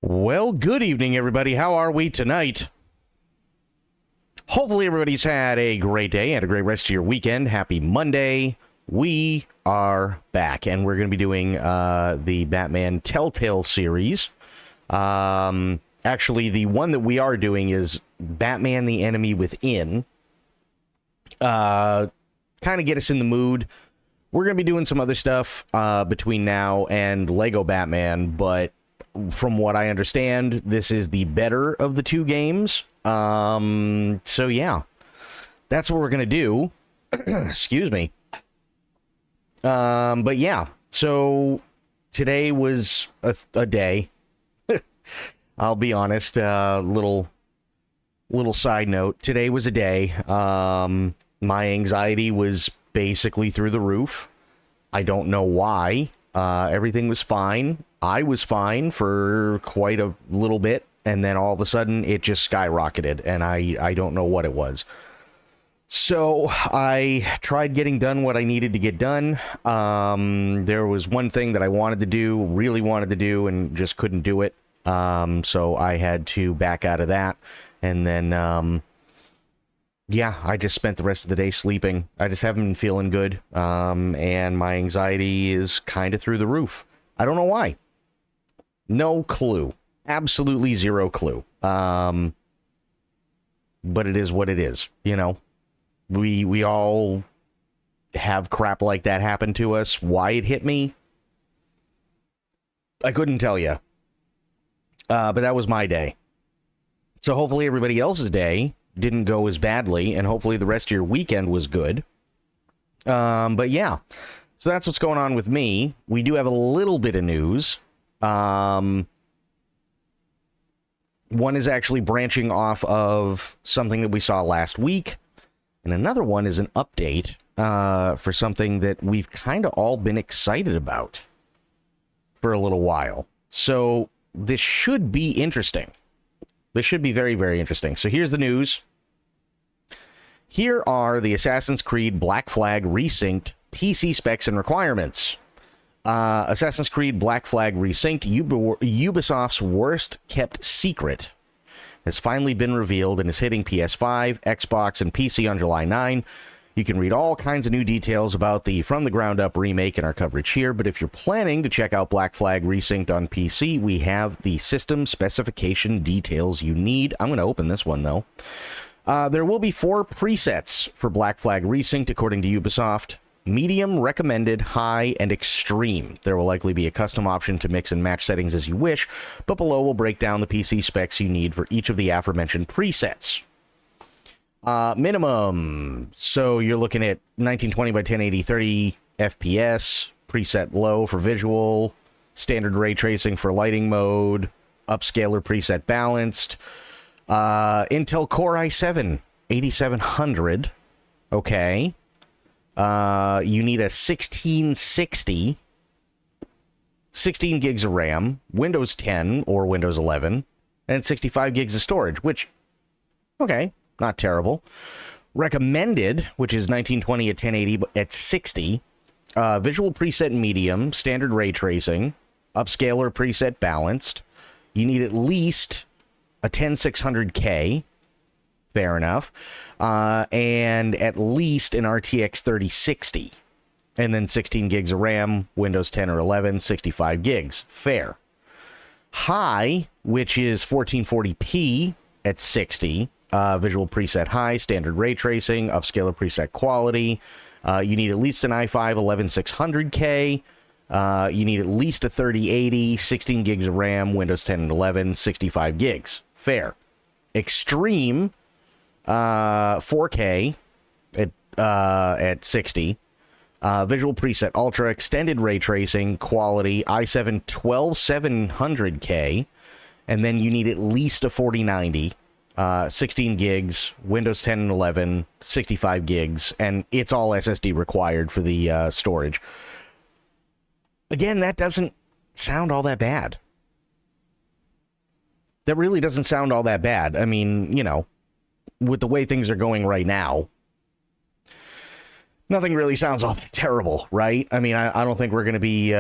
Well, good evening, everybody. How are we tonight? Hopefully, everybody's had a great day and a great rest of your weekend. Happy Monday. We are back, and we're going to be doing the Batman Telltale series. Actually, the one that we are doing is Batman the Enemy Within. Kind of get us in the mood. We're going to be doing some other stuff between now and Lego Batman, but from what I understand, this is the better of the two games. So yeah, that's what we're gonna do. Excuse me. But yeah, so today was a day. I'll be honest. Little side note. Today was a day. My anxiety was basically through the roof. I don't know why. Everything was fine. I was fine for quite a little bit, and then all of a sudden it just skyrocketed, and I don't know what it was. So I tried getting done what I needed to get done. There was one thing that I wanted to do, really wanted to do, and just couldn't do it. So I had to back out of that, and then yeah, I just spent the rest of the day sleeping. I just haven't been feeling good, and my anxiety is kind of through the roof. I don't know why. No clue. Absolutely zero clue. But it is what it is, you know. We all have crap like that happen to us. Why it hit me, I couldn't tell you. But that was my day. So hopefully everybody else's day didn't go as badly, and hopefully the rest of your weekend was good. But yeah, so that's what's going on with me. We do have a little bit of news. One is actually branching off of something that we saw last week, and another one is an update for something that we've kind of all been excited about for a little while. So this should be interesting. This should be very, very interesting. So here's the news. Here are the Assassin's Creed Black Flag Resynced PC specs and requirements. Assassin's Creed Black Flag Resynced, Ubisoft's worst-kept secret, has finally been revealed and is hitting PS5, Xbox, and PC on July 9. You can read all kinds of new details about the from-the-ground-up remake in our coverage here, but if you're planning to check out Black Flag Resynced on PC, we have the system specification details you need. I'm going to open this one, though. There will be 4 presets for Black Flag Resynced, according to Ubisoft. Medium, recommended, high, and extreme. There will likely be a custom option to mix and match settings as you wish, but below we'll break down the PC specs you need for each of the aforementioned presets. Minimum, so you're looking at 1920 by 1080 30 FPS, preset low for visual, standard ray tracing for lighting mode, upscaler preset balanced, Intel Core i7 8700, okay. You need a 1660, 16 gigs of RAM, Windows 10 or Windows 11, and 65 gigs of storage, which, okay, not terrible. Recommended, which is 1920 at 1080 at 60, visual preset medium, standard ray tracing, upscaler preset balanced. You need at least a 10600K. Fair enough. And at least an RTX 3060. And then 16 gigs of RAM, Windows 10 or 11, 65 gigs. Fair. High, which is 1440p at 60. Visual preset high, standard ray tracing, upscaler preset quality. You need at least an i5 11600K. You need at least a 3080, 16 gigs of RAM, Windows 10 and 11, 65 gigs. Fair. Extreme, 4K at 60. Visual preset ultra, extended ray tracing, quality, i7 12700K. And then you need at least a 4090. 16 gigs, Windows 10 and 11, 65 gigs, and it's all SSD required for the storage. Again, that doesn't sound all that bad. That really doesn't sound all that bad. I mean, you know, with the way things are going right now, nothing really sounds all that terrible, right? I mean, I don't think we're going to be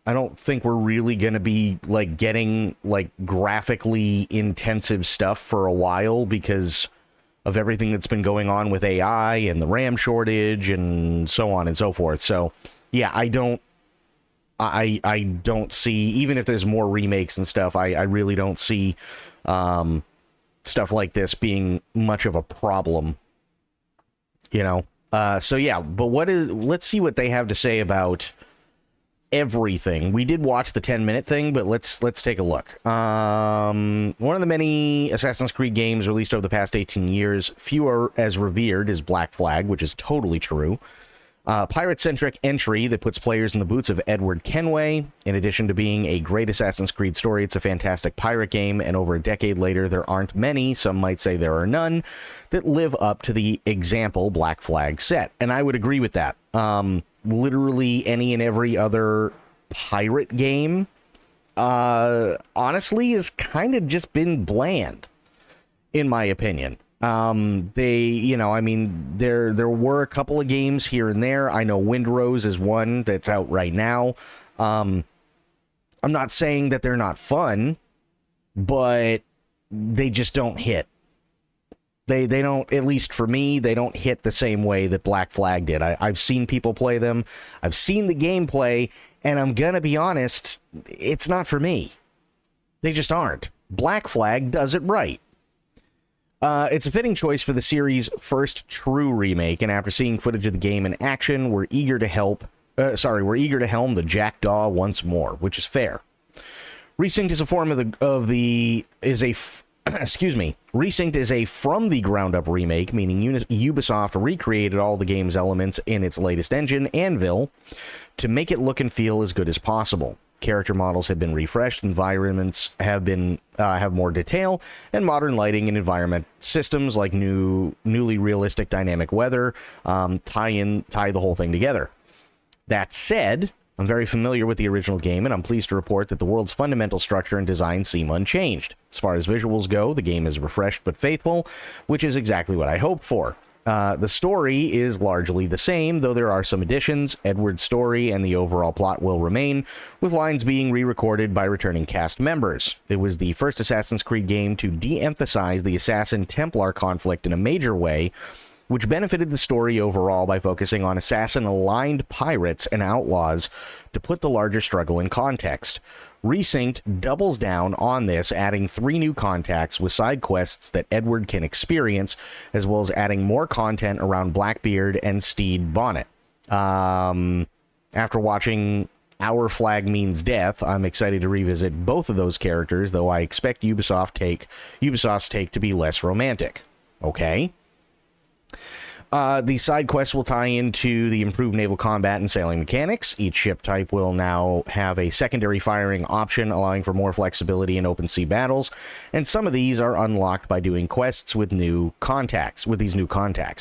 I don't think we're really going to be like getting like graphically intensive stuff for a while because of everything that's been going on with AI and the RAM shortage and so on and so forth. So yeah, I don't see, even if there's more remakes and stuff, I really don't see stuff like this being much of a problem, you know? So yeah, but let's see what they have to say about everything. We did watch the 10-minute thing, but let's take a look. One of the many Assassin's Creed games released over the past 18 years, few are as revered as Black Flag, which is totally true. Pirate-centric entry that puts players in the boots of Edward Kenway. In addition to being a great Assassin's Creed story, it's a fantastic pirate game, and over a decade later, there aren't many, some might say there are none, that live up to the example Black Flag set. And I would agree with that. Literally any and every other pirate game, honestly, has kind of just been bland, in my opinion. There were a couple of games here and there. I know Windrose is one that's out right now. I'm not saying that they're not fun, but they just don't hit. They don't, at least for me, they don't hit the same way that Black Flag did. I've seen people play them. I've seen the gameplay, and I'm gonna be honest, it's not for me. They just aren't. Black Flag does it right. It's a fitting choice for the series' first true remake, and after seeing footage of the game in action, we're eager to helm the Jackdaw once more, which is fair. Resync is a Resync is a from the ground up remake, meaning Ubisoft recreated all the game's elements in its latest engine, Anvil, to make it look and feel as good as possible. Character models have been refreshed, environments have more detail, and modern lighting and environment systems like newly realistic dynamic weather tie the whole thing together. That said, I'm very familiar with the original game, and I'm pleased to report that the world's fundamental structure and design seem unchanged. As far as visuals go, the game is refreshed but faithful, which is exactly what I hoped for. The story is largely the same, though there are some additions. Edward's story and the overall plot will remain, with lines being re-recorded by returning cast members. It was the first Assassin's Creed game to de-emphasize the Assassin-Templar conflict in a major way, which benefited the story overall by focusing on assassin-aligned pirates and outlaws to put the larger struggle in context. Resynced doubles down on this, adding 3 new contacts with side quests that Edward can experience, as well as adding more content around Blackbeard and Steed Bonnet. After watching Our Flag Means Death, I'm excited to revisit both of those characters, though I expect Ubisoft's take to be less romantic. Okay? The side quests will tie into the improved naval combat and sailing mechanics. Each ship type will now have a secondary firing option, allowing for more flexibility in open sea battles, and some of these are unlocked by doing quests with these new contacts.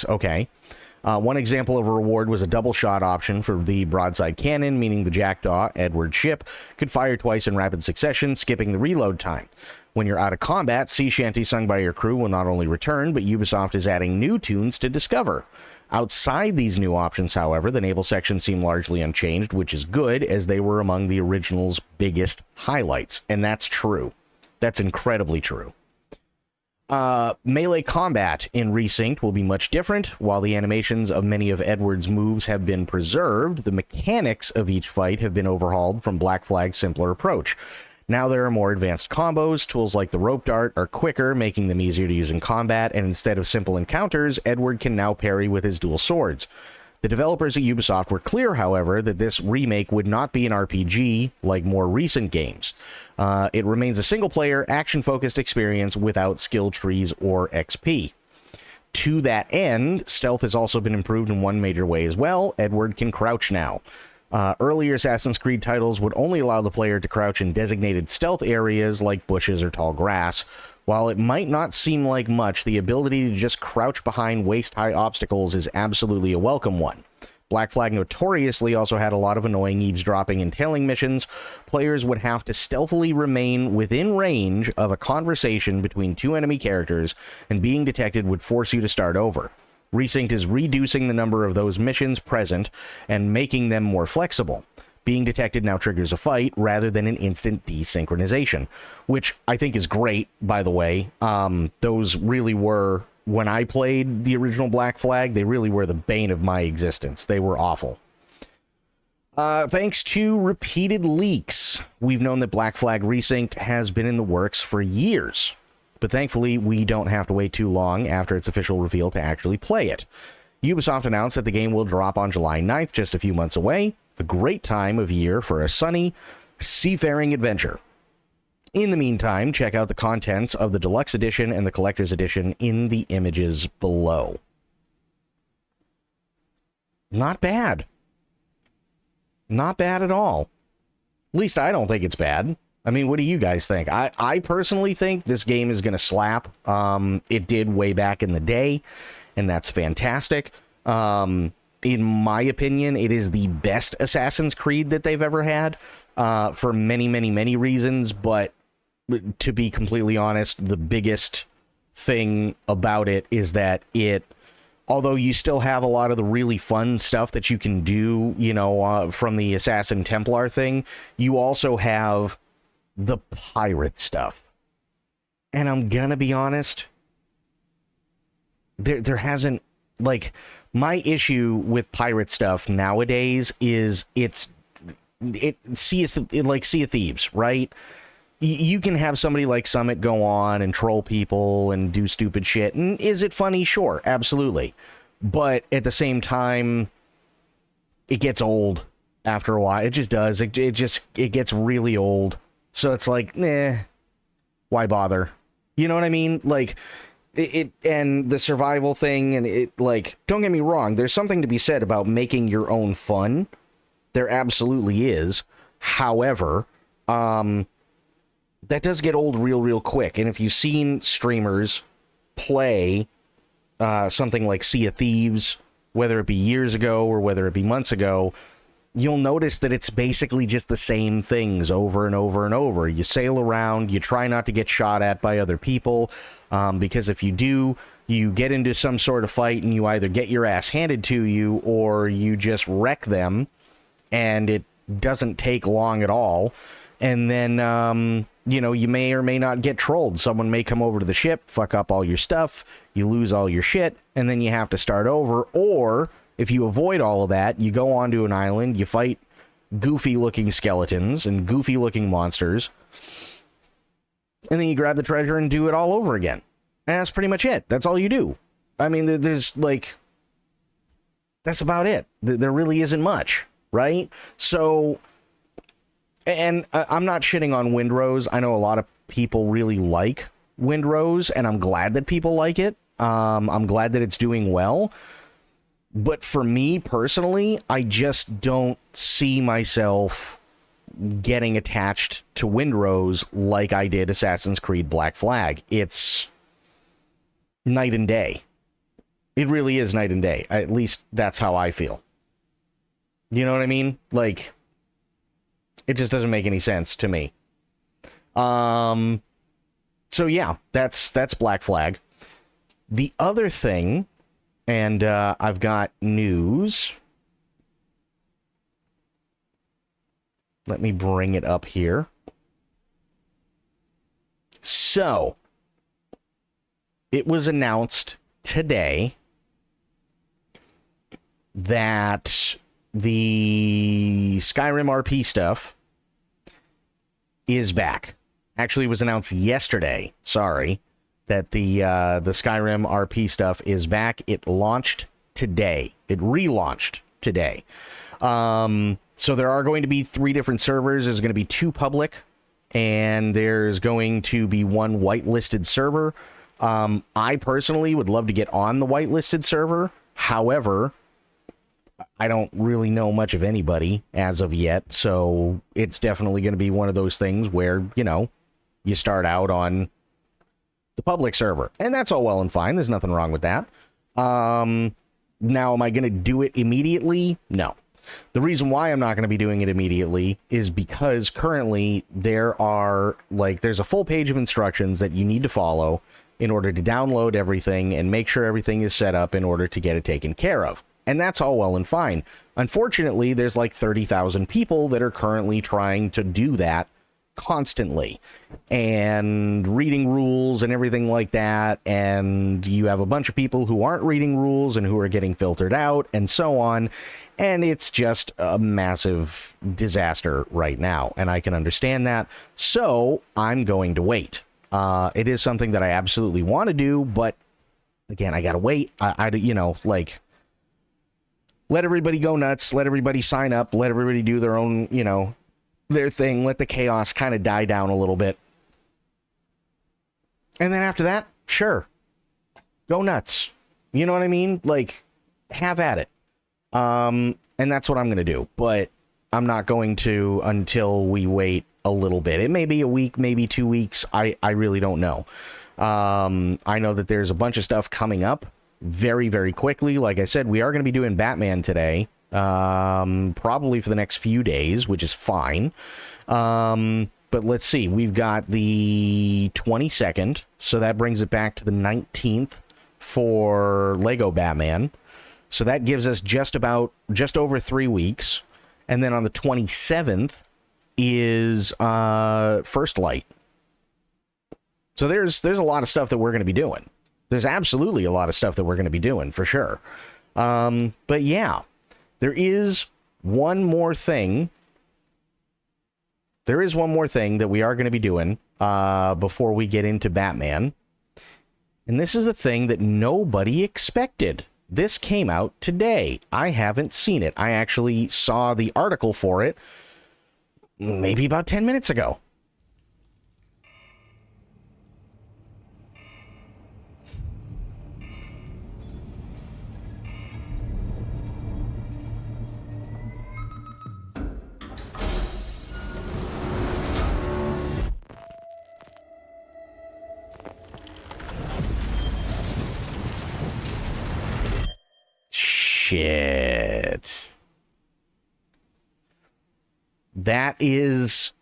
Okay. One example of a reward was a double shot option for the broadside cannon, meaning the Jackdaw, Edward's ship, could fire twice in rapid succession, skipping the reload time. When you're out of combat, sea shanties sung by your crew will not only return, but Ubisoft is adding new tunes to discover. Outside these new options, however, the naval sections seem largely unchanged, which is good, as they were among the original's biggest highlights. And that's true. That's incredibly true. Melee combat in Resynced will be much different. While the animations of many of Edward's moves have been preserved, the mechanics of each fight have been overhauled from Black Flag's simpler approach. Now there are more advanced combos. Tools like the rope dart are quicker, making them easier to use in combat, and instead of simple encounters, Edward can now parry with his dual swords. The developers at Ubisoft were clear, however, that this remake would not be an RPG like more recent games. It remains a single-player, action-focused experience without skill trees or XP. To that end, stealth has also been improved in one major way as well. Edward can crouch now. Earlier Assassin's Creed titles would only allow the player to crouch in designated stealth areas like bushes or tall grass. While it might not seem like much, the ability to just crouch behind waist-high obstacles is absolutely a welcome one. Black Flag notoriously also had a lot of annoying eavesdropping and tailing missions. Players would have to stealthily remain within range of a conversation between 2 enemy characters, and being detected would force you to start over. Resynced is reducing the number of those missions present and making them more flexible. Being detected now triggers a fight rather than an instant desynchronization, which I think is great, by the way. Those really were, when I played the original Black Flag, they really were the bane of my existence. They were awful. Thanks to repeated leaks, we've known that Black Flag Resynced has been in the works for years. But thankfully, we don't have to wait too long after its official reveal to actually play it. Ubisoft announced that the game will drop on July 9th, just a few months away. A great time of year for a sunny, seafaring adventure. In the meantime, check out the contents of the Deluxe Edition and the Collector's Edition in the images below. Not bad. Not bad at all. At least I don't think it's bad. I mean, what do you guys think? I personally think this game is going to slap. It did way back in the day, and that's fantastic. In my opinion, it is the best Assassin's Creed that they've ever had, for many, many, many reasons. But to be completely honest, the biggest thing about it is that although you still have a lot of the really fun stuff that you can do, from the Assassin Templar thing, you also have the pirate stuff. And I'm gonna be honest, there hasn't, my issue with pirate stuff nowadays is Sea of Thieves, right? You can have somebody like Summit go on and troll people and do stupid shit. And is it funny? Sure, absolutely. But at the same time, it gets old after a while. It just does. It gets really old. So it's like, why bother? You know what I mean? And the survival thing, and don't get me wrong, there's something to be said about making your own fun. There absolutely is. However, that does get old real quick. And if you've seen streamers play something like Sea of Thieves, whether it be years ago or whether it be months ago, you'll notice that it's basically just the same things over and over and over. You sail around, you try not to get shot at by other people, because if you do, you get into some sort of fight and you either get your ass handed to you or you just wreck them, and it doesn't take long at all. And then, you may or may not get trolled. Someone may come over to the ship, fuck up all your stuff, you lose all your shit, and then you have to start over. Or if you avoid all of that, you go onto an island, you fight goofy-looking skeletons and goofy-looking monsters, and then you grab the treasure and do it all over again. And that's pretty much it. That's all you do. I mean, there's, that's about it. There really isn't much, right? So, and I'm not shitting on Windrose. I know a lot of people really like Windrose, and I'm glad that people like it. I'm glad that it's doing well. But for me personally, I just don't see myself getting attached to Windrose like I did Assassin's Creed Black Flag. It's night and day. It really is night and day. At least that's how I feel. You know what I mean? It just doesn't make any sense to me. So yeah, that's Black Flag. The other thing, and I've got news. Let me bring it up here. So, it was announced today that the Skyrim RP stuff is back. Actually, it was announced yesterday. Sorry. That the Skyrim RP stuff is back. It launched today. It relaunched today. So there are going to be 3 different servers. There's going to be 2 public, and there's going to be 1 whitelisted server. I personally would love to get on the whitelisted server. However, I don't really know much of anybody as of yet, so it's definitely going to be one of those things where, you start out on the public server, and that's all well and fine. There's nothing wrong with that. Now, am I going to do it immediately? No. The reason why I'm not going to be doing it immediately is because currently there's a full page of instructions that you need to follow in order to download everything and make sure everything is set up in order to get it taken care of. And that's all well and fine. Unfortunately, there's like 30,000 people that are currently trying to do that constantly and reading rules and everything like that. And you have a bunch of people who aren't reading rules and who are getting filtered out and so on. And it's just a massive disaster right now. And I can understand that. So I'm going to wait. It is something that I absolutely want to do, but again, I gotta wait. Like, let everybody go nuts, let everybody sign up, let everybody do their own, their thing, let the chaos kind of die down a little bit. And then after that, sure, go nuts. You know what I mean? Like, have at it. And that's what I'm going to do. But I'm not going to until we wait a little bit. It may be a week, maybe 2 weeks. I really don't know. I know that there's a bunch of stuff coming up very, very quickly. Like I said, we are going to be doing Batman today. Probably for the next few days, which is fine. But let's see. We've got the 22nd. So that brings it back to the 19th for Lego Batman. So that gives us just over 3 weeks. And then on the 27th is First Light. So there's a lot of stuff that we're going to be doing. There's absolutely a lot of stuff that we're going to be doing for sure. But yeah, there is one more thing. There is one more thing that we are going to be doing before we get into Batman. And this is a thing that nobody expected. This came out today. I haven't seen it. I actually saw the article for it maybe about 10 minutes ago. Shit. That is...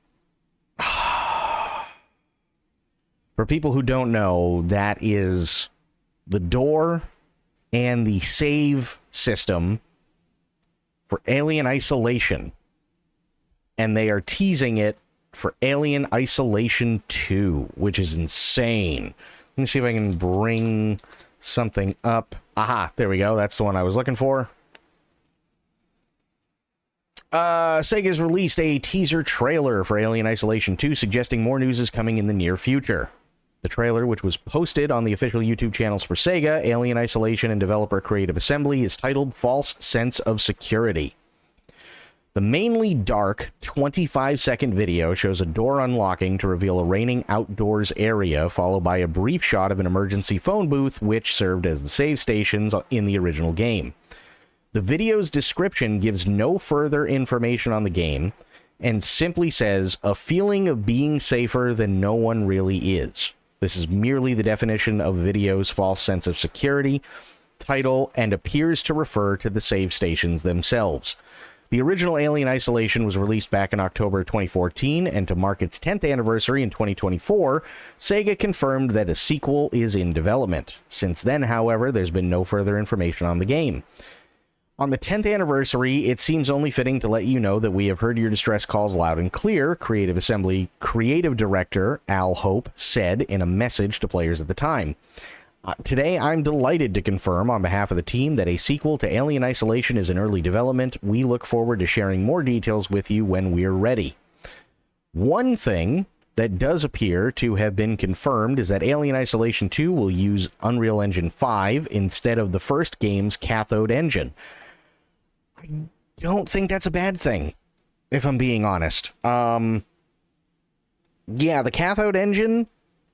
For people who don't know, that is the door and the save system for Alien Isolation. And they are teasing it for Alien Isolation 2, which is insane. Let me see if I can bring something up. Aha, there we go. That's the one I was looking for. Sega's released a teaser trailer for Alien Isolation 2, suggesting more news is coming in the near future. The trailer, which was posted on the official YouTube channels for Sega, Alien Isolation, and developer Creative Assembly, is titled False Sense of Security. The mainly dark 25-second video shows a door unlocking to reveal a raining outdoors area, followed by a brief shot of an emergency phone booth, which served as the save stations in the original game. The video's description gives no further information on the game, and simply says, a feeling of being safer than no one really is. This is merely the definition of the video's false sense of security title, and appears to refer to the save stations themselves. The original Alien Isolation was released back in October 2014, and to mark its 10th anniversary in 2024, Sega confirmed that a sequel is in development. Since then, however, there's been no further information on the game. On the 10th anniversary, it seems only fitting to let you know that we have heard your distress calls loud and clear, Creative Assembly Creative Director Al Hope said in a message to players at the time. Today, I'm delighted to confirm on behalf of the team that a sequel to Alien Isolation is in early development. We look forward to sharing more details with you when we're ready. One thing that does appear to have been confirmed is that Alien Isolation 2 will use Unreal Engine 5 instead of the first game's cathode engine. I don't think that's a bad thing, if I'm being honest. Yeah, the cathode engine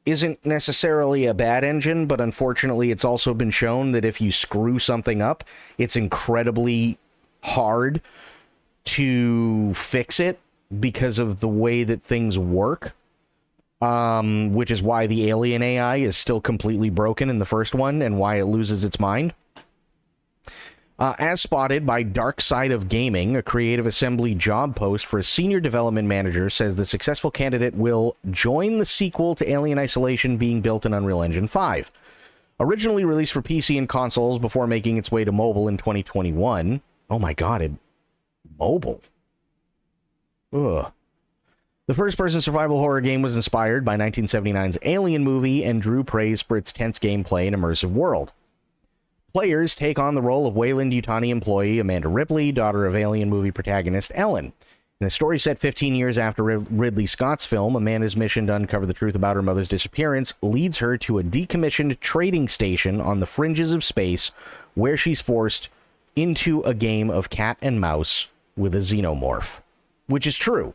isn't necessarily a bad engine, but unfortunately it's also been shown that if you screw something up, it's incredibly hard to fix it because of the way that things work, which is why the Alien AI is still completely broken in the first one and why it loses its mind. As spotted by Dark Side of Gaming, a Creative Assembly job post for a senior development manager says the successful candidate will join the sequel to Alien Isolation being built in Unreal Engine 5. Originally released for PC and consoles before making its way to mobile in 2021. Oh my god, mobile. Ugh. The first-person survival horror game was inspired by 1979's Alien movie and drew praise for its tense gameplay and immersive world. Players take on the role of Wayland-Yutani employee Amanda Ripley, daughter of Alien movie protagonist Ellen. In a story set 15 years after Ridley Scott's film, Amanda's mission to uncover the truth about her mother's disappearance leads her to a decommissioned trading station on the fringes of space, where she's forced into a game of cat and mouse with a xenomorph. Which is true.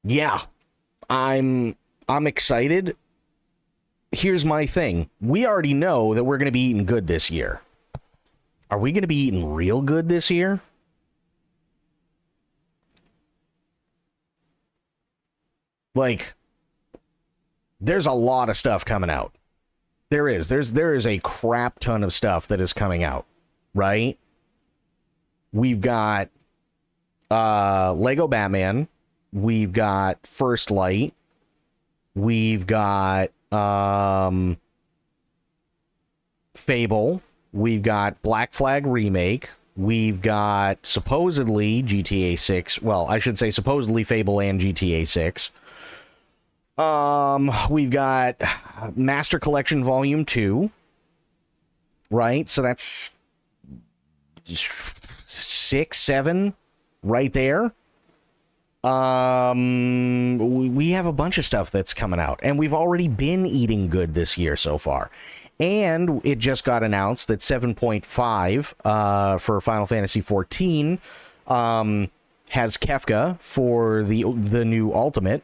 Yeah. I'm excited. Here's my thing. We already know that we're going to be eating good this year. Are we going to be eating real good this year? Like, there's a lot of stuff coming out. There is a crap ton of stuff that is coming out, right? We've got Lego Batman. We've got First Light. We've got Fable. We've got Black Flag Remake. We've got supposedly GTA 6. Well, I should say supposedly Fable and GTA 6. We've got Master Collection Volume 2. Right? So that's 6, 7 right there. We have a bunch of stuff that's coming out, and we've already been eating good this year so far. And it just got announced that 7.5 for Final Fantasy XIV has Kefka for the new Ultimate.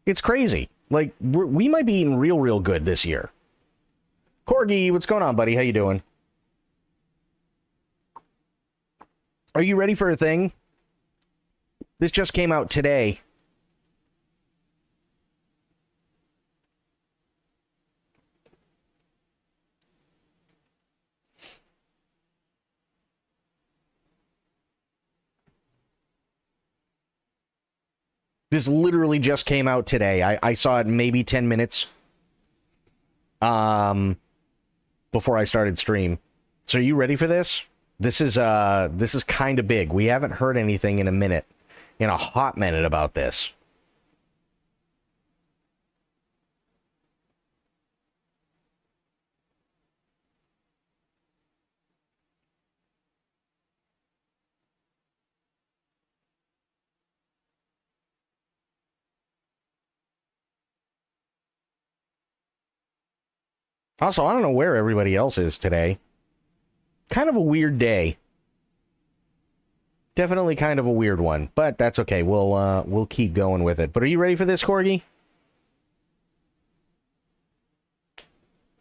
It's crazy. Like, we might be eating real good this year. Corgi, what's going on, buddy? How you doing? Are you ready for a thing? This just came out today. This literally just came out today. I saw it maybe 10 minutes before I started stream. So are you ready for this? This is kind of big. We haven't heard anything in a hot minute about this. Also, I don't know where everybody else is today. Kind of a weird day. Definitely kind of a weird one, but that's okay. We'll keep going with it. But are you ready for this, Corgi?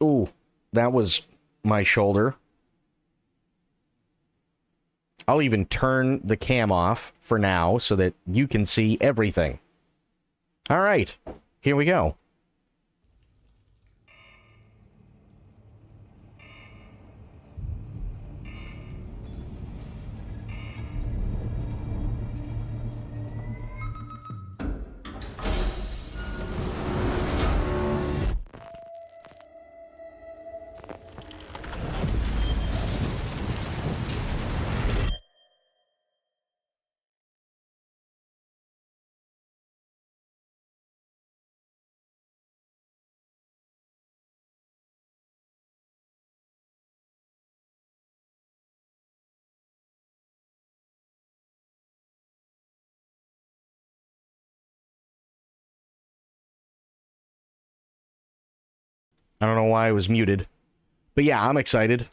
Ooh, that was my shoulder. I'll even turn the cam off for now so that you can see everything. All right, here we go. I don't know why I was muted. But yeah, I'm excited.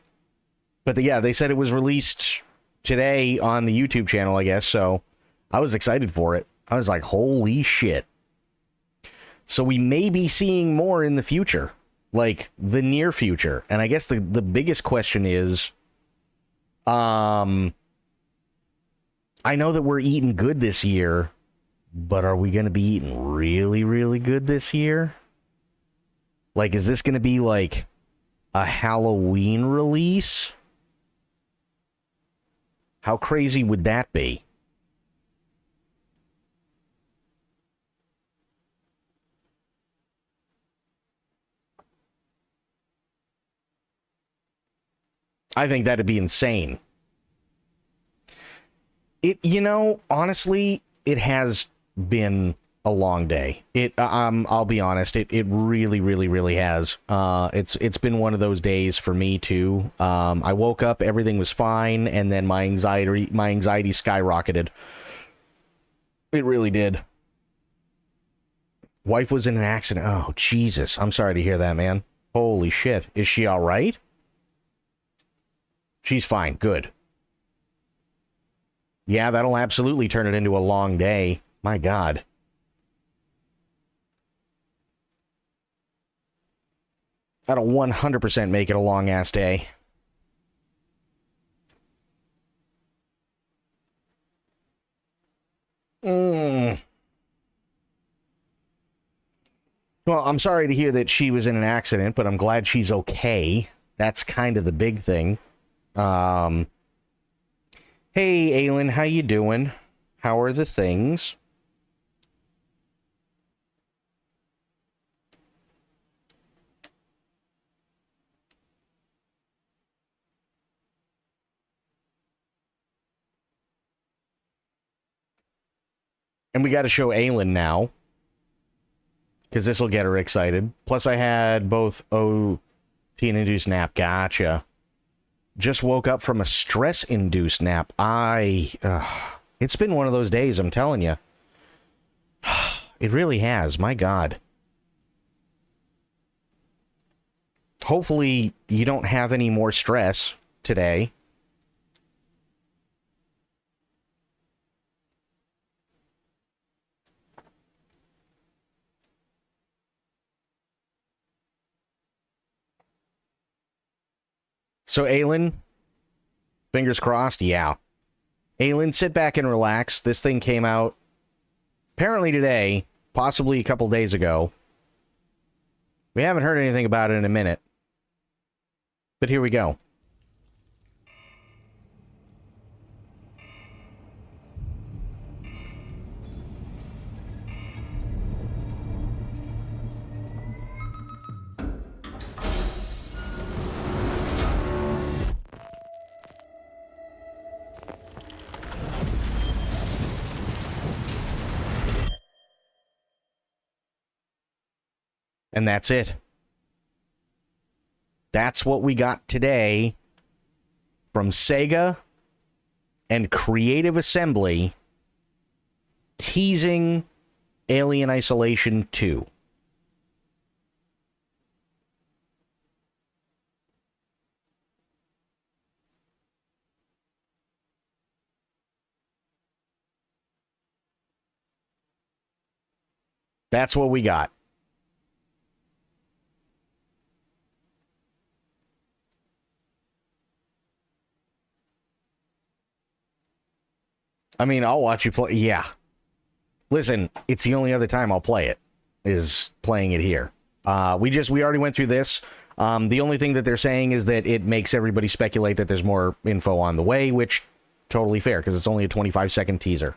But yeah, they said it was released today on the YouTube channel, I guess, so I was excited for it. I was like, holy shit. So we may be seeing more in the future. Like, the near future. And I guess the biggest question is, I know that we're eating good this year, but are we going to be eating really good this year? Like, is this going to be like a Halloween release? How crazy would that be? I think that'd be insane. Honestly, it has been a long day. I'll be honest, it really, really, really has. It's been one of those days for me too. I woke up, everything was fine, and then my anxiety skyrocketed. It really did. Wife was in an accident. Oh, Jesus. I'm sorry to hear that, man. Holy shit. Is she all right? She's fine. Good. Yeah, that'll absolutely turn it into a long day. My God. That'll 100% make it a long-ass day. Well, I'm sorry to hear that she was in an accident, but I'm glad she's okay. That's kind of the big thing. Hey, Aylin, how you doing? How are the things? And we got to show Aylin now, because this will get her excited. Plus, I had both OT-induced nap. Gotcha. Just woke up from a stress-induced nap. It's been one of those days, I'm telling you. It really has. My God. Hopefully, you don't have any more stress today. So, Aylin, fingers crossed, yeah. Aylin, sit back and relax. This thing came out apparently today, possibly a couple days ago. We haven't heard anything about it in a minute. But here we go. And that's it. That's what we got today from Sega and Creative Assembly teasing Alien Isolation 2. That's what we got. I mean, I'll watch you play. Yeah. Listen, it's the only other time I'll play it, is playing it here. We already went through this. The only thing that they're saying is that it makes everybody speculate that there's more info on the way, which totally fair, because it's only a 25-second teaser.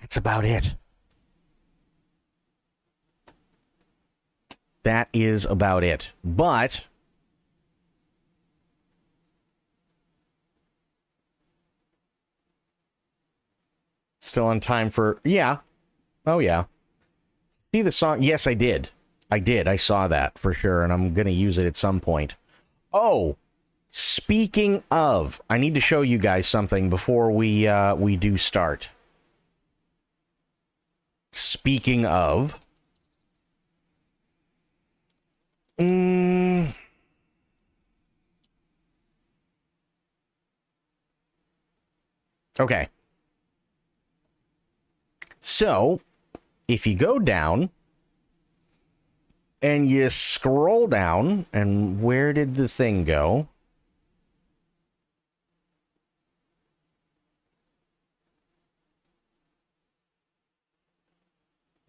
That's about it. That is about it. But still on time for... Yeah. Oh, yeah. See the song? Yes, I did. I saw that for sure, and I'm going to use it at some point. Oh, speaking of, I need to show you guys something before we do start. Speaking of... Okay. So, if you go down and you scroll down, and where did the thing go?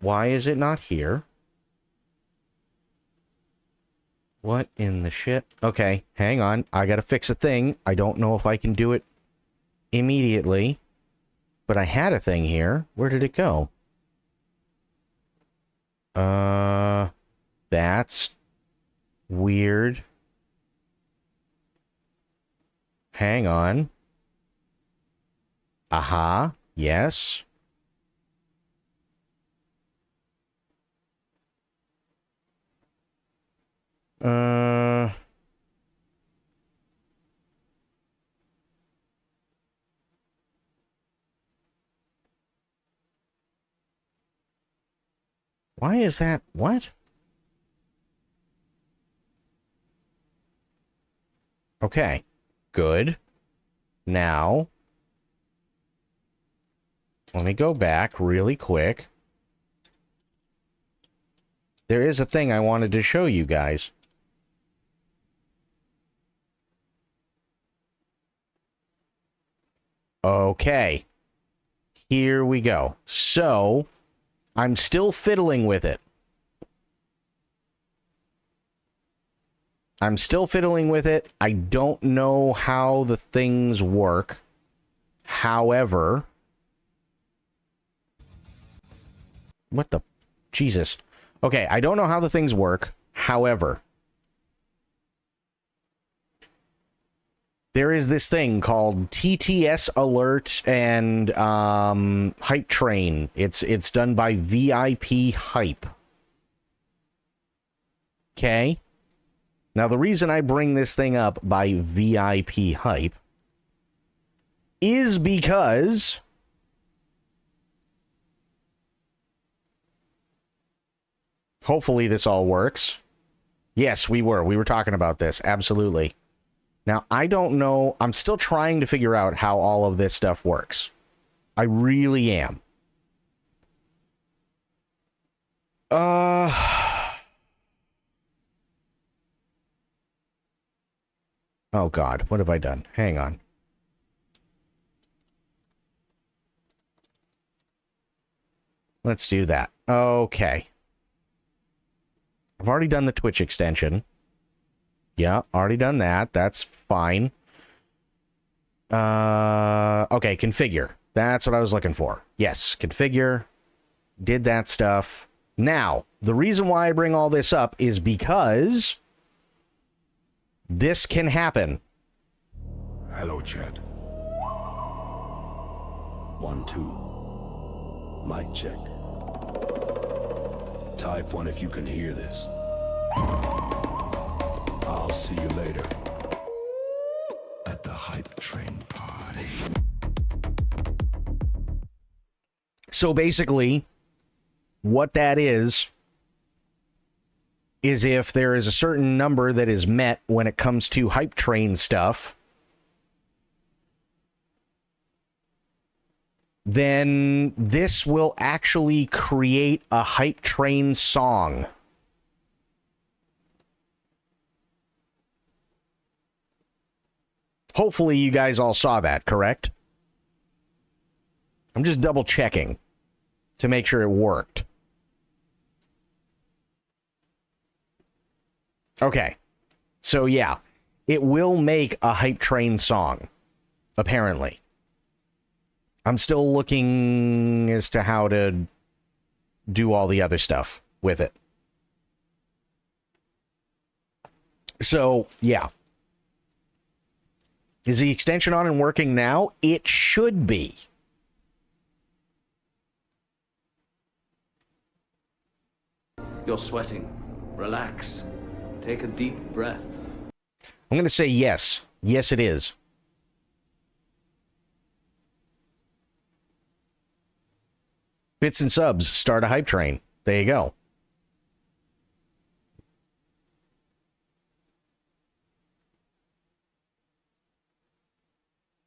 Why is it not here? What in the shit? Okay, hang on. I gotta fix a thing. I don't know if I can do it immediately, but I had a thing here. Where did it go? That's weird. Hang on. Aha. Yes. Why is that? What? Okay. Good. Now, let me go back really quick. There is a thing I wanted to show you guys. Okay. Here we go. So, I'm still fiddling with it. I don't know how the things work. However... What the... Jesus. Okay, I don't know how the things work. However... There is this thing called TTS Alert and Hype Train. It's done by VIP Hype. Okay? Now, the reason I bring this thing up by VIP Hype is because hopefully this all works. Yes, we were talking about this. Absolutely. Now, I don't know. I'm still trying to figure out how all of this stuff works. I really am. Oh, God. What have I done? Hang on. Let's do that. Okay. I've already done the Twitch extension. Yeah, already done that. That's fine. Okay, configure. That's what I was looking for. Yes, configure. Did that stuff. Now, the reason why I bring all this up is because this can happen. Hello, Chad. 1, 2. Mic check. Type 1 if you can hear this. I'll see you later. At the Hype Train party. So basically, what that is if there is a certain number that is met when it comes to Hype Train stuff, then this will actually create a Hype Train song. Hopefully you guys all saw that, correct? I'm just double checking to make sure it worked. Okay. So yeah, it will make a Hype Train song, apparently. I'm still looking as to how to do all the other stuff with it. So, yeah. Is the extension on and working now? It should be. You're sweating. Relax. Take a deep breath. I'm going to say yes. Yes, it is. Bits and subs, start a Hype Train. There you go.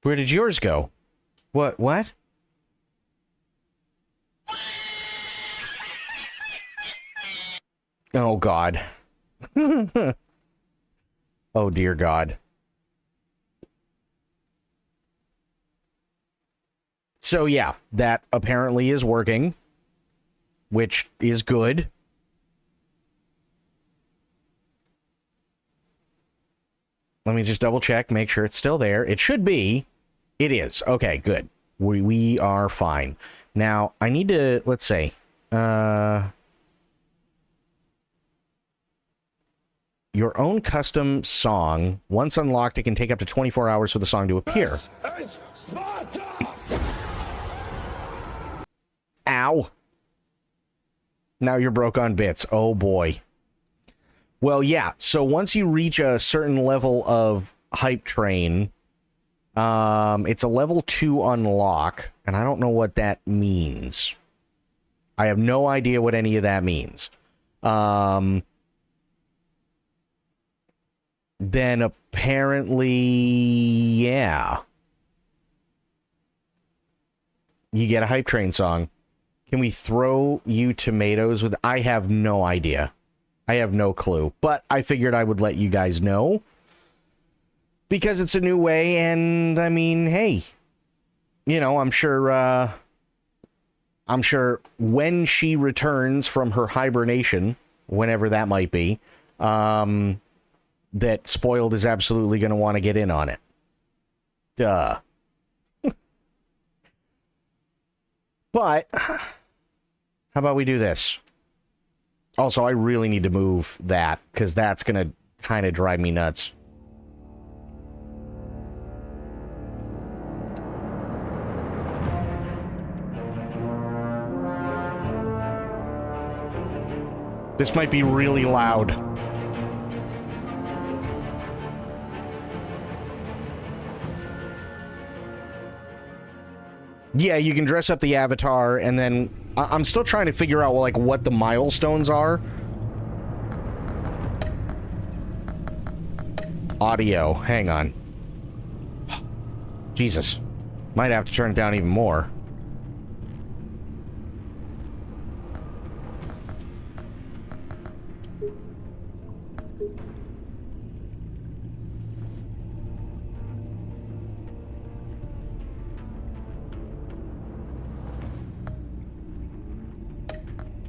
Where did yours go? What? Oh, God. Oh, dear God. So, yeah, that apparently is working, which is good. Let me just double check, make sure it's still there. It should be. It is. Okay, good. We are fine. Now, I need to, let's say, your own custom song. Once unlocked, it can take up to 24 hours for the song to appear. Ow. Now you're broke on bits. Oh, boy. Well, yeah. So once you reach a certain level of hype train, it's a level 2 unlock, and I don't know what that means. I have no idea what any of that means. Then apparently, yeah. You get a hype train song. Can we throw you tomatoes with... I have no idea. I have no clue. But I figured I would let you guys know. Because it's a new way, and I mean, hey. You know, I'm sure when she returns from her hibernation, whenever that might be, that Spoiled is absolutely going to want to get in on it. Duh. But, how about we do this? Also, I really need to move that, because that's going to kind of drive me nuts. This might be really loud. Yeah, you can dress up the avatar, and then I'm still trying to figure out, like, what the milestones are. Audio. Hang on. Jesus. Might have to turn it down even more.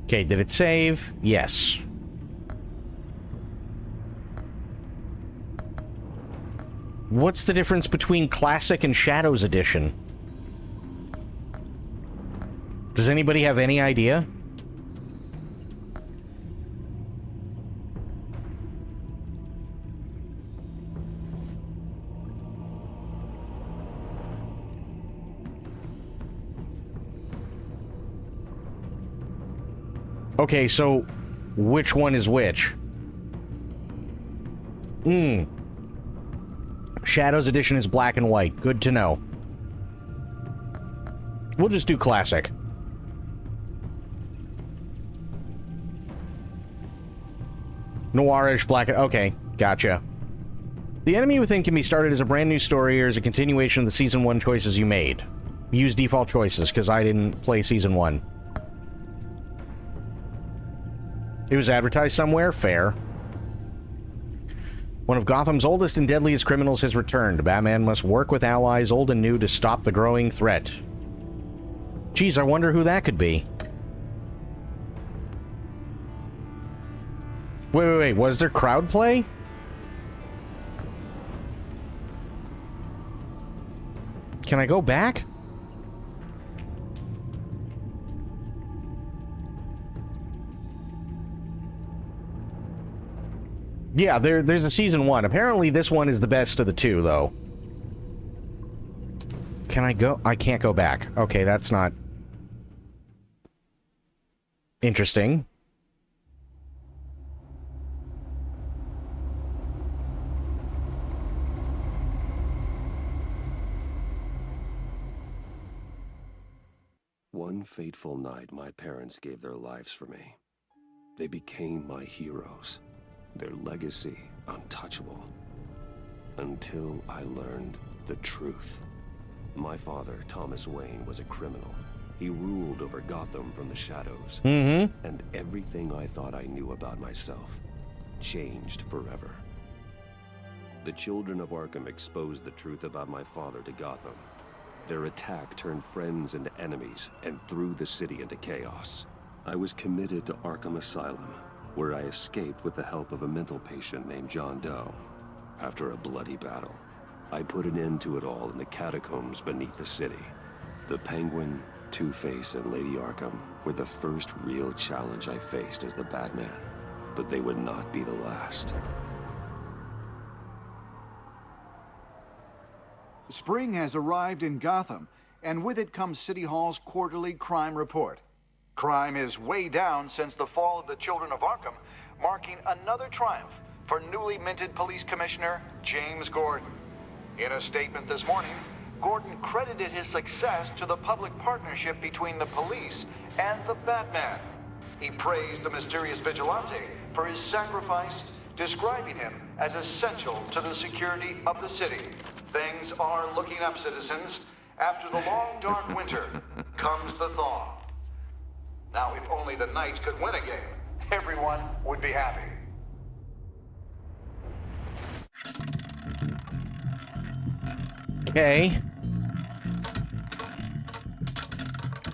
Okay, did it save? Yes. What's the difference between Classic and Shadows Edition? Does anybody have any idea? Okay, so which one is which? Shadows Edition is black and white. Good to know. We'll just do Classic. Noirish, black... Okay, gotcha. The Enemy Within can be started as a brand new story or as a continuation of the Season 1 choices you made. Use default choices, because I didn't play Season 1. It was advertised somewhere? Fair. One of Gotham's oldest and deadliest criminals has returned. Batman must work with allies old and new to stop the growing threat. Geez, I wonder who that could be. Wait. Was there crowd play? Can I go back? Yeah, there's a Season 1. Apparently this one is the best of the two, though. Can I go? I can't go back. Okay, that's not... interesting. One fateful night, my parents gave their lives for me. They became my heroes. Their legacy untouchable. Until I learned the truth. My father, Thomas Wayne, was a criminal. He ruled over Gotham from the shadows. And everything I thought I knew about myself changed forever. The children of Arkham exposed the truth about my father to Gotham. Their attack turned friends into enemies and threw the city into chaos. I was committed to Arkham Asylum, where I escaped with the help of a mental patient named John Doe. After a bloody battle, I put an end to it all in the catacombs beneath the city. The Penguin, Two-Face, and Lady Arkham were the first real challenge I faced as the Batman, but they would not be the last. Spring has arrived in Gotham, and with it comes City Hall's quarterly crime report. Crime is way down since the fall of the Children of Arkham, marking another triumph for newly minted Police Commissioner James Gordon. In a statement this morning, Gordon credited his success to the public partnership between the police and the Batman. He praised the mysterious vigilante for his sacrifice, describing him as essential to the security of the city. Things are looking up, citizens. After the long, dark winter comes the thaw. Now, if only the Knights could win a game, everyone would be happy. Okay.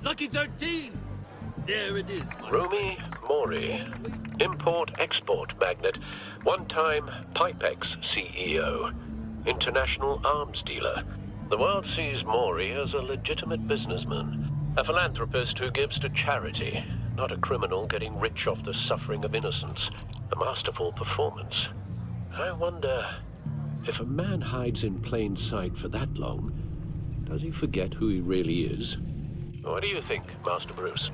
Lucky 13! There it is, my Rumi Mori, import-export magnate, one-time Pipex CEO, international arms dealer. The world sees Mori as a legitimate businessman, a philanthropist who gives to charity, not a criminal getting rich off the suffering of innocence. A masterful performance. I wonder, if a man hides in plain sight for that long, does he forget who he really is? What do you think, Master Bruce?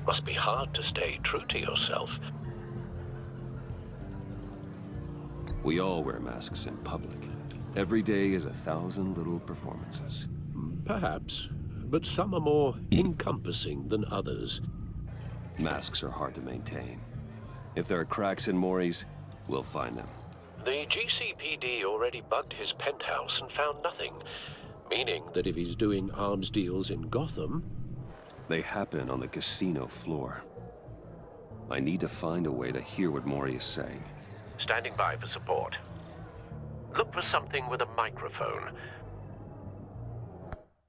Must be hard to stay true to yourself. We all wear masks in public. Every day is 1,000 little performances. Perhaps, but some are more encompassing than others. Masks are hard to maintain. If there are cracks in Mori's, we'll find them. The GCPD already bugged his penthouse and found nothing, meaning that if he's doing arms deals in Gotham... They happen on the casino floor. I need to find a way to hear what Mori is saying. Standing by for support. Look for something with a microphone.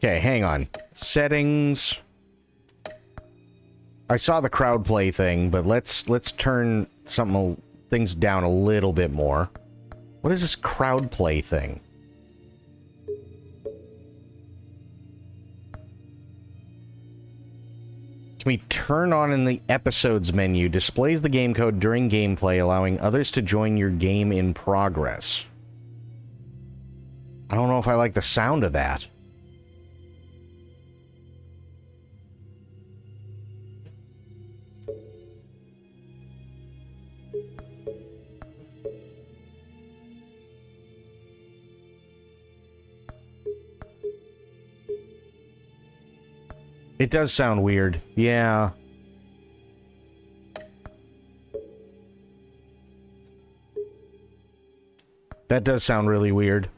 Okay, hang on. Settings. I saw the crowd play thing, but let's turn things down a little bit more. What is this crowd play thing? Can we turn on in the episodes menu? Displays the game code during gameplay, allowing others to join your game in progress. I don't know if I like the sound of that. It does sound weird. Yeah. That does sound really weird.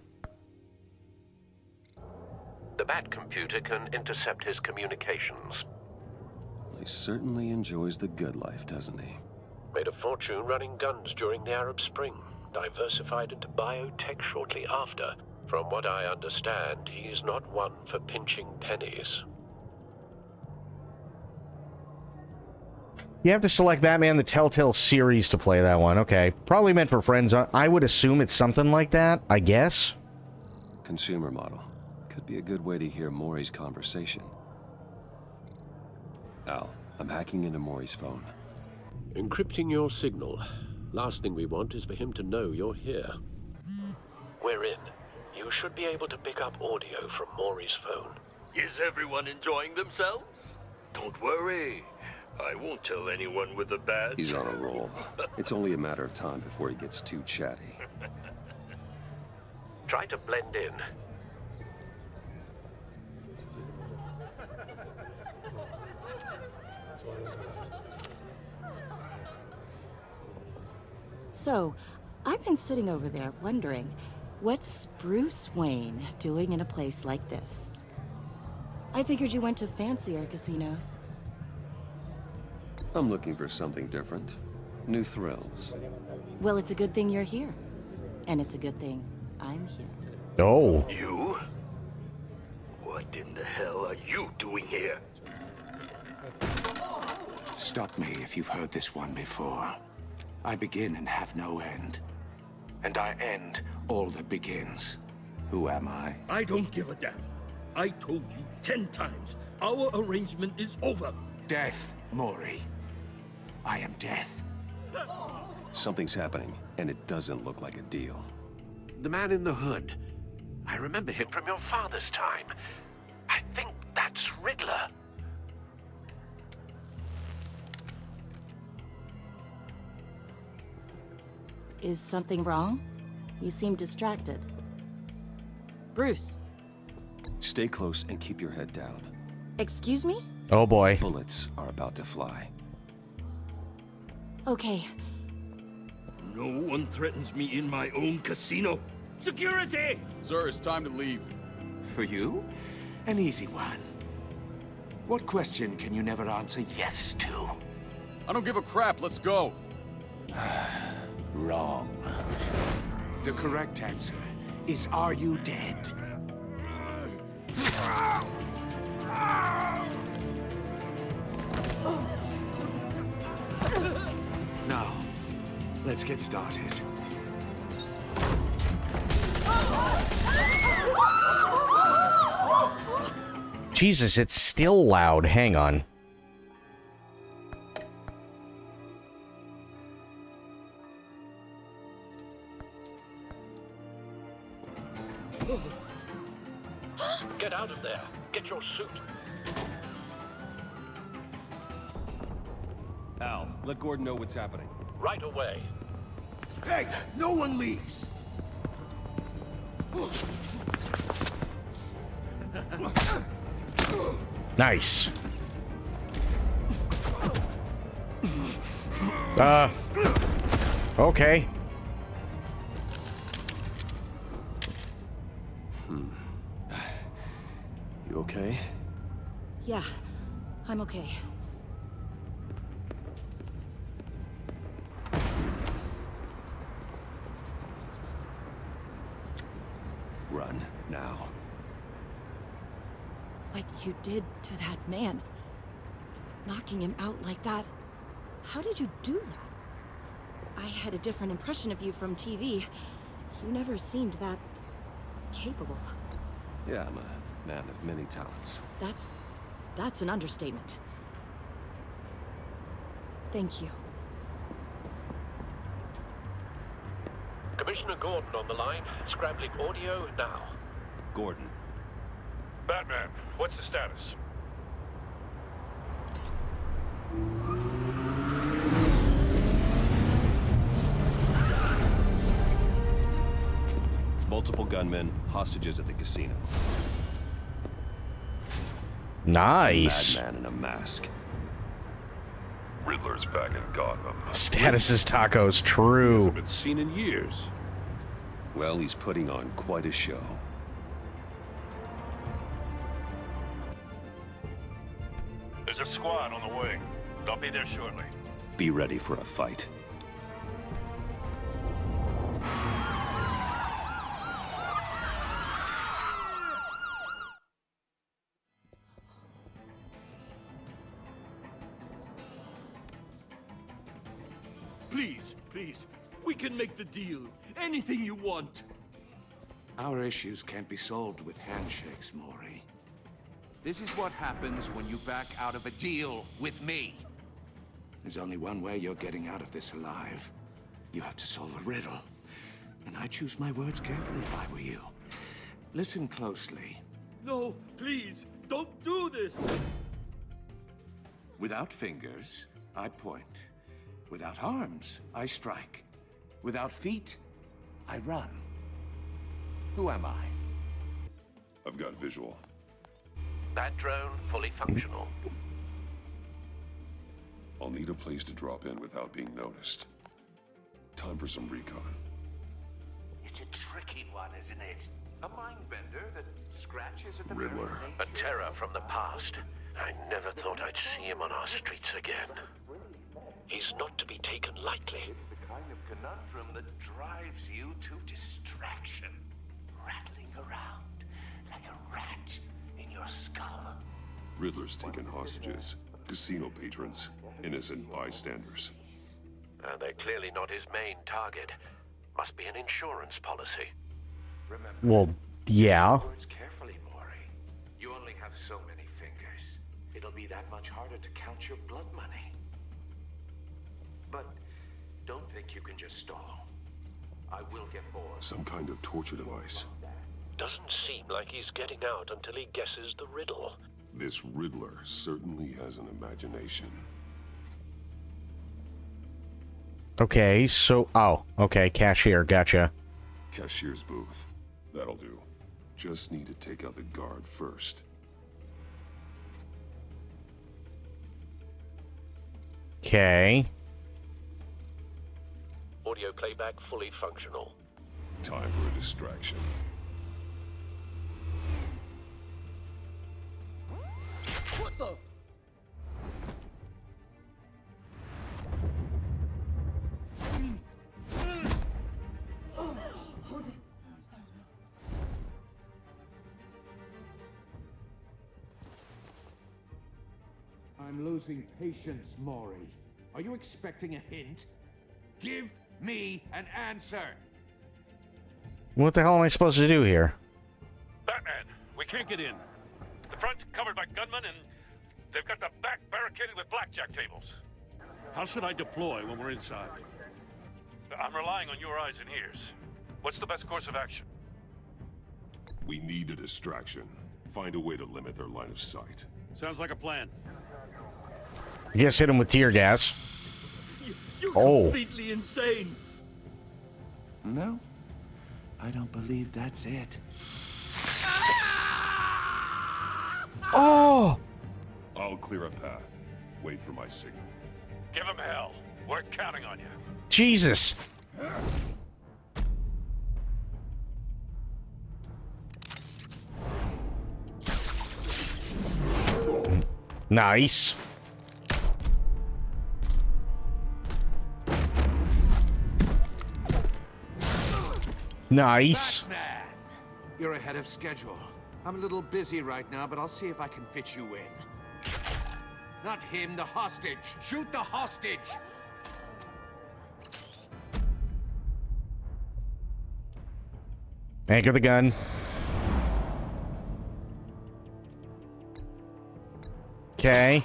The Bat computer can intercept his communications. He certainly enjoys the good life, doesn't he? Made a fortune running guns during the Arab Spring. Diversified into biotech shortly after. From what I understand, he's not one for pinching pennies. You have to select Batman the Telltale series to play that one. Okay. Probably meant for friends. I would assume it's something like that, I guess. Consumer model. Could be a good way to hear Mori's conversation. Al, I'm hacking into Mori's phone. Encrypting your signal. Last thing we want is for him to know you're here. We're in. You should be able to pick up audio from Mori's phone. Is everyone enjoying themselves? Don't worry. I won't tell anyone with a badge. He's on a roll. It's only a matter of time before he gets too chatty. Try to blend in. So, I've been sitting over there wondering, what's Bruce Wayne doing in a place like this? I figured you went to fancier casinos. I'm looking for something different. New thrills. Well, it's a good thing you're here. And it's a good thing I'm here. Oh. You? What in the hell are you doing here? Stop me if you've heard this one before. I begin and have no end. And I end all that begins. Who am I? I don't give a damn. I told you 10 times. Our arrangement is over. Death, Mori. I am death. Something's happening, and it doesn't look like a deal. The man in the hood. I remember him from your father's time. I think that's Riddler. Is something wrong? You seem distracted. Bruce, Stay close and keep your head down. excuse me? Oh boy. Bullets are about to fly. Okay, No one threatens me in my own casino. Security! Sir, it's time to leave. For you? An easy one. What question can you never answer yes to? I don't give a crap, let's go. Wrong. The correct answer is, are you dead? Now, let's get started. Jesus, it's still loud. Hang on. Get out of there. Get your suit. Al, let Gordon know what's happening. Right away. Hey, no one leaves! Nice. Okay. You okay? yeah, I'm okay. Run, now. What you did to that man, knocking him out like that, how did you do that? I had a different impression of you from TV. You never seemed that capable. Yeah, I'm a man of many talents. That's an understatement. Thank you. Commissioner Gordon on the line. Scrambling audio now. Gordon, Batman, what's the status? multiple gunmen, hostages at the casino. Nice. Madman in a mask. Riddler's back in Gotham. Status is tacos. Hasn't True. been seen in years. Well, he's putting on quite a show. There's a squad on the way. They'll be there shortly. Be ready for a fight. Please, please, we can make the deal. Anything you want. Our issues can't be solved with handshakes, Maury. This is what happens when you back out of a deal with me. There's only one way you're getting out of this alive. You have to solve a riddle. And I choose my words carefully if I were you. Listen closely. No, please, don't do this. Without fingers, I point. Without arms, I strike. Without feet, I run. Who am I? I've got visual. That drone fully functional. I'll need a place to drop in without being noticed. Time for some recon. It's a tricky one, isn't it? A mind bender that scratches at the Riddler. A terror from the past. I never thought I'd see him on our streets again. He's not to be taken lightly. It's the kind of conundrum that drives you to distraction. Rattling around like a rat in your skull. Riddler's taken hostages. Casino patrons. Innocent bystanders. They're clearly not his main target. Must be an insurance policy. Remember, Well, yeah. words carefully, Maury. You only have so many fingers. It'll be that much harder to count your blood money. But don't think you can just stall. I will get bored. Some kind of torture device. Doesn't seem like he's getting out until he guesses the riddle. This Riddler certainly has an imagination. Okay, so... Oh, okay, cashier, gotcha. Cashier's booth. That'll do. Just need to take out the guard first. Okay. Audio playback fully functional. Time for a distraction. What the? I'm losing patience, Maury. Are you expecting a hint? Give me an answer! What the hell am I supposed to do here? Batman, we can't get in. The front's covered by gunmen, and they've got the back barricaded with blackjack tables. How should I deploy when we're inside? I'm relying on your eyes and ears. What's the best course of action? We need a distraction. Find a way to limit their line of sight. Sounds like a plan. I guess hit him with tear gas. You're Oh. completely insane. No, I don't believe that's it. Oh! I'll clear a path. Wait for my signal. Give him hell. We're counting on you. Jesus! Nice. Nice. Batman! You're ahead of schedule. I'm a little busy right now, but I'll see if I can fit you in. Not him, the hostage! Shoot the hostage! Anchor the gun. Okay.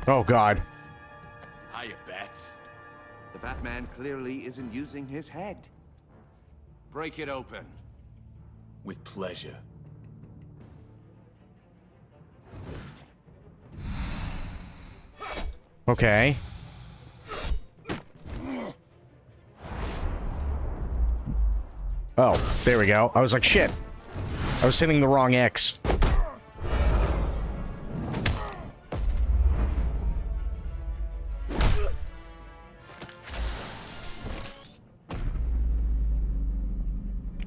Oh, God. Hiya, Bats. The Batman clearly isn't using his head. Break it open. With pleasure. Okay. Oh, there we go. I was like, shit. I was hitting the wrong X.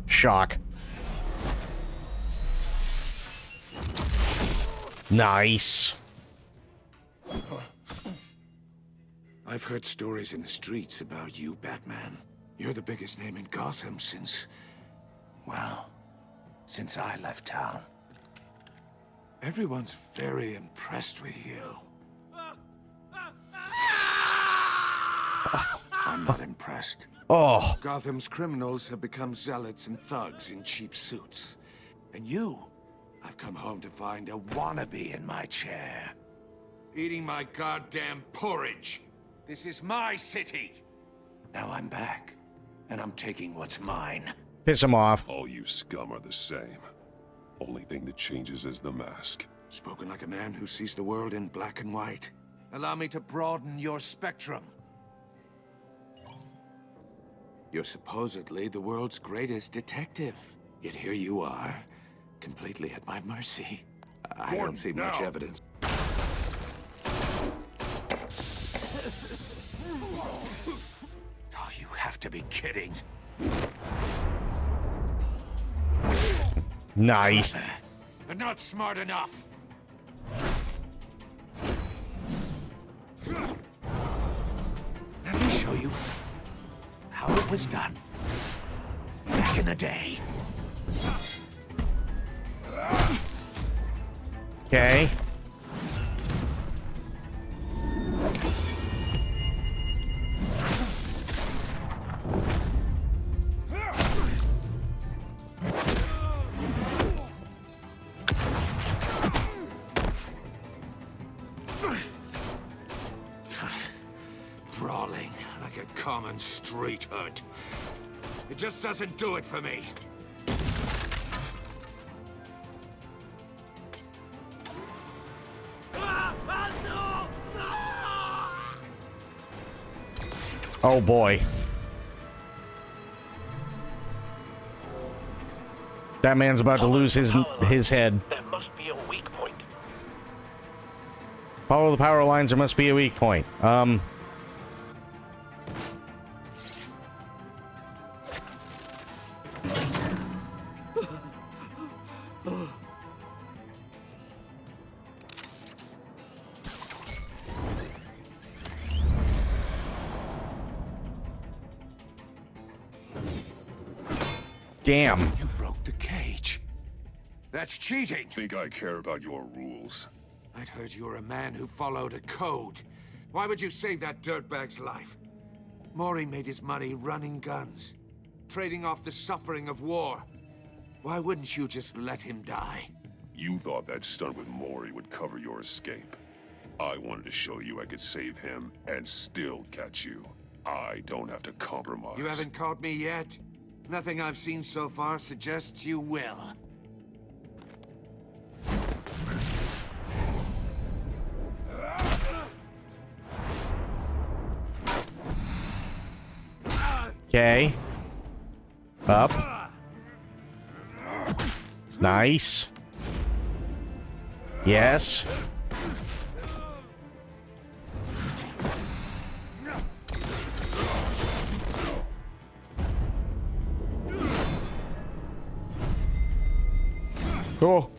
Shock. Nice. I've heard stories in the streets about you, Batman. You're the biggest name in Gotham since... well, since I left town. Everyone's very impressed with you. I'm not impressed. Oh. Gotham's criminals have become zealots and thugs in cheap suits. And you, I've come home to find a wannabe in my chair. Eating my goddamn porridge. This is my city. Now I'm back, and I'm taking what's mine. Piss him off. All you scum are the same. Only thing that changes is the mask. Spoken like a man who sees the world in black and white. Allow me to broaden your spectrum. You're supposedly the world's greatest detective. Yet here you are, completely at my mercy. I don't see much evidence. Oh, you have to be kidding. Nice. But not smart enough. Let me show you how it was done back in the day. Okay. brawling like a common street hood. It just doesn't do it for me. Oh boy. That man's about to lose his head. There must be a weak point. Follow the power lines, there must be a weak point. Damn. You broke the cage. That's cheating. Think I care about your rules? I'd heard you were a man who followed a code. Why would you save that dirtbag's life? Mori made his money running guns, trading off the suffering of war. Why wouldn't you just let him die? You thought that stunt with Mori would cover your escape. I wanted to show you I could save him and still catch you. I don't have to compromise. You haven't caught me yet? Nothing I've seen so far suggests you will. Okay. Up. Nice. Yes. Cool.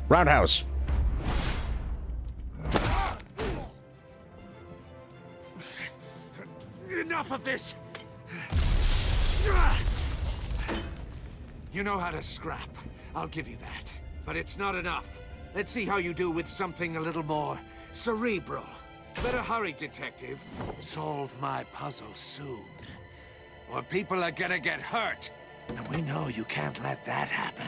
Roundhouse. Enough of this! You know how to scrap. I'll give you that. But it's not enough. Let's see how you do with something a little more cerebral. Better hurry, detective. Solve my puzzle soon. Or people are gonna get hurt. And we know you can't let that happen.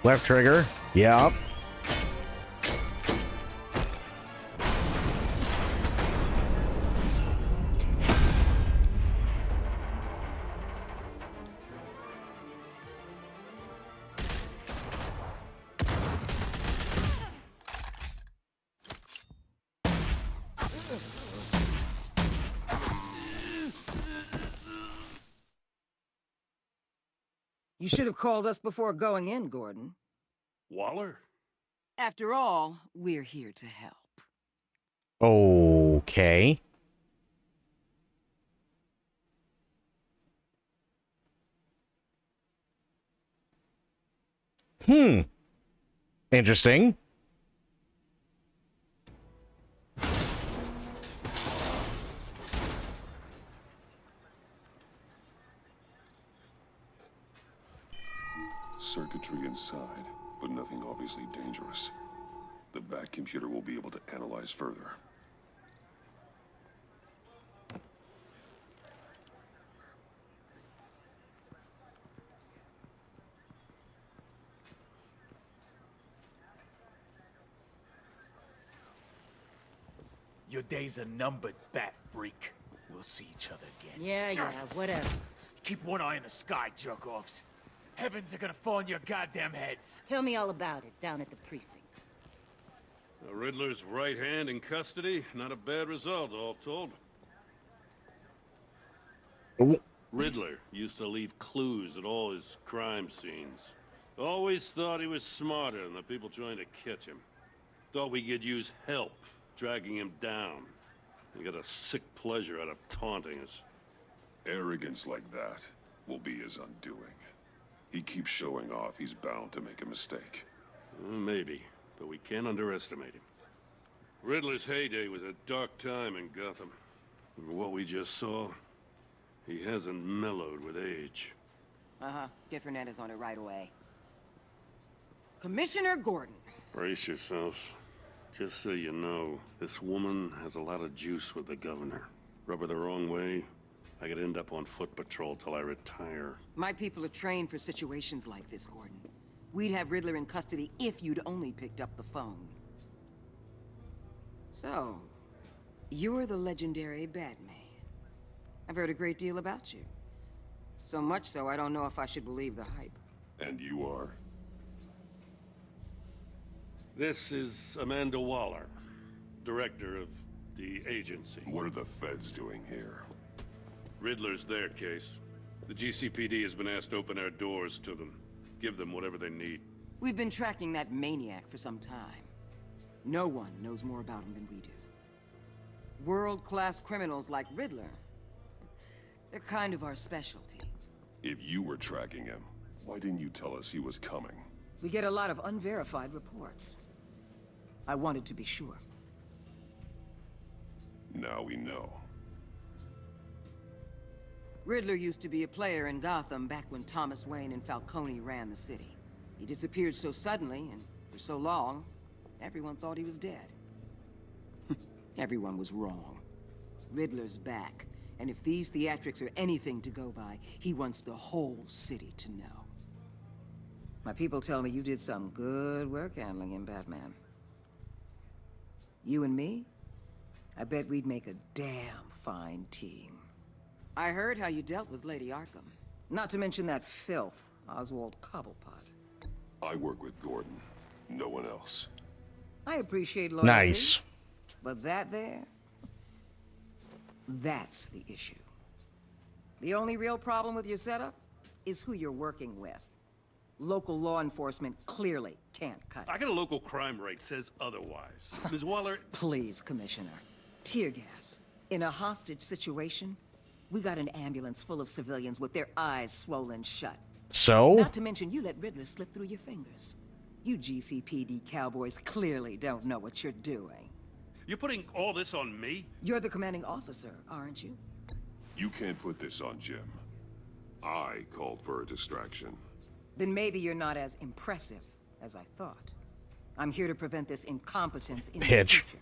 Left trigger. Yep. You should have called us before going in, Gordon. Waller? After all, we're here to help. Okay. Interesting. Circuitry inside, but nothing obviously dangerous. The back computer will be able to analyze further. Your days are numbered, bat freak. We'll see each other again. Yeah, whatever. Keep one eye in the sky, jerk-offs. Heavens are gonna fall on your goddamn heads. Tell me all about it down at the precinct. The Riddler's right hand in custody. Not a bad result, all told. Riddler used to leave clues at all his crime scenes. Always thought he was smarter than the people trying to catch him. Thought we could use help dragging him down. He got a sick pleasure out of taunting us. Arrogance like that will be his undoing. He keeps showing off, he's bound to make a mistake. Maybe, but we can't underestimate him. Riddler's heyday was a dark time in Gotham. What we just saw, He hasn't mellowed with age. Uh-huh. Get Fernandez on it right away. Commissioner Gordon. Brace yourselves. Just so you know, this woman has a lot of juice with the governor. Rub her the wrong way, I could end up on foot patrol till I retire. My people are trained for situations like this, Gordon. We'd have Riddler in custody if you'd only picked up the phone. So, you're the legendary Batman. I've heard a great deal about you. So much so, I don't know if I should believe the hype. And you are? This is Amanda Waller, director of the agency. What are the feds doing here? Riddler's their case. The GCPD has been asked to open our doors to them. Give them whatever they need. We've been tracking that maniac for some time. No one knows more about him than we do. World-class criminals like Riddler, they're kind of our specialty. If you were tracking him, why didn't you tell us he was coming? We get a lot of unverified reports. I wanted to be sure. Now we know. Riddler used to be a player in Gotham back when Thomas Wayne and Falcone ran the city. He disappeared so suddenly and for so long, everyone thought he was dead. Everyone was wrong. Riddler's back, and if these theatrics are anything to go by, he wants the whole city to know. My people tell me you did some good work handling him, Batman. You and me? I bet we'd make a damn fine team. I heard how you dealt with Lady Arkham. Not to mention that filth, Oswald Cobblepot. I work with Gordon. No one else. I appreciate loyalty. Nice. But that there, that's the issue. The only real problem with your setup is who you're working with. Local law enforcement clearly can't cut it. I got a local crime rate says otherwise. Ms. Waller... Please, Commissioner. Tear gas. In a hostage situation, we got an ambulance full of civilians with their eyes swollen shut. So? Not to mention you let Riddler slip through your fingers. You GCPD cowboys clearly don't know what you're doing. You're putting all this on me? You're the commanding officer, aren't you? You can't put this on Jim. I called for a distraction. Then maybe you're not as impressive as I thought. I'm here to prevent this incompetence in the future.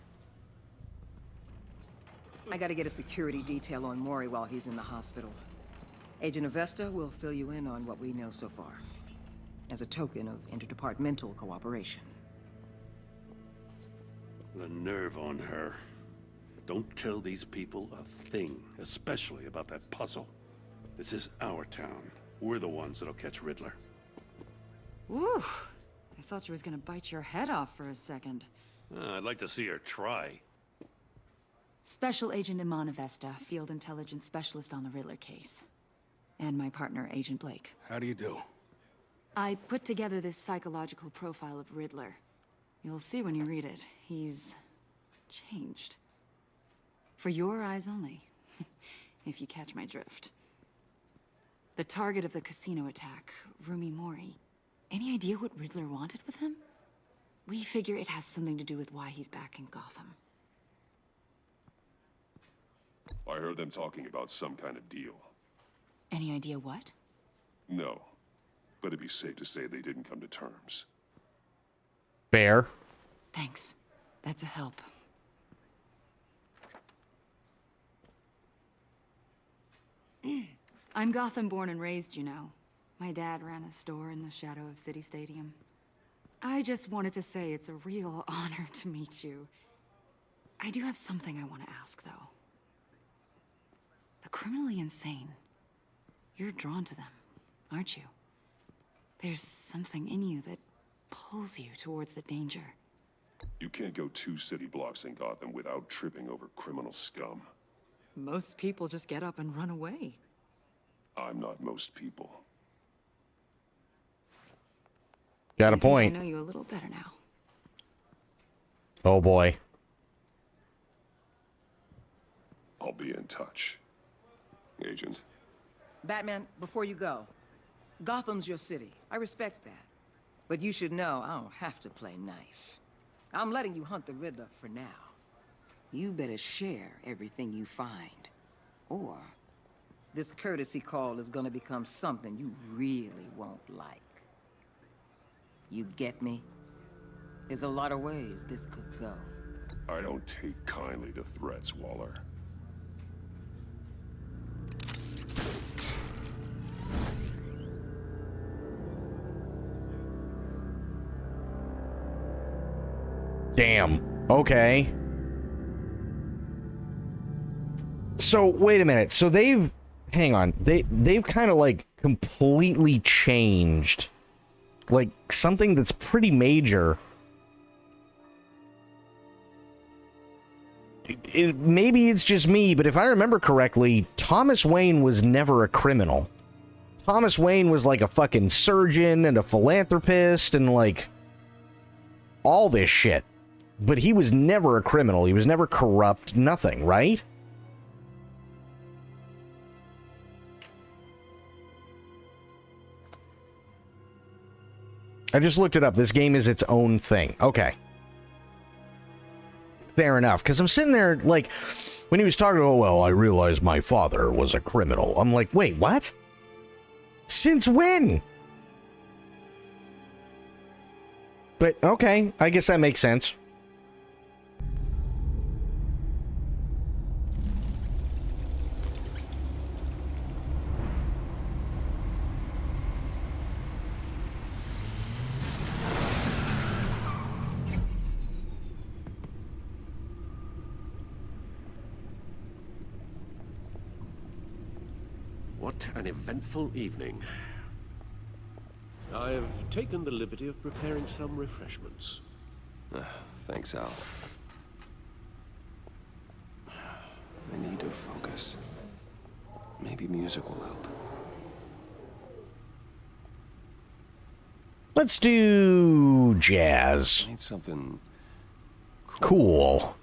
I gotta get a security detail on Mori while he's in the hospital. Agent Avesta will fill you in on what we know so far, as a token of interdepartmental cooperation. The nerve on her. Don't tell these people a thing, especially about that puzzle. This is our town. We're the ones that'll catch Riddler. Ooh, I thought you was gonna bite your head off for a second. I'd like to see her try. Special Agent Iman Avesta, Field Intelligence Specialist on the Riddler case. And my partner, Agent Blake. How do you do? I put together this psychological profile of Riddler. You'll see when you read it. He's changed. For your eyes only, if you catch my drift. The target of the casino attack, Rumi Mori. Any idea what Riddler wanted with him? We figure it has something to do with why he's back in Gotham. I heard them talking about some kind of deal. Any idea what? No, but it'd be safe to say they didn't come to terms. Fair. Thanks. That's a help. I'm Gotham born and raised, you know. My dad ran a store in the shadow of City Stadium. I just wanted to say it's a real honor to meet you. I do have something I want to ask, though. The criminally insane. You're drawn to them, aren't you? There's something in you that pulls you towards the danger. You can't go 2 city blocks in Gotham without tripping over criminal scum. Most people just get up and run away. I'm not most people. Got a point. I know you a little better now. Oh boy. I'll be in touch. Agent. Batman, before you go, Gotham's your city. I respect that. But you should know I don't have to play nice. I'm letting you hunt the Riddler for now. You better share everything you find, or This courtesy call is gonna become something you really won't like. You get me? There's a lot of ways this could go. I don't take kindly to threats, Waller. Damn. Okay. So, wait a minute. So they've... Hang on. They've kind of, like, completely changed. Like, something that's pretty major. Maybe it's just me, but if I remember correctly, Thomas Wayne was never a criminal. Thomas Wayne was like a fucking surgeon and a philanthropist and, like, all this shit. But he was never a criminal. He was never corrupt. Nothing, right? I just looked it up. This game is its own thing. Okay. Fair enough. Because I'm sitting there, like, when he was talking, oh, well, I realized my father was a criminal. I'm like, wait, what? Since when? But, okay. I guess that makes sense. What an eventful evening. I've taken the liberty of preparing some refreshments. Thanks, Al. I need to focus. Maybe music will help. Let's do jazz. I need something cool.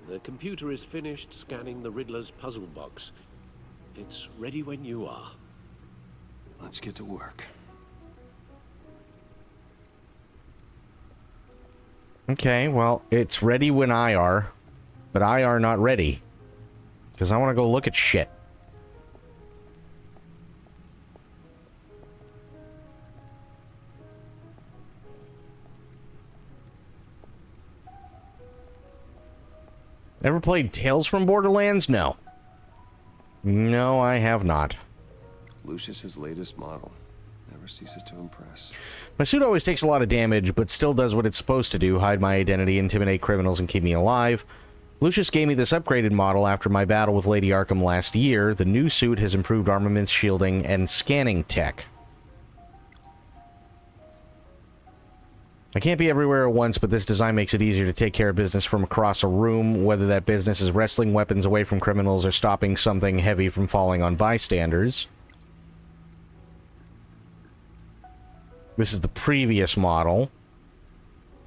The computer is finished scanning the Riddler's puzzle box. It's ready when you are. Let's get to work. Okay, well, it's ready when I are, but I are not ready. Because I want to go look at shit. Ever played Tales from Borderlands? No. No, I have not. Lucius's latest model. Never ceases to impress. My suit always takes a lot of damage, but still does what it's supposed to do, hide my identity, intimidate criminals, and keep me alive. Lucius gave me this upgraded model after my battle with Lady Arkham last year. The new suit has improved armaments, shielding, and scanning tech. I can't be everywhere at once, but this design makes it easier to take care of business from across a room, whether that business is wresting weapons away from criminals or stopping something heavy from falling on bystanders. This is the previous model.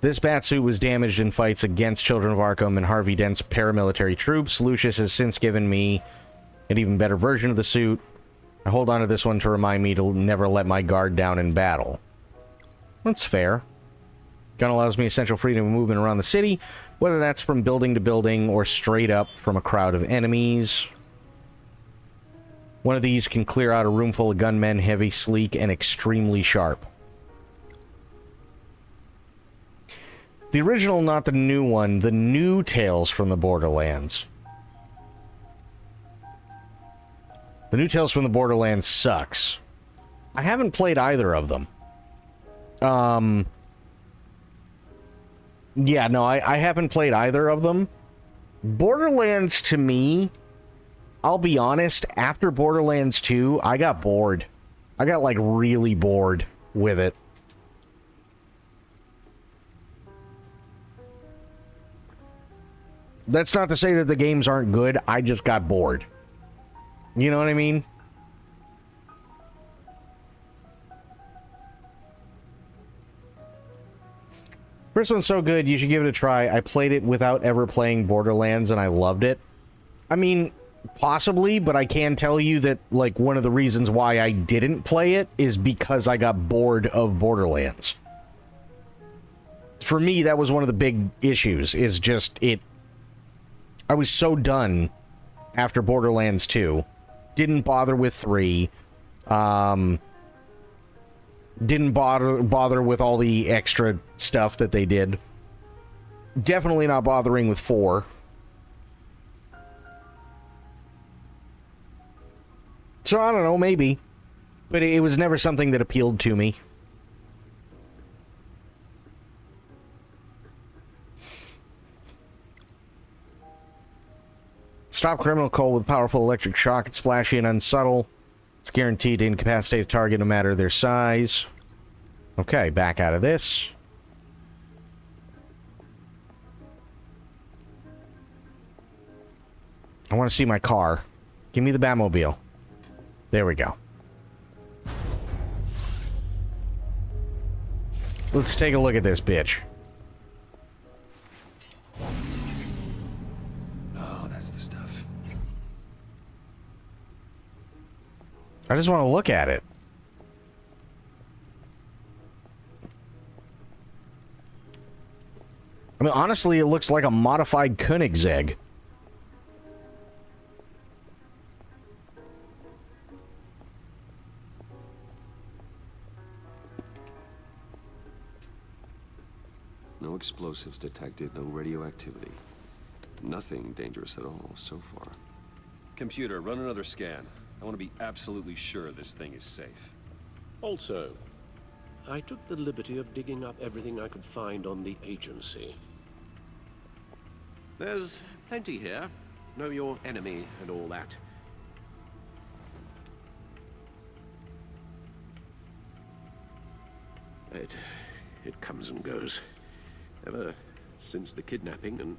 This batsuit was damaged in fights against Children of Arkham and Harvey Dent's paramilitary troops. Lucius has since given me an even better version of the suit. I hold on to this one to remind me to never let my guard down in battle. That's fair. Gun allows me essential freedom of movement around the city, whether that's from building to building or straight up from a crowd of enemies. One of these can clear out a room full of gunmen, heavy, sleek, and extremely sharp. The original, not the new one. The new Tales from the Borderlands. The new Tales from the Borderlands sucks. I haven't played either of them. Yeah, no, I haven't played either of them. Borderlands, to me, I'll be honest, after Borderlands 2, I got bored. I got, like, really bored with it. That's not to say that the games aren't good, I just got bored. You know what I mean? First one's so good, you should give it a try. I played it without ever playing Borderlands, and I loved it. I mean, Possibly, but I can tell you that, like, one of the reasons why I didn't play it is because I got bored of Borderlands. For me, that was one of the big issues, is just I was so done after Borderlands 2. Didn't bother with 3. Didn't bother with all the extra stuff that they did. Definitely not bothering with 4. So, I don't know, maybe. But it was never something that appealed to me. Stop criminal call with powerful electric shock. It's flashy and unsubtle. It's guaranteed to incapacitate a target no matter their size. Okay, back out of this. I want to see my car. Give me the Batmobile. There we go. Let's take a look at this bitch. Oh, that's the stuff. I just want to look at it. I mean, honestly, it looks like a modified Koenigsegg. No explosives detected, no radioactivity. Nothing dangerous at all so far. Computer, run another scan. I want to be absolutely sure this thing is safe. Also, I took the liberty of digging up everything I could find on the agency. There's plenty here. Know your enemy and all that. It comes and goes. Ever since the kidnapping and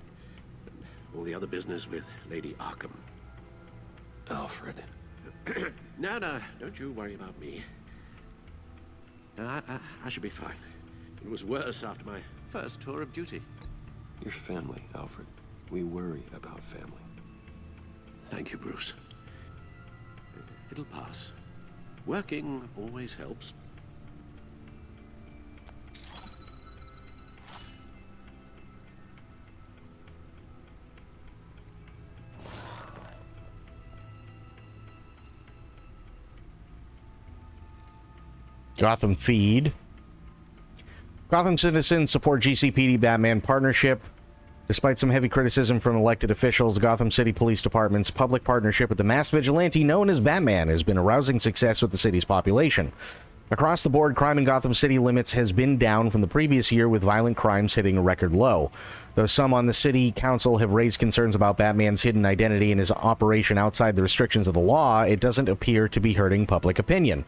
all the other business with Lady Arkham. Alfred. No, don't you worry about me. I should be fine. It was worse after my first tour of duty. Your family, Alfred. We worry about family. Thank you, Bruce. It'll pass. Working always helps. Gotham feed. Gotham citizens support GCPD Batman partnership. Despite some heavy criticism from elected officials, the Gotham City Police Department's public partnership with the mass vigilante known as Batman has been a rousing success with the city's population. Across the board, crime in Gotham City limits has been down from the previous year, with violent crimes hitting a record low. Though some on the city council have raised concerns about Batman's hidden identity and his operation outside the restrictions of the law, it doesn't appear to be hurting public opinion.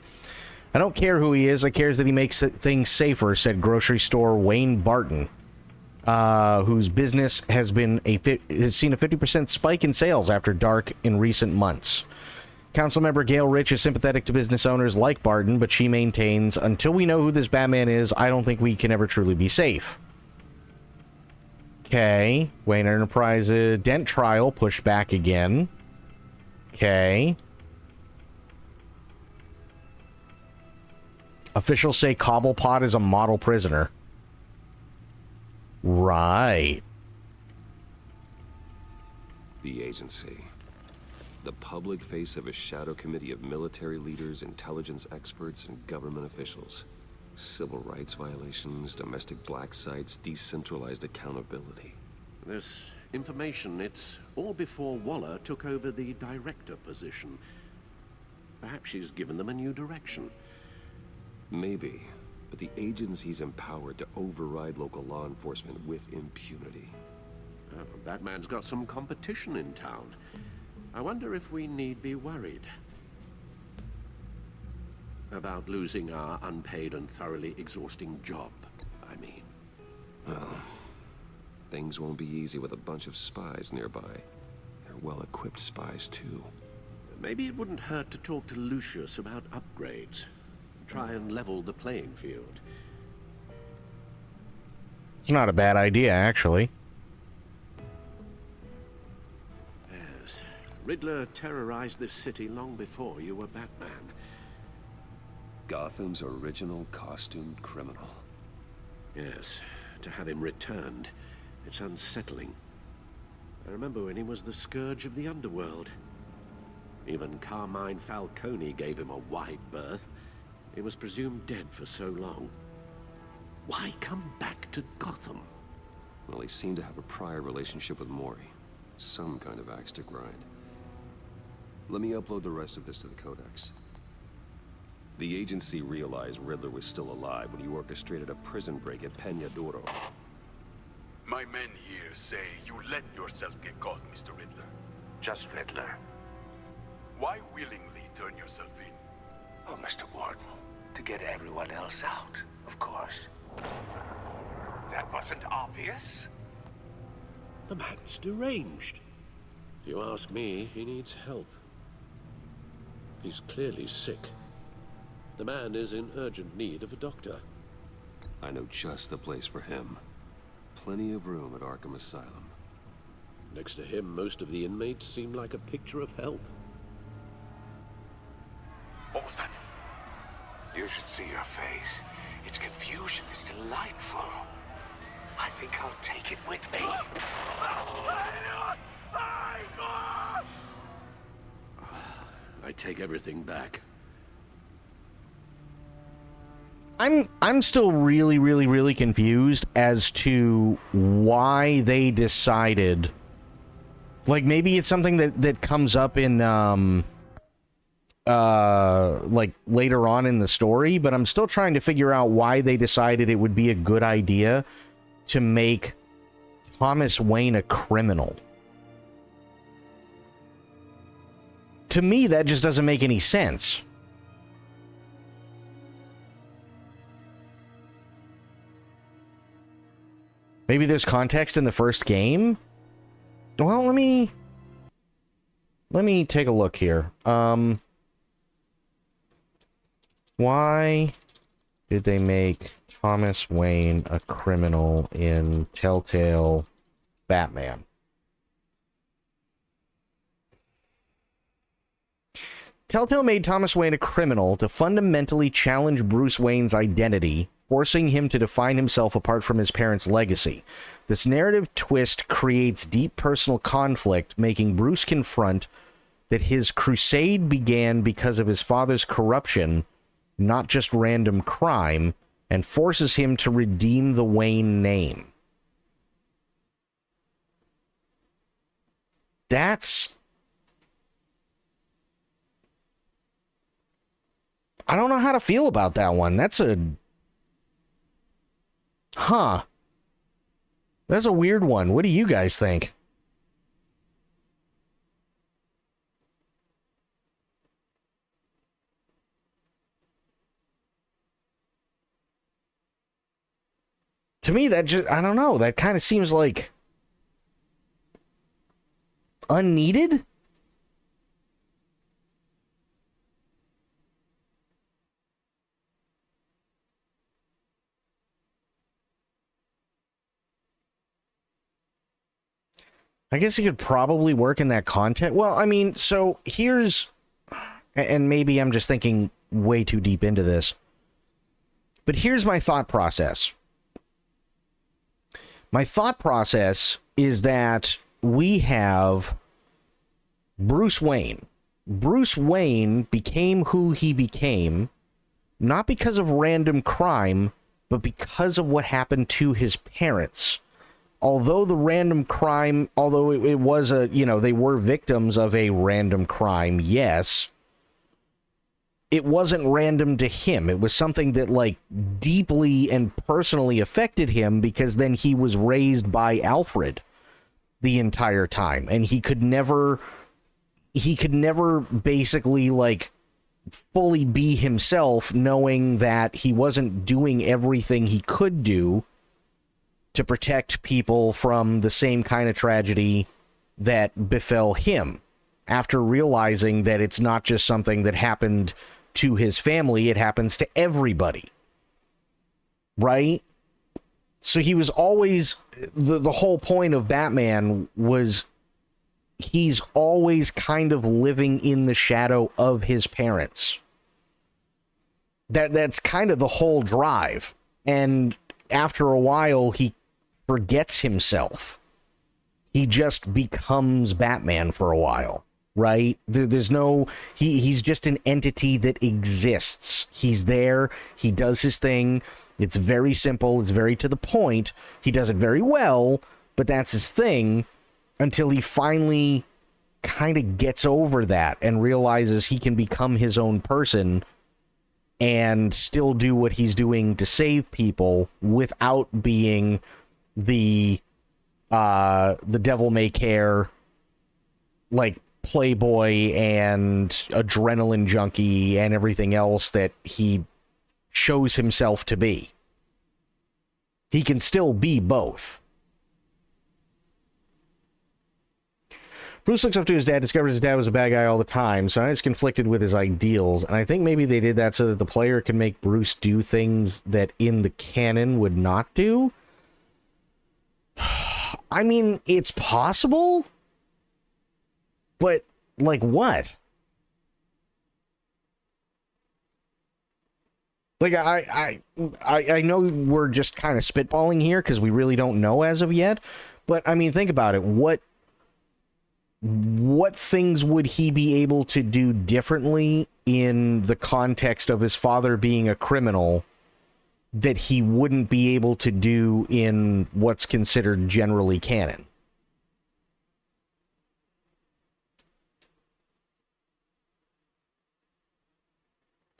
I don't care who he is, I care that he makes things safer, said grocery store Wayne Barton, whose business has seen a 50% spike in sales after dark in recent months. Councilmember Gail Rich is sympathetic to business owners like Barton, but she maintains, until we know who this Batman is, I don't think we can ever truly be safe. Okay. Wayne Enterprises Dent trial pushed back again. Okay. Officials say Cobblepot is a model prisoner. Right. The agency. The public face of a shadow committee of military leaders, intelligence experts, and government officials. Civil rights violations, domestic black sites, decentralized accountability. This information, it's all before Waller took over the director position. Perhaps she's given them a new direction. Maybe, but the agency's empowered to override local law enforcement with impunity. Batman's got some competition in town. I wonder if we need be worried about losing our unpaid and thoroughly exhausting job, I mean. Well, things won't be easy with a bunch of spies nearby. They're well-equipped spies, too. Maybe it wouldn't hurt to talk to Lucius about upgrades. Try and level the playing field. It's not a bad idea, actually. Yes. Riddler terrorized this city long before you were Batman. Gotham's original costumed criminal. Yes, to have him returned, it's unsettling. I remember when he was the scourge of the underworld. Even Carmine Falcone gave him a wide berth. He was presumed dead for so long. Why come back to Gotham? Well, he seemed to have a prior relationship with Mori. Some kind of axe to grind. Let me upload the rest of this to the Codex. The agency realized Riddler was still alive when he orchestrated a prison break at Peñadoro. My men here say you let yourself get caught, Mr. Riddler. Just Riddler. Why willingly turn yourself in? Oh, Mr. Warden, to get everyone else out, of course. That wasn't obvious. The man's deranged. If you ask me, he needs help. He's clearly sick. The man is in urgent need of a doctor. I know just the place for him. Plenty of room at Arkham Asylum. Next to him, most of the inmates seem like a picture of health. What was that? You should see your face. Its confusion is delightful. I think I'll take it with me. I take everything back. I'm still really confused as to why they decided, like, maybe it's something that comes up in like later on in the story, but I'm still trying to figure out why they decided it would be a good idea to make Thomas Wayne a criminal. To me, that just doesn't make any sense. Maybe there's context in the first game? Well, let me take a look here. Why did they make Thomas Wayne a criminal in Telltale Batman? Telltale made Thomas Wayne a criminal to fundamentally challenge Bruce Wayne's identity, forcing him to define himself apart from his parents' legacy. This narrative twist creates deep personal conflict, making Bruce confront that his crusade began because of his father's corruption, not just random crime, and forces him to redeem the Wayne name. I don't know how to feel about that one. That's a weird one. What do you guys think? To me, that just, I don't know, that kind of seems like unneeded? I guess it could probably work in that context. Well, I mean, so here's, and maybe I'm just thinking way too deep into this, but here's my thought process. My thought process is that we have Bruce Wayne. Bruce Wayne became who he became, not because of random crime, but because of what happened to his parents. Although the random crime, although it was a, you know, they were victims of a random crime, yes, it wasn't random to him. It was something that, like, deeply and personally affected him, because then he was raised by Alfred the entire time, and he could never basically, like, fully be himself, knowing that he wasn't doing everything he could do to protect people from the same kind of tragedy that befell him, after realizing that it's not just something that happened to his family, it happens to everybody. Right? So he was always, the whole point of Batman was he's always kind of living in the shadow of his parents. That's kind of the whole drive. And after a while, he forgets himself. He just becomes Batman for a while, right? There's no... He's just an entity that exists. He's there. He does his thing. It's very simple. It's very to the point. He does it very well, but that's his thing until he finally kind of gets over that and realizes he can become his own person and still do what he's doing to save people without being the devil may care, like, playboy and adrenaline junkie and everything else that he shows himself to be. He can still be both. Bruce looks up to his dad, discovers his dad was a bad guy all the time, so now he's conflicted with his ideals, and I think maybe they did that so that the player can make Bruce do things that in the canon would not do. I mean, it's possible, but, like, what? Like, I know we're just kind of spitballing here because we really don't know as of yet, but, I mean, think about it. What things would he be able to do differently in the context of his father being a criminal that he wouldn't be able to do in what's considered generally canon?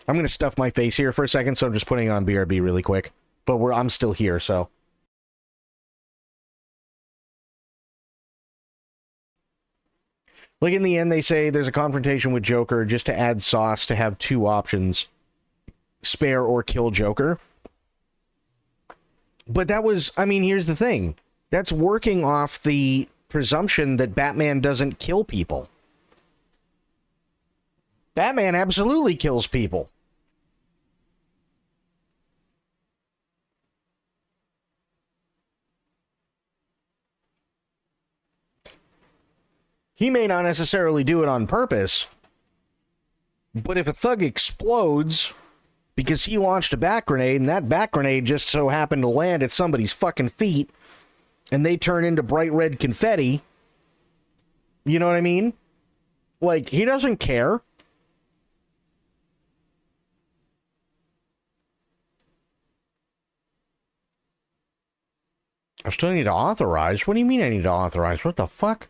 I'm going to stuff my face here for a second, so I'm just putting on BRB really quick. But I'm still here, so... Like, in the end, they say there's a confrontation with Joker just to add sauce to have two options. Spare or kill Joker. But that was... I mean, here's the thing. That's working off the presumption that Batman doesn't kill people. Batman absolutely kills people. He may not necessarily do it on purpose, but if a thug explodes because he launched a bat grenade and that bat grenade just so happened to land at somebody's fucking feet and they turn into bright red confetti, you know what I mean? Like, he doesn't care. I still need to authorize? What do you mean I need to authorize? What the fuck?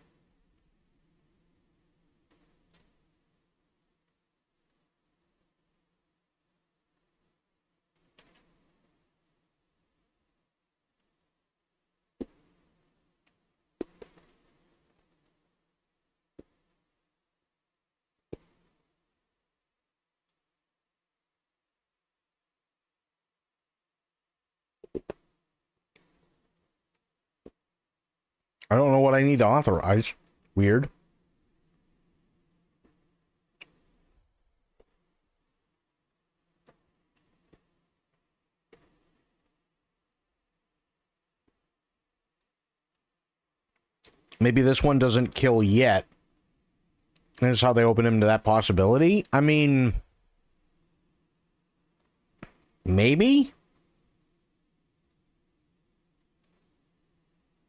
I don't know what I need to authorize. Weird. Maybe this one doesn't kill yet. And that's how they open him to that possibility. I mean... maybe?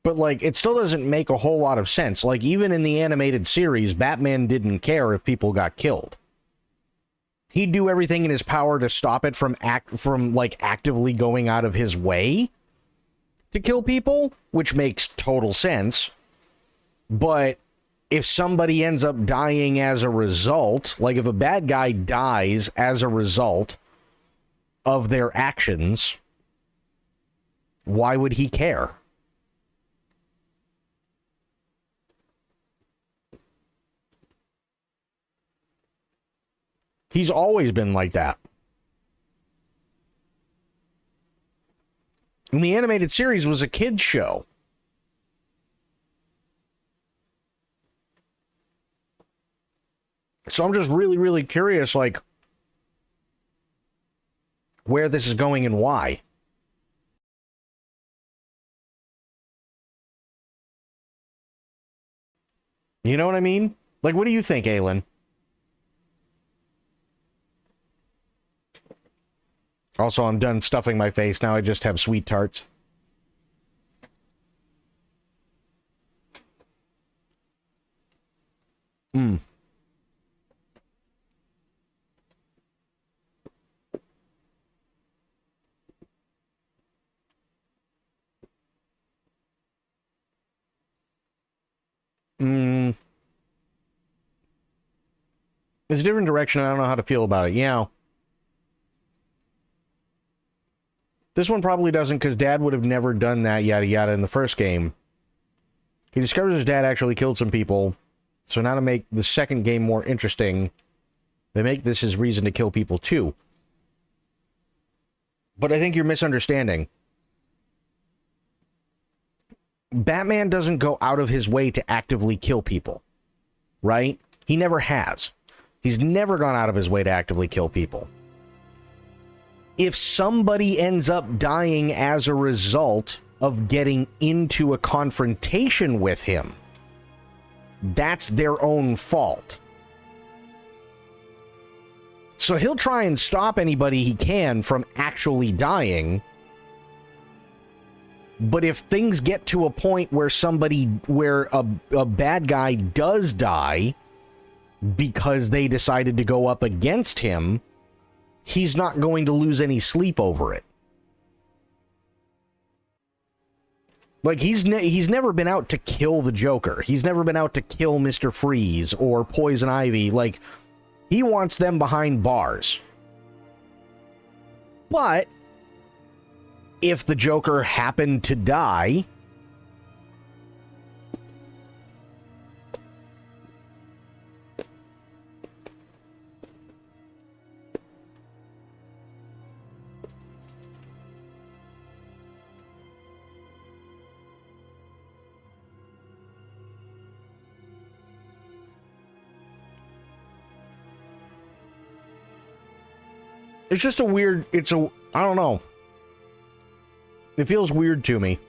But, like, it still doesn't make a whole lot of sense. Like, even in the animated series, Batman didn't care if people got killed. He'd do everything in his power to stop it from actively going out of his way to kill people, which makes total sense. But if somebody ends up dying as a result, like if a bad guy dies as a result of their actions, why would he care? He's always been like that. And the animated series was a kid's show. So I'm just really, really curious, like, where this is going and why. You know what I mean? Like, what do you think, Aelin? Also, I'm done stuffing my face. Now I just have sweet tarts. Mmm. Mmm. It's a different direction. I don't know how to feel about it. Yeah. This one probably doesn't, because Dad would have never done that yada yada in the first game. He discovers his dad actually killed some people. So now to make the second game more interesting, they make this his reason to kill people too. But I think you're misunderstanding. Batman doesn't go out of his way to actively kill people. Right? He never has. He's never gone out of his way to actively kill people. If somebody ends up dying as a result of getting into a confrontation with him, that's their own fault. So he'll try and stop anybody he can from actually dying. But if things get to a point where a bad guy does die because they decided to go up against him, he's not going to lose any sleep over it. Like, he's never been out to kill the Joker. He's never been out to kill Mr. Freeze or Poison Ivy. Like, he wants them behind bars. But if the Joker happened to die, it's just a weird, I don't know. It feels weird to me.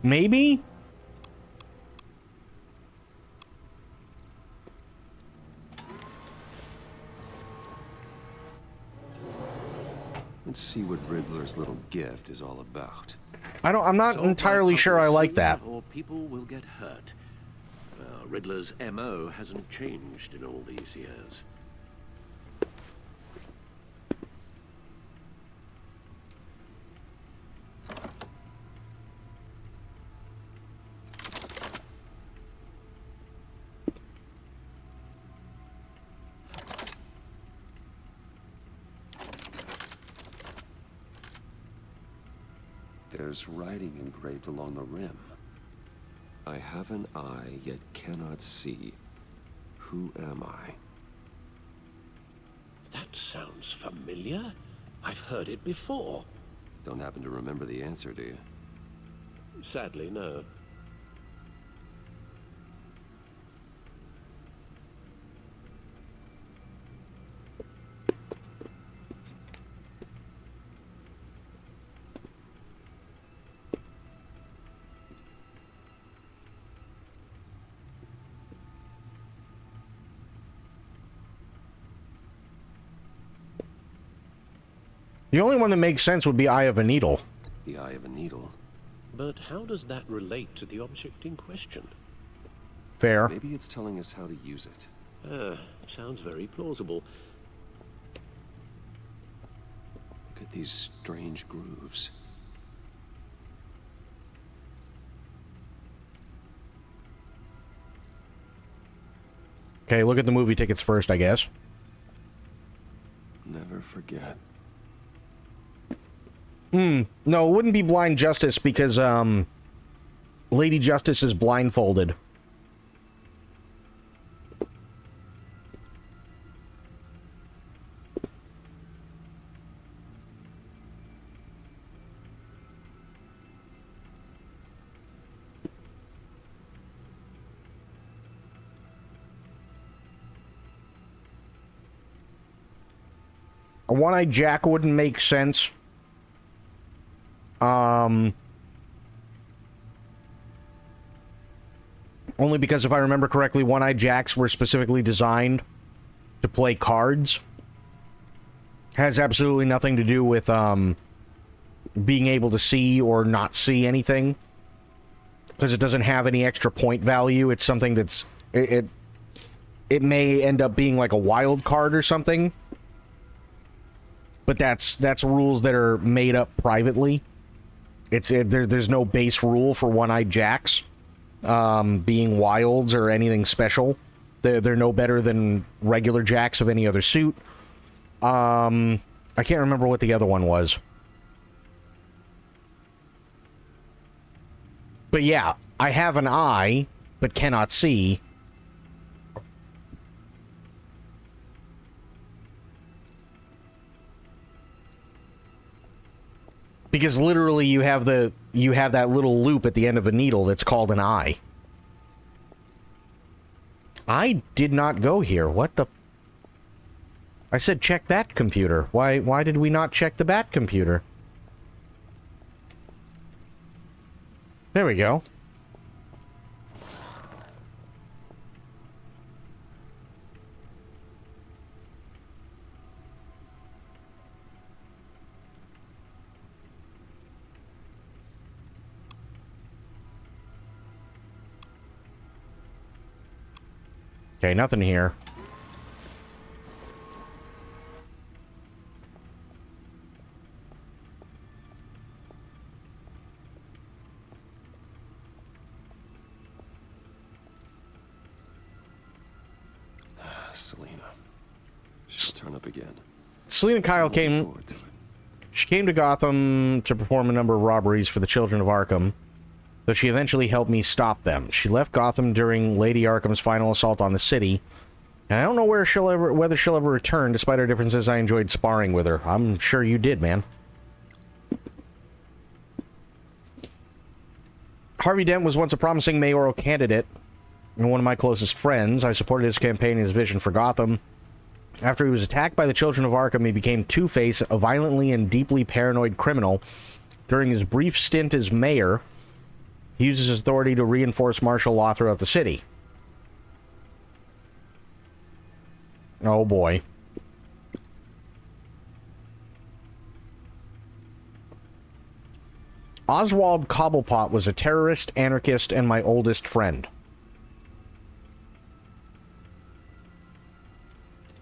Maybe? Let's see what Riddler's little gift is all about. I'm not entirely sure I like that. Or people will get hurt. Riddler's MO hasn't changed in all these years. There's writing engraved along the rim. I have an eye, yet cannot see. Who am I? That sounds familiar. I've heard it before. Don't happen to remember the answer, do you? Sadly, no. The only one that makes sense would be Eye of a Needle. The Eye of a Needle? But how does that relate to the object in question? Fair. Maybe it's telling us how to use it. Sounds very plausible. Look at these strange grooves. Okay, look at the movie tickets first, I guess. Never forget. No, it wouldn't be Blind Justice because, Lady Justice is blindfolded. A One-Eyed Jack wouldn't make sense. Only because if I remember correctly, One-Eyed Jacks were specifically designed to play cards. Has absolutely nothing to do with being able to see or not see anything, because it doesn't have any extra point value. It's something that's it may end up being like a wild card or something, but that's rules that are made up privately. There's no base rule for One-Eyed Jacks being wilds or anything special. They're no better than regular jacks of any other suit. I can't remember what the other one was. But yeah, I have an eye, but cannot see. Because literally you have that little loop at the end of a needle that's called an eye. I did not go here. What the... I said check that computer. Why did we not check the Bat computer? There we go. Okay, nothing here. Selina. She'll turn up again. Selina Kyle came... She came to Gotham to perform a number of robberies for the children of Arkham, though she eventually helped me stop them. She left Gotham during Lady Arkham's final assault on the city, and I don't know whether she'll ever return. Despite our differences, I enjoyed sparring with her. I'm sure you did, man. Harvey Dent was once a promising mayoral candidate and one of my closest friends. I supported his campaign and his vision for Gotham. After he was attacked by the children of Arkham, he became Two-Face, a violently and deeply paranoid criminal. During his brief stint as mayor, he uses his authority to reinforce martial law throughout the city. Oh boy. Oswald Cobblepot was a terrorist, anarchist, and my oldest friend.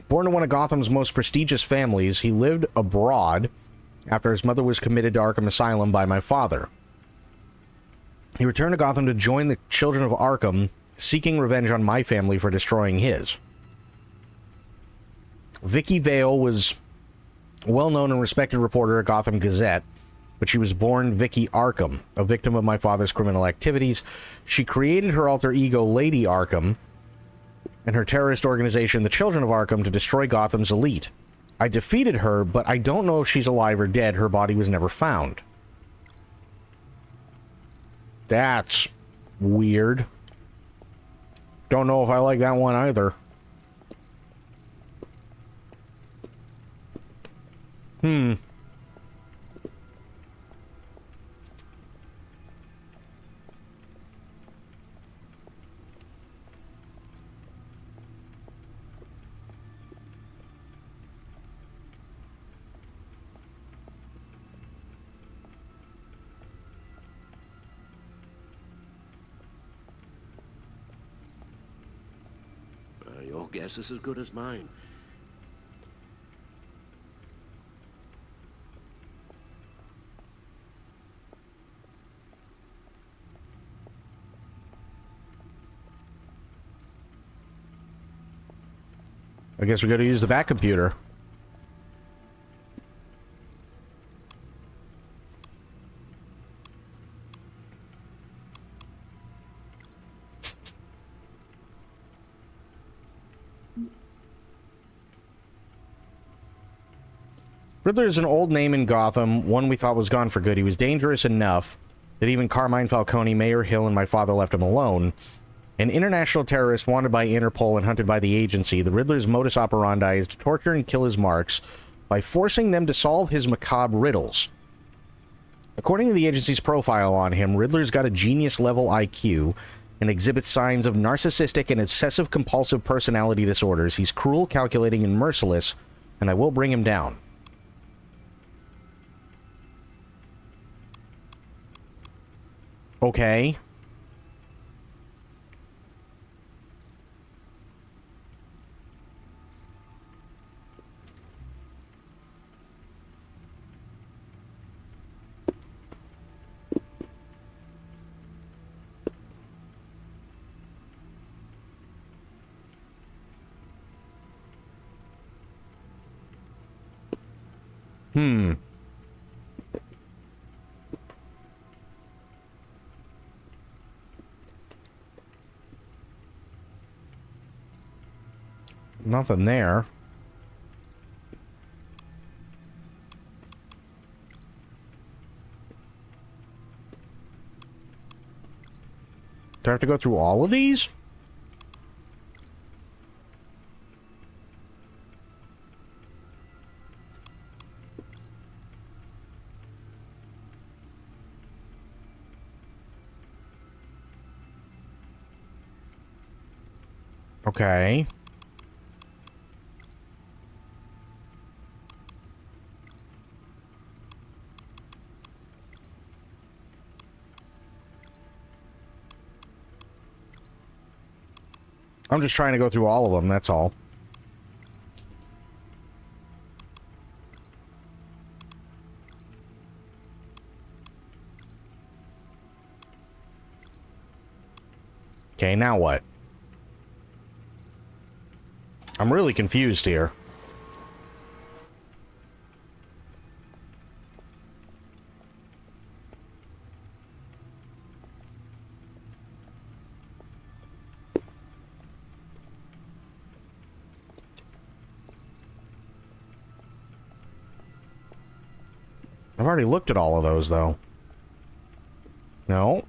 Born to one of Gotham's most prestigious families, he lived abroad after his mother was committed to Arkham Asylum by my father. He returned to Gotham to join the children of Arkham, seeking revenge on my family for destroying his. Vicky Vale was a well-known and respected reporter at Gotham Gazette, but she was born Vicky Arkham, a victim of my father's criminal activities. She created her alter ego, Lady Arkham, and her terrorist organization, the Children of Arkham, to destroy Gotham's elite. I defeated her, but I don't know if she's alive or dead. Her body was never found. That's weird. Don't know if I like that one either. Your guess is as good as mine. I guess we gotta use the Bat computer. Riddler is an old name in Gotham, one we thought was gone for good. He was dangerous enough that even Carmine Falcone, Mayor Hill, and my father left him alone. An international terrorist wanted by Interpol and hunted by the agency, the Riddler's modus operandi is to torture and kill his marks, by forcing them to solve his macabre riddles. According to the agency's profile on him, Riddler's got a genius-level IQ and exhibits signs of narcissistic and obsessive-compulsive personality disorders. He's cruel, calculating, and merciless, and I will bring him down. Okay. Nothing there. Do I have to go through all of these? Okay. I'm just trying to go through all of them, that's all. Okay, now what? I'm really confused here. I've already looked at all of those, though. No.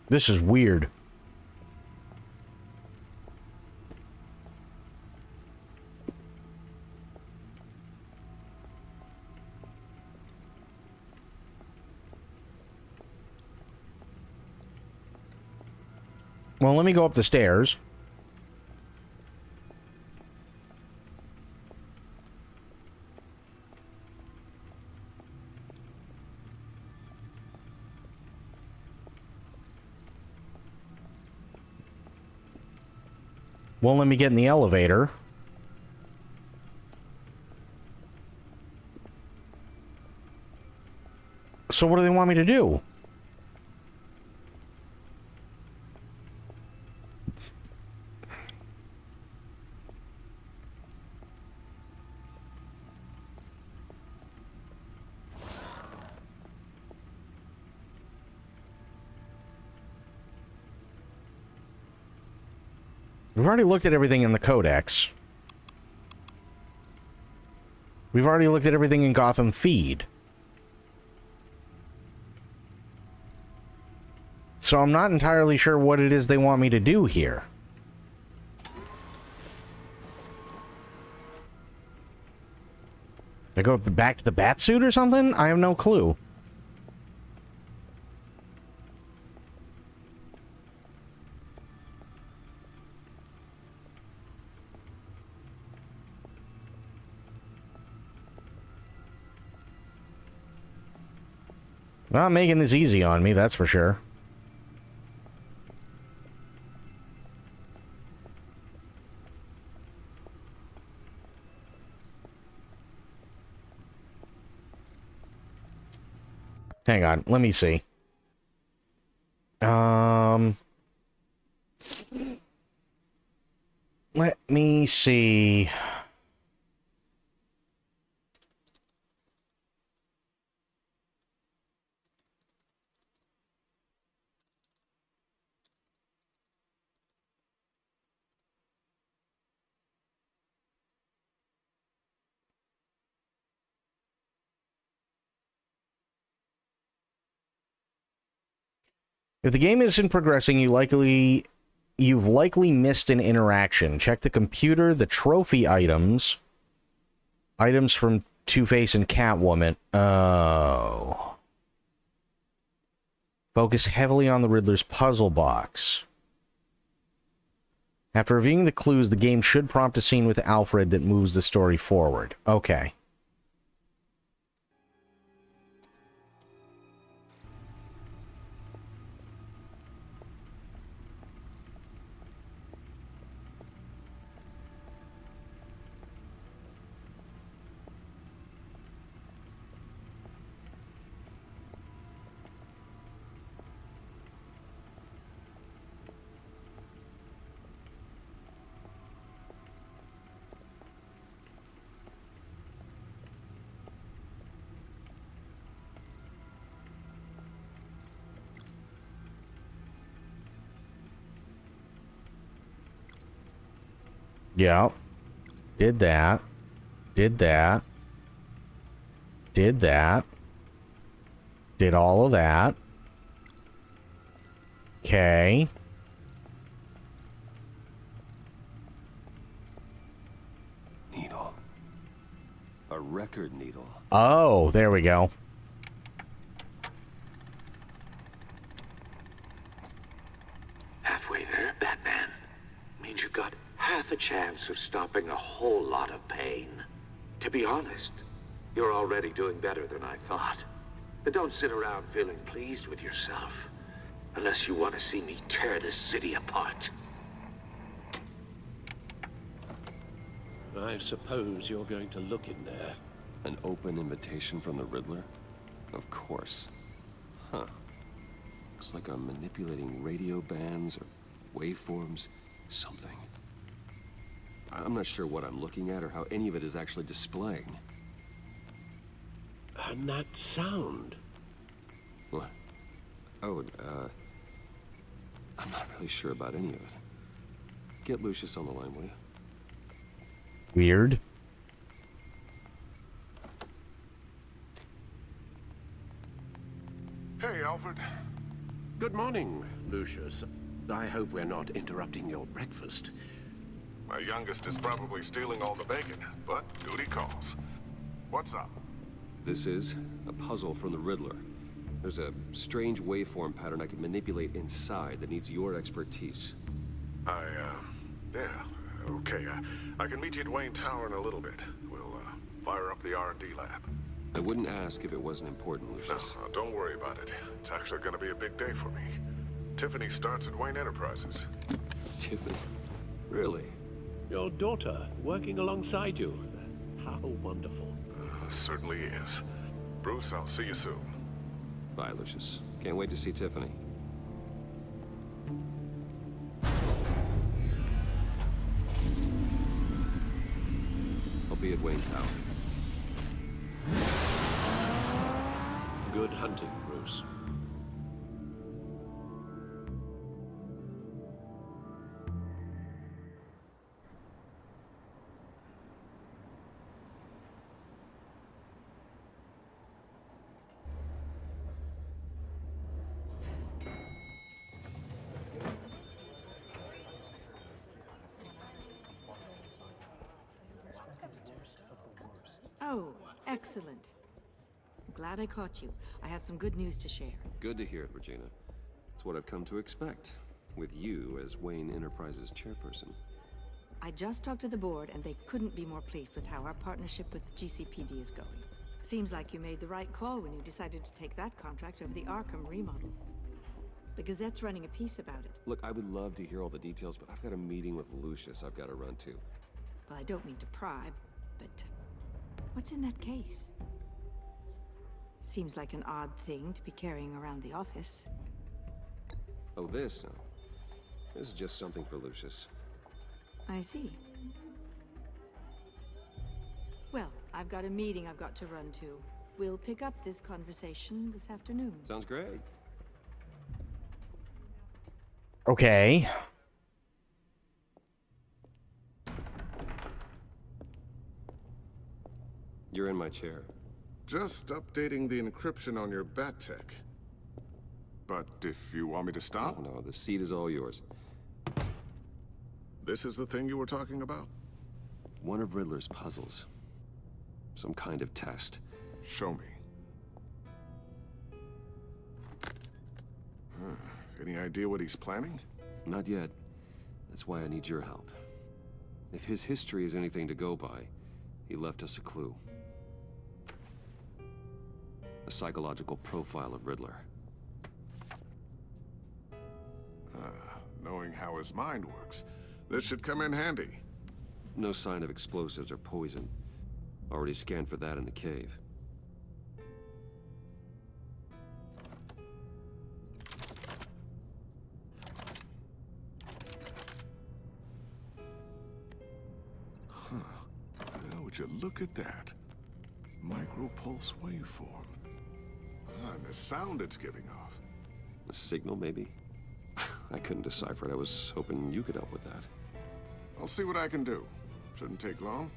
This is weird. Well, let me go up the stairs. Won't let me get in the elevator. So what do they want me to do? We've already looked at everything in the Codex. We've already looked at everything in Gotham Feed. So I'm not entirely sure what it is they want me to do here. I go back to the Batsuit or something? I have no clue. Not making this easy on me, that's for sure. Hang on, let me see. Let me see. If the game isn't progressing, you've likely missed an interaction. Check the computer, the trophy items. Items from Two-Face and Catwoman. Oh. Focus heavily on the Riddler's puzzle box. After reviewing the clues, the game should prompt a scene with Alfred that moves the story forward. Okay. Yeah. Did that. Did that. Did that. Did all of that. Okay. Needle. A record needle. Oh, there we go. Halfway there, Batman. Means you've got half a chance of stopping a whole lot of pain. To be honest, you're already doing better than I thought. But don't sit around feeling pleased with yourself. Unless you want to see me tear this city apart. I suppose you're going to look in there. An open invitation from the Riddler? Of course. Huh. Looks like I'm manipulating radio bands or waveforms. Something. I'm not sure what I'm looking at or how any of it is actually displaying. And that sound. What? Oh, I'm not really sure about any of it. Get Lucius on the line, will you? Weird. Hey, Alfred. Good morning, Lucius. I hope we're not interrupting your breakfast. My youngest is probably stealing all the bacon, but duty calls. What's up? This is a puzzle from the Riddler. There's a strange waveform pattern I can manipulate inside that needs your expertise. Yeah, okay. I can meet you at Wayne Tower in a little bit. We'll, fire up the R&D lab. I wouldn't ask if it wasn't important, Lucius. No, don't worry about it. It's actually gonna be a big day for me. Tiffany starts at Wayne Enterprises. Tiffany? Really? Your daughter working alongside you. How wonderful. Certainly is. Bruce, I'll see you soon. Bye, Lucius. Can't wait to see Tiffany. I'll be at Wayne Tower. Good hunting, Bruce. Oh, excellent. Glad I caught you. I have some good news to share. Good to hear it, Regina. It's what I've come to expect, with you as Wayne Enterprises chairperson. I just talked to the board, and they couldn't be more pleased with how our partnership with GCPD is going. Seems like you made the right call when you decided to take that contract over the Arkham remodel. The Gazette's running a piece about it. Look, I would love to hear all the details, but I've got a meeting with Lucius I've got to run to. Well, I don't mean to pry, but what's in that case? Seems like an odd thing to be carrying around the office. Oh, this? No. This is just something for Lucius. I see. Well, I've got a meeting I've got to run to. We'll pick up this conversation this afternoon. Sounds great. Okay. You're in my chair. Just updating the encryption on your bat tech. But if you want me to stop? No, the seat is all yours. This is the thing you were talking about? One of Riddler's puzzles. Some kind of test. Show me. Any idea what he's planning? Not yet. That's why I need your help. If his history is anything to go by, he left us a clue. A psychological profile of Riddler. Knowing how his mind works, this should come in handy. No sign of explosives or poison. Already scanned for that in the cave. Would you look at that? Micro-pulse waveform. And the sound it's giving off. A signal, maybe? I couldn't decipher it. I was hoping you could help with that. I'll see what I can do. Shouldn't take long.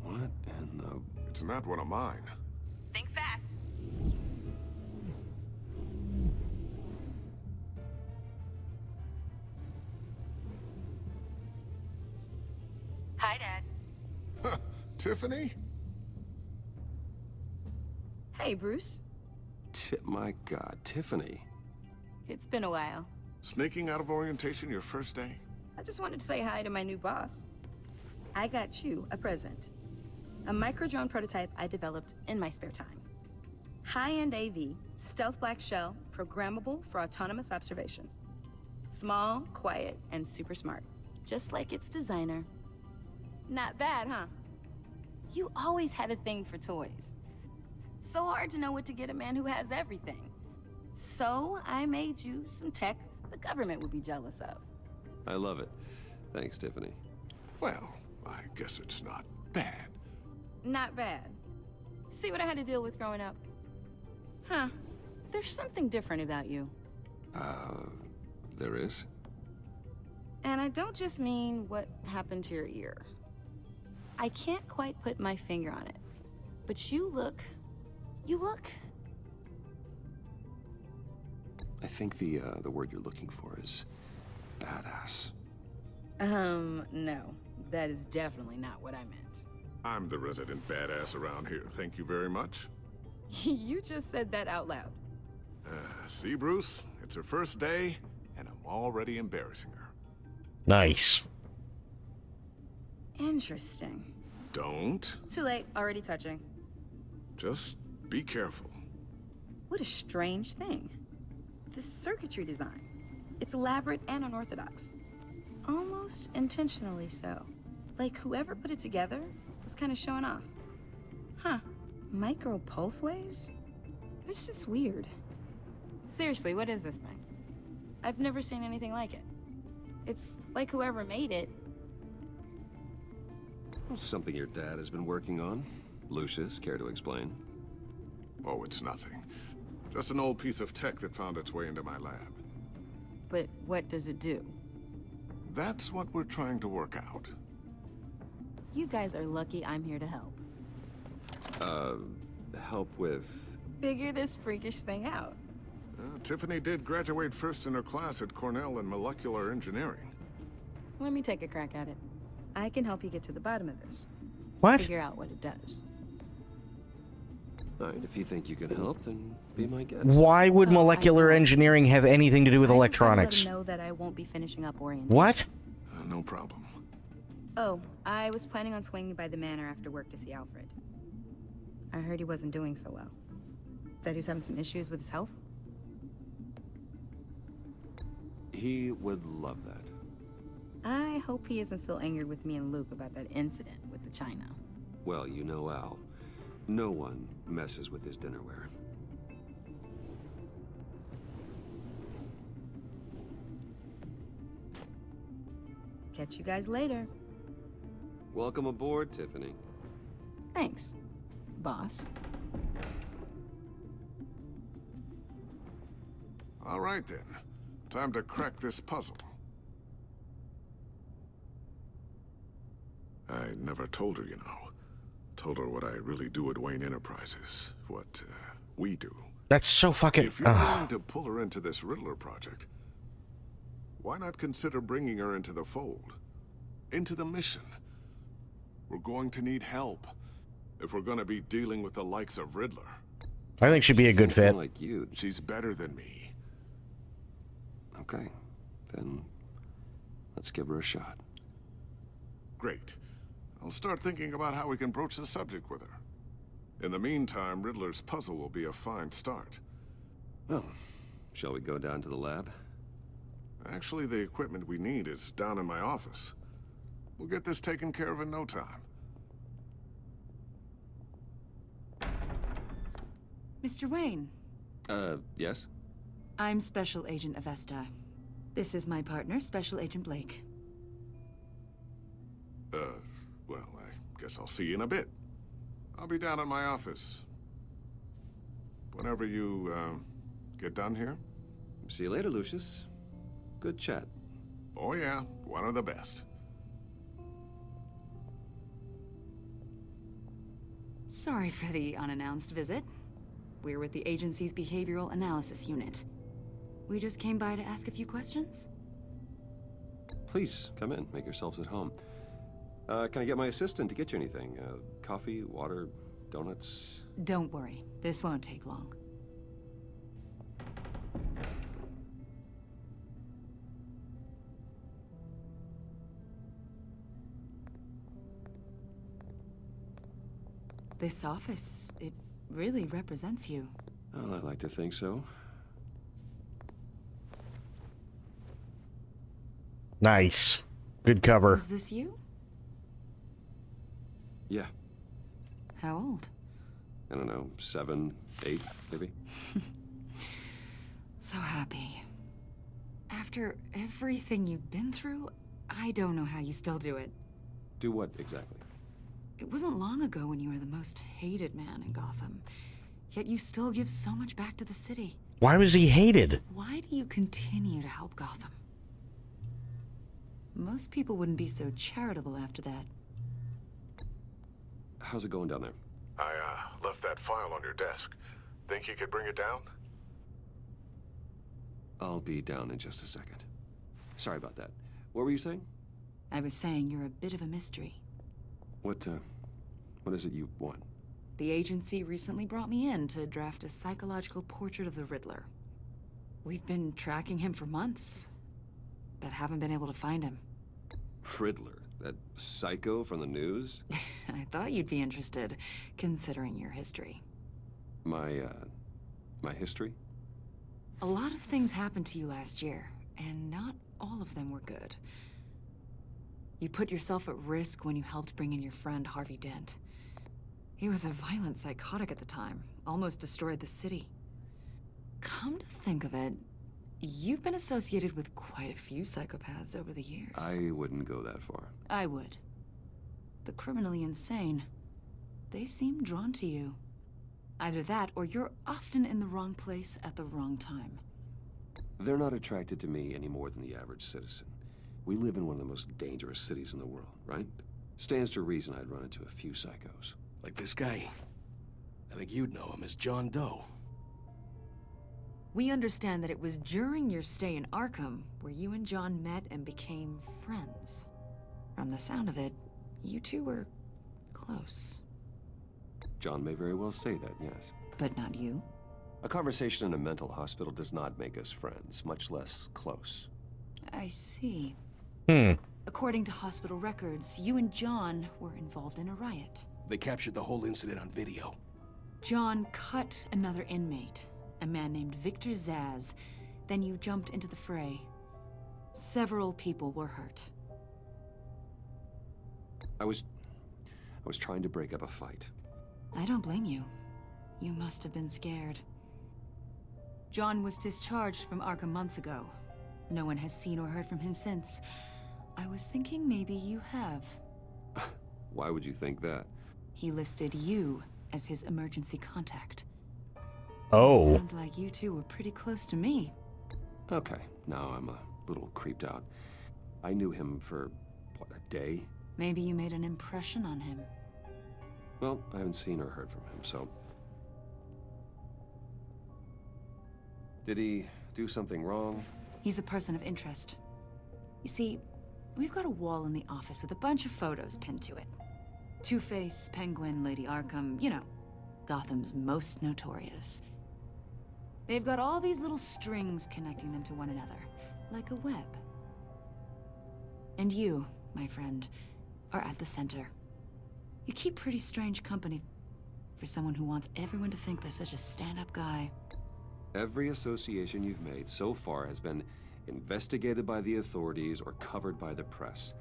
What in the... It's not one of mine. Think fast. Hi, Dad. Tiffany? Hey, Bruce. My God, Tiffany. It's been a while. Sneaking out of orientation your first day? I just wanted to say hi to my new boss. I got you a present. A micro-drone prototype I developed in my spare time. High-end AV, stealth black shell, programmable for autonomous observation. Small, quiet, and super smart. Just like its designer. Not bad, huh? You always had a thing for toys. So hard to know what to get a man who has everything. So I made you some tech the government would be jealous of. I love it. Thanks, Tiffany. Well, I guess it's not bad. Not bad. See what I had to deal with growing up? Huh. There's something different about you. There is? And I don't just mean what happened to your ear. I can't quite put my finger on it. But you look... I think the word you're looking for is badass. No. That is definitely not what I meant. I'm the resident badass around here. Thank you very much. You just said that out loud. See, Bruce? It's her first day, and I'm already embarrassing her. Nice. Interesting. Don't. Too late. Already touching. Just be careful. What a strange thing. The circuitry design. It's elaborate and unorthodox. Almost intentionally so. Like whoever put it together was kind of showing off. Huh. Micro pulse waves? It's just weird. Seriously, what is this thing? I've never seen anything like it. It's like whoever made it. Something your dad has been working on. Lucius, care to explain? Oh, it's nothing. Just an old piece of tech that found its way into my lab. But what does it do? That's what we're trying to work out. You guys are lucky I'm here to help. Help with... Figure this freakish thing out. Tiffany did graduate first in her class at Cornell in molecular engineering. Let me take a crack at it. I can help you get to the bottom of this. What? Figure out what it does. All right, if you think you can help, then be my guest. Why would molecular engineering have anything to do with electronics? I just know that I won't be finishing up orientation. What? No problem. Oh, I was planning on swinging by the manor after work to see Alfred. I heard he wasn't doing so well. That he was having some issues with his health? He would love that. I hope he isn't still angered with me and Luke about that incident with the china. Well, you know Al. No one messes with his dinnerware. Catch you guys later. Welcome aboard, Tiffany. Thanks, boss. All right, then. Time to crack this puzzle. I never told her, you know. Told her what I really do at Wayne Enterprises. What, we do. That's so fucking... If you're willing to pull her into this Riddler project, why not consider bringing her into the fold? Into the mission? We're going to need help if we're going to be dealing with the likes of Riddler. I think she'd be a good fit. Like you. She's better than me. Okay, then let's give her a shot. Great. I'll start thinking about how we can broach the subject with her. In the meantime, Riddler's puzzle will be a fine start. Well, shall we go down to the lab? Actually, the equipment we need is down in my office. We'll get this taken care of in no time. Mr. Wayne. Yes? I'm Special Agent Avesta. This is my partner, Special Agent Blake. Well, I guess I'll see you in a bit. I'll be down in my office. Whenever you, get done here. See you later, Lucius. Good chat. Oh yeah, one of the best. Sorry for the unannounced visit. We're with the agency's behavioral analysis unit. We just came by to ask a few questions. Please, come in. Make yourselves at home. Can I get my assistant to get you anything? Coffee, water, donuts? Don't worry. This won't take long. This office, it really represents you. Well, I'd like to think so. Nice. Good cover. Is this you? Yeah. How old? I don't know, 7, 8, maybe? So happy. After everything you've been through, I don't know how you still do it. Do what, exactly? It wasn't long ago when you were the most hated man in Gotham. Yet you still give so much back to the city. Why was he hated? Why do you continue to help Gotham? Most people wouldn't be so charitable after that. How's it going down there? I, left that file on your desk. Think you could bring it down? I'll be down in just a second. Sorry about that. What were you saying? I was saying you're a bit of a mystery. What is it you want? The agency recently brought me in to draft a psychological portrait of the Riddler. We've been tracking him for months, but haven't been able to find him. Riddler? That psycho from the news? I thought you'd be interested, considering your history. My history? A lot of things happened to you last year, and not all of them were good. You put yourself at risk when you helped bring in your friend Harvey Dent. He was a violent psychotic at the time, almost destroyed the city. Come to think of it, you've been associated with quite a few psychopaths over the years. I wouldn't go that far. I would. The criminally insane, they seem drawn to you. Either that, or you're often in the wrong place at the wrong time. They're not attracted to me any more than the average citizen. We live in one of the most dangerous cities in the world, right? Stands to reason I'd run into a few psychos. Like this guy. I think you'd know him as John Doe. We understand that it was during your stay in Arkham where you and John met and became friends. From the sound of it, you two were close. John may very well say that, yes. But not you? A conversation in a mental hospital does not make us friends, much less close. I see. Hmm. According to hospital records, you and John were involved in a riot. They captured the whole incident on video. John cut another inmate, a man named Victor Zsasz. Then you jumped into the fray. Several people were hurt. I was trying to break up a fight. I don't blame you. You must have been scared. John was discharged from Arkham months ago. No one has seen or heard from him since. I was thinking maybe you have. Why would you think that? He listed you as his emergency contact. Oh. Sounds like you two were pretty close to me. Okay, now I'm a little creeped out. I knew him for, what, a day? Maybe you made an impression on him. Well, I haven't seen or heard from him, so... Did he do something wrong? He's a person of interest. You see, we've got a wall in the office with a bunch of photos pinned to it. Two-Face, Penguin, Lady Arkham, you know, Gotham's most notorious. They've got all these little strings connecting them to one another, like a web. And you, my friend, are at the center. You keep pretty strange company for someone who wants everyone to think they're such a stand-up guy. Every association you've made so far has been investigated by the authorities or covered by the press.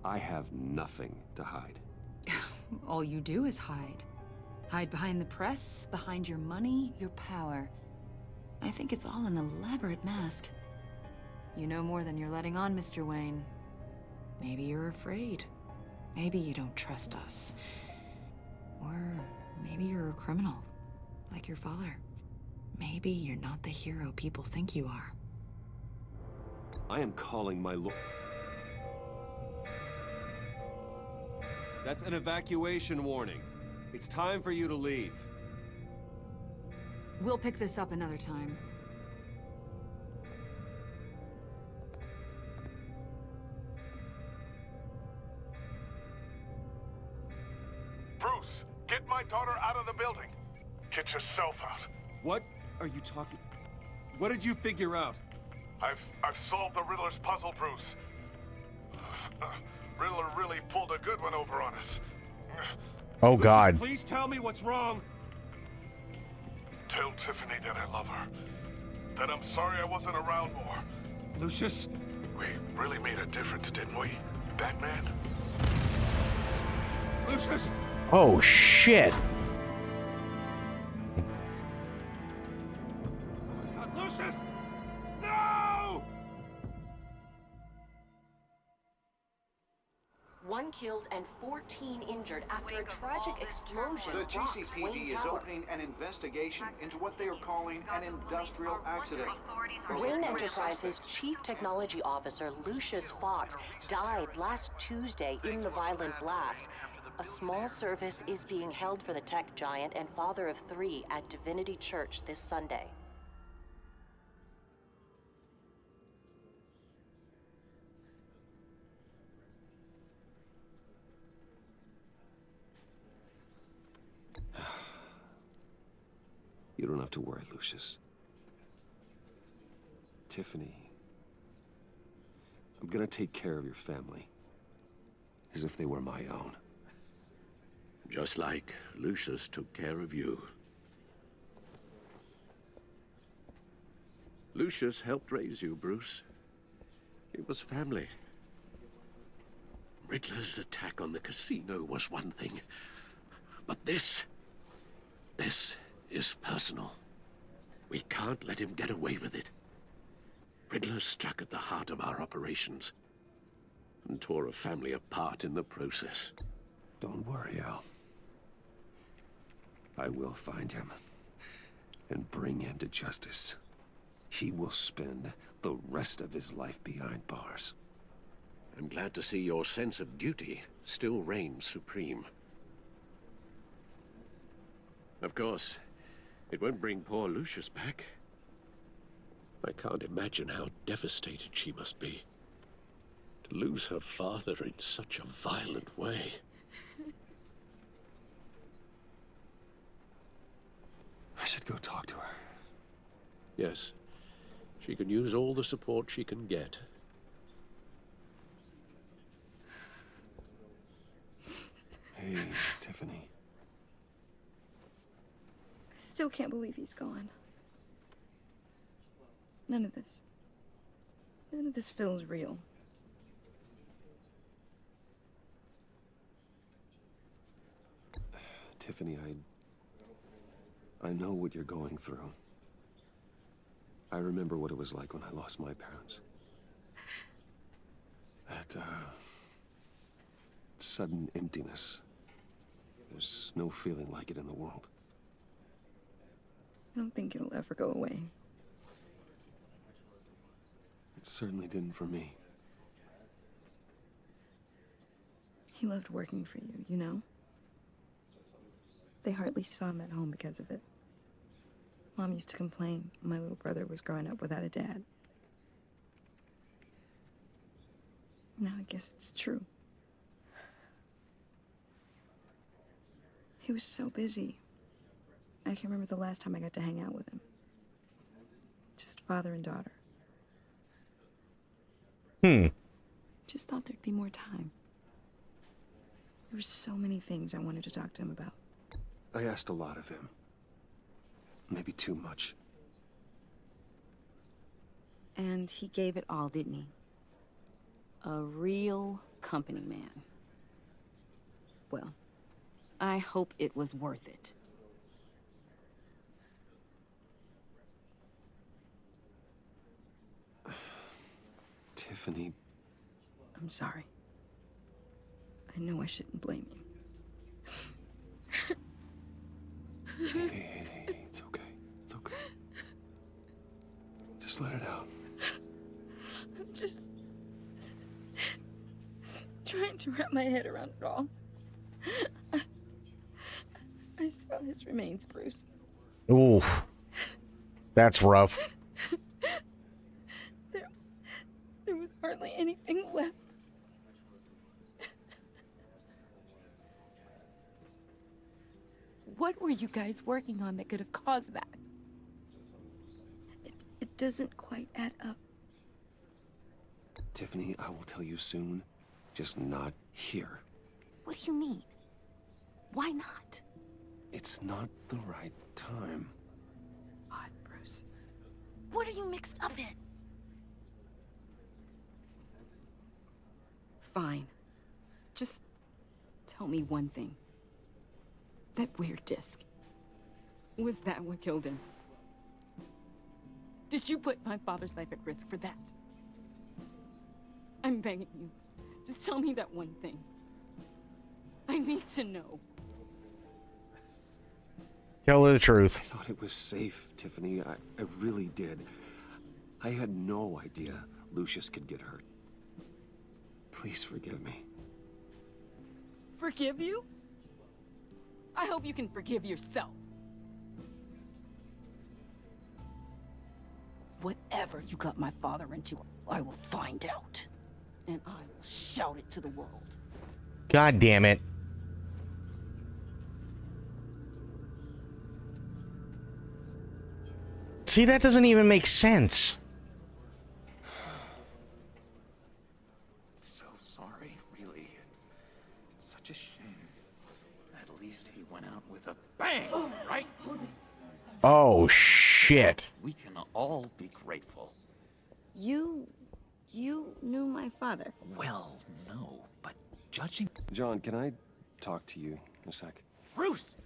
I have nothing to hide. All you do is hide. Hide behind the press, behind your money, your power. I think it's all an elaborate mask. You know more than you're letting on, Mr. Wayne. Maybe you're afraid. Maybe you don't trust us. Or maybe you're a criminal, like your father. Maybe you're not the hero people think you are. I am calling my lord. That's an evacuation warning. It's time for you to leave. We'll pick this up another time. Bruce, get my daughter out of the building. Get yourself out. What are you talking? What did you figure out? I've solved the Riddler's puzzle, Bruce. Riddler really pulled a good one over on us. Oh, God. Lucius, please tell me what's wrong. Tell Tiffany that I love her. That I'm sorry I wasn't around more. Lucius? We really made a difference, didn't we, Batman? Lucius! Oh, shit. Lucius! No! One killed and 14 injured after a tragic explosion. The rocks GCPD Wayne is Tower. opening an investigation into what they are calling an industrial accident. Wayne Enterprises' Chief Technology Officer Lucius Fox died last Tuesday in the violent blast. A small service is being held for the tech giant and father of 3 at Divinity Church this Sunday. You don't have to worry, Lucius. Tiffany, I'm gonna take care of your family. As if they were my own. Just like Lucius took care of you. Lucius helped raise you, Bruce. It was family. Riddler's attack on the casino was one thing. But this is personal. We can't let him get away with it. Riddler struck at the heart of our operations and tore a family apart in the process. Don't worry, Al. I will find him and bring him to justice. He will spend the rest of his life behind bars. I'm glad to see your sense of duty still reigns supreme. Of course, it won't bring poor Lucius back. I can't imagine how devastated she must be. To lose her father in such a violent way. I should go talk to her. Yes, she can use all the support she can get. Hey, Tiffany. I still can't believe he's gone. None of this feels real. Tiffany, I know what you're going through. I remember what it was like when I lost my parents. That, sudden emptiness. There's no feeling like it in the world. I don't think it'll ever go away. It certainly didn't for me. He loved working for you, you know? They hardly saw him at home because of it. Mom used to complain my little brother was growing up without a dad. Now I guess it's true. He was so busy. I can't remember the last time I got to hang out with him. Just father and daughter. Just thought there'd be more time. There were so many things I wanted to talk to him about. I asked a lot of him. Maybe too much. And he gave it all, didn't he? A real company man. Well, I hope it was worth it. Tiffany. I'm sorry. I know I shouldn't blame you. Hey, it's okay. It's okay. Just let it out. I'm just trying to wrap my head around it all. I saw his remains, Bruce. Oof. That's rough. There was hardly anything left. What were you guys working on that could have caused that? It doesn't quite add up. Tiffany, I will tell you soon. Just not here. What do you mean? Why not? It's not the right time. What, Bruce? What are you mixed up in? Fine. Just tell me one thing. That weird disc. Was that what killed him? Did you put my father's life at risk for that? I'm begging you. Just tell me that one thing. I need to know. Tell her the truth. I thought it was safe, Tiffany. I really did. I had no idea Lucius could get hurt. Please forgive me. Forgive you? I hope you can forgive yourself. Whatever you got my father into, I will find out. And I will shout it to the world. God damn it. See, that doesn't even make sense. So sorry, really. It's such a shame. At least he went out with a bang, right? Oh, shit. We can all be grateful. You knew my father. Well, no, but judging... John, can I talk to you a sec? Bruce!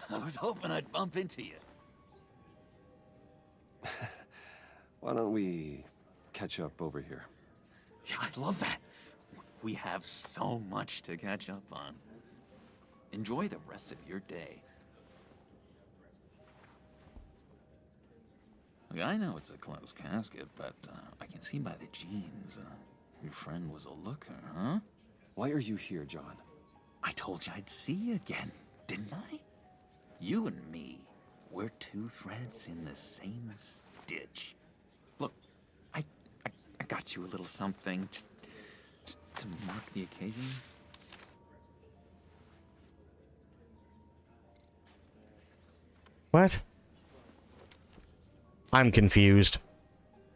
I was hoping I'd bump into you. Why don't we catch up over here? Yeah, I'd love that. We have so much to catch up on. Enjoy the rest of your day. Look, I know it's a closed casket, but I can see by the jeans. Your friend was a looker, huh? Why are you here, John? I told you I'd see you again, didn't I? You and me, we're two threads in the same stitch. Look, I got you a little something, just to mark the occasion. What? I'm confused.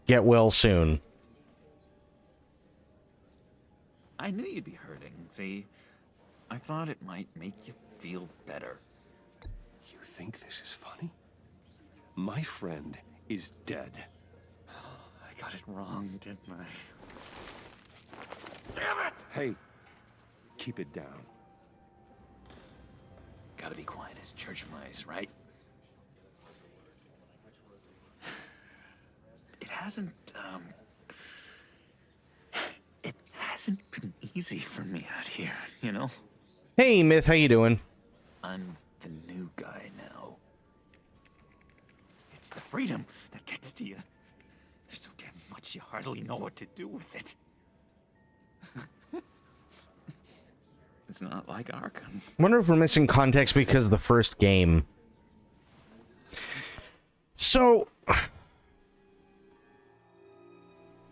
Get well soon. I knew you'd be hurting, see? I thought it might make you feel better. You think this is funny? My friend is dead. I got it wrong, didn't I? Damn it! Hey, keep it down. Gotta be quiet as church mice, right? It hasn't been easy for me out here, you know? Hey, Myth, how you doing? I'm the new guy now. It's the freedom that gets to you. There's so damn much you hardly know what to do with it. It's not like Arkham. Wonder if we're missing context because of the first game. So,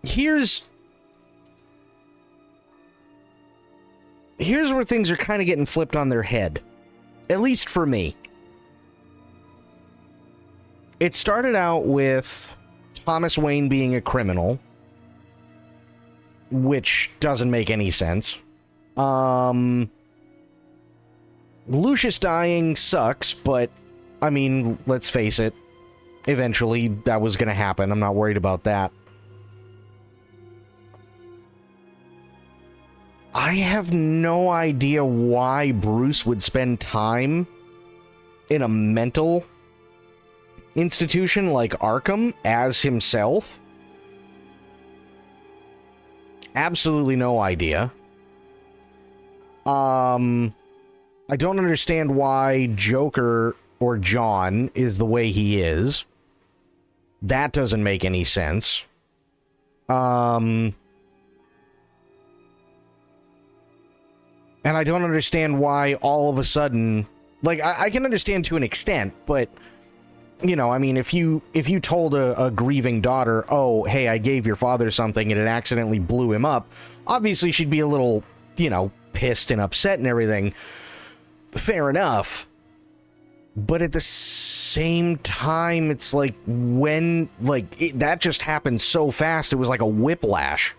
here's where things are kind of getting flipped on their head. At least for me. It started out with Thomas Wayne being a criminal, which doesn't make any sense. Lucius dying sucks, but, I mean, let's face it, eventually that was going to happen. I'm not worried about that. I have no idea why Bruce would spend time in a mental institution like Arkham as himself. Absolutely no idea. I don't understand why Joker or John is the way he is. That doesn't make any sense. And I don't understand why all of a sudden, like, I can understand to an extent, but, you know, I mean, if you told a grieving daughter, oh, hey, I gave your father something and it accidentally blew him up, obviously she'd be a little, you know, pissed and upset and everything. Fair enough. But at the same time, it's like when, like, that just happened so fast, it was like a whiplash.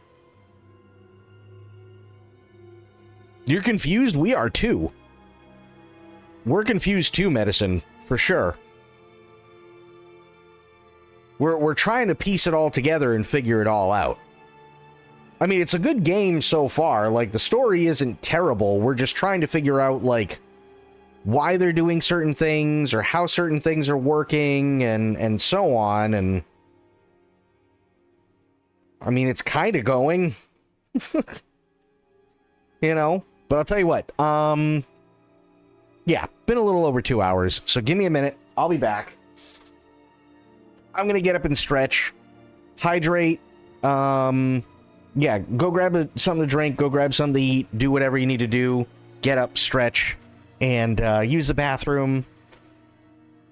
You're confused? We are too. We're confused too, Medicine, for sure. We're trying to piece it all together and figure it all out. I mean, it's a good game so far. Like, the story isn't terrible. We're just trying to figure out, like, why they're doing certain things or how certain things are working and so on. And I mean, it's kind of going, you know. But I'll tell you what, yeah, been a little over 2 hours, so give me a minute, I'll be back. I'm gonna get up and stretch, hydrate, yeah, go grab something to drink, go grab something to eat, do whatever you need to do, get up, stretch, and use the bathroom.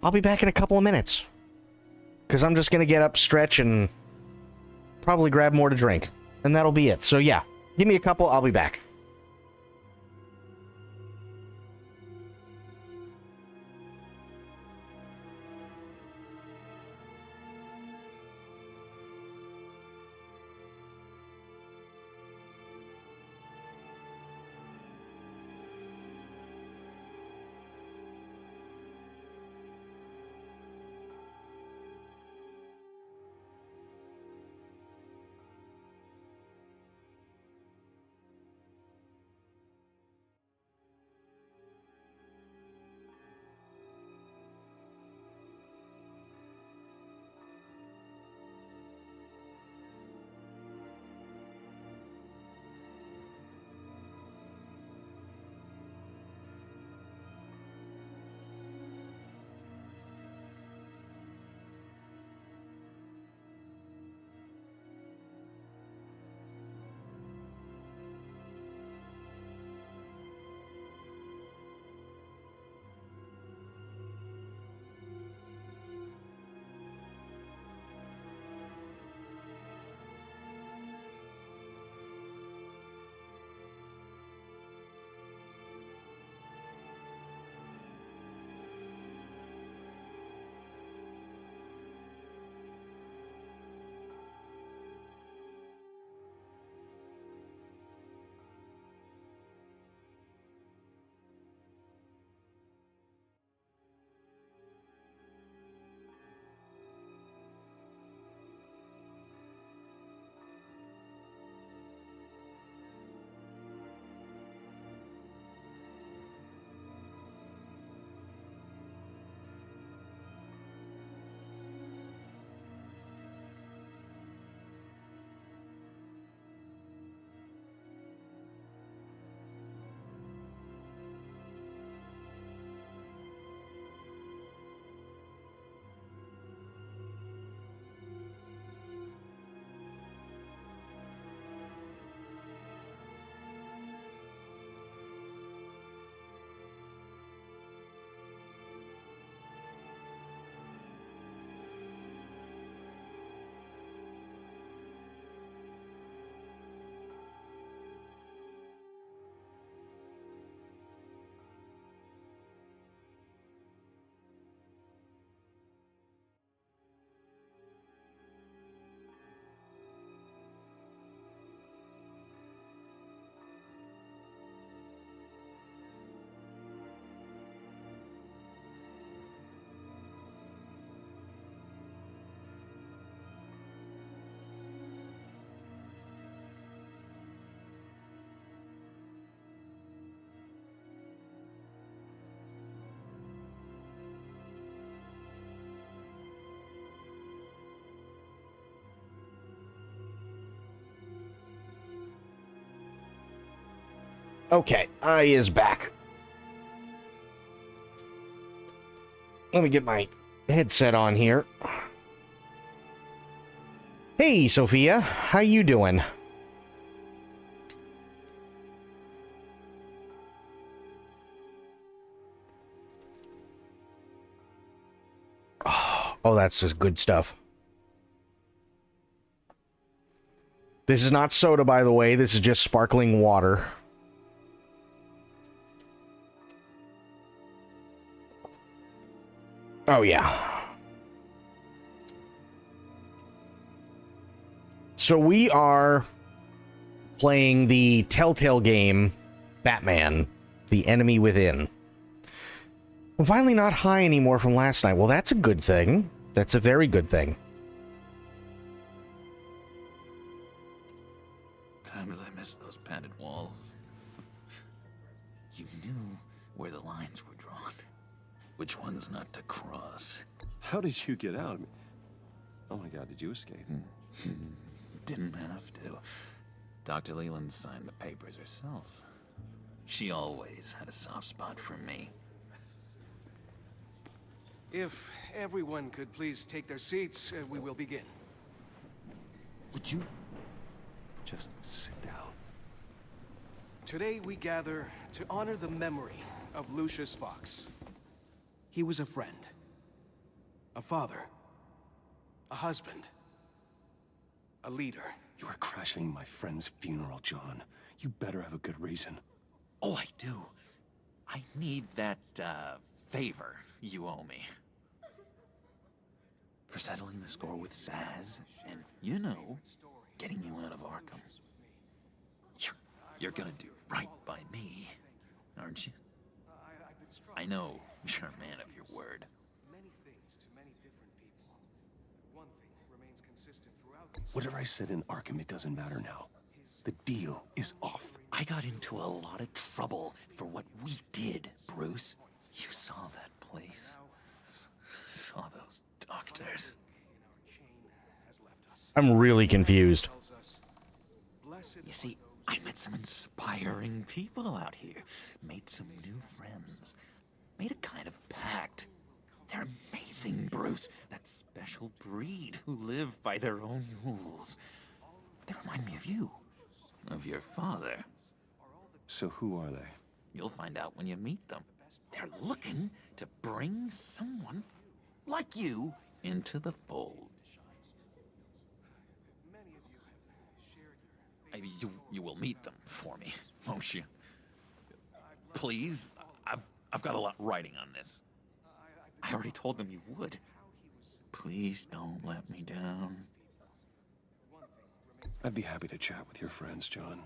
I'll be back in a couple of minutes, because I'm just gonna get up, stretch, and probably grab more to drink, and that'll be it. So yeah, give me a couple, I'll be back. Okay, I is back. Let me get my headset on here. Hey, Sophia. How you doing? Oh, that's just good stuff. This is not soda, by the way. This is just sparkling water. Oh, yeah. So we are playing the Telltale game, Batman, The Enemy Within. I'm finally not high anymore from last night. Well, that's a good thing. That's a very good thing. Times I miss those padded walls. You knew where the lines were drawn. Which ones not to cross. How did you get out? Oh my god, did you escape? Didn't have to. Dr. Leland signed the papers herself. She always had a soft spot for me. If everyone could please take their seats, we will begin. Would you just sit down? Today we gather to honor the memory of Lucius Fox. He was a friend, a father, a husband, a leader. You are crashing my friend's funeral, John. You better have a good reason. Oh, I do. I need that, favor you owe me. For settling the score with Zaz, and, you know, getting you out of Arkham. You're gonna do right by me, aren't you? I know you're a man of your word. Many things to many different people. One thing remains consistent throughout these. Whatever I said in Arkham, it doesn't matter now. The deal is off. I got into a lot of trouble for what we did, Bruce. You saw that place. Saw those doctors. I'm really confused. You see, I met some inspiring people out here. Made some new friends. Made a kind of pact. They're amazing, Bruce. That special breed who live by their own rules. They remind me of you. Of your father. So who are they? You'll find out when you meet them. They're looking to bring someone like you into the fold. You will meet them for me, won't you? Please? I've got a lot writing on this. I already told them you would. Please don't let me down. I'd be happy to chat with your friends, John.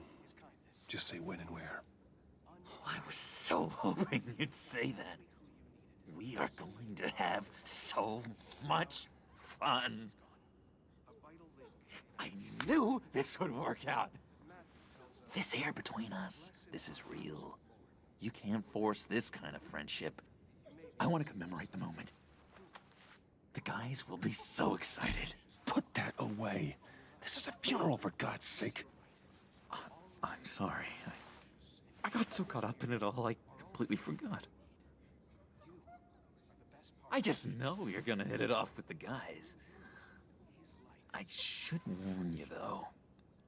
Just say when and where. I was so hoping you'd say that. We are going to have so much fun. I knew this would work out. This air between us, this is real. You can't force this kind of friendship. I want to commemorate the moment. The guys will be so excited. Put that away. This is a funeral, for God's sake. I'm sorry. I got so caught up in it all, I completely forgot. I just know you're gonna hit it off with the guys. I should warn you, though.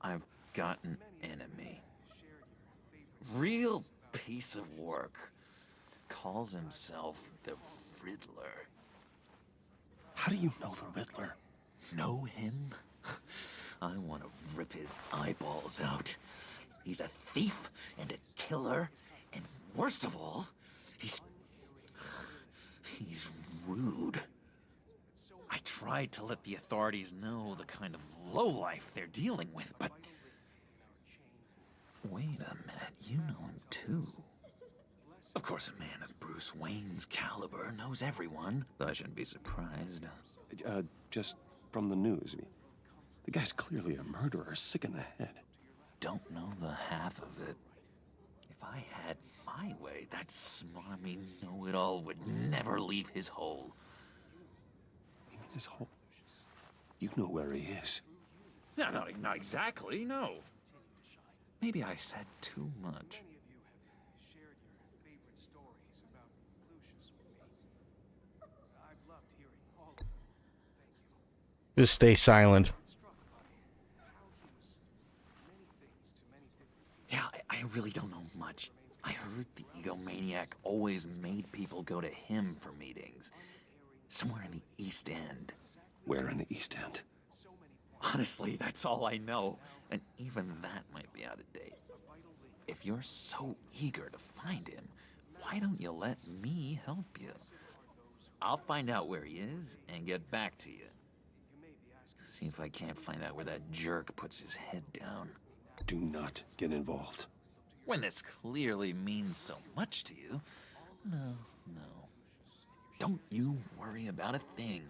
I've got an enemy. Real piece of work. Calls himself the Riddler. How do you know the Riddler? Know him? I want to rip his eyeballs out. He's a thief and a killer, and worst of all, he's rude. I tried to let the authorities know the kind of lowlife they're dealing with, but... Wait a minute, you know him too. Of course, a man of Bruce Wayne's caliber knows everyone, so I shouldn't be surprised. Just from the news. The guy's clearly a murderer, sick in the head. Don't know the half of it. If I had my way, that smarmy know-it-all would never leave his hole. You mean his hole? You know where he is. No, not exactly, no. Maybe I said too much. Just stay silent. Yeah, I really don't know much. I heard the egomaniac always made people go to him for meetings. Somewhere in the East End. Where in the East End? Honestly, that's all I know. And even that might be out of date. If you're so eager to find him, why don't you let me help you? I'll find out where he is and get back to you. See if I can't find out where that jerk puts his head down. Do not get involved. When this clearly means so much to you. No. Don't you worry about a thing.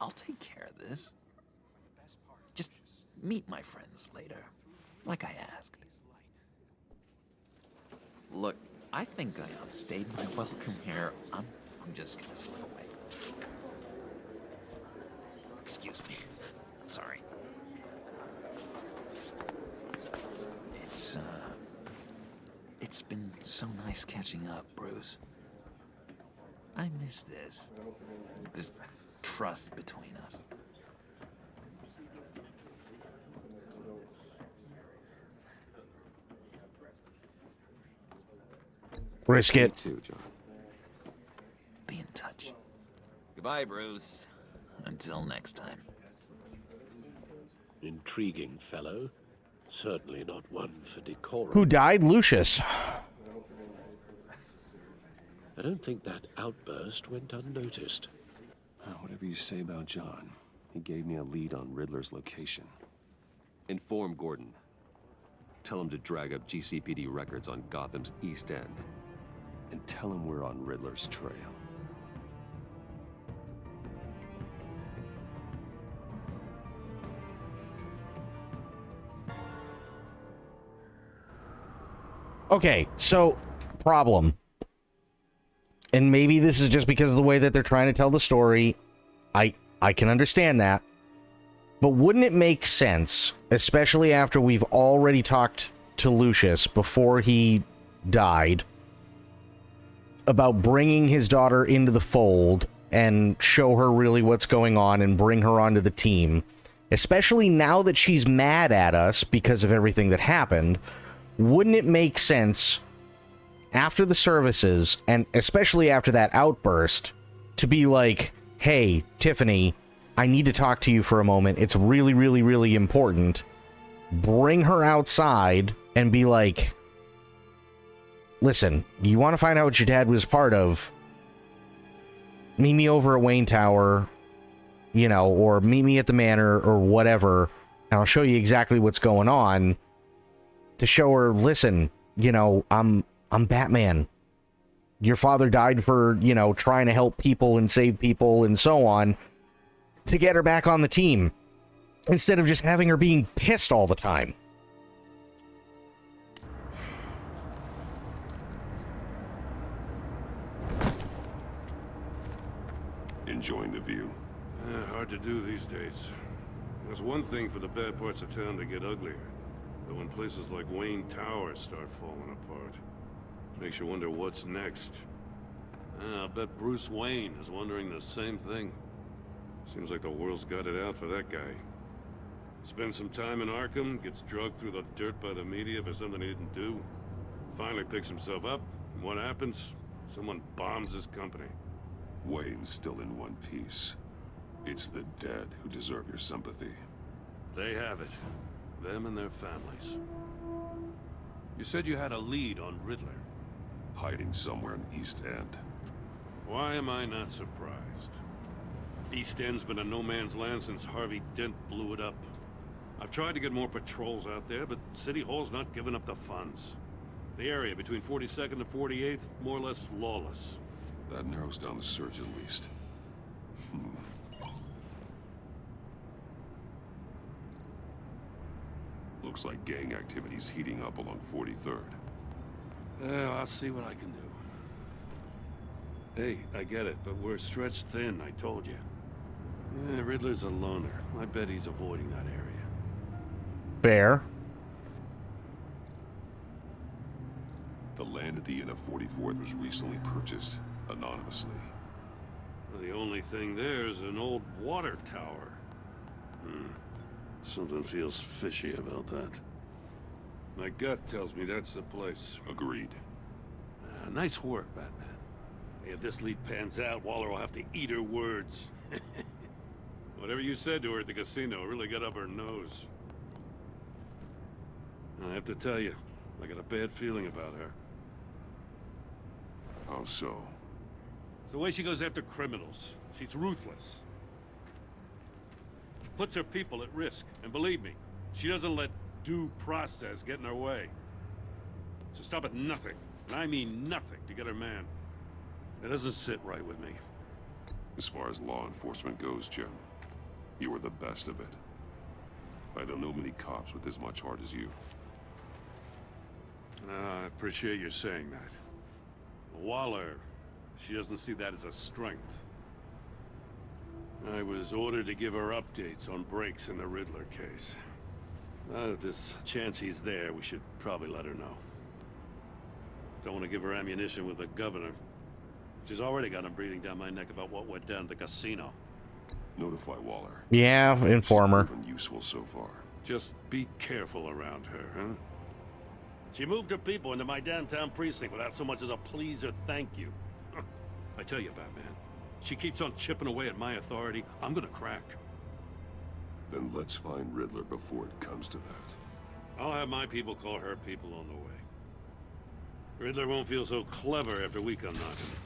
I'll take care of this. Just meet my friends later, like I asked. Look, I think I outstayed my welcome here. I'm just gonna slip away. Excuse me. Sorry. It's been so nice catching up, Bruce. I miss this trust between us. Risk it. Me too, John. Be in touch. Goodbye, Bruce. Until next time. Intriguing fellow. Certainly not one for decorum. Who died? Lucius. I don't think that outburst went unnoticed. Whatever you say about John, he gave me a lead on Riddler's location. Inform Gordon. Tell him to drag up GCPD records on Gotham's East End. And tell him we're on Riddler's trail. Okay, so, problem. And maybe this is just because of the way that they're trying to tell the story. I can understand that. But wouldn't it make sense, especially after we've already talked to Lucius before he died, about bringing his daughter into the fold and show her really what's going on and bring her onto the team, especially now that she's mad at us because of everything that happened? Wouldn't it make sense after the services, and especially after that outburst, to be like, hey, Tiffany, I need to talk to you for a moment. It's really, really, really important. Bring her outside and be like, listen, you want to find out what your dad was part of? Meet me over at Wayne Tower, you know, or meet me at the manor or whatever, and I'll show you exactly what's going on. To show her, listen, you know, I'm Batman. Your father died for, you know, trying to help people and save people and so on, to get her back on the team, instead of just having her being pissed all the time. Enjoying the view. Hard to do these days. There's one thing for the bad parts of town to get uglier. But when places like Wayne Tower start falling apart, makes you wonder what's next. I'll bet Bruce Wayne is wondering the same thing. Seems like the world's got it out for that guy. Spends some time in Arkham, gets drugged through the dirt by the media for something he didn't do. Finally picks himself up, and what happens? Someone bombs his company. Wayne's still in one piece. It's the dead who deserve your sympathy. They have it. Them and their families. You said you had a lead on Riddler. Hiding somewhere in the East End. Why am I not surprised? East End's been a no-man's land since Harvey Dent blew it up. I've tried to get more patrols out there, but City Hall's not giving up the funds. The area between 42nd and 48th, more or less lawless. That narrows down the search at least. Looks like gang activity's heating up along 43rd. I'll see what I can do. Hey, I get it, but we're stretched thin, I told you. Riddler's a loner. I bet he's avoiding that area. Fair. The land at the end of 44th was recently purchased, anonymously. The only thing there is an old water tower. Something feels fishy about that. My gut tells me that's the place. Agreed. Nice work, Batman. If this lead pans out, Waller will have to eat her words. Whatever you said to her at the casino really got up her nose. I have to tell you, I got a bad feeling about her. How so? It's the way she goes after criminals. She's ruthless. Puts her people at risk, and believe me, she doesn't let due process get in her way. She'll stop at nothing, and I mean nothing, to get her man. It doesn't sit right with me. As far as law enforcement goes, Jim, you are the best of it. I don't know many cops with as much heart as you. I appreciate you saying that. Waller, she doesn't see that as a strength. I was ordered to give her updates on breaks in the Riddler case. If there's a chance he's there, we should probably let her know. Don't want to give her ammunition with the governor. She's already got him breathing down my neck about what went down at the casino. Notify Waller. Yeah, informer. She's been useful so far. Just be careful around her, huh? She moved her people into my downtown precinct without so much as a please or thank you. I tell you, Batman, she keeps on chipping away at my authority, I'm gonna crack. Then let's find Riddler before it comes to that. I'll have my people call her people on the way. Riddler won't feel so clever after we come knocking.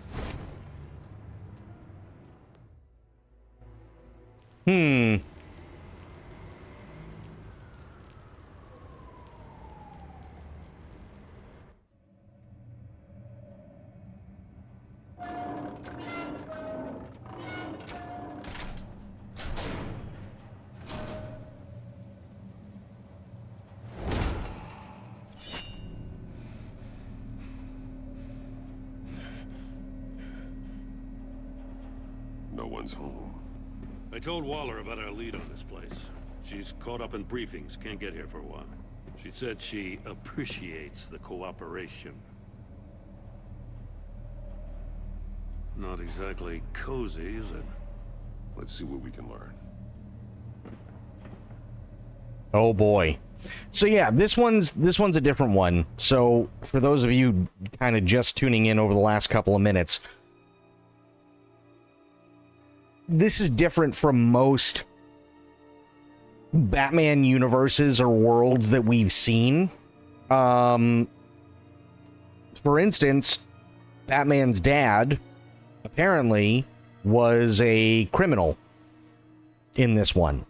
No one's home. I told Waller about our lead on this place. She's caught up in briefings, can't get here for a while. She said she appreciates the cooperation. Not exactly cozy, is it? Let's see what we can learn. Oh boy. So yeah, this one's a different one. So for those of you kind of just tuning in over the last couple of minutes, this is different from most Batman universes or worlds that we've seen. For instance, Batman's dad apparently was a criminal in this one.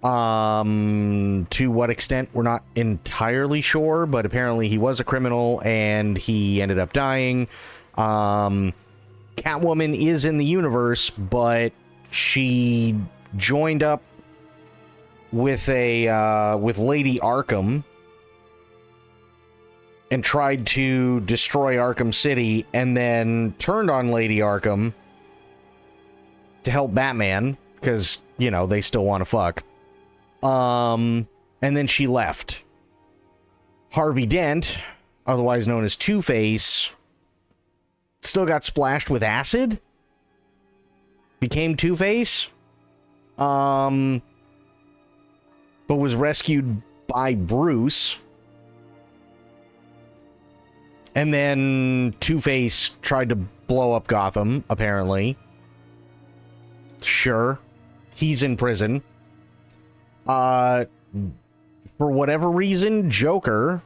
To what extent, we're not entirely sure, but apparently he was a criminal and he ended up dying. Catwoman is in the universe, but she joined up with Lady Arkham and tried to destroy Arkham City, and then turned on Lady Arkham to help Batman because, you know, they still want to fuck. And then she left. Harvey Dent, otherwise known as Two-Face, still got splashed with acid, became Two-Face, but was rescued by Bruce, and then Two-Face tried to blow up Gotham, apparently. Sure, he's in prison. For whatever reason, Joker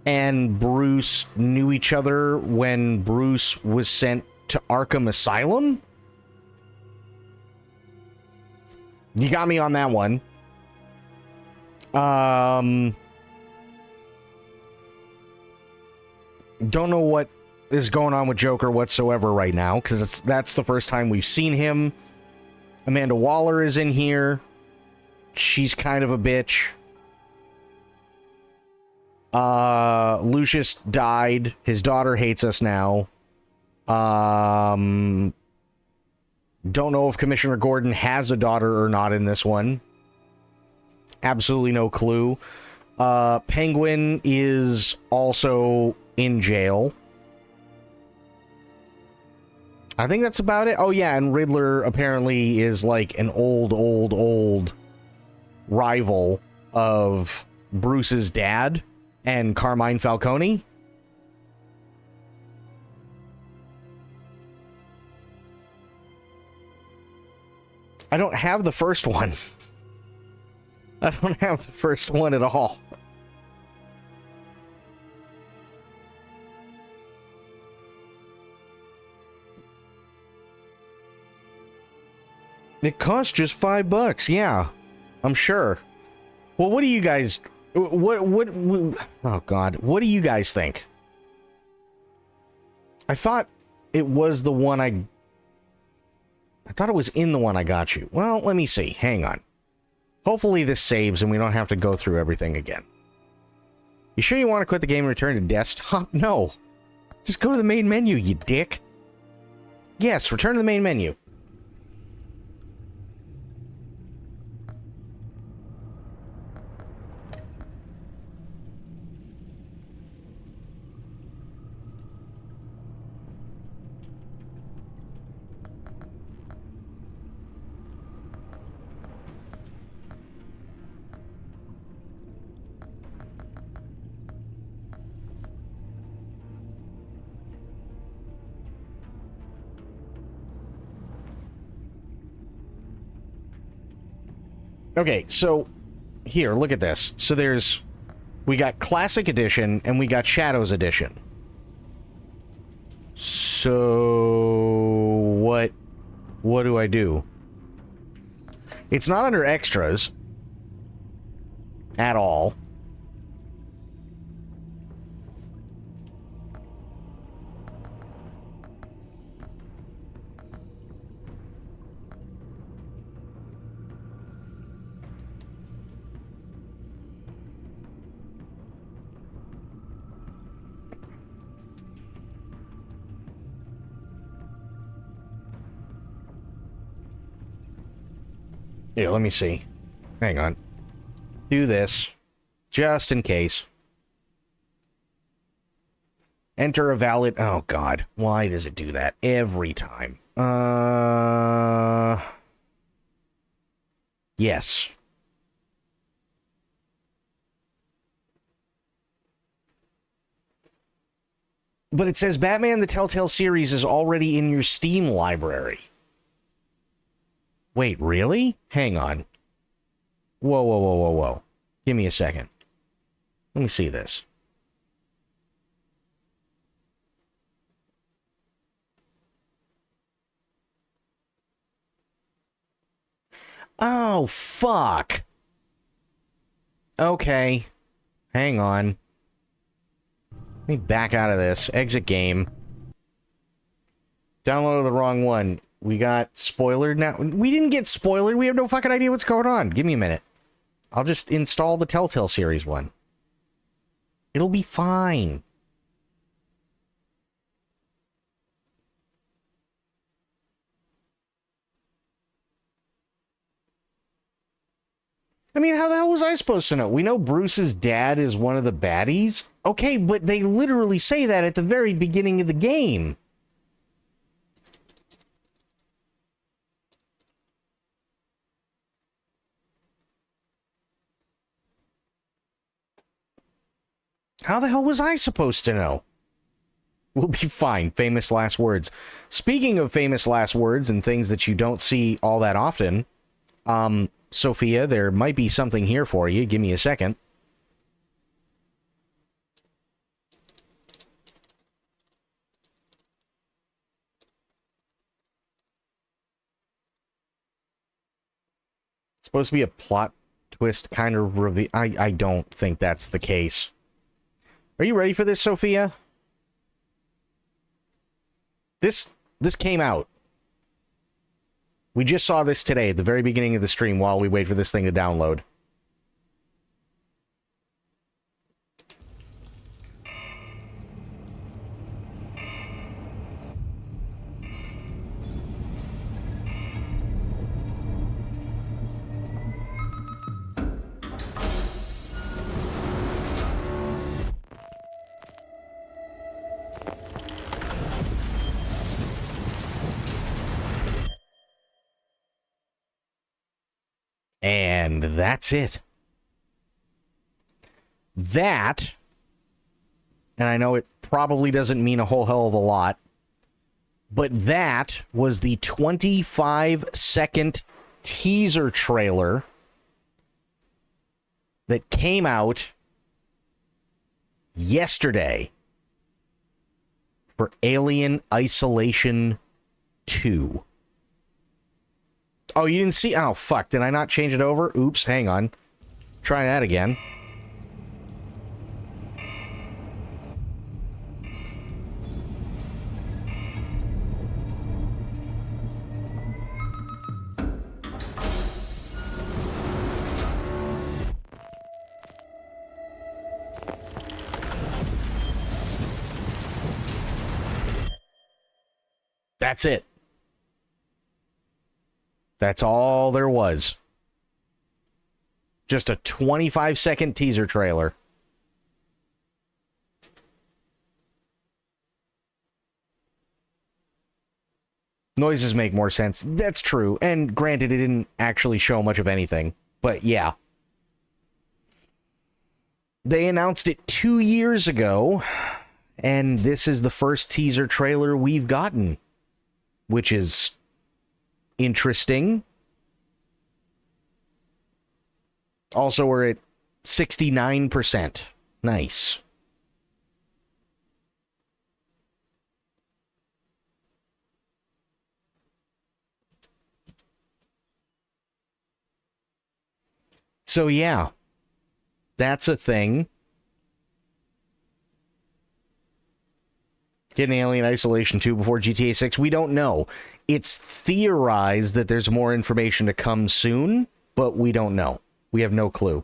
and Bruce knew each other when Bruce was sent to Arkham Asylum? You got me on that one. Don't know what is going on with Joker whatsoever right now, because that's the first time we've seen him. Amanda Waller is in here. She's kind of a bitch. Lucius died. His daughter hates us now. Don't know if Commissioner Gordon has a daughter or not in this one. Absolutely no clue. Penguin is also in jail. I think that's about it. Oh, yeah, and Riddler apparently is like an old rival of Bruce's dad and Carmine Falcone. I don't have the first one. I don't have the first one at all. It costs just $5, yeah. I'm sure. Well, what do you guys... oh, God. What do you guys think? I thought it was the one I thought it was in the one I got you. Well, let me see. Hang on. Hopefully this saves and we don't have to go through everything again. You sure you want to quit the game and return to desktop? No. Just go to the main menu, you dick. Yes, return to the main menu. Okay, so here, look at this. So we got Classic Edition and we got Shadows Edition. So what do I do? It's not under extras at all. Here, let me see. Hang on. Do this. Just in case. Enter a valid... Oh, God. Why does it do that every time? Yes. But it says Batman the Telltale series is already in your Steam library. Wait, really? Hang on. Whoa. Give me a second. Let me see this. Oh, fuck. Okay. Hang on. Let me back out of this. Exit game. Downloaded the wrong one. We got spoilered now. We didn't get spoilered. We have no fucking idea what's going on. Give me a minute. I'll just install the Telltale series one. It'll be fine. I mean, how the hell was I supposed to know? We know Bruce's dad is one of the baddies. Okay, but they literally say that at the very beginning of the game. How the hell was I supposed to know? We'll be fine. Famous last words. Speaking of famous last words and things that you don't see all that often, Sophia, there might be something here for you. Give me a second. It's supposed to be a plot twist kind of reveal. I don't think that's the case. Are you ready for this, Sophia? This came out. We just saw this today at the very beginning of the stream while we wait for this thing to download. And that's it. That, and I know it probably doesn't mean a whole hell of a lot, but that was the 25-second teaser trailer that came out yesterday for Alien Isolation 2. Oh, you didn't see? Oh, fuck. Did I not change it over? Oops, hang on. Try that again. That's it. That's all there was. Just a 25-second teaser trailer. Noises make more sense. That's true. And granted, it didn't actually show much of anything. But yeah. They announced it 2 years ago. And this is the first teaser trailer we've gotten. Which is interesting. Also, we're at 69%. Nice. So yeah, that's a thing. Getting Alien Isolation 2 before GTA 6, we don't know. It's theorized that there's more information to come soon, but we don't know. We have no clue.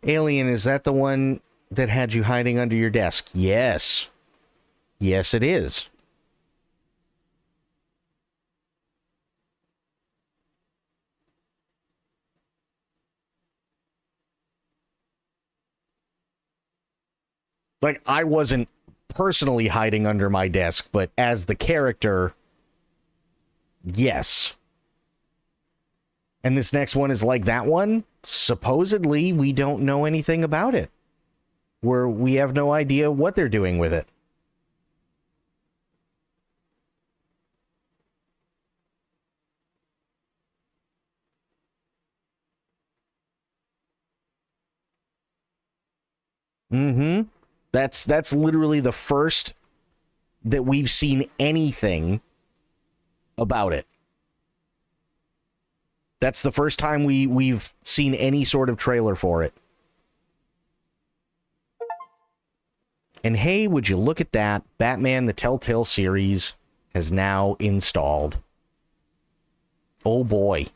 Alien, is that the one that had you hiding under your desk? Yes. Yes, it is. Like, I wasn't personally hiding under my desk, but as the character, yes. And this next one is like that one? Supposedly, we don't know anything about it. We have no idea what they're doing with it. Mm-hmm. That's literally the first that we've seen anything about it. That's the first time we've seen any sort of trailer for it. And hey, would you look at that? Batman the Telltale series has now installed. Oh boy.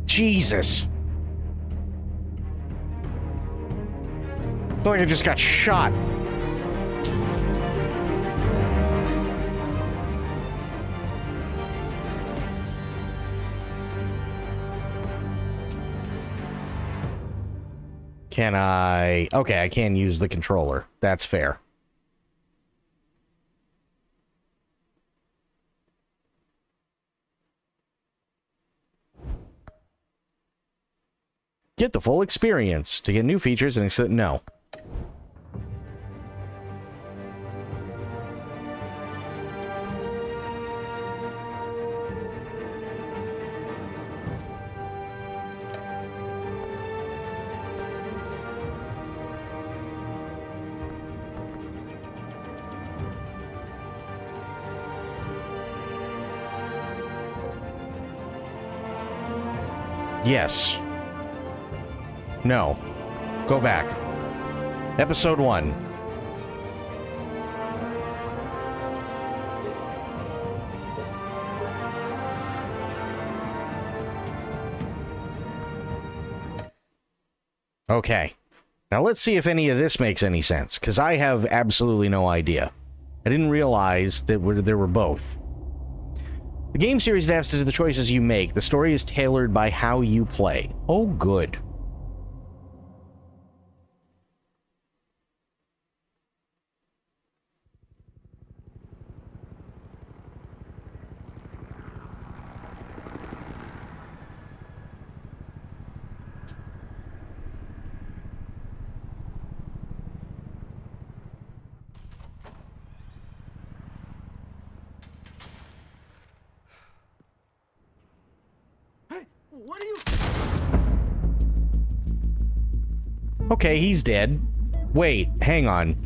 Jesus. I feel like I just got shot. Can I... Okay, I can use the controller. That's fair. Get the full experience. To get new features and... No. Yes. No. Go back. Episode 1. Okay. Now let's see if any of this makes any sense, because I have absolutely no idea. I didn't realize that there were both. The game series adapts to the choices you make. The story is tailored by how you play. Oh, good. What are you... Okay, he's dead. Wait, hang on.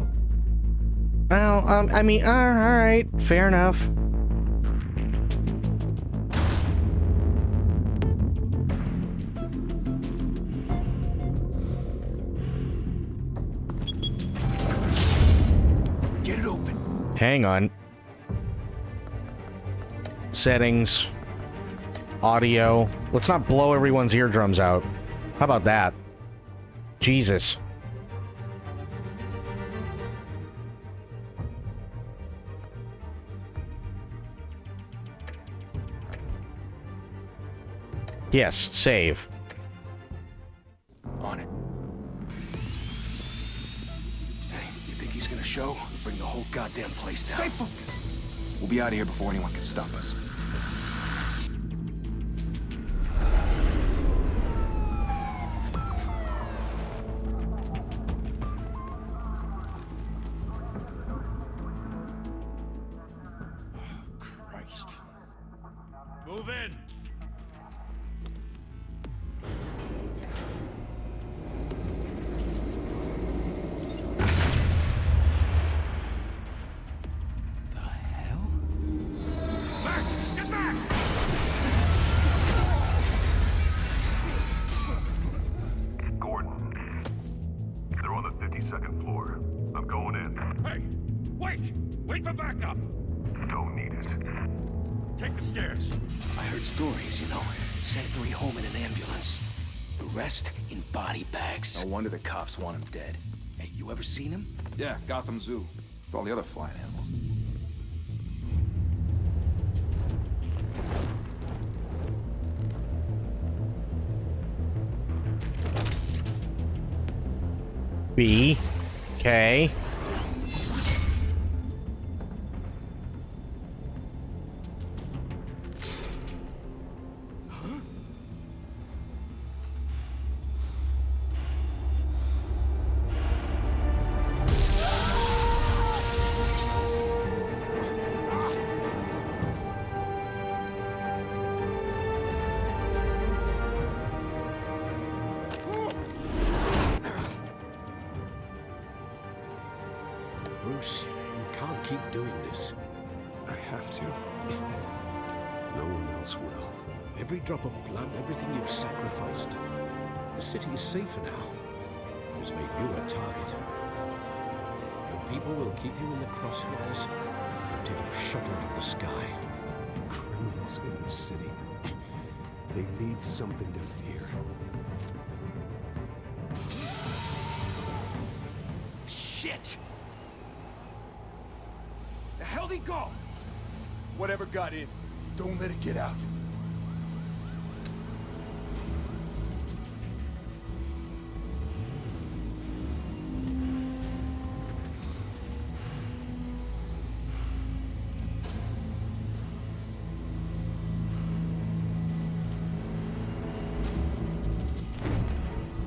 Well, I mean, all right, fair enough. Get it open. Hang on. Settings. Audio. Let's not blow everyone's eardrums out. How about that? Jesus. Yes, save. On it. Hey, you think he's gonna show? Bring the whole goddamn place down. Stay focused. We'll be out of here before anyone can stop us. Christ. Move in. Gordon, they're on the 52nd floor. I'm going in. Hey, wait! Wait for backup! Don't need it. Take the stairs. I heard stories, you know. Sent 3 home in an ambulance. The rest in body bags. No wonder the cops want him dead. Hey, you ever seen him? Yeah, Gotham Zoo. With all the other flying animals. B. K. Bruce, you can't keep doing this. I have to. No one else will. Every drop of blood, everything you've sacrificed. The city is safer now. It has made you a target. And people will keep you in the crosshairs until you're shot out of the sky. Criminals in this city. They need something to fear. Shit! The hell'd he go? Whatever got in, don't let it get out.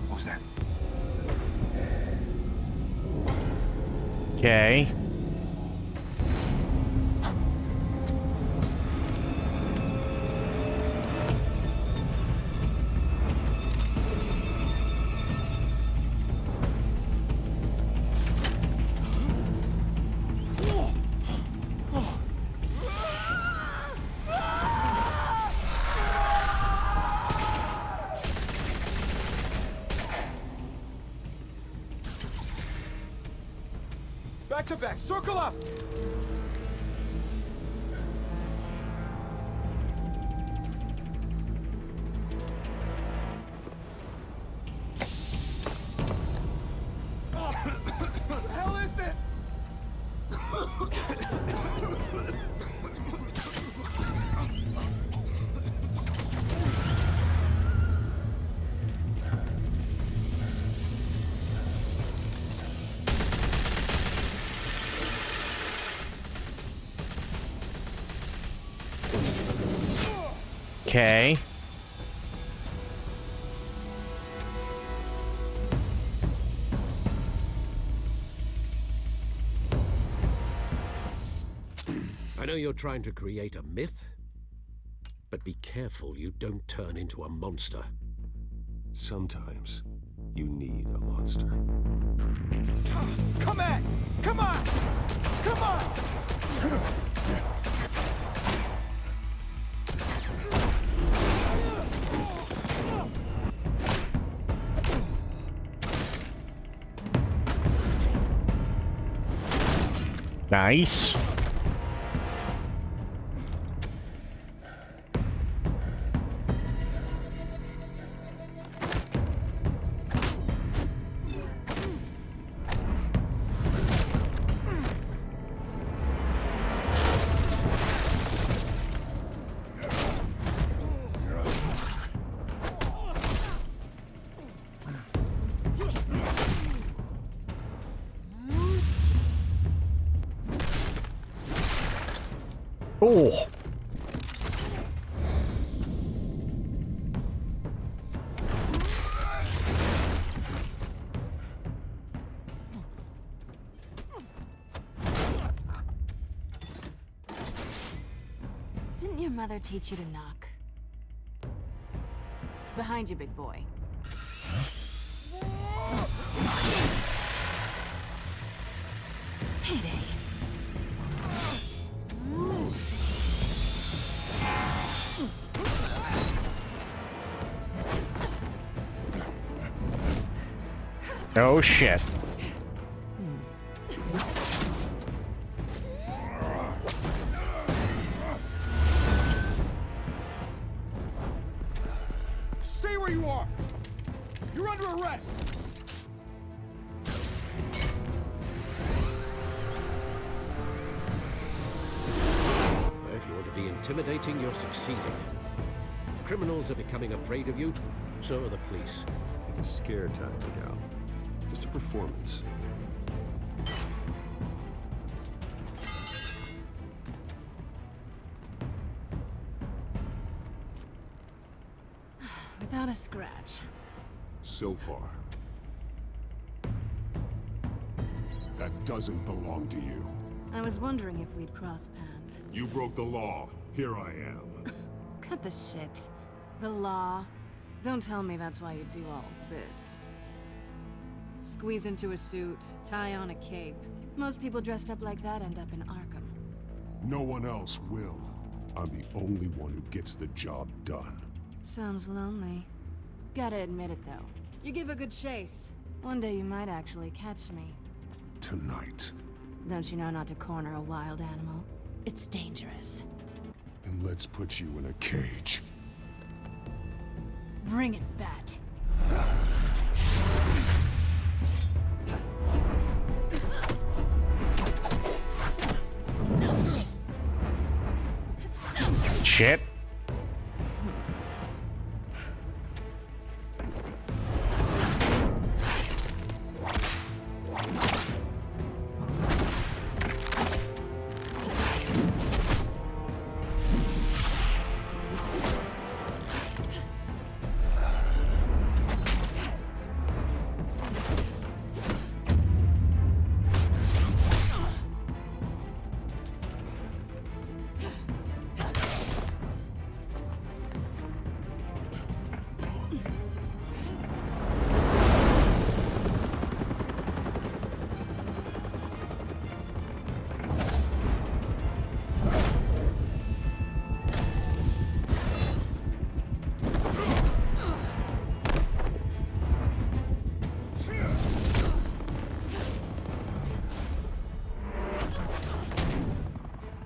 What was that? Okay. Back to back, circle up! What the hell is this? Okay. I know you're trying to create a myth, But be careful you don't turn into a monster. Sometimes you need a monster. Come on! Come on! Come on! Nice. Oh. Didn't your mother teach you to knock? Behind you, big boy. Payday. Oh shit. Stay where you are! You're under arrest! If you want to be intimidating, you're succeeding. Criminals are becoming afraid of you, so are the police. It's a scare tactic, Al. Just a performance. Without a scratch. So far. That doesn't belong to you. I was wondering if we'd cross paths. You broke the law. Here I am. Cut the shit. The law. Don't tell me that's why you do all this. Squeeze into a suit, tie on a cape. Most people dressed up like that end up in Arkham. No one else will. I'm the only one who gets the job done. Sounds lonely. Gotta admit it, though. You give a good chase. One day you might actually catch me. Tonight. Don't you know not to corner a wild animal? It's dangerous. Then let's put you in a cage. Bring it, Bat. Shit.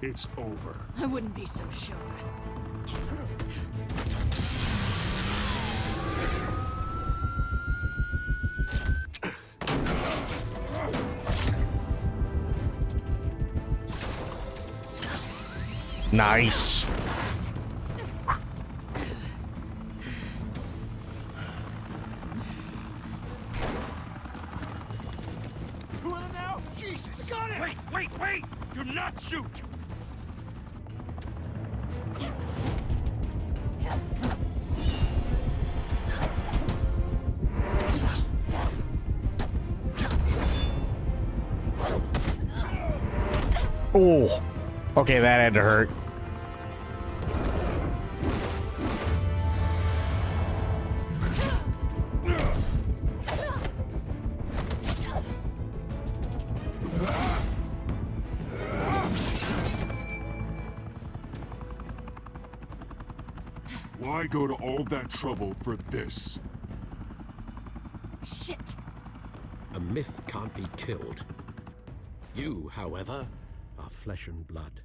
It's over. I wouldn't be so sure. Nice. Who are now? Jesus! Got it! Wait! Do not shoot! Oh. Okay, that had to hurt. Why go to all that trouble for this? Shit! A myth can't be killed. You, however, are flesh and blood.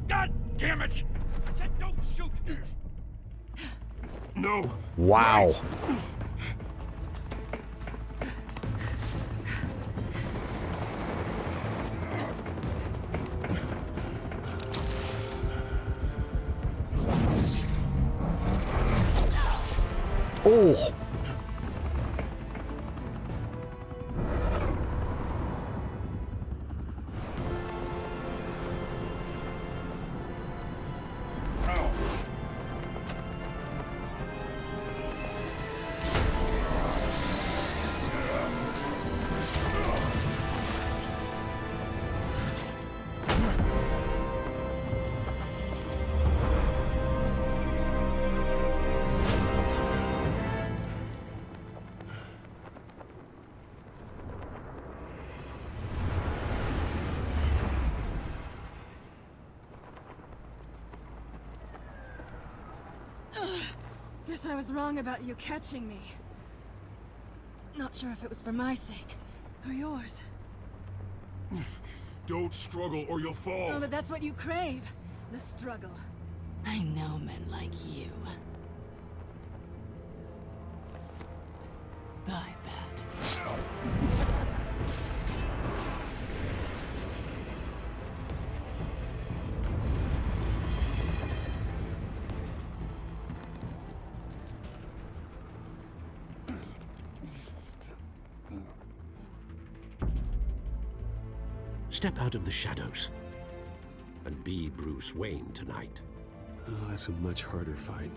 God damn it! I said don't shoot! No! Wow. Oh! Guess I was wrong about you catching me. Not sure if it was for my sake, or yours. Don't struggle or you'll fall. Oh, but that's what you crave. The struggle. I know men like you. Bye, Bat. Step out of the shadows and be Bruce Wayne tonight. Oh, that's a much harder fight.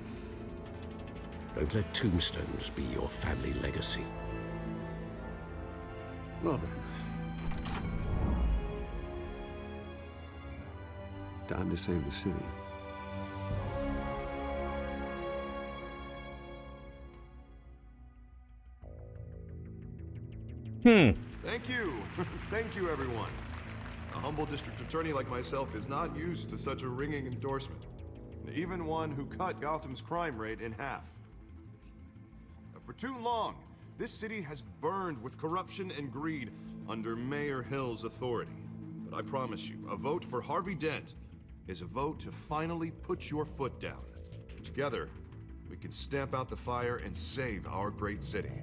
Don't let tombstones be your family legacy. Well then. Time to save the city. Thank you. Thank you, everyone. A humble district attorney like myself is not used to such a ringing endorsement. Even one who cut Gotham's crime rate in half. For too long, this city has burned with corruption and greed under Mayor Hill's authority. But I promise you, a vote for Harvey Dent is a vote to finally put your foot down. Together, we can stamp out the fire and save our great city.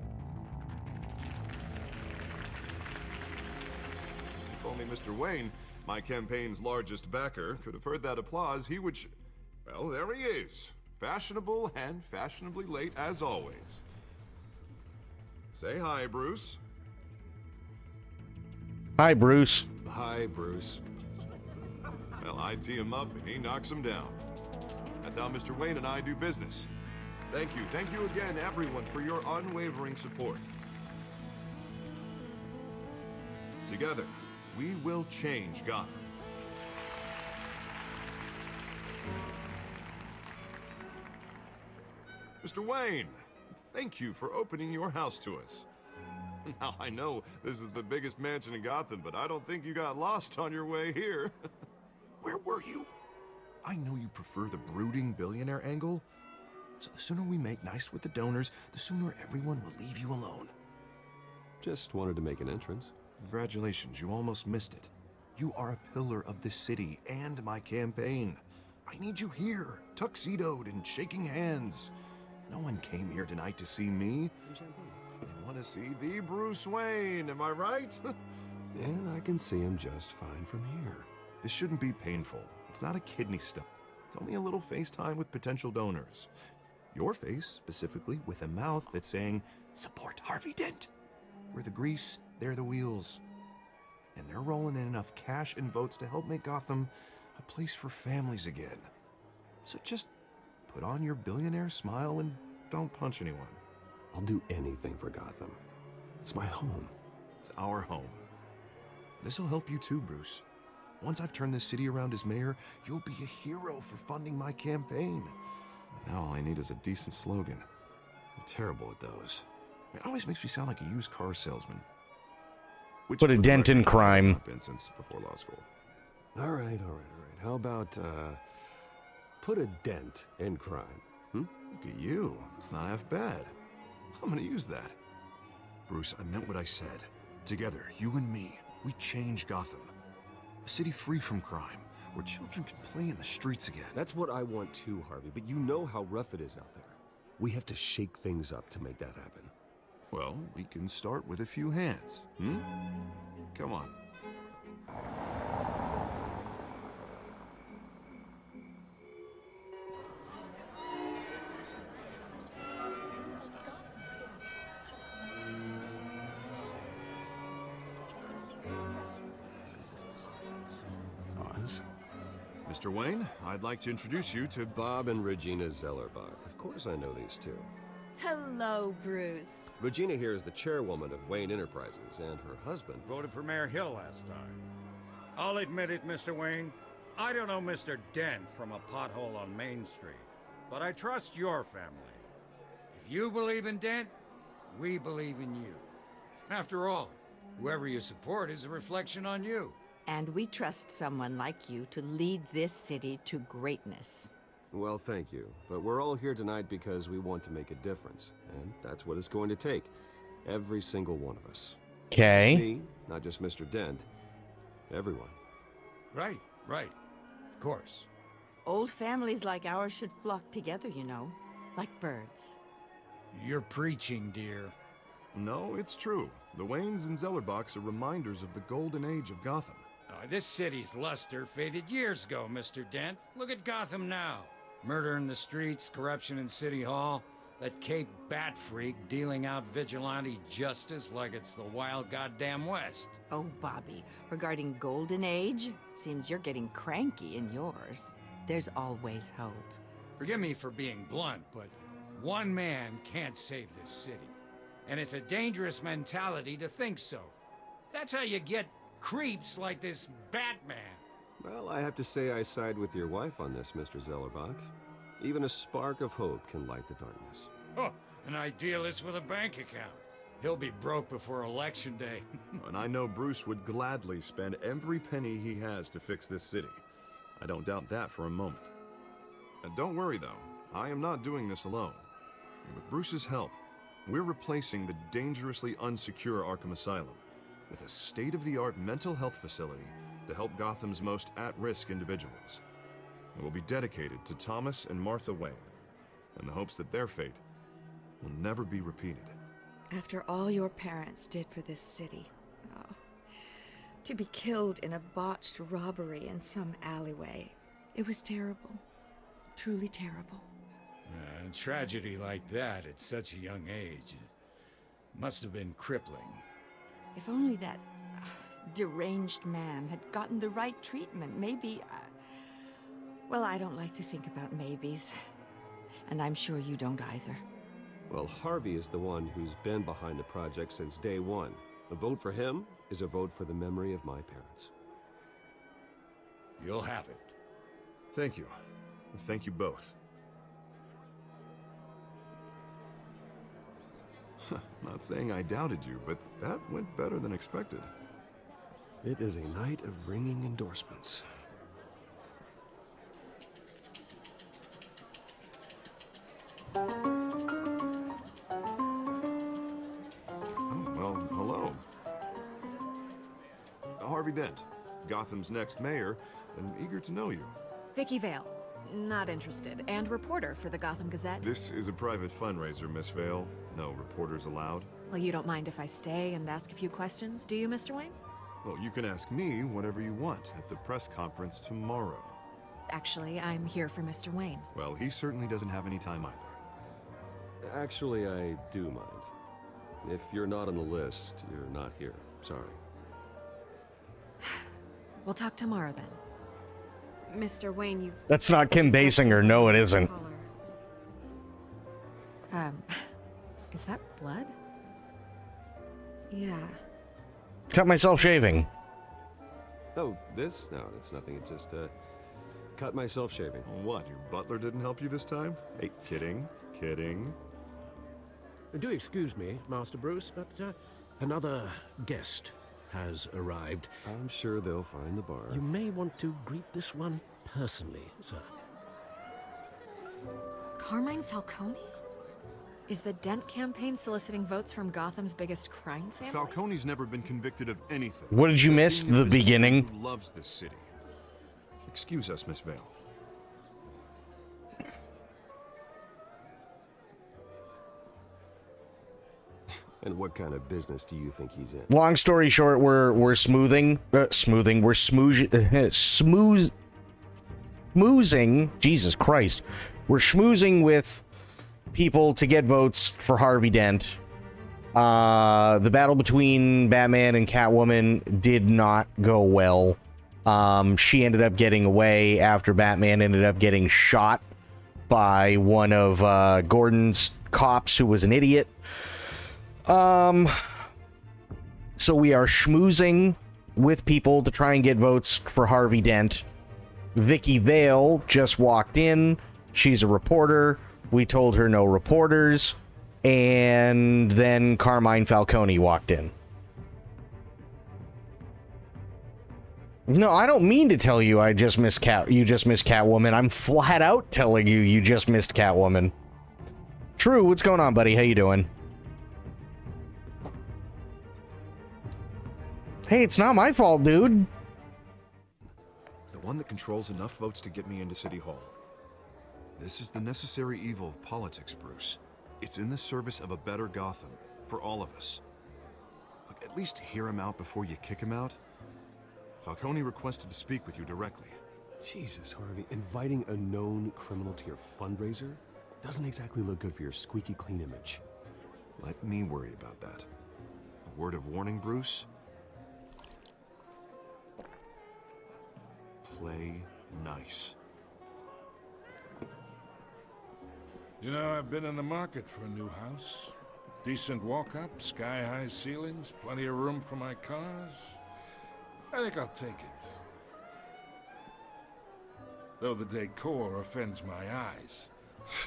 If only Mr. Wayne, my campaign's largest backer, could have heard that applause, he would well, there he is. Fashionable and fashionably late as always. Say hi, Bruce. Hi, Bruce. Hi, Bruce. Well, I tee him up and he knocks him down. That's how Mr. Wayne and I do business. Thank you again, everyone, for your unwavering support. Together, we will change Gotham. Mr. Wayne, thank you for opening your house to us. Now, I know this is the biggest mansion in Gotham, but I don't think you got lost on your way here. Where were you? I know you prefer the brooding billionaire angle, so the sooner we make nice with the donors, the sooner everyone will leave you alone. Just wanted to make an entrance. Congratulations, you almost missed it. You are a pillar of this city and my campaign. I need you here, tuxedoed and shaking hands. No one came here tonight to see me. Some champagne. They want to see the Bruce Wayne, am I right? And I can see him just fine from here. This shouldn't be painful. It's not a kidney stone. It's only a little FaceTime with potential donors. Your face, specifically, with a mouth that's saying, support Harvey Dent. We're the grease, they're the wheels. And they're rolling in enough cash and votes to help make Gotham a place for families again. So just put on your billionaire smile and don't punch anyone. I'll do anything for Gotham. It's my home. It's our home. This'll help you too, Bruce. Once I've turned this city around as mayor, you'll be a hero for funding my campaign. Now all I need is a decent slogan. I'm terrible at those. It always makes me sound like a used car salesman. Put a dent in crime. I've been since before law school. All right. How about, put a dent in crime, hmm? Look at you. It's not half bad. I'm gonna use that. Bruce, I meant what I said. Together, you and me, we change Gotham. A city free from crime, where children can play in the streets again. That's what I want too, Harvey, but you know how rough it is out there. We have to shake things up to make that happen. Well, we can start with a few hands, hmm? Come on. Mr. Wayne, I'd like to introduce you to Bob and Regina Zellerbach. Of course I know these two. Hello, Bruce. Regina here is the chairwoman of Wayne Enterprises, and her husband voted for Mayor Hill last time. I'll admit it, Mr. Wayne. I don't know Mr. Dent from a pothole on Main Street, but I trust your family. If you believe in Dent, we believe in you. After all, whoever you support is a reflection on you. And we trust someone like you to lead this city to greatness. Well, thank you. But we're all here tonight because we want to make a difference. And that's what it's going to take. Every single one of us. Okay. Not just me, not just Mr. Dent. Everyone. Right. Of course. Old families like ours should flock together, you know. Like birds. You're preaching, dear. No, it's true. The Waynes and Zellerbachs are reminders of the golden age of Gotham. This city's luster faded years ago, Mr. Dent. Look at Gotham now. Murder in the streets, corruption in City Hall, that Cape Bat freak dealing out vigilante justice like it's the wild goddamn West. Oh, Bobby, regarding Golden Age, seems you're getting cranky in yours. There's always hope. Forgive me for being blunt, but one man can't save this city. And it's a dangerous mentality to think so. That's how you get creeps like this Batman. Well, I have to say I side with your wife on this, Mr. Zellerbach. Even a spark of hope can light the darkness. Oh, an idealist with a bank account. He'll be broke before Election Day. And I know Bruce would gladly spend every penny he has to fix this city. I don't doubt that for a moment. And don't worry, though. I am not doing this alone. And with Bruce's help, we're replacing the dangerously unsecure Arkham Asylum with a state-of-the-art mental health facility to help Gotham's most at-risk individuals. It will be dedicated to Thomas and Martha Wayne, in the hopes that their fate will never be repeated. After all your parents did for this city, to be killed in a botched robbery in some alleyway, it was terrible. Truly terrible. Tragedy like that at such a young age must have been crippling. If only that deranged man had gotten the right treatment, maybe... well, I don't like to think about maybes. And I'm sure you don't either. Well, Harvey is the one who's been behind the project since day one. A vote for him is a vote for the memory of my parents. You'll have it. Thank you. Thank you both. Not saying I doubted you, but that went better than expected. It is a night of ringing endorsements. Well, hello. Harvey Dent, Gotham's next mayor, and eager to know you. Vicky Vale. Not interested. And reporter for the Gotham Gazette. This is a private fundraiser, Miss Vale. No reporters allowed. Well, you don't mind if I stay and ask a few questions, do you, Mr. Wayne? Well, you can ask me whatever you want at the press conference tomorrow. Actually, I'm here for Mr. Wayne. Well, he certainly doesn't have any time either. Actually, I do mind. If you're not on the list, you're not here. Sorry. We'll talk tomorrow then. Mr. Wayne, you've... That's not Kim Basinger. No, it isn't. Is that blood? Yeah. Cut myself shaving. Oh, this? No, it's nothing. It just, cut myself shaving. What, your butler didn't help you this time? Hey, kidding. Do excuse me, Master Bruce, but another guest has arrived. I'm sure they'll find the bar. You may want to greet this one personally, sir. Carmine Falcone? Is the Dent campaign soliciting votes from Gotham's biggest crime family? Falcone's never been convicted of anything. What did you miss? The beginning? Who loves this city. Excuse us, Miss Vale. And what kind of business do you think he's in? Long story short, we're schmoozing. Jesus Christ. We're schmoozing with people to get votes for Harvey Dent. The battle between Batman and Catwoman did not go well. She ended up getting away after Batman ended up getting shot by one of Gordon's cops who was an idiot. So we are schmoozing with people to try and get votes for Harvey Dent. Vicky Vale just walked in. She's a reporter. We told her no reporters. And then Carmine Falcone walked in. No, I don't mean to tell you you just missed Catwoman. I'm flat out telling you just missed Catwoman. True, what's going on, buddy? How you doing? Hey, it's not my fault, dude. The one that controls enough votes to get me into City Hall. This is the necessary evil of politics, Bruce. It's in the service of a better Gotham, for all of us. Look, at least hear him out before you kick him out. Falcone requested to speak with you directly. Jesus, Harvey, inviting a known criminal to your fundraiser doesn't exactly look good for your squeaky clean image. Let me worry about that. A word of warning, Bruce? Play nice. You know, I've been in the market for a new house. Decent walk-up, sky-high ceilings, plenty of room for my cars. I think I'll take it. Though the decor offends my eyes.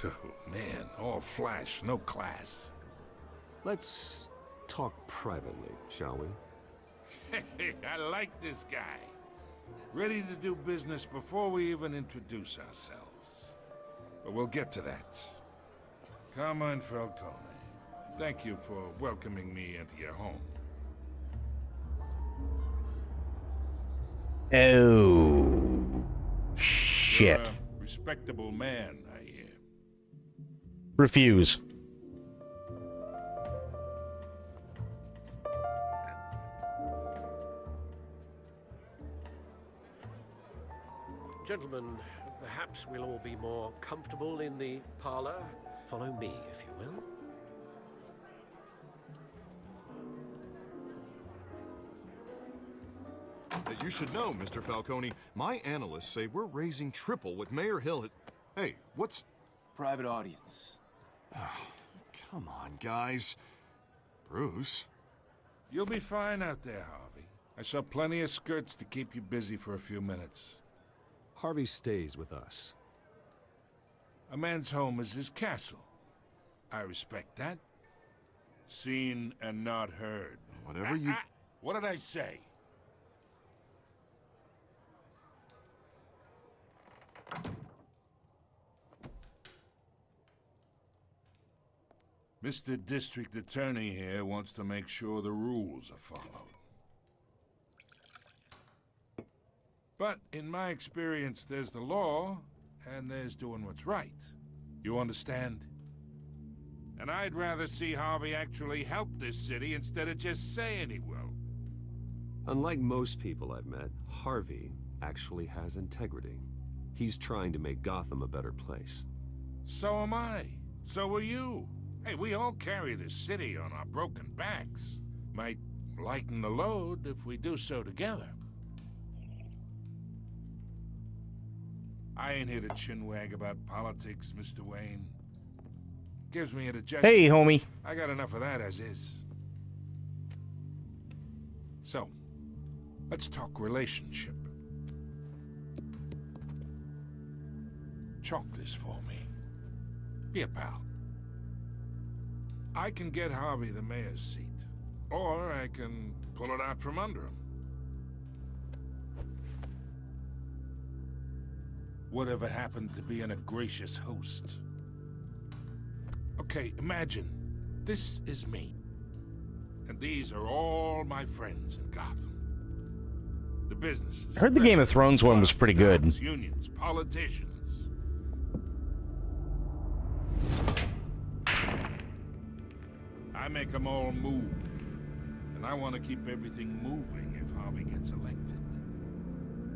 Oh, man, all flash, no class. Let's talk privately, shall we? Hey, I like this guy. Ready to do business before we even introduce ourselves. But we'll get to that. Carmine Falcone, thank you for welcoming me into your home. Oh, shit. You're a respectable man, I hear. Refuse. Gentlemen, perhaps we'll all be more comfortable in the parlor. Follow me, if you will. You should know, Mr. Falcone, my analysts say we're raising triple what Mayor Hill has... Hey, what's... Private audience. Oh, come on, guys. Bruce? You'll be fine out there, Harvey. I saw plenty of skirts to keep you busy for a few minutes. Harvey stays with us. A man's home is his castle. I respect that. Seen and not heard. Whatever you... What did I say? Mr. District Attorney here wants to make sure the rules are followed. But in my experience, there's the law, and there's doing what's right. You understand? And I'd rather see Harvey actually help this city instead of just saying he will. Unlike most people I've met, Harvey actually has integrity. He's trying to make Gotham a better place. So am I. So are you. Hey, we all carry this city on our broken backs. Might lighten the load if we do so together. I ain't here to chinwag about politics, Mr. Wayne. Gives me indigestion. Hey, homie. I got enough of that as is. So, let's talk relationship. Chalk this for me. Be a pal. I can get Harvey the mayor's seat, or I can pull it out from under him. Whatever happened to being a gracious host? Okay, imagine, this is me. And these are all my friends in Gotham. The businesses. I heard the Game of Thrones one was pretty good. Unions, politicians. I make them all move. And I want to keep everything moving if Harvey gets elected.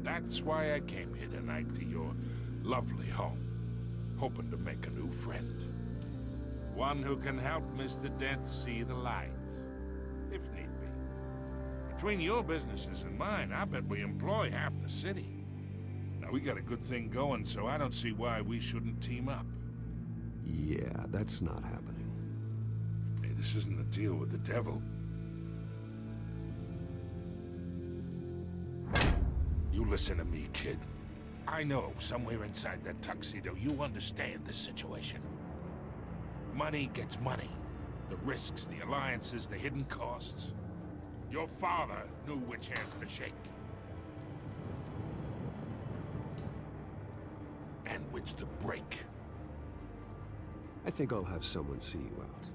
That's why I came here tonight to your lovely home, hoping to make a new friend. One who can help Mr. Dent see the light, if need be. Between your businesses and mine, I bet we employ half the city. Now, we got a good thing going, so I don't see why we shouldn't team up. Yeah, that's not happening. Hey, this isn't a deal with the devil. You listen to me, kid. I know somewhere inside that tuxedo you understand the situation. Money gets money. The risks, the alliances, the hidden costs. Your father knew which hands to shake. And which to break. I think I'll have someone see you out.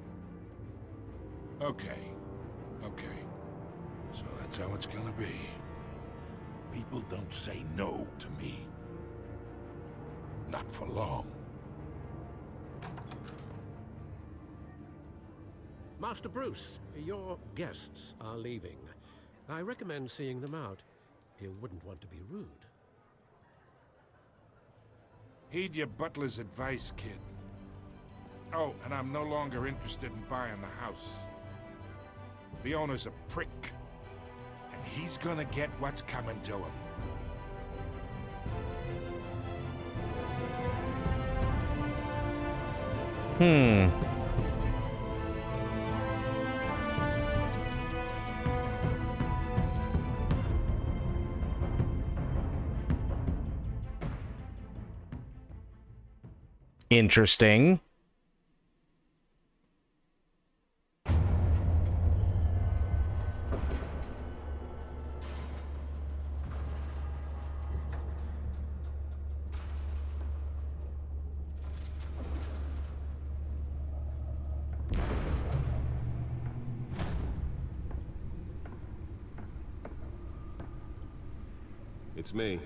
Okay. Okay. So that's how it's gonna be. People don't say no to me. Not for long. Master Bruce, your guests are leaving. I recommend seeing them out. You wouldn't want to be rude. Heed your butler's advice, kid. Oh, and I'm no longer interested in buying the house. The owner's a prick. And he's gonna get what's coming to him. Interesting. It's me.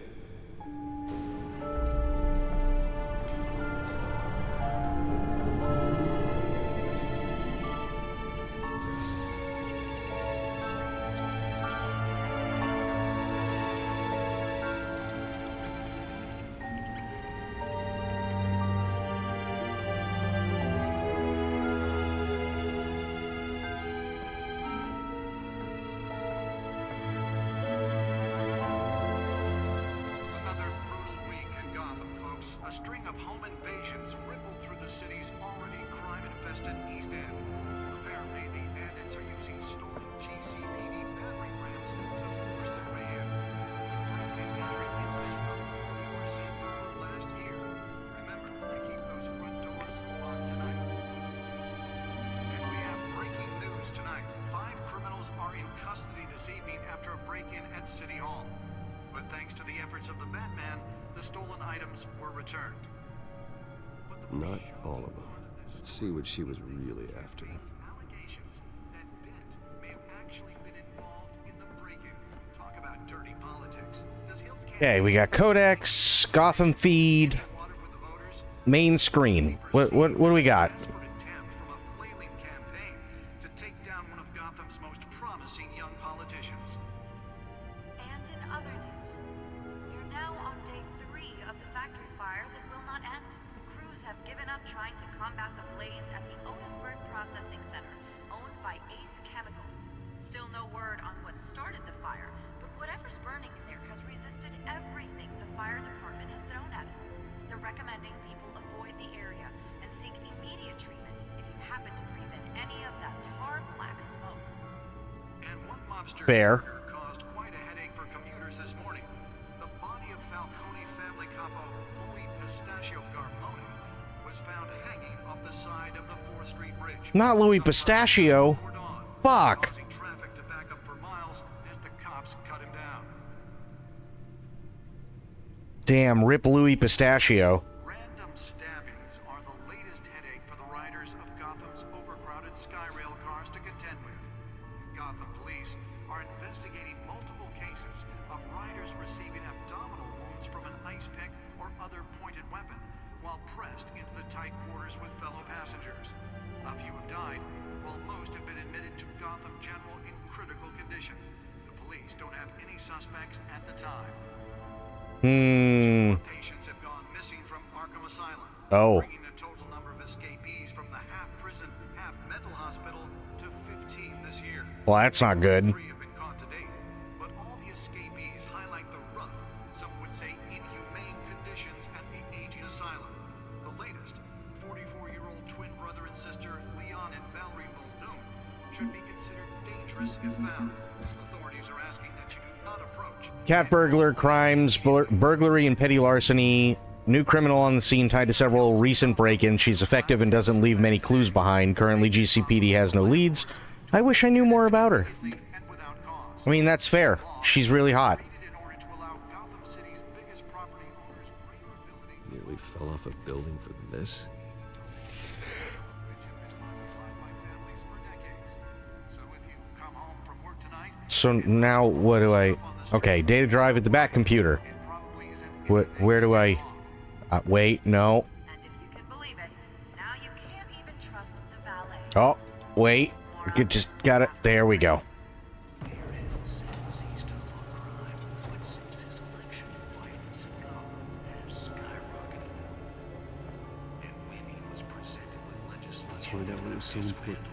City Hall. But thanks to the efforts of the Batman, the stolen items were returned. Not all of them. Let's see what she was really after. Allegations that Dent may have actually been involved in the break-in. Talk about dirty politics. Okay, we got Codex, Gotham Feed, main screen. What do we got? Fair. Caused quite a headache for commuters this morning. The body of Falcone family capo Louis Pistachio Garmone was found hanging off the side of the 4th Street Bridge. Not Louis Pistachio. Fuck. Causing traffic to back up for miles Damn, rip Louis Pistachio. Random stabbings are the latest headache for the riders of Gotham's overcrowded Skyrail cars to contend with. Gotham police are investigating multiple cases of riders receiving abdominal wounds from an ice pick or other pointed weapon while pressed into the tight quarters with fellow passengers. A few have died, while most have been admitted to Gotham General in critical condition. The police don't have any suspects at the time. Patients have gone missing from Arkham Asylum, bringing the total number of escapees from the half-prison, half-mental hospital to 15 this year. Well, that's not good. 3 have been caught to date, but all the escapees highlight the rough, some would say inhumane conditions at the aging asylum. The latest, 44-year-old twin brother and sister Leon and Valerie Muldoon, should be considered dangerous if found. Authorities are asking that you do not approach. Cat burglar, crimes, burglary, and petty larceny. New criminal on the scene tied to several recent break-ins. She's effective and doesn't leave many clues behind. Currently, GCPD has no leads. I wish I knew more about her. I mean, that's fair. She's really hot. Nearly fell off a building for this. So now, what do I... Okay, data drive at the back computer. Where do I... wait, no. Oh, wait. Just got it. There we go. Let's find out what was so important.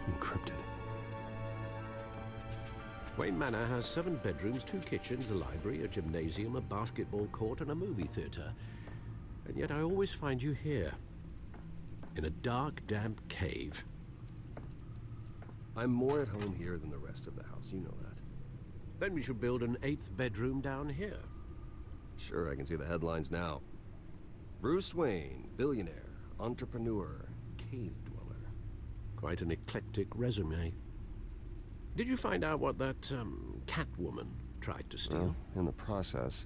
Encrypted. Wayne Manor has 7 bedrooms, 2 kitchens, a library, a gymnasium, a basketball court, and a movie theater. And yet I always find you here, in a dark, damp cave. I'm more at home here than the rest of the house, you know that. Then we should build an 8th bedroom down here. Sure, I can see the headlines now. Bruce Wayne, billionaire, entrepreneur, cave dweller. Quite an eclectic resume. Did you find out what that, Catwoman tried to steal? Well, in the process.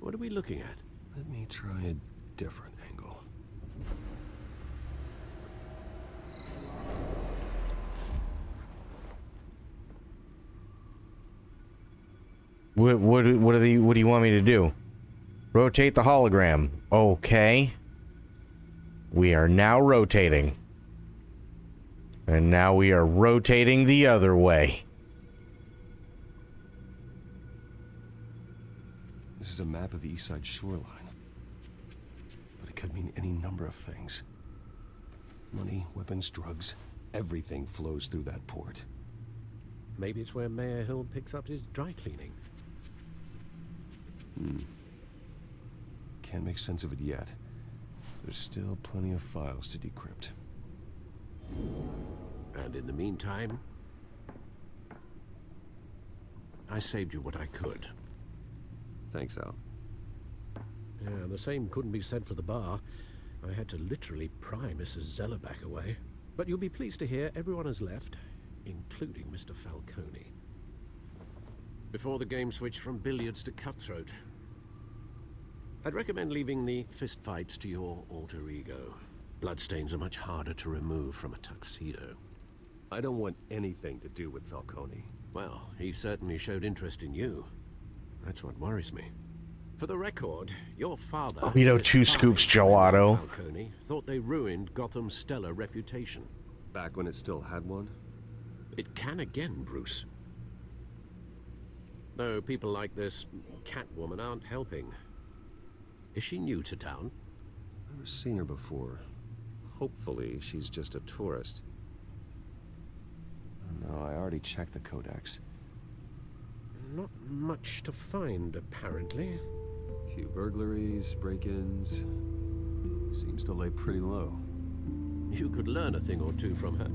What are we looking at? Let me try a different angle. What do you want me to do? Rotate the hologram. Okay. We are now rotating. And now we are rotating the other way. This is a map of the East Side shoreline. But it could mean any number of things. Money, weapons, drugs, everything flows through that port. Maybe it's where Mayor Hill picks up his dry cleaning. Can't make sense of it yet. There's still plenty of files to decrypt. And in the meantime, I saved you what I could. Thanks, Al. Yeah, the same couldn't be said for the bar. I had to literally pry Mrs. Zellerback away. But you'll be pleased to hear everyone has left, including Mr. Falcone. Before the game switched from billiards to cutthroat. I'd recommend leaving the fistfights to your alter ego. Bloodstains are much harder to remove from a tuxedo. I don't want anything to do with Falcone. Well, he certainly showed interest in you. That's what worries me. For the record, your father... You know, 2 scoops gelato. Falcone thought they ruined Gotham's stellar reputation. Back when it still had one? It can again, Bruce. Though people like this Catwoman aren't helping. Is she new to town? Never seen her before. Hopefully, she's just a tourist. Oh, no, I already checked the codex. Not much to find, apparently. Few burglaries, break-ins. Seems to lay pretty low. You could learn a thing or two from her.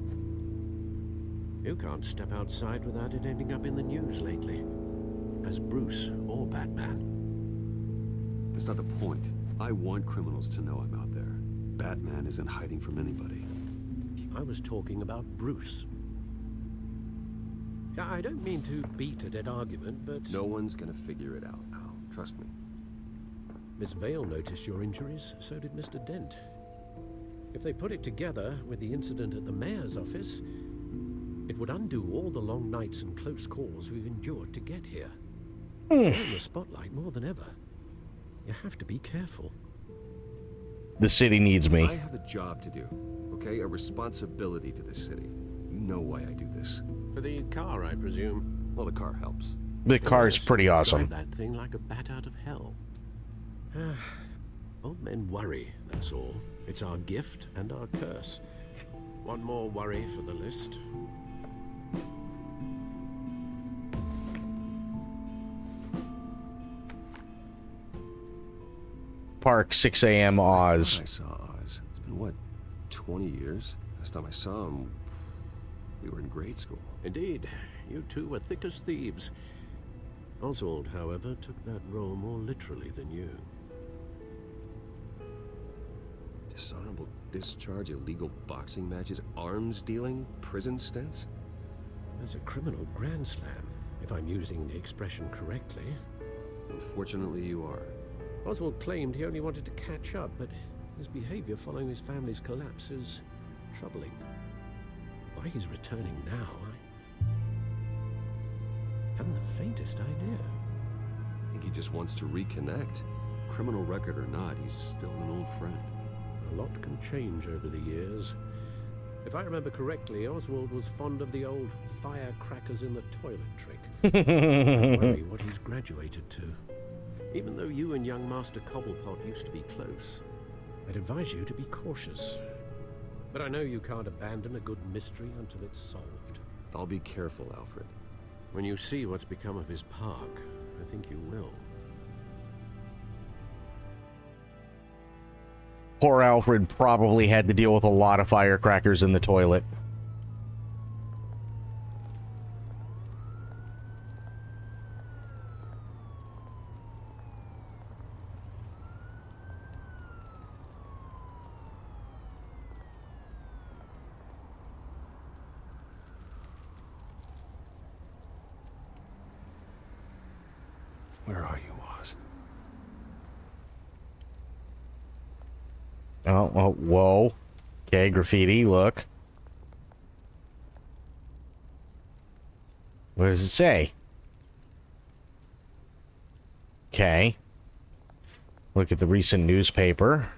You can't step outside without it ending up in the news lately. As Bruce or Batman. That's not the point. I want criminals to know I'm out there. Batman isn't hiding from anybody. I was talking about Bruce. I don't mean to beat a dead argument, but... No one's gonna figure it out, Al. Trust me. Miss Vale noticed your injuries, so did Mr. Dent. If they put it together with the incident at the mayor's office, it would undo all the long nights and close calls we've endured to get here. You're in the spotlight more than ever. You have to be careful. The city needs me. I have a job to do, okay? A responsibility to this city. You know why I do this. For the car, I presume. Well, the car helps. The car's pretty awesome. Drive that thing like a bat out of hell. Old men worry, that's all. It's our gift and our curse. One more worry for the list. Park, 6 a.m. Oz. I saw Oz. It's been, what, 20 years? Last time I saw him, we were in grade school. Indeed. You two were thick as thieves. Oswald, however, took that role more literally than you. Dishonorable discharge, illegal boxing matches, arms dealing, prison stints? That's a criminal grand slam, if I'm using the expression correctly. Unfortunately, you are. Oswald claimed he only wanted to catch up, but his behavior following his family's collapse is troubling. Why he's returning now, I haven't the faintest idea. I think he just wants to reconnect. Criminal record or not, he's still an old friend. A lot can change over the years. If I remember correctly, Oswald was fond of the old firecrackers in the toilet trick. I worry what he's graduated to. Even though you and young Master Cobblepot used to be close, I'd advise you to be cautious. But I know you can't abandon a good mystery until it's solved. I'll be careful, Alfred. When you see what's become of his park, I think you will. Poor Alfred probably had to deal with a lot of firecrackers in the toilet. Where are you, Oz? Oh, whoa. Okay, graffiti, look. What does it say? Okay. Look at the recent newspaper.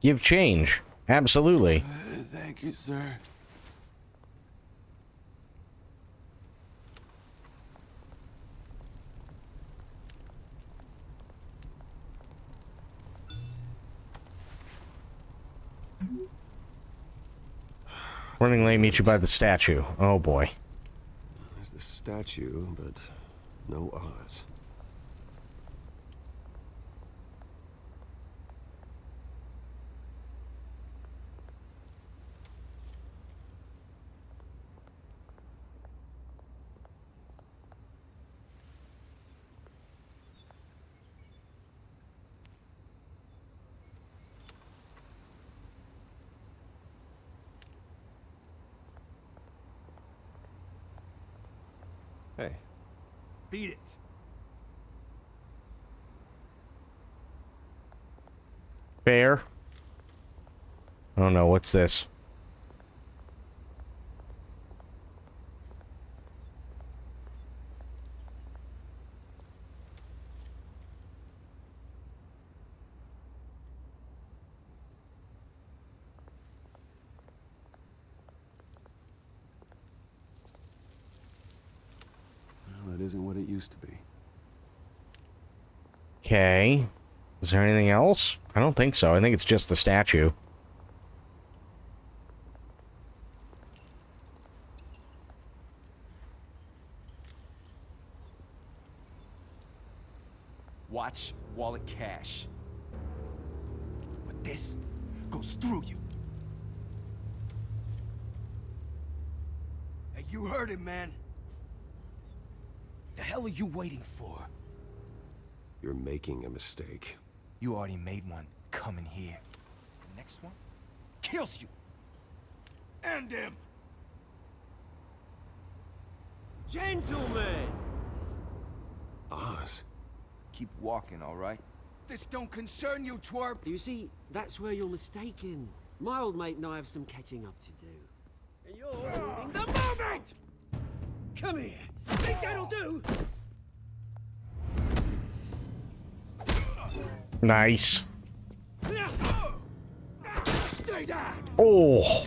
Give change. Absolutely. Thank you, sir. Running late, meet you by the statue. Oh boy. There's the statue, but no Oz. Hey. Beat it. Fair. I don't know. What's this? Well, it isn't what it used to be. Okay. Is there anything else? I don't think so. I think it's just the statue. Watch, wallet, cash. But this goes through you. Hey, you heard him, man. The hell are you waiting for? You're making a mistake. You already made one coming here. The next one kills you. And him. Gentlemen! Oz. Keep walking, all right? This don't concern you, twerp. You see, that's where you're mistaken. My old mate and I have some catching up to do. And you're ruining the moment! Come here. Think that'll do? Nice. Stay down! Oh!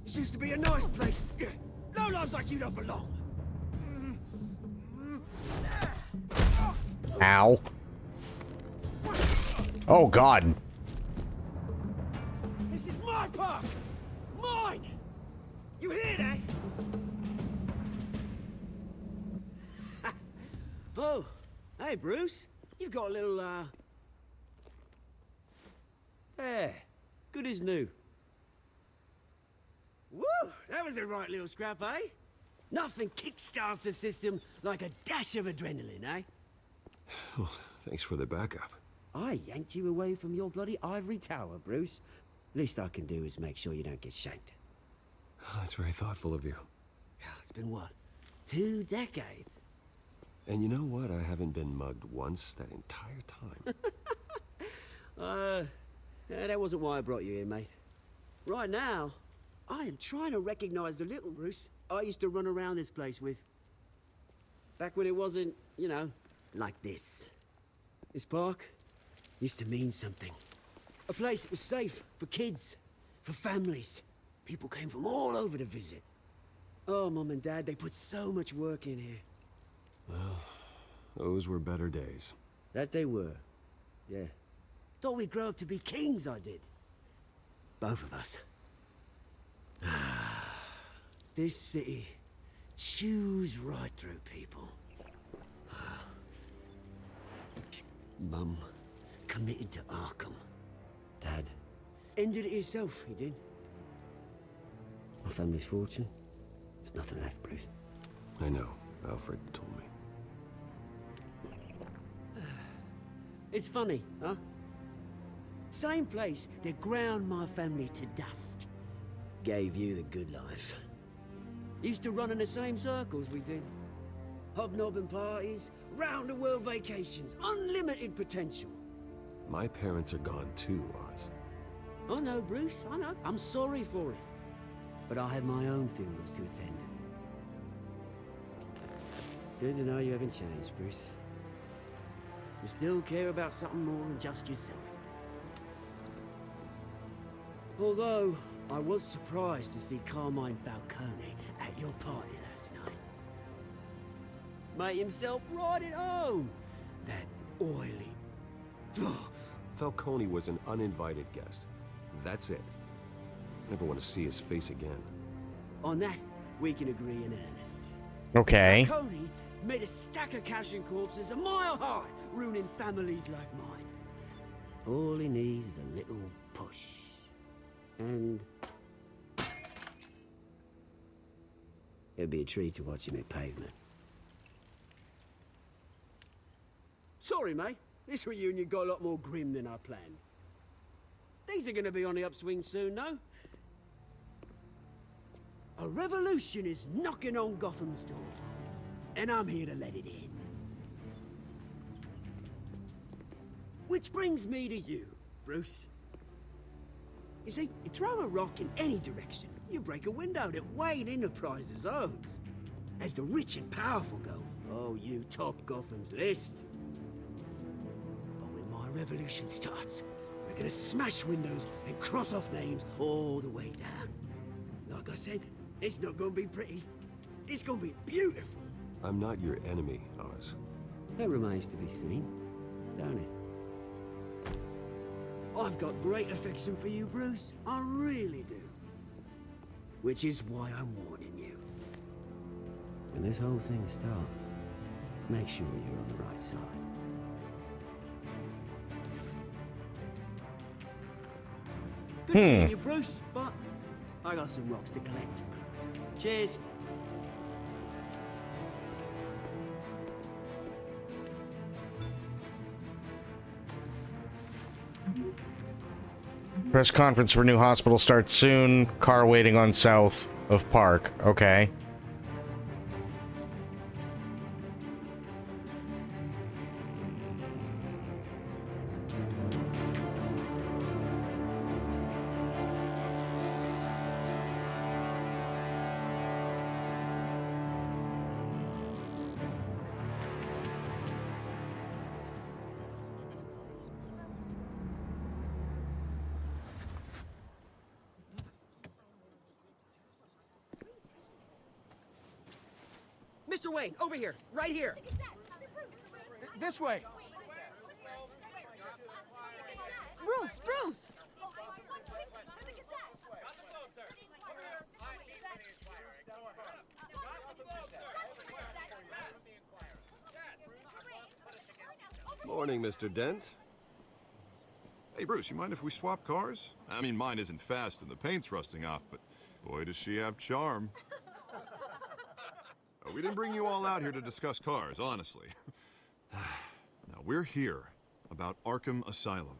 This used to be a nice place. Lowlifes like you don't belong. Ow. Oh, God. This is my park! Mine! You hear that? Oh, hey, Bruce. You've got a little, There. Good as new. Woo! That was a right little scrap, eh? Nothing kickstarts the system like a dash of adrenaline, eh? Oh, thanks for the backup. I yanked you away from your bloody ivory tower, Bruce. Least I can do is make sure you don't get shanked. Oh, that's very thoughtful of you. It's been what? 2 decades? And you know what? I haven't been mugged once that entire time. That wasn't why I brought you here, mate. Right now, I am trying to recognize the little Bruce I used to run around this place with. Back when it wasn't, you know, like this. This park used to mean something. A place that was safe for kids, for families. People came from all over to visit. Oh, Mum and Dad, they put so much work in here. Well, those were better days. That they were. Yeah. Thought we'd grow up to be kings, I did. Both of us. This city chews right through people. Mum committed to Arkham. Dad ended it himself, he did. My family's fortune. There's nothing left, Bruce. I know. Alfred told me. It's funny, huh? Same place that ground my family to dust. Gave you the good life. Used to run in the same circles we did. Hobnobbing parties, round-the-world vacations, unlimited potential. My parents are gone too, Oz. I know, Bruce, I know. I'm sorry for it. But I have my own funerals to attend. Good to know you haven't changed, Bruce. You still care about something more than just yourself. Although, I was surprised to see Carmine Falcone at your party last night. Made himself right at home. That oily... Falcone was an uninvited guest. That's it. Never want to see his face again. On that, we can agree in earnest. Okay. Falcone made a stack of cash and corpses a mile high, ruining families like mine. All he needs is a little push. And... it'd be a treat to watch him hit pavement. Sorry, mate. This reunion got a lot more grim than I planned. Things are gonna be on the upswing soon, no? A revolution is knocking on Gotham's door. And I'm here to let it in. Which brings me to you, Bruce. You see, you throw a rock in any direction, you break a window that Wayne Enterprises owns. As the rich and powerful go, oh, you top Gotham's list. But when my revolution starts, we're gonna smash windows and cross off names all the way down. Like I said, it's not gonna be pretty. It's gonna be beautiful. I'm not your enemy, Oz. That remains to be seen, don't it? I've got great affection for you, Bruce. I really do. Which is why I'm warning you. When this whole thing starts, make sure you're on the right side. Good seeing you, Bruce, but I got some rocks to collect. Cheers. Press conference for new hospital starts soon. Car waiting on south of Park. Okay. Mr. Wayne, over here, right here. This way. Bruce, Bruce! Morning, Mr. Dent. Hey, Bruce, you mind if we swap cars? I mean, mine isn't fast and the paint's rusting off, but boy, does she have charm. We didn't bring you all out here to discuss cars, honestly. Now, we're here about Arkham Asylum.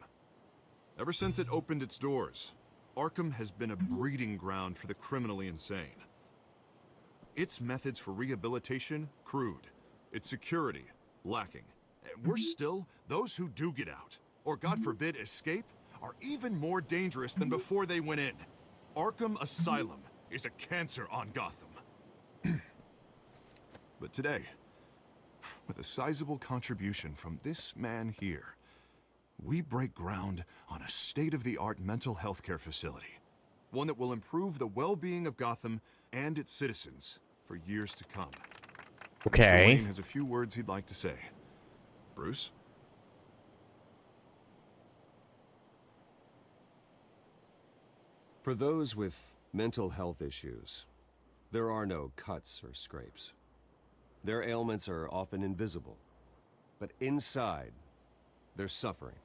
Ever since it opened its doors, Arkham has been a breeding ground for the criminally insane. Its methods for rehabilitation, crude. Its security, lacking. And worse still, those who do get out, or God forbid, escape, are even more dangerous than before they went in. Arkham Asylum is a cancer on Gotham. But today, with a sizable contribution from this man here, we break ground on a state-of-the-art mental health care facility. One that will improve the well-being of Gotham and its citizens for years to come. Okay. Mr. Wayne has a few words he'd like to say. Bruce? For those with mental health issues, there are no cuts or scrapes. Their ailments are often invisible, but inside, they're suffering.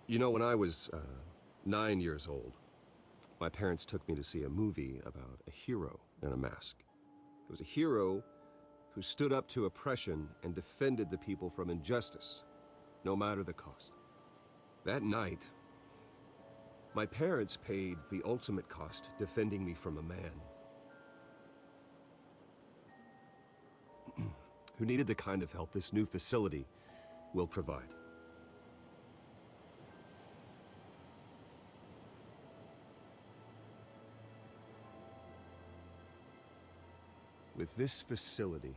You know, when I was 9 years old, my parents took me to see a movie about a hero in a mask. It was a hero who stood up to oppression and defended the people from injustice, no matter the cost. That night, my parents paid the ultimate cost defending me from a man who needed the kind of help this new facility will provide. With this facility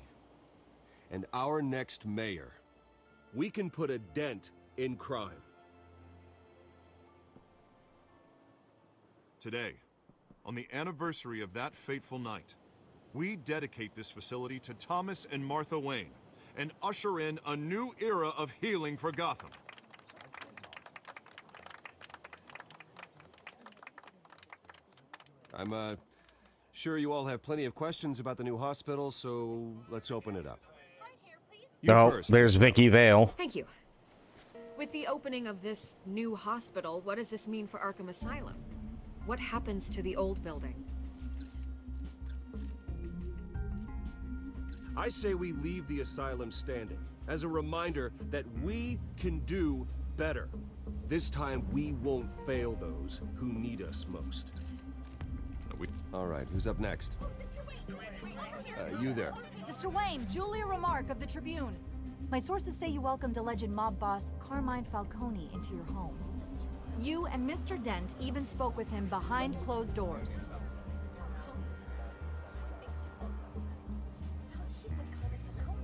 and our next mayor, we can put a dent in crime. Today, on the anniversary of that fateful night, we dedicate this facility to Thomas and Martha Wayne and usher in a new era of healing for Gotham. I'm sure you all have plenty of questions about the new hospital, so let's open it up. You first. There's Vicky Vale. Thank you. With the opening of this new hospital, what does this mean for Arkham Asylum? What happens to the old building? I say we leave the asylum standing as a reminder that we can do better. This time we won't fail those who need us most. All right, who's up next? You there. Mr. Wayne, Julia Remark of the Tribune. My sources say you welcomed alleged mob boss Carmine Falcone into your home. You and Mr. Dent even spoke with him behind closed doors.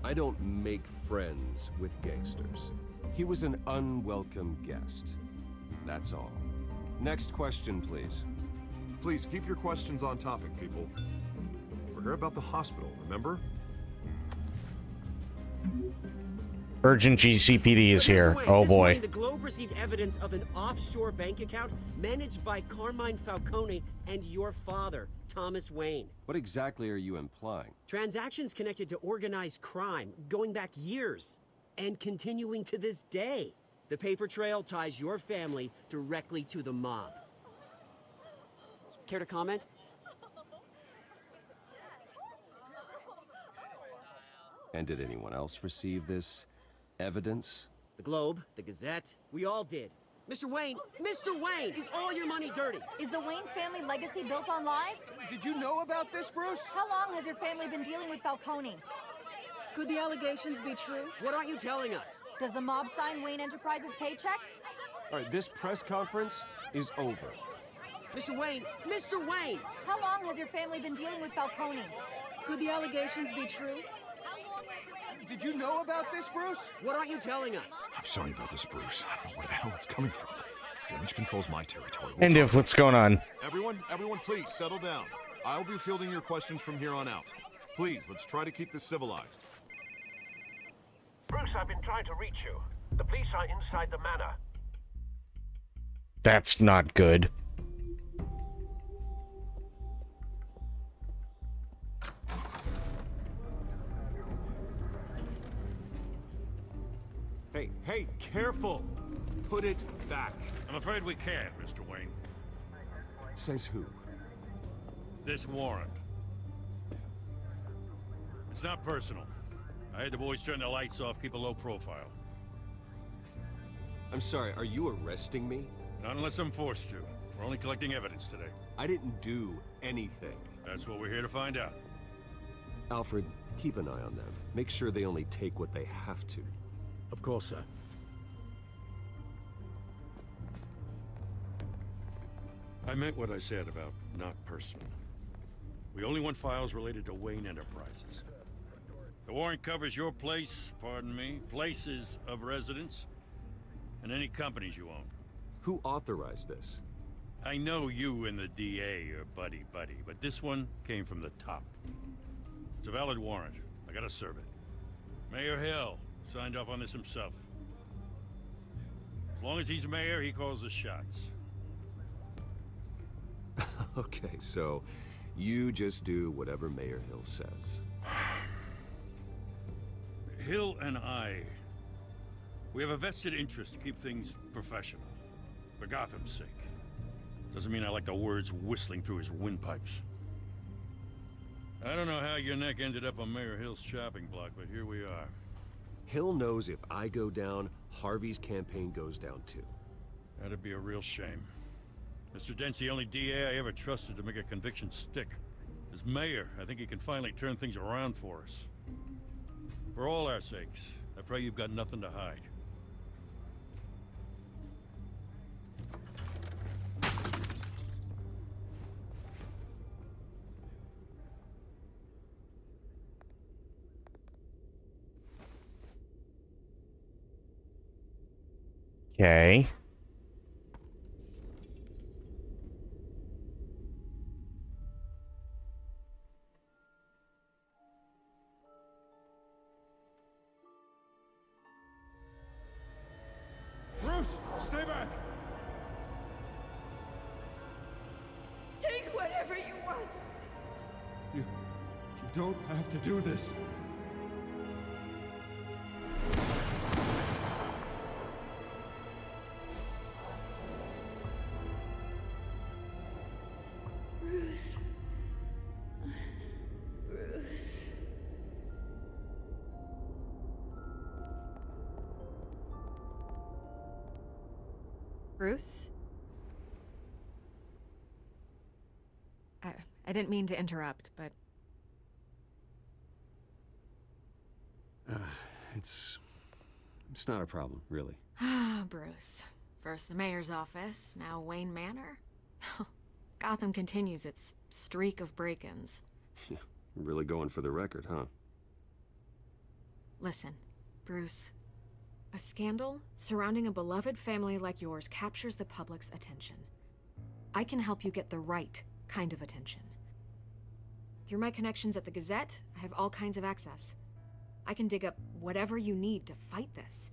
I don't make friends with gangsters. He was an unwelcome guest. That's all. Next question, please. Please keep your questions on topic, people. We're here about the hospital, remember? Urgent GCPD is But Mr. here. Wayne, Oh this boy. morning, the Globe received evidence of an offshore bank account managed by Carmine Falcone and your father, Thomas Wayne. What exactly are you implying? Transactions connected to organized crime, going back years, and continuing to this day. The paper trail ties your family directly to the mob. Care to comment? And did anyone else receive this evidence? The Globe, the Gazette, we all did. Mr. Wayne, is all your money dirty? Is the Wayne family legacy built on lies? Did you know about this, Bruce? How long has your family been dealing with Falcone? Could the allegations be true? What aren't you telling us? Does the mob sign Wayne Enterprises paychecks? All right, this press conference is over. Mr. Wayne! How long has your family been dealing with Falcone? Could the allegations be true? Did you know about this, Bruce? What aren't you telling us? I'm sorry about this, Bruce. I don't know where the hell it's coming from. Damage control's my territory. And if what's going on? Everyone, please settle down. I'll be fielding your questions from here on out. Please, let's try to keep this civilized. Bruce, I've been trying to reach you. The police are inside the manor. That's not good. Hey, careful! Put it back. I'm afraid we can't, Mr. Wayne. Says who? This warrant. It's not personal. I had the boys turn the lights off, keep a low profile. I'm sorry, are you arresting me? Not unless I'm forced to. We're only collecting evidence today. I didn't do anything. That's what we're here to find out. Alfred, keep an eye on them. Make sure they only take what they have to. Of course, sir. I meant what I said about not personal. We only want files related to Wayne Enterprises. The warrant covers your place, pardon me, places of residence, and any companies you own. Who authorized this? I know you and the DA are buddy-buddy, but this one came from the top. It's a valid warrant. I gotta serve it. Mayor Hill signed off on this himself. As long as he's mayor, he calls the shots. Okay, so you just do whatever Mayor Hill says. Hill and I, we have a vested interest to keep things professional. For Gotham's sake. Doesn't mean I like the words whistling through his windpipes. I don't know how your neck ended up on Mayor Hill's chopping block, but here we are. Hill knows if I go down, Harvey's campaign goes down too. That'd be a real shame. Mr. Dent's the only DA I ever trusted to make a conviction stick. As mayor, I think he can finally turn things around for us. For all our sakes, I pray you've got nothing to hide. Okay. Bruce, stay back! Take whatever you want. You don't have to do this. Bruce. Bruce. Bruce? I didn't mean to interrupt, but... It's not a problem, really. Ah, Bruce. First the mayor's office, now Wayne Manor. Gotham continues its streak of break-ins. You're really going for the record, huh? Listen, Bruce. A scandal surrounding a beloved family like yours captures the public's attention. I can help you get the right kind of attention. Through my connections at the Gazette, I have all kinds of access. I can dig up whatever you need to fight this.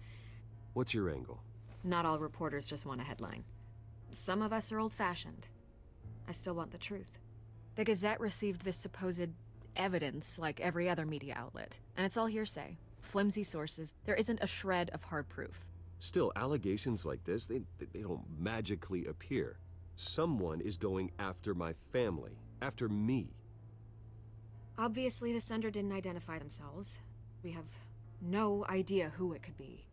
What's your angle? Not all reporters just want a headline. Some of us are old-fashioned. I still want the truth. The Gazette received this supposed evidence like every other media outlet, and it's all hearsay. Flimsy sources. There isn't a shred of hard proof. Still, allegations like this, they don't magically appear. Someone is going after my family, after me. Obviously, the sender didn't identify themselves. We have no idea who it could be.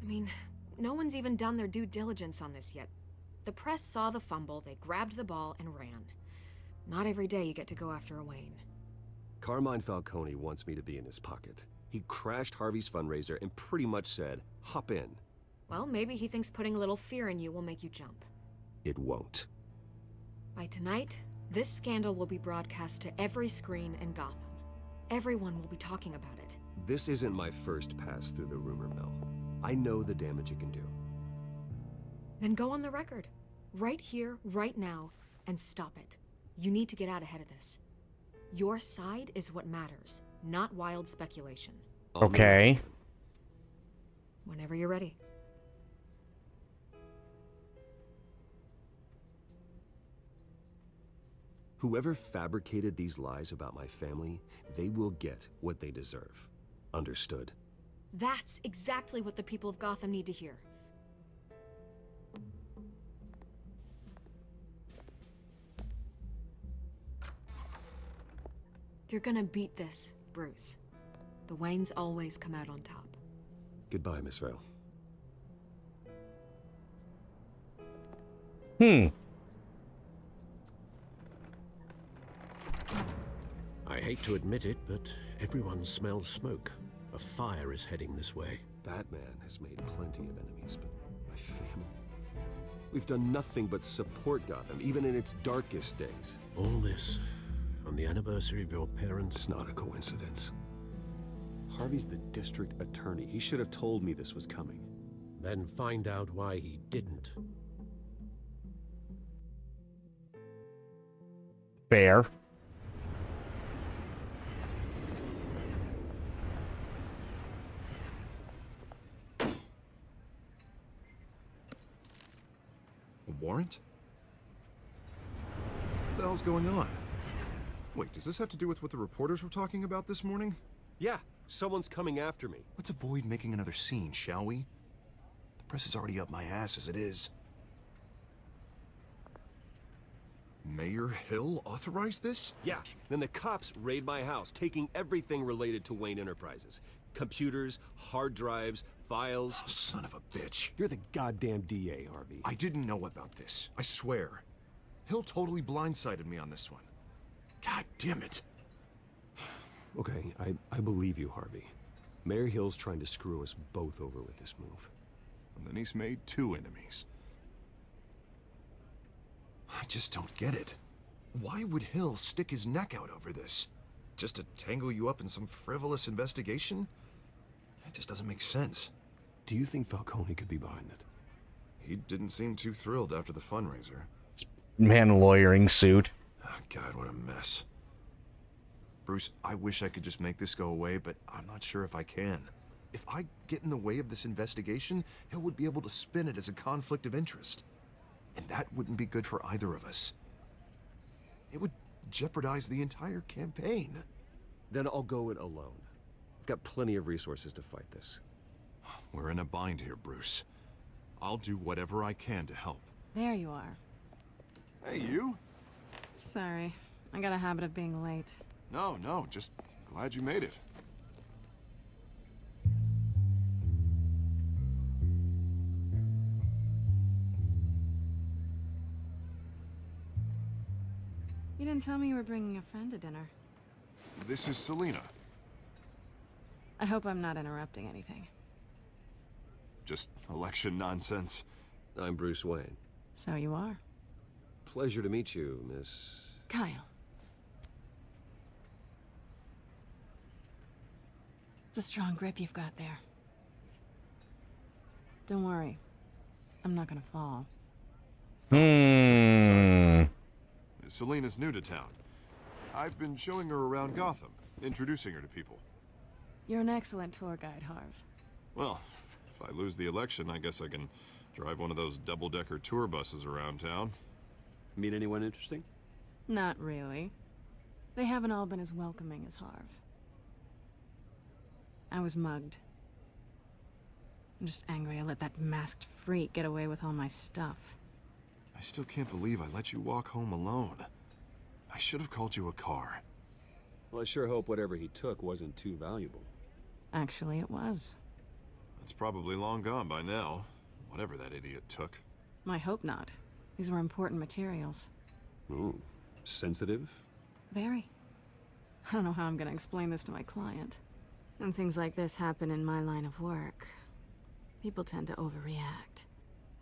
I mean, no one's even done their due diligence on this yet. The press saw the fumble, they grabbed the ball and ran. Not every day you get to go after a Wayne. Carmine Falcone wants me to be in his pocket. He crashed Harvey's fundraiser and pretty much said, hop in. Well, maybe he thinks putting a little fear in you will make you jump. It won't. By tonight, this scandal will be broadcast to every screen in Gotham. Everyone will be talking about it. This isn't my first pass through the rumor mill. I know the damage it can do. Then go on the record. Right here, right now, and stop it. You need to get out ahead of this. Your side is what matters, not wild speculation. Okay. Whenever you're ready. Whoever fabricated these lies about my family, they will get what they deserve. Understood? That's exactly what the people of Gotham need to hear. You're gonna beat this, Bruce. The Waynes always come out on top. Goodbye, Miss Vale. I hate to admit it, but everyone smells smoke. A fire is heading this way. Batman has made plenty of enemies, but my family? We've done nothing but support Gotham, even in its darkest days. All this on the anniversary of your parents'... It's not a coincidence. Harvey's the district attorney. He should have told me this was coming. Then find out why he didn't. Fair. A warrant? What the hell's going on? Wait, does this have to do with what the reporters were talking about this morning? Yeah, someone's coming after me. Let's avoid making another scene, shall we? The press is already up my ass as it is. Mayor Hill authorized this? Yeah, then the cops raid my house, taking everything related to Wayne Enterprises. Computers, hard drives, files. Oh, son of a bitch. You're the goddamn DA, Harvey. I didn't know about this. I swear. Hill totally blindsided me on this one. God damn it. Okay, I believe you, Harvey. Mayor Hill's trying to screw us both over with this move. And then he's made two enemies. I just don't get it. Why would Hill stick his neck out over this? Just to tangle you up in some frivolous investigation? It just doesn't make sense. Do you think Falcone could be behind it? He didn't seem too thrilled after the fundraiser. Man lawyering suit. Oh, God, what a mess. Bruce, I wish I could just make this go away, but I'm not sure if I can. If I get in the way of this investigation, Hill would be able to spin it as a conflict of interest. And that wouldn't be good for either of us. It would jeopardize the entire campaign. Then I'll go it alone. I've got plenty of resources to fight this. We're in a bind here, Bruce. I'll do whatever I can to help. There you are. Hey, you? Sorry. I got a habit of being late. No, just glad you made it. You didn't tell me you were bringing a friend to dinner. This is Selina. I hope I'm not interrupting anything. Just election nonsense. I'm Bruce Wayne. So you are. Pleasure to meet you, Miss... Kyle. It's a strong grip you've got there. Don't worry. I'm not gonna fall. Selina's new to town. I've been showing her around Gotham, introducing her to people. You're an excellent tour guide, Harv. Well, if I lose the election, I guess I can drive one of those double-decker tour buses around town. Meet anyone interesting? Not really. They haven't all been as welcoming as Harv. I was mugged. I'm just angry I let that masked freak get away with all my stuff. I still can't believe I let you walk home alone. I should have called you a car. Well, I sure hope whatever he took wasn't too valuable. Actually, it was. It's probably long gone by now, whatever that idiot took. I hope not. These were important materials. Ooh, sensitive? Very. I don't know how I'm gonna explain this to my client. When things like this happen in my line of work, people tend to overreact.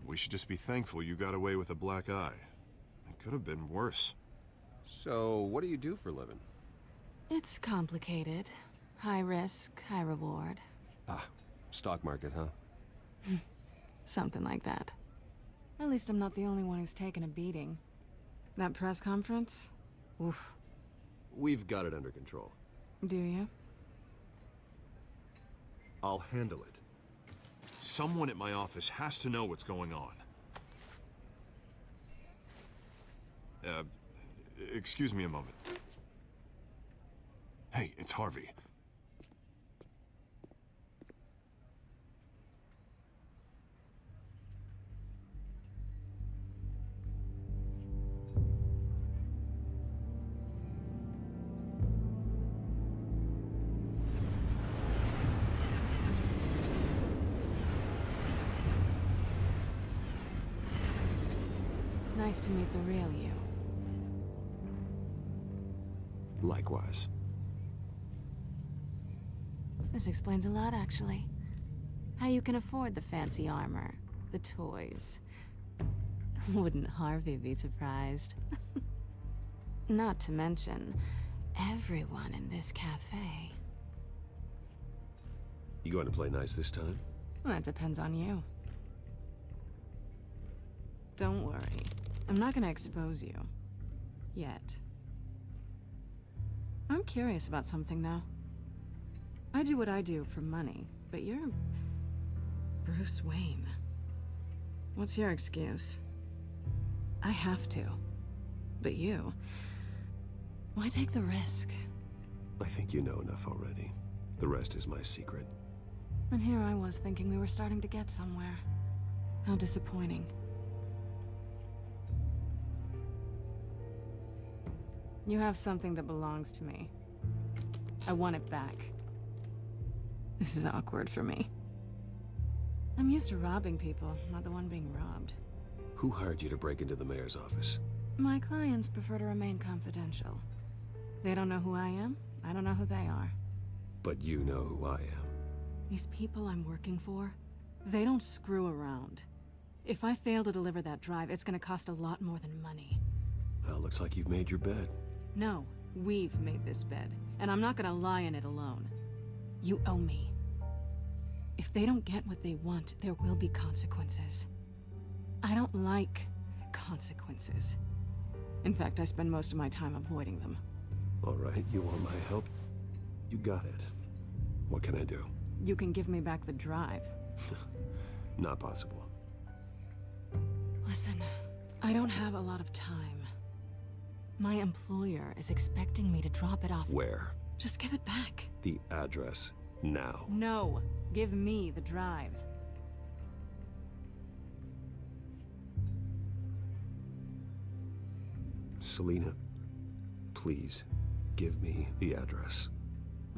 We should just be thankful you got away with a black eye. It could have been worse. So, what do you do for a living? It's complicated. High risk, high reward. Ah, stock market, huh? Something like that. At least I'm not the only one who's taken a beating. That press conference? Oof. We've got it under control. Do you? I'll handle it. Someone at my office has to know what's going on. Excuse me a moment. Hey, it's Harvey. Nice to meet the real you. Likewise. This explains a lot, actually. How you can afford the fancy armor, the toys. Wouldn't Harvey be surprised? Not to mention, everyone in this cafe. You going to play nice this time? Well, that depends on you. Don't worry. I'm not gonna expose you. Yet. I'm curious about something, though. I do what I do for money, but you're... Bruce Wayne. What's your excuse? I have to. But you... Why take the risk? I think you know enough already. The rest is my secret. And here I was thinking we were starting to get somewhere. How disappointing. You have something that belongs to me. I want it back. This is awkward for me. I'm used to robbing people, not the one being robbed. Who hired you to break into the mayor's office? My clients prefer to remain confidential. They don't know who I am, I don't know who they are. But you know who I am. These people I'm working for, they don't screw around. If I fail to deliver that drive, it's gonna cost a lot more than money. Well, looks like you've made your bed. No, we've made this bed, and I'm not gonna lie in it alone. You owe me. If they don't get what they want, there will be consequences. I don't like consequences. In fact, I spend most of my time avoiding them. All right, you want my help? You got it. What can I do? You can give me back the drive. Not possible. Listen, I don't have a lot of time. My employer is expecting me to drop it off. Where? Just give it back. The address, now. No, give me the drive. Selina, please, give me the address.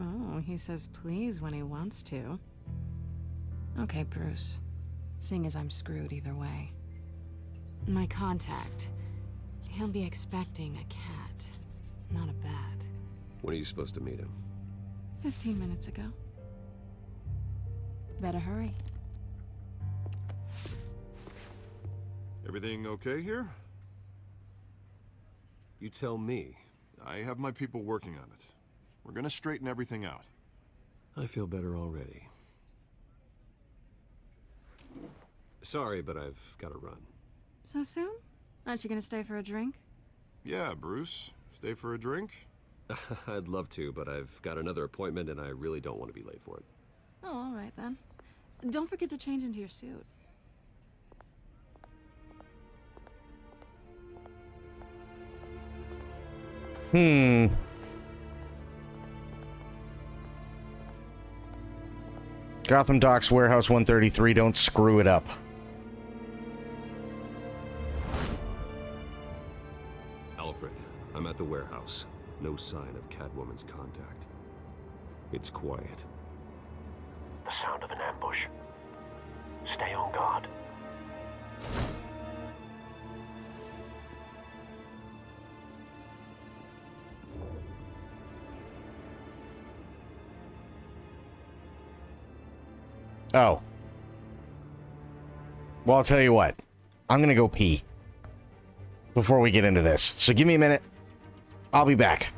Oh, he says please when he wants to. Okay, Bruce. Seeing as I'm screwed either way. My contact. He'll be expecting a cat, not a bat. When are you supposed to meet him? 15 minutes ago. Better hurry. Everything okay here? You tell me. I have my people working on it. We're gonna straighten everything out. I feel better already. Sorry, but I've got to run. So soon? Aren't you gonna stay for a drink? Yeah, Bruce. Stay for a drink? I'd love to, but I've got another appointment and I really don't want to be late for it. Oh, all right then. Don't forget to change into your suit. Gotham Docks Warehouse 133, don't screw it up. Alfred, I'm at the warehouse. No sign of Catwoman's contact. It's quiet. The sound of an ambush. Stay on guard. Oh. Well, I'll tell you what. I'm gonna go pee before we get into this. So give me a minute. I'll be back.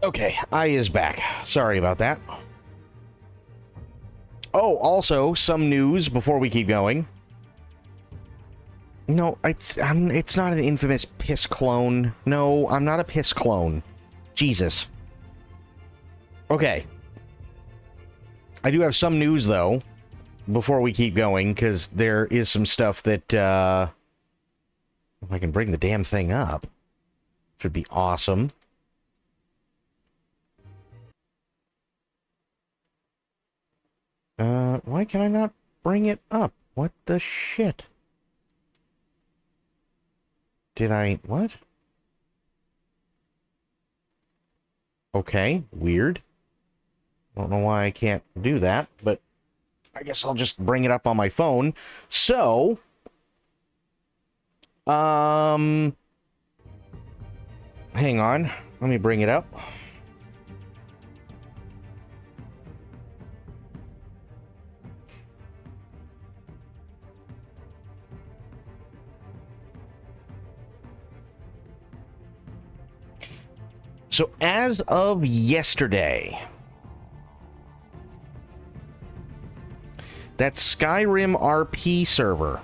Okay, I is back. Sorry about that. Oh, also, some news before we keep going. No, it's not an infamous piss clone. No, I'm not a piss clone. Jesus. Okay. I do have some news, though, before we keep going, because there is some stuff that, if I can bring the damn thing up. Should be awesome. Why can I not bring it up? What the shit? Did I... what? Okay, weird. Don't know why I can't do that, but I guess I'll just bring it up on my phone. So, hang on. Let me bring it up. So as of yesterday, that Skyrim RP server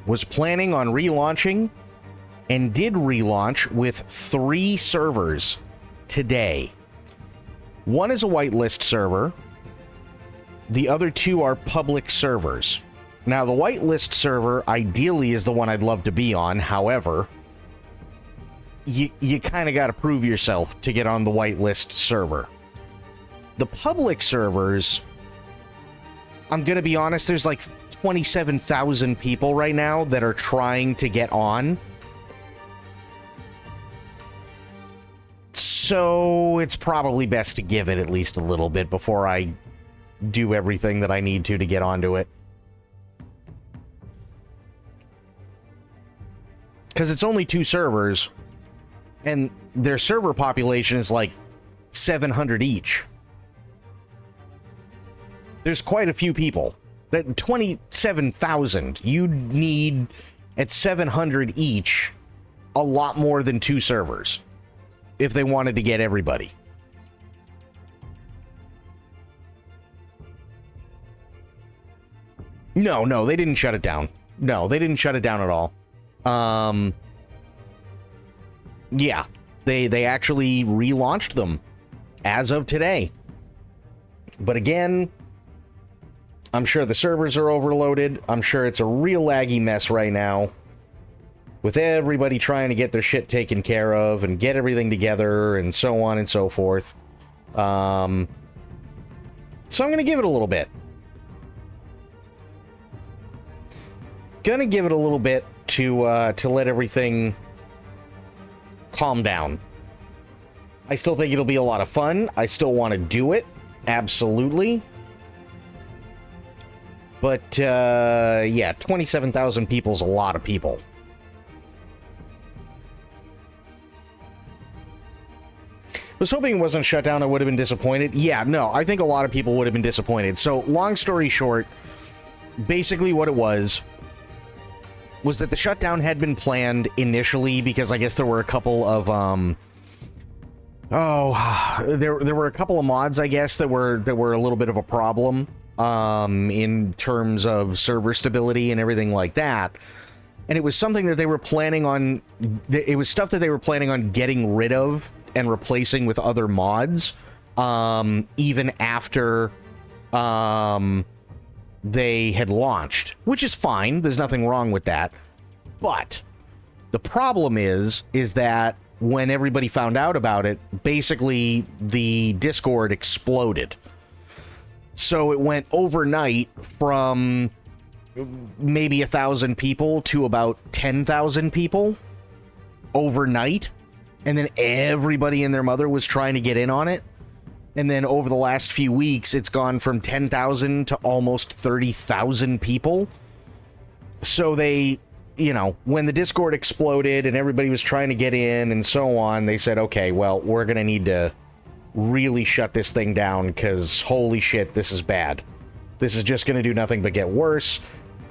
was planning on relaunching and did relaunch with 3 servers today. One is a whitelist server. The other 2 are public servers. Now, the whitelist server ideally is the one I'd love to be on. However, you kind of got to prove yourself to get on the whitelist server. The public servers, I'm going to be honest, there's like 27,000 people right now that are trying to get on. So it's probably best to give it at least a little bit before I do everything that I need to get onto it. Because it's only 2 servers, and their server population is like 700 each. There's quite a few people. That 27,000. You need, at 700 each, a lot more than 2 servers if they wanted to get everybody. No, they didn't shut it down. No, they didn't shut it down at all. Yeah, they actually relaunched them as of today. But again, I'm sure the servers are overloaded. I'm sure it's a real laggy mess right now, with everybody trying to get their shit taken care of and get everything together and so on and so forth. So I'm gonna give it a little bit. Gonna give it a little bit to let everything calm down. I still think it'll be a lot of fun. I still want to do it. Absolutely. But, yeah, 27,000 people is a lot of people. I was hoping it wasn't shut down. I would have been disappointed. Yeah, no, I think a lot of people would have been disappointed. So, long story short, basically what it was that the shutdown had been planned initially because I guess there were a couple of, there were a couple of mods, I guess, that were a little bit of a problem, in terms of server stability and everything like that. And it was something that they were planning on, it was stuff that they were planning on getting rid of and replacing with other mods, even after, they had launched, which is fine. There's nothing wrong with that. But the problem is that when everybody found out about it, basically the Discord exploded. So it went overnight from maybe 1,000 people to about 10,000 people overnight. And then everybody and their mother was trying to get in on it. And then over the last few weeks, it's gone from 10,000 to almost 30,000 people. So they, you know, when the Discord exploded and everybody was trying to get in and so on, they said, okay, well, we're going to need to really shut this thing down because holy shit, this is bad. This is just going to do nothing but get worse.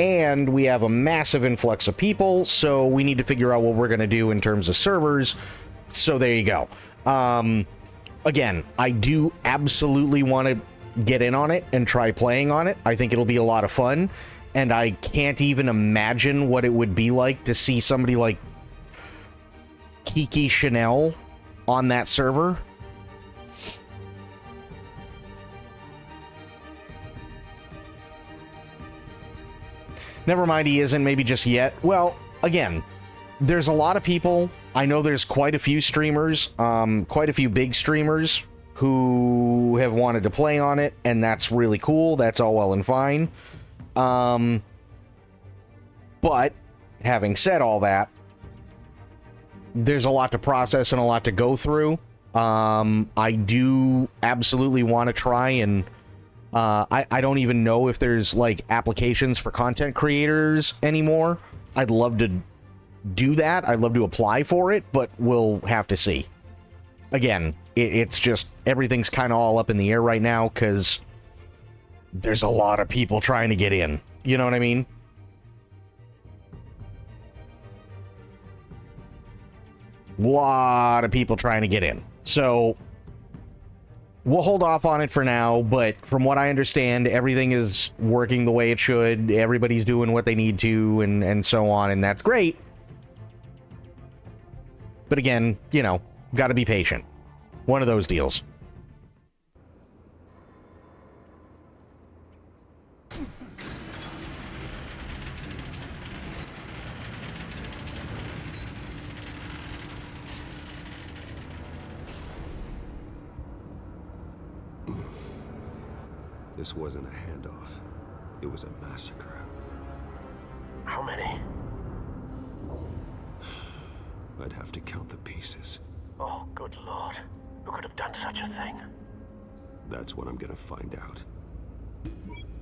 And we have a massive influx of people, so we need to figure out what we're going to do in terms of servers. So there you go. Again, I do absolutely want to get in on it and try playing on it. I think it'll be a lot of fun. And I can't even imagine what it would be like to see somebody like Kiki Chanel on that server. Never mind, he isn't, maybe just yet. Well, again, there's a lot of people I know there's quite a few streamers, quite a few big streamers who have wanted to play on it, and that's really cool. That's all well and fine. But having said all that, there's a lot to process and a lot to go through. I do absolutely want to try and I don't even know if there's like applications for content creators anymore. I'd love to do that. I'd love to apply for it, but we'll have to see. Again, it's just everything's kind of all up in the air right now because there's a lot of people trying to get in. You know what I mean? Lot of people trying to get in. So we'll hold off on it for now, but from what I understand, everything is working the way it should. Everybody's doing what they need to and so on, and that's great. But again, you know, got to be patient. One of those deals. This wasn't a handoff. It was a massacre. How many? I'd have to count the pieces. Oh, good lord. Who could have done such a thing? That's what I'm gonna find out.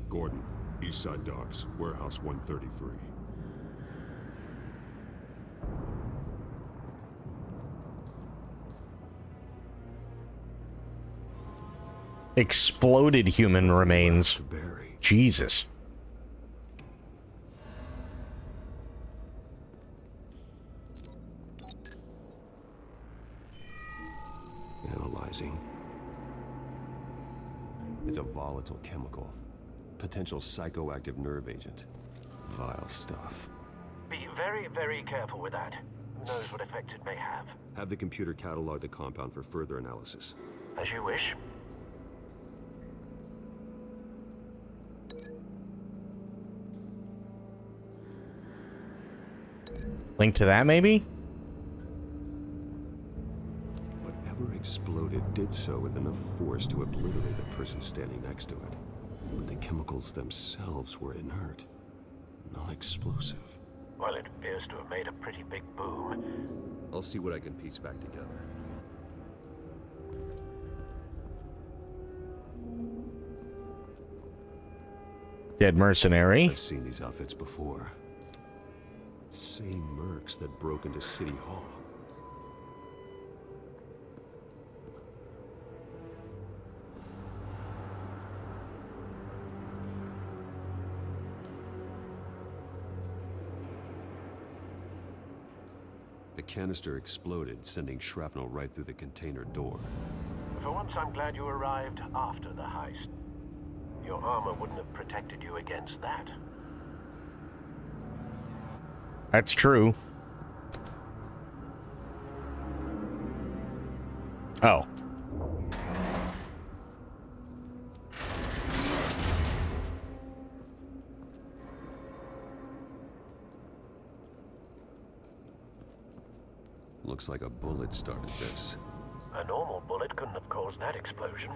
Gordon, Eastside Docks, Warehouse 133. Exploded human remains. Jesus. Analyzing. It's a volatile chemical. Potential psychoactive nerve agent. Vile stuff. Be very, very careful with that. Who knows what effects it may have. Have the computer catalog the compound for further analysis. As you wish. Link to that, maybe? Whatever exploded did so with enough force to obliterate the person standing next to it. But the chemicals themselves were inert, non-explosive. Well, it appears to have made a pretty big boom. I'll see what I can piece back together. Dead mercenary. I've seen these outfits before. Same mercs that broke into City Hall. The canister exploded, sending shrapnel right through the container door. For once, I'm glad you arrived after the heist. Your armor wouldn't have protected you against that. That's true. Oh. Looks like a bullet started this. A normal bullet couldn't have caused that explosion.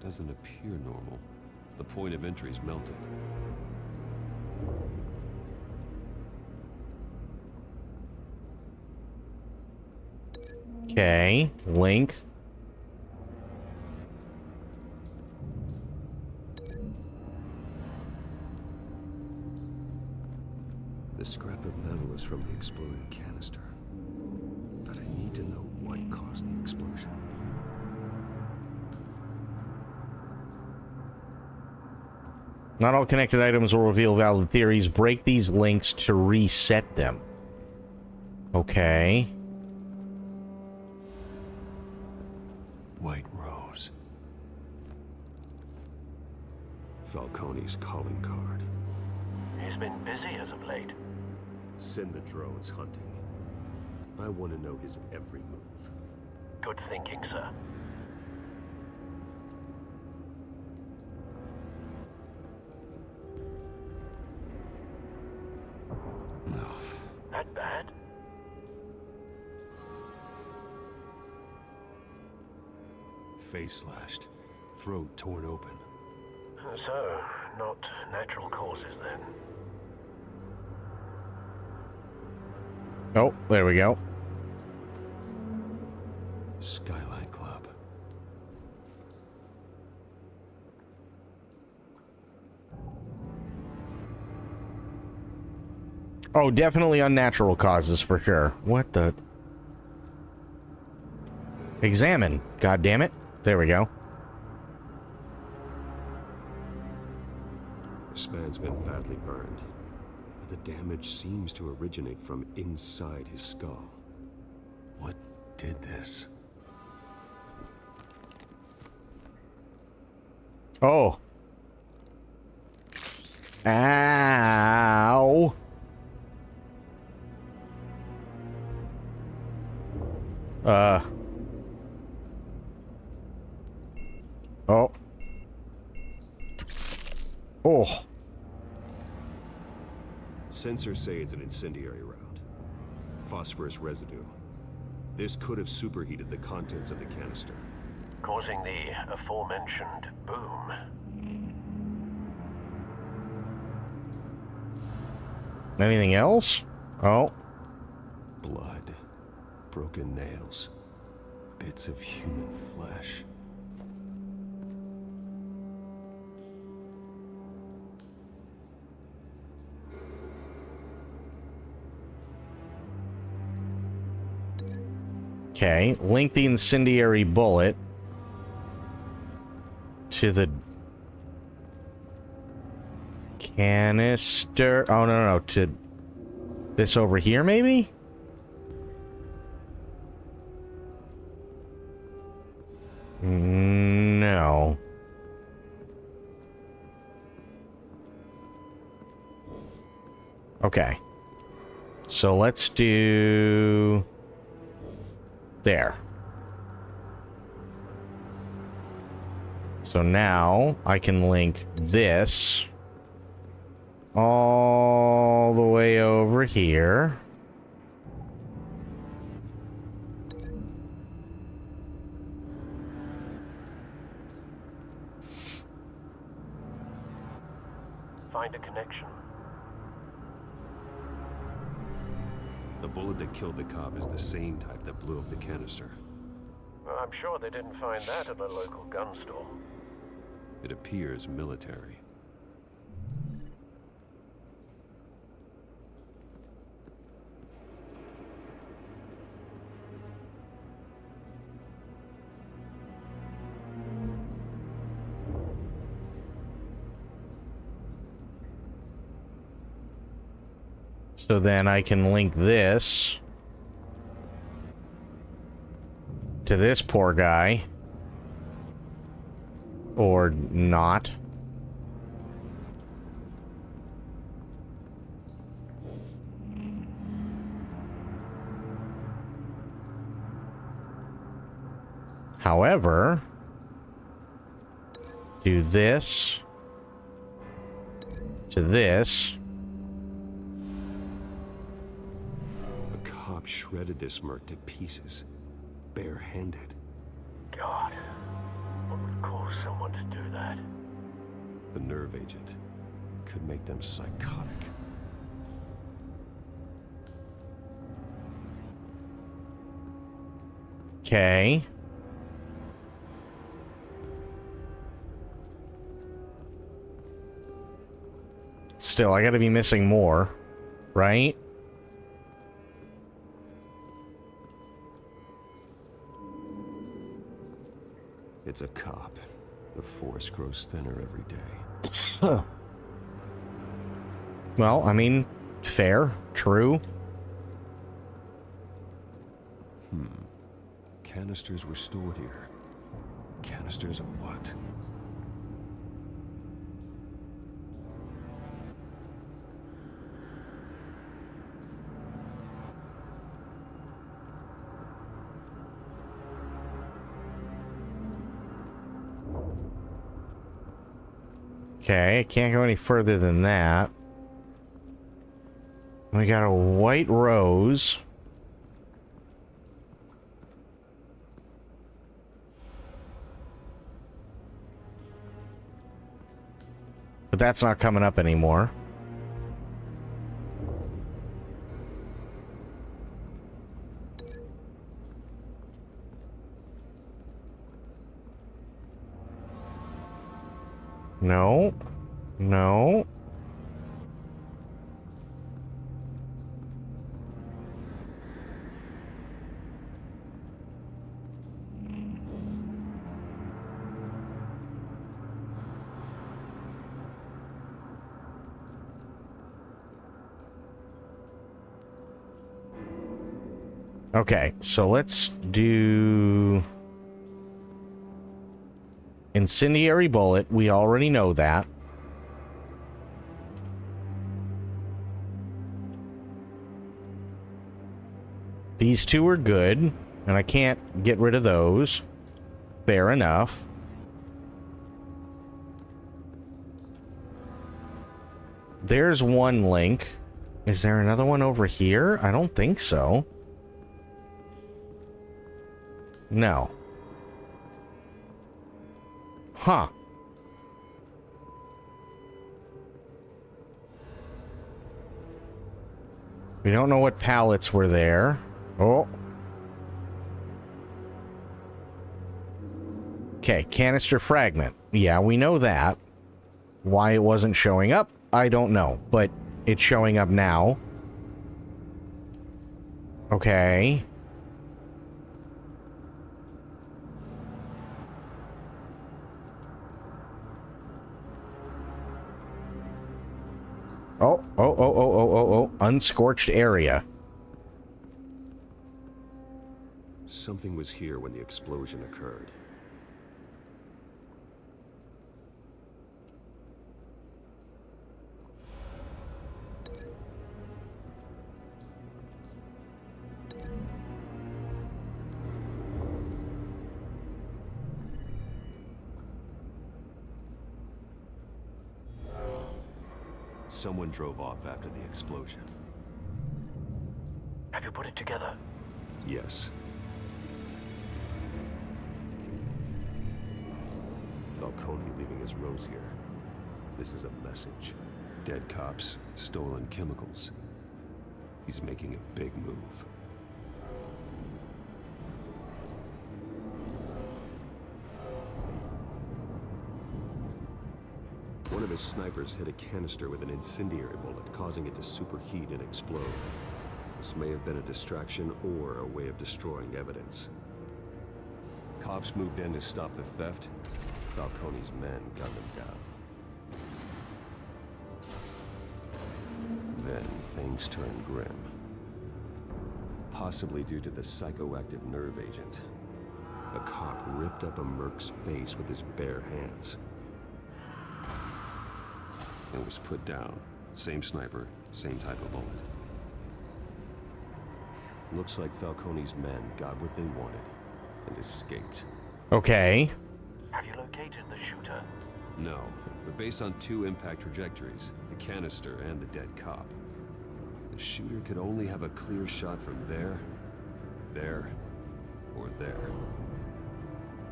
Doesn't appear normal. The point of entry's melted. Okay, link. The scrap of metal is from the exploded canister. But I need to know what caused the explosion. Not all connected items will reveal valid theories. Break these links to reset them. Okay. White Rose. Falcone's calling card. He's been busy as of late. Send the drones hunting. I want to know his every move. Good thinking, sir. No. That bad? face slashed, throat torn open. So, not natural causes then. Oh, there we go. Skyline Club. Oh, definitely unnatural causes for sure. What the? Examine. God damn it. There we go. This man's been badly burned. But the damage seems to originate from inside his skull. What did this? Oh. Ow. Oh. Oh. Sensors say it's an incendiary round. Phosphorus residue. This could have superheated the contents of the canister, Causing the aforementioned boom. Anything else? Oh. Blood. Broken nails. Bits of human flesh. Okay, link the incendiary bullet to the canister. Oh, no, to this over here, maybe? No. Okay. So let's do... there. So now I can link this all the way over here. Find a connection. The bullet that killed the cop is the same type that blew up the canister. I'm sure they didn't find that at the local gun store. It appears military. So then I can link this to this poor guy. Or not. However, do this to this. A cop shredded this merc to pieces, barehanded. God, what would cause someone to do that? The nerve agent could make them psychotic. Okay. Still, I gotta be missing more, right? It's a cop. The force grows thinner every day. Well, I mean, fair, true. Canisters were stored here. Canisters of what? Okay, I can't go any further than that. We got a white rose. But that's not coming up anymore. No. No. Okay, so let's do incendiary bullet. We already know that. These two are good, and I can't get rid of those. Fair enough. There's one link. Is there another one over here? I don't think so. No. Huh. We don't know what pallets were there. Oh. Okay, canister fragment. Yeah, we know that. Why it wasn't showing up, I don't know. But it's showing up now. Okay. Oh. Unscorched area. Something was here when the explosion occurred. Someone drove off after the explosion. Have you put it together? Yes. Falcone leaving his rose here. This is a message. Dead cops, stolen chemicals. He's making a big move. One of his snipers hit a canister with an incendiary bullet, causing it to superheat and explode. This may have been a distraction or a way of destroying evidence. Cops moved in to stop the theft. Falcone's men gunned them down. Then things turned grim. Possibly due to the psychoactive nerve agent. A cop ripped up a merc's face with his bare hands. And was put down. Same sniper, same type of bullet. Looks like Falcone's men got what they wanted and escaped. Okay. Have you located the shooter? No, but based on two impact trajectories, the canister and the dead cop, the shooter could only have a clear shot from there, or there,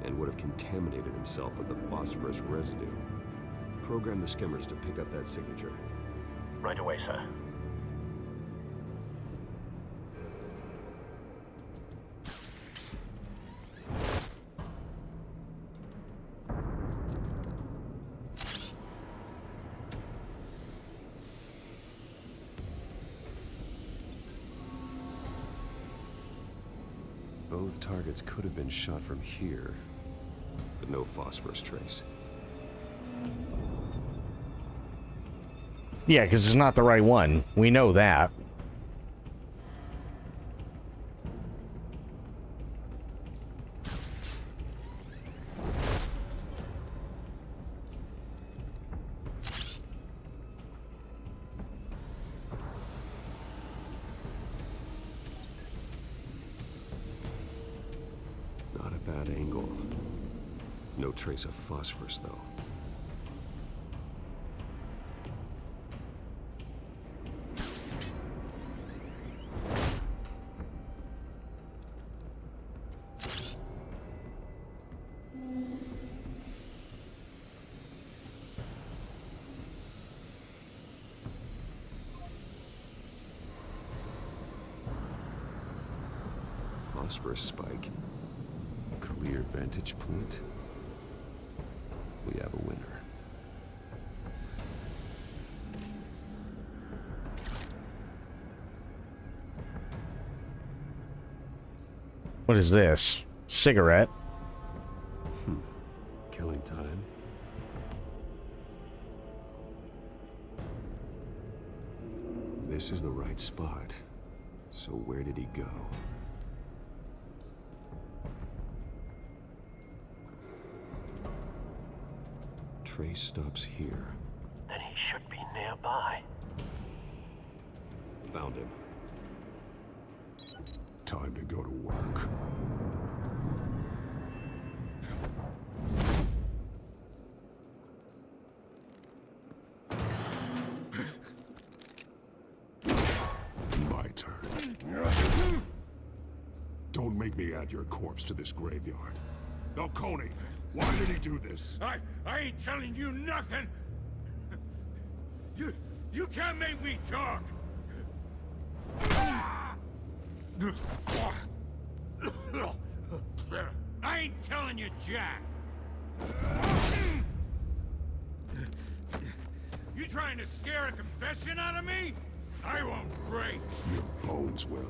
and would have contaminated himself with the phosphorus residue. Program the skimmers to pick up that signature. Right away, sir. Both targets could have been shot from here, but no phosphorus trace. Yeah, because it's not the right one. We know that. Not a bad angle. No trace of phosphorus, though. phosphorus spike. Clear vantage point. We have a winner. What is this? Cigarette? Killing time. This is the right spot. So where did he go? Trace stops here. Then he should be nearby. Found him. Time to go to work. My turn. Don't make me add your corpse to this graveyard. Falcone, why did he do this? I ain't telling you nothing. You can't make me talk. I ain't telling you, Jack. You trying to scare a confession out of me? I won't break. Your bones will.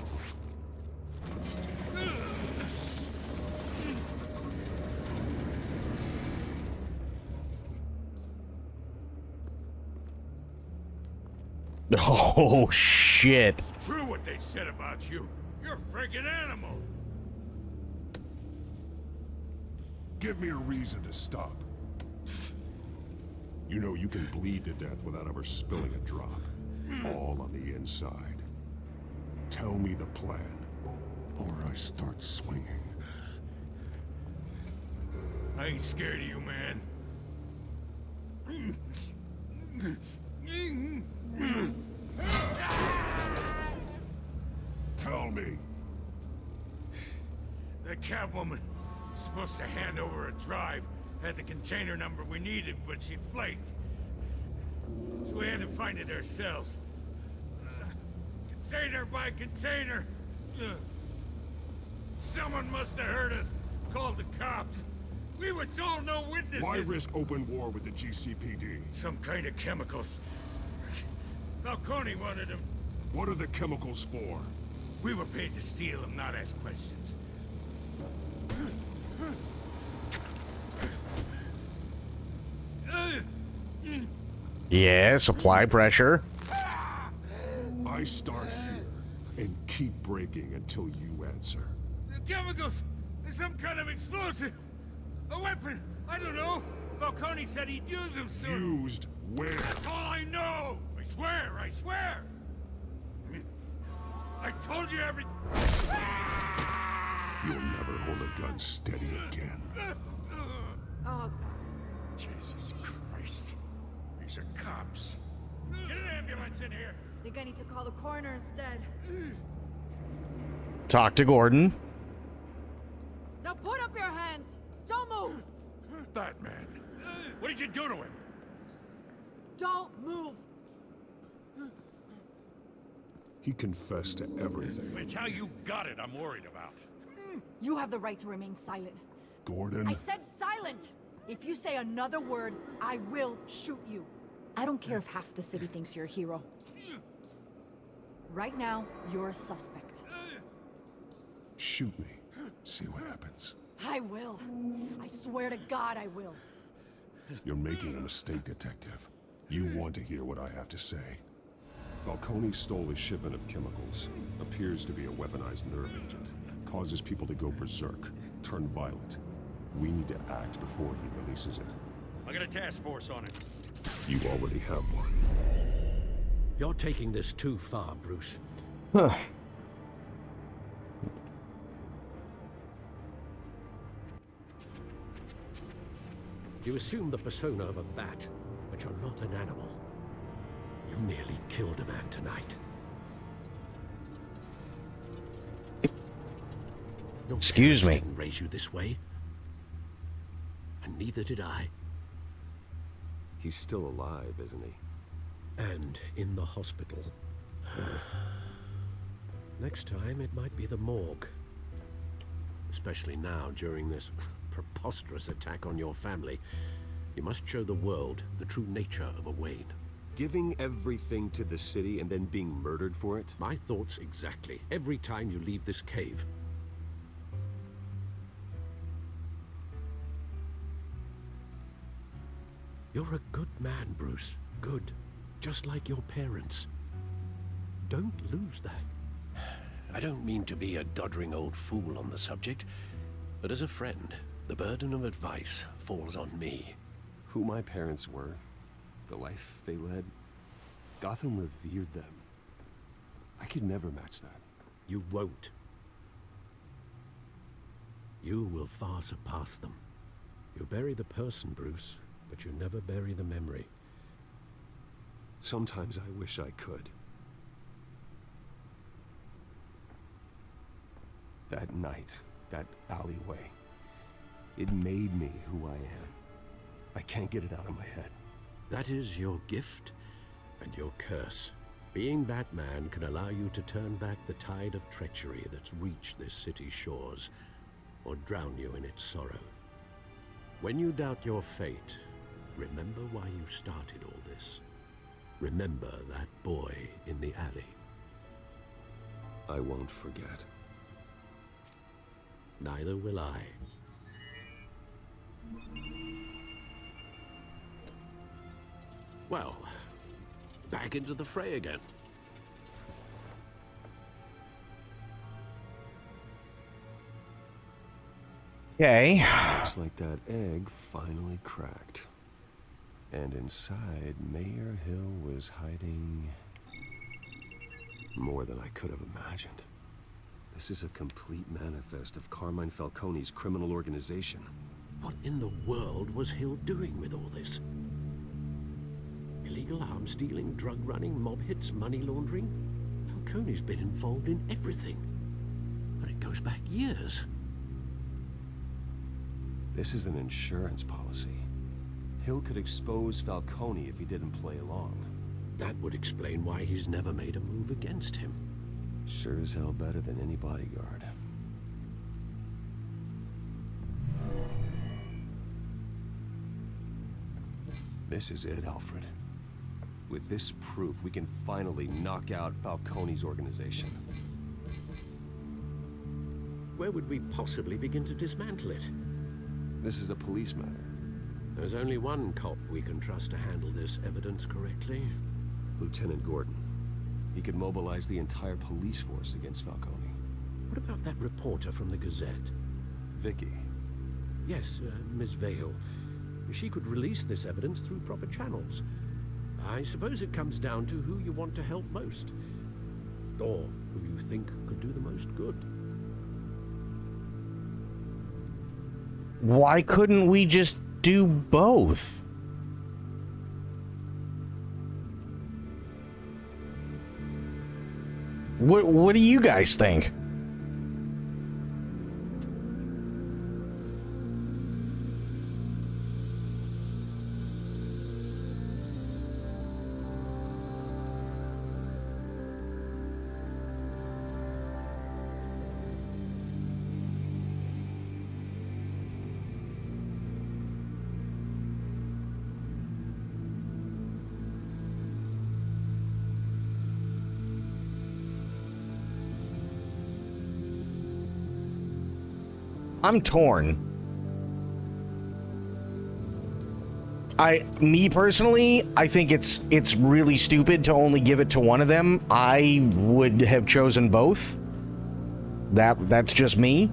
Oh, shit. True what they said about you. You're a freaking animal. Give me a reason to stop. You know you can bleed to death without ever spilling a drop. All on the inside. Tell me the plan, or I start swinging. I ain't scared of you, man. Tell me. The Catwoman was supposed to hand over a drive, had the container number we needed, but she flaked. So we had to find it ourselves. Container by container. Someone must have heard us, called the cops. We were told no witnesses. Why risk open war with the GCPD? Some kind of chemicals. Falcone wanted them. What are the chemicals for? We were paid to steal them, not ask questions. Yes, apply pressure. I start here and keep breaking until you answer. The chemicals! There's some kind of explosive! A weapon! I don't know! Falcone said he'd use them soon! Used where? That's all I know! I swear! I swear! I told you every... You'll never hold a gun steady again. Oh. Jesus Christ. These are cops. Get an ambulance in here! Think I need to call the coroner instead. Talk to Gordon. Now put up your hands! Don't move! Batman, what did you do to him? Don't move! He confessed to everything. It's how you got it I'm worried about. You have the right to remain silent. Gordon? I said silent! If you say another word, I will shoot you. I don't care if half the city thinks you're a hero. Right now, you're a suspect. Shoot me. See what happens. I will. I swear to God I will. You're making a mistake, Detective. You want to hear what I have to say. Falcone stole a shipment of chemicals. Appears to be a weaponized nerve agent. Causes people to go berserk, turn violent. We need to act before he releases it. I got a task force on it. You already have one. You're taking this too far, Bruce. Huh. You assume the persona of a bat, but you're not an animal. You nearly killed a man tonight. Your Excuse me. parents didn't raise you this way. And neither did I. He's still alive, isn't he? And in the hospital. Next time, it might be the morgue. especially now during this preposterous attack on your family. You must show the world the true nature of a Wayne. Giving everything to the city and then being murdered for it? My thoughts exactly. Every time you leave this cave. You're a good man, Bruce. Good. Just like your parents. Don't lose that. I don't mean to be a doddering old fool on the subject, but as a friend, the burden of advice falls on me. Who my parents were, the life they led, Gotham revered them. I could never match that. You won't. You will far surpass them. You bury the person, Bruce, but you never bury the memory. Sometimes I wish I could. That night, that alleyway, it made me who I am. I can't get it out of my head. That is your gift and your curse. Being Batman can allow you to turn back the tide of treachery that's reached this city's shores, or drown you in its sorrow. When you doubt your fate, remember why you started all this. Remember that boy in the alley. I won't forget. Neither will I. Well, back into the fray again. Okay. Looks like that egg finally cracked. And inside, Mayor Hill was hiding more than I could have imagined. This is a complete manifest of Carmine Falcone's criminal organization. What in the world was Hill doing with all this? Illegal arms dealing, drug running, mob hits, money laundering? Falcone's been involved in everything. And it goes back years. This is an insurance policy. Hill could expose Falcone if he didn't play along. That would explain why he's never made a move against him. Sure as hell better than any bodyguard. This is it, Alfred. With this proof, we can finally knock out Falcone's organization. Where would we possibly begin to dismantle it? This is a police matter. There's only one cop we can trust to handle this evidence correctly. Lieutenant Gordon. He could mobilize the entire police force against Falcone. What about that reporter from the Gazette? Vicky. Yes, Miss Vale. She could release this evidence through proper channels. I suppose it comes down to who you want to help most. Or who you think could do the most good. Why couldn't we just do both? What do you guys think? I'm torn. Me personally, I think it's really stupid to only give it to one of them. I would have chosen both. That's just me.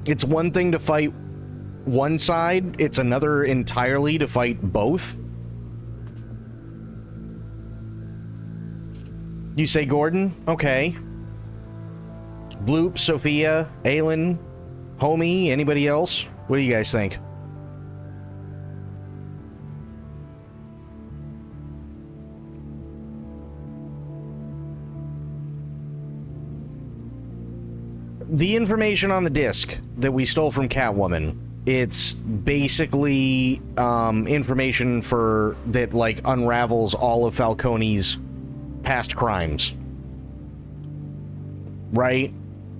It's one thing to fight one side, it's another entirely to fight both. You say Gordon? Okay. Bloop, Sophia, Aylin, Homie, anybody else? What do you guys think? The information on the disc that we stole from Catwoman, It's basically information for that like unravels all of Falcone's past crimes. Right?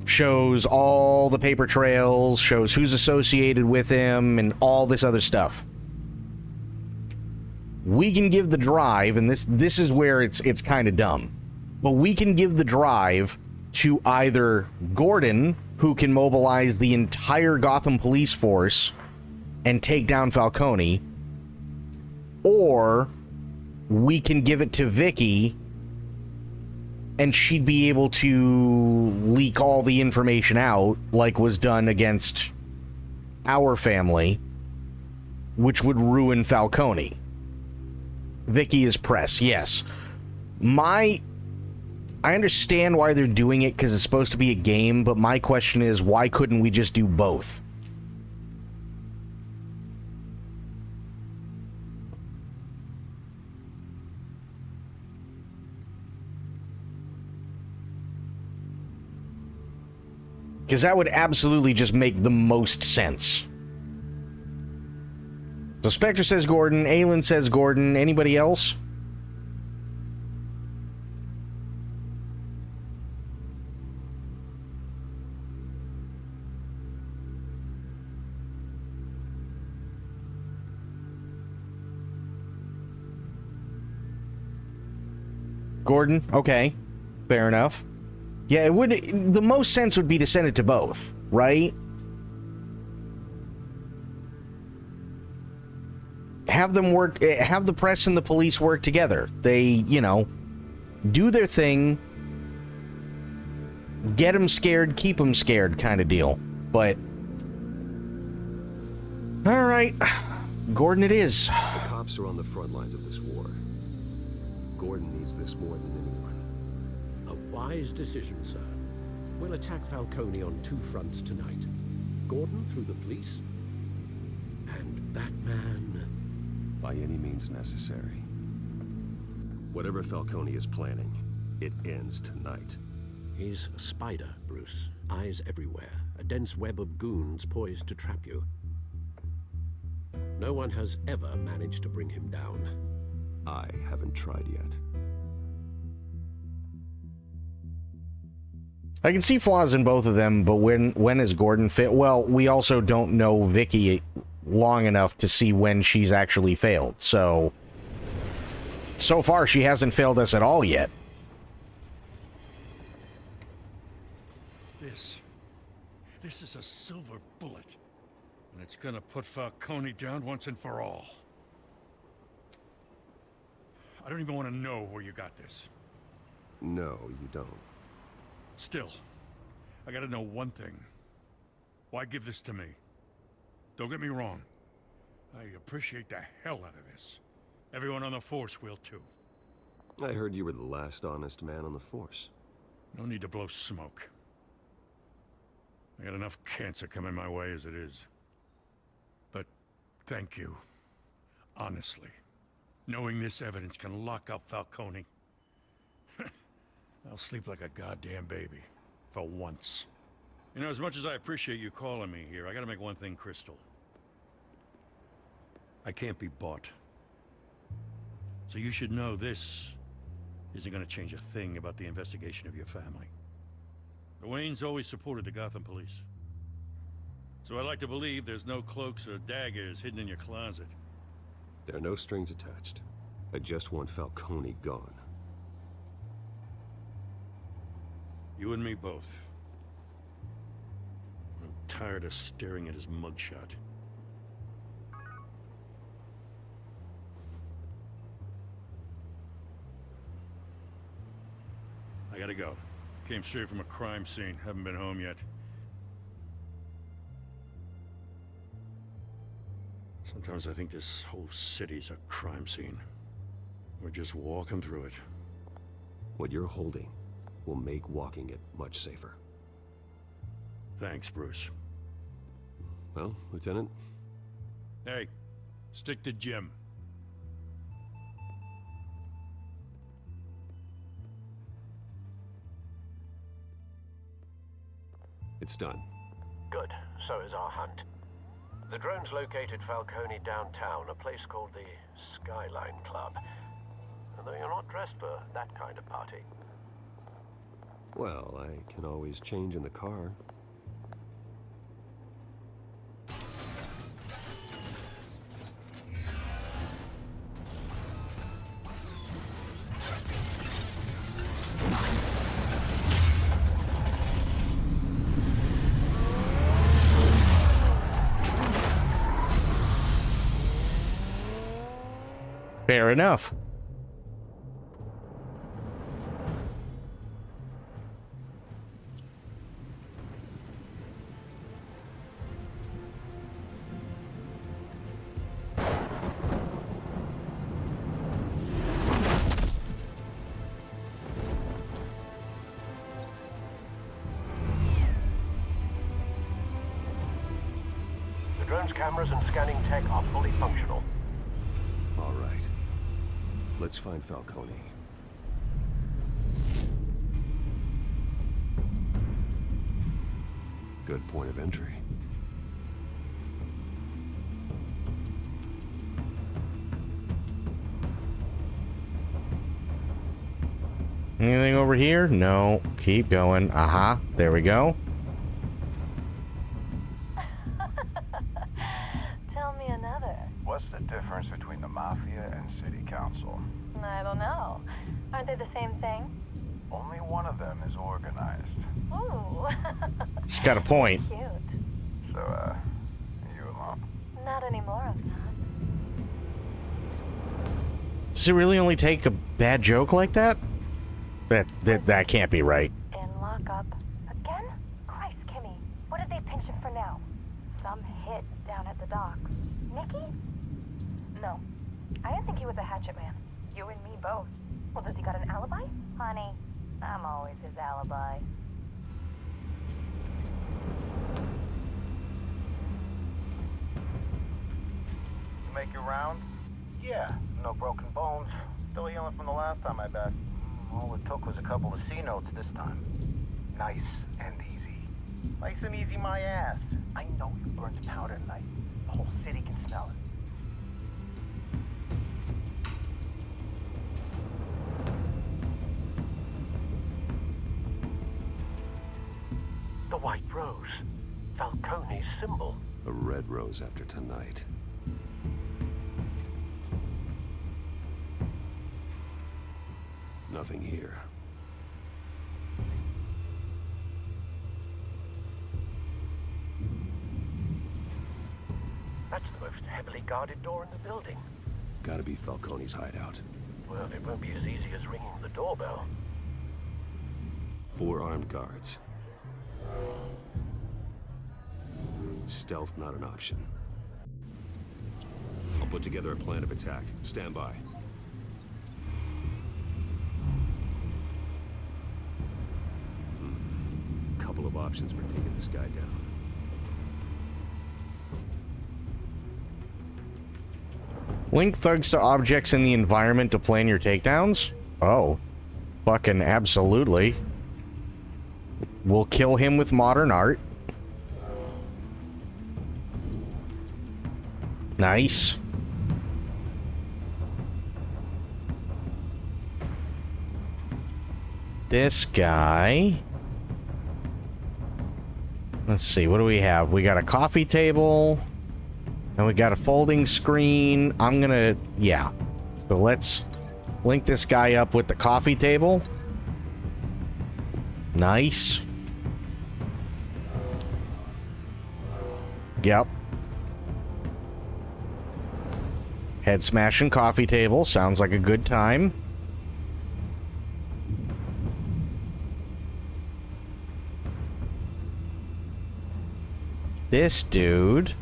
Shows all the paper trails, shows who's associated with him, and all this other stuff. We can give the drive, and this is where it's kind of dumb, but we can give the drive to either Gordon, who can mobilize the entire Gotham police force and take down Falcone, or we can give it to Vicky, and she'd be able to leak all the information out, like was done against our family, which would ruin Falcone. Vicky is press, yes. I understand why they're doing it, because it's supposed to be a game, but my question is, why couldn't we just do both? Because that would absolutely just make the most sense. So Spectre says Gordon, Aelin says Gordon, anybody else? Gordon, okay, fair enough. Yeah, it would. The most sense would be to send it to both, right? Have them work. Have the press and the police work together. They, you know, do their thing. Get them scared, keep them scared, kind of deal. But all right, Gordon, it is. The cops are on the front lines of this war. Gordon needs this more than anyone. A wise decision, sir. We'll attack Falcone on two fronts tonight. Gordon through the police, and Batman by any means necessary. Whatever Falcone is planning, it ends tonight. He's a spider, Bruce. Eyes everywhere. A dense web of goons poised to trap you. No one has ever managed to bring him down. I haven't tried yet. I can see flaws in both of them, but when is Gordon fit? Well, we also don't know Vicky long enough to see when she's actually failed. So far she hasn't failed us at all yet. This is a silver bullet, and it's gonna put Falcone down once and for all. I don't even want to know where you got this. No, you don't. Still, I gotta know one thing. Why give this to me? Don't get me wrong. I appreciate the hell out of this. Everyone on the Force will too. I heard you were the last honest man on the Force. No need to blow smoke. I got enough cancer coming my way as it is. But thank you. Honestly. Knowing this evidence can lock up Falcone. I'll sleep like a goddamn baby. For once. You know, as much as I appreciate you calling me here, I gotta make one thing crystal. I can't be bought. So you should know this isn't gonna change a thing about the investigation of your family. The Waynes always supported the Gotham police. So I like to believe there's no cloaks or daggers hidden in your closet. There are no strings attached. I just want Falcone gone. You and me both. I'm tired of staring at his mugshot. I gotta go. Came straight from a crime scene. Haven't been home yet. Sometimes I think this whole city's a crime scene. We're just walking through it. What you're holding will make walking it much safer. Thanks, Bruce. Well, Lieutenant? Hey, stick to Jim. It's done. Good. So is our hunt. The drones located Falcone downtown, a place called the Skyline Club. Although you're not dressed for that kind of party. Well, I can always change in the car. Fair enough. The drone's cameras and scanning tech are fully functional. All right. Let's find Falcone. Good point of entry. Anything over here? No. Keep going. Aha. There we go. Tell me another. What's the difference between the Mafia and City Council? I don't know. Aren't they the same thing? Only one of them is organized. Ooh. She's got a point. Cute. So, you alone? Not anymore, I'm not. Does it really only take a bad joke like that? That can't be right. In lockup. Again? Christ, Kimmy. What did they pinch him for now? Some hit down at the docks. Nikki? No. I didn't think he was a hatchet man. You and me both. Well, does he got an alibi? Honey, I'm always his alibi. Make your round? Yeah, no broken bones. Still healing from the last time, I bet. All it took was a couple of C notes this time. Nice and easy. Nice and easy, my ass. I know you burned powder tonight. The whole city can smell it. The white rose. Falcone's symbol. A red rose after tonight. Nothing here. That's the most heavily guarded door in the building. Gotta be Falcone's hideout. Well, it won't be as easy as ringing the doorbell. 4 armed guards. Stealth not an option. I'll put together a plan of attack. Stand by. Couple of options for taking this guy down. Link thugs to objects in the environment to plan your takedowns? Oh. Fucking absolutely. We'll kill him with modern art. Nice. This guy... Let's see, what do we have? We got a coffee table, and we got a folding screen. I'm gonna, yeah. So let's link this guy up with the coffee table. Nice. Yep. Head smashing coffee table. Sounds like a good time. This dude.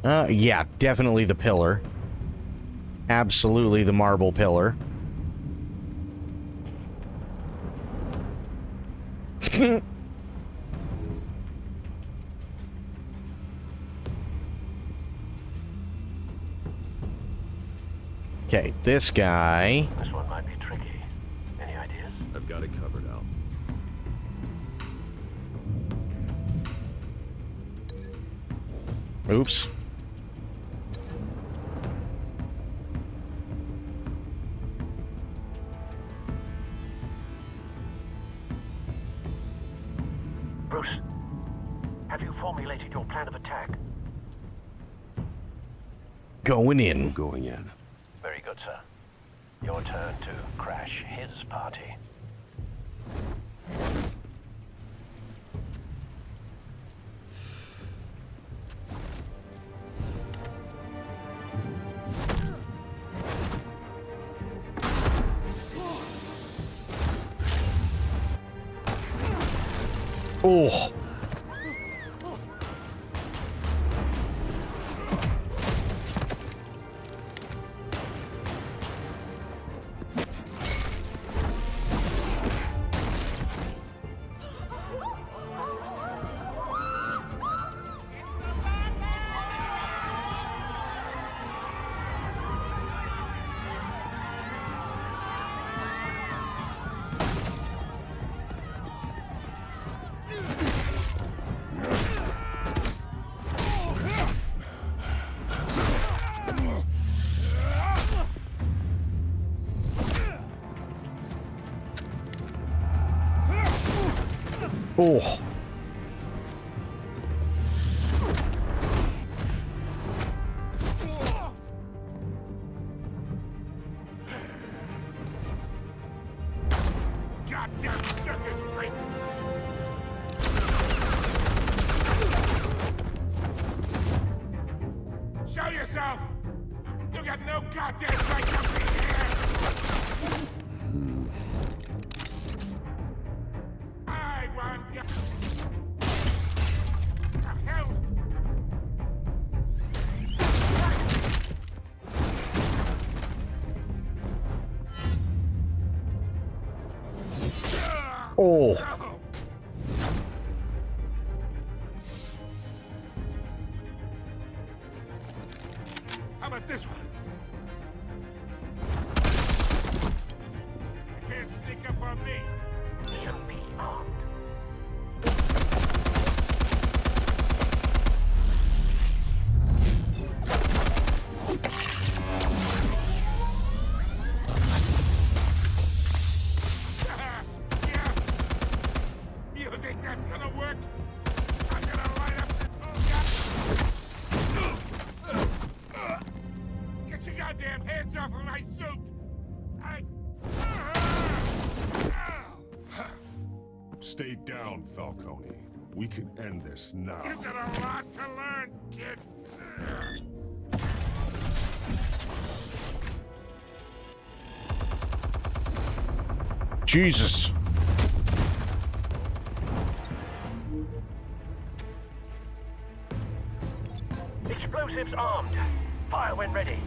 Yeah, definitely the pillar. Absolutely the marble pillar. Okay, this guy. This one might be tricky. Any ideas? I've got it covered, Al. Oops. Bruce, have you formulated your plan of attack? Going in. Going in. Very good, sir. Your turn to crash his party. Oh. Oh. Goddamn circus freak! Show yourself! You got no goddamn right to be here! I want you. The hell? Oh. How about this one? You can't sneak up on me. You'll be armed. You think that's gonna work? I'm gonna light up the... Oh, get your goddamn hands off of my suit! Stay down, Falcone. We can end this now. You've got a lot to learn, kid. Jesus. Explosives armed. Fire when ready.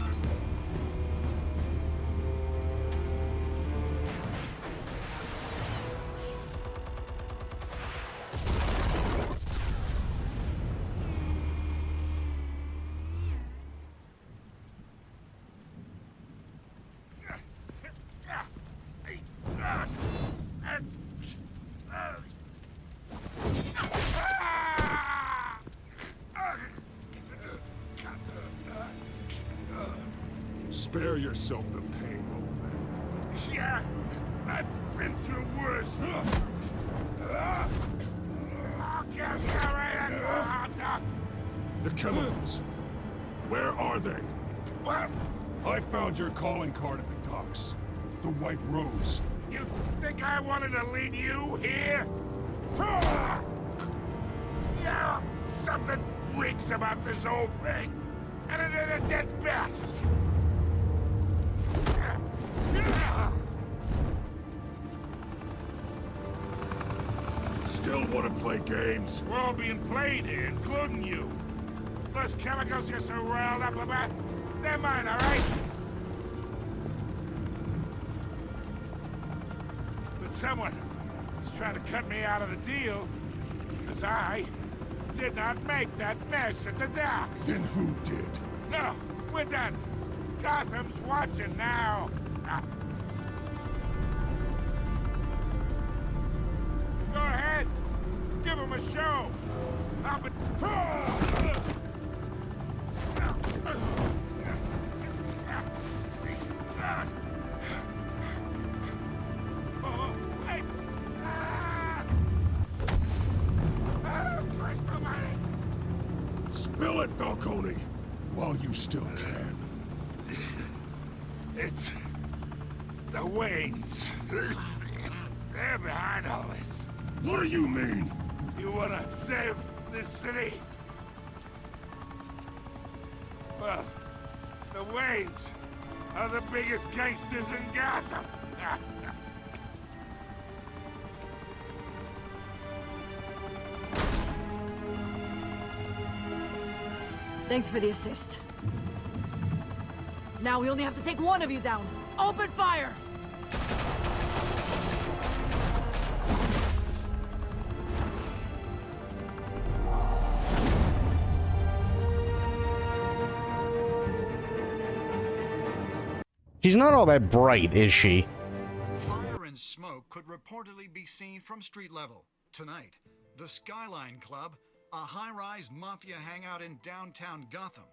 Spare yourself the pain, old man. Yeah, I've been through worse. I'll get you right at the hot dog. The chemicals. Where are they? What? I found your calling card at the docks. The White Rose. You think I wanted to lead you here? Yeah, something reeks about this whole thing. And it is a dead bat. Still want to play games? We're all being played here, including you. Those chemicals you're so riled up about, they're mine, all right? But someone is trying to cut me out of the deal because I did not make that mess at the docks. Then who did? No, we're done. Gotham's watching now. Go ahead. Give him a show. I'll be... Oh, wait! Christ almighty! Spill it, Falcone, while you still can. It's the Waynes. They're behind all this. What do you mean? You wanna save this city? Well, the Waynes are the biggest gangsters in Gotham. Thanks for the assist. Now we only have to take one of you down. Open fire! She's not all that bright, is she? Fire and smoke could reportedly be seen from street level. Tonight, the Skyline Club, a high-rise mafia hangout in downtown Gotham,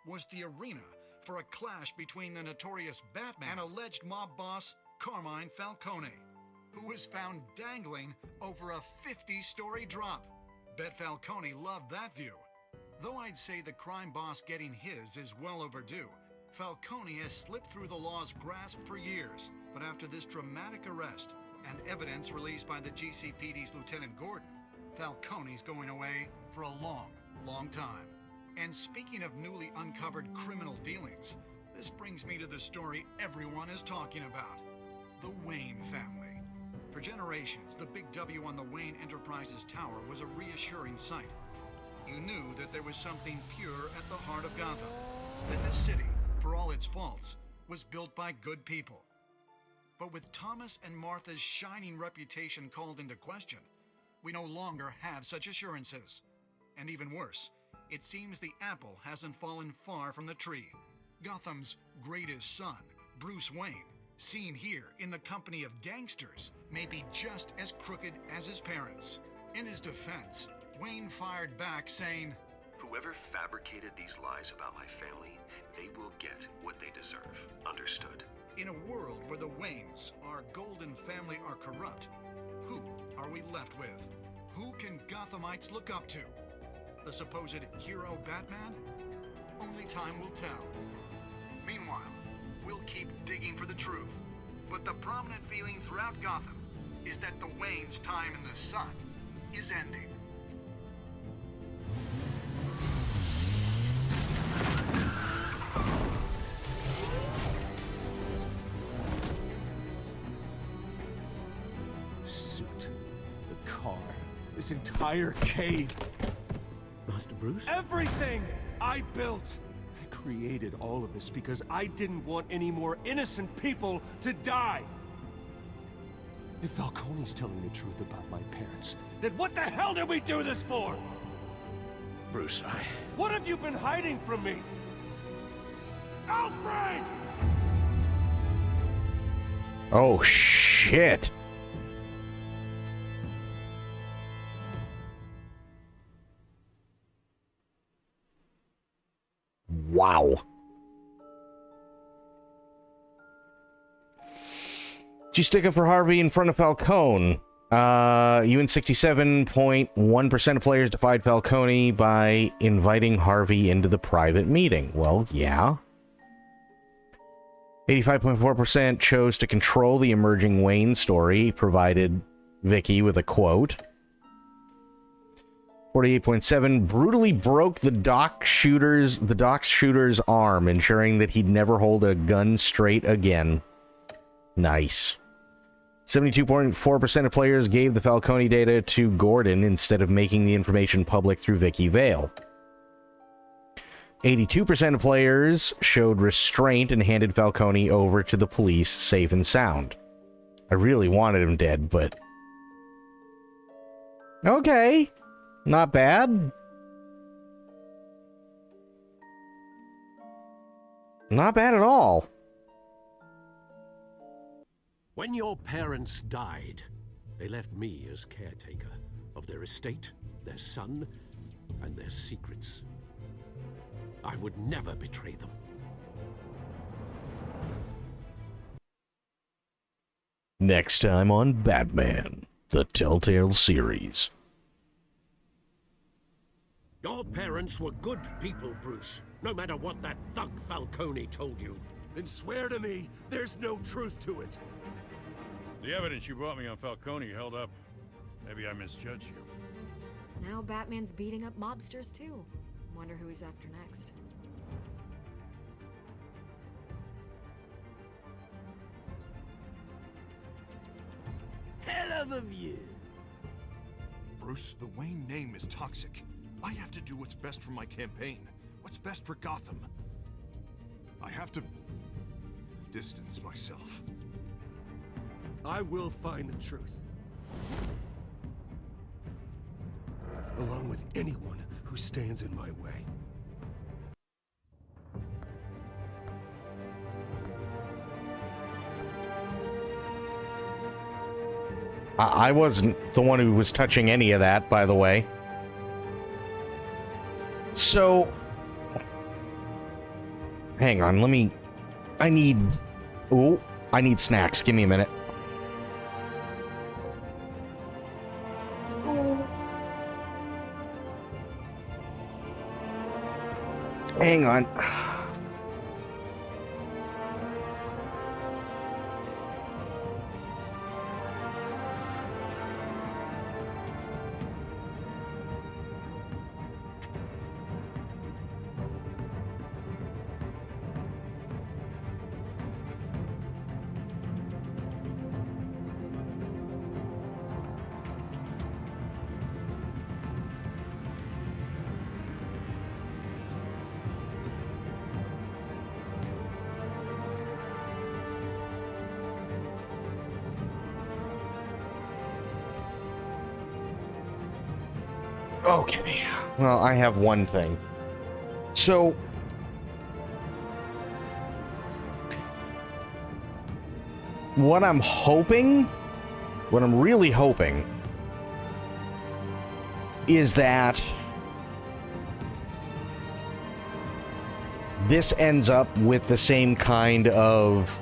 was the arena for a clash between the notorious Batman and alleged mob boss Carmine Falcone, who was found dangling over a 50-story drop. Bet Falcone loved that view. Though I'd say the crime boss getting his is well overdue, Falcone has slipped through the law's grasp for years. But after this dramatic arrest and evidence released by the GCPD's Lieutenant Gordon, Falcone's going away for a long, long time. And speaking of newly uncovered criminal dealings, this brings me to the story everyone is talking about. The Wayne family. For generations, the big W on the Wayne Enterprises Tower was a reassuring sight. You knew that there was something pure at the heart of Gotham. That this city, for all its faults, was built by good people. But with Thomas and Martha's shining reputation called into question, we no longer have such assurances. And even worse, it seems the apple hasn't fallen far from the tree. Gotham's greatest son, Bruce Wayne, seen here in the company of gangsters, may be just as crooked as his parents. In his defense, Wayne fired back saying, "Whoever fabricated these lies about my family, they will get what they deserve. Understood?" In a world where the Waynes, our golden family, are corrupt, who are we left with? Who can Gothamites look up to? The supposed hero Batman? Only time will tell. Meanwhile, we'll keep digging for the truth. But the prominent feeling throughout Gotham is that the Waynes' time in the sun is ending. Suit, the car, this entire cave. Master Bruce? Everything I built! I created all of this because I didn't want any more innocent people to die! If Falcone's telling the truth about my parents, then what the hell did we do this for? Bruce, What have you been hiding from me? Alfred! Oh, shit. Wow. Did you stick up for Harvey in front of Falcone? Even 67.1% of players defied Falcone by inviting Harvey into the private meeting. Well, yeah. 85.4% chose to control the emerging Wayne story, provided Vicky with a quote. 48.7 brutally broke the dock shooter's arm, ensuring that he'd never hold a gun straight again. Nice. 72.4% of players gave the Falcone data to Gordon instead of making the information public through Vicky Vale. 82% of players showed restraint and handed Falcone over to the police safe and sound. I really wanted him dead, but... okay. Not bad. Not bad at all. when your parents died, they left me as caretaker of their estate, their son, and their secrets. I would never betray them. Next time on Batman, the Telltale series. Your parents were good people, Bruce. No matter what that thug Falcone told you. Then swear to me there's no truth to it. The evidence you brought me on Falcone held up. Maybe I misjudged you. Now Batman's beating up mobsters too. Wonder who he's after next. Hell of a view. Bruce, the Wayne name is toxic. I have to do what's best for my campaign. What's best for Gotham. I have to distance myself. I will find the truth. Along with anyone who stands in my way. I wasn't the one who was touching any of that, by the way. So, hang on, I need snacks. Give me a minute. Hang on. Okay. Well, I have one thing. So, what I'm really hoping, is that this ends up with the same kind of,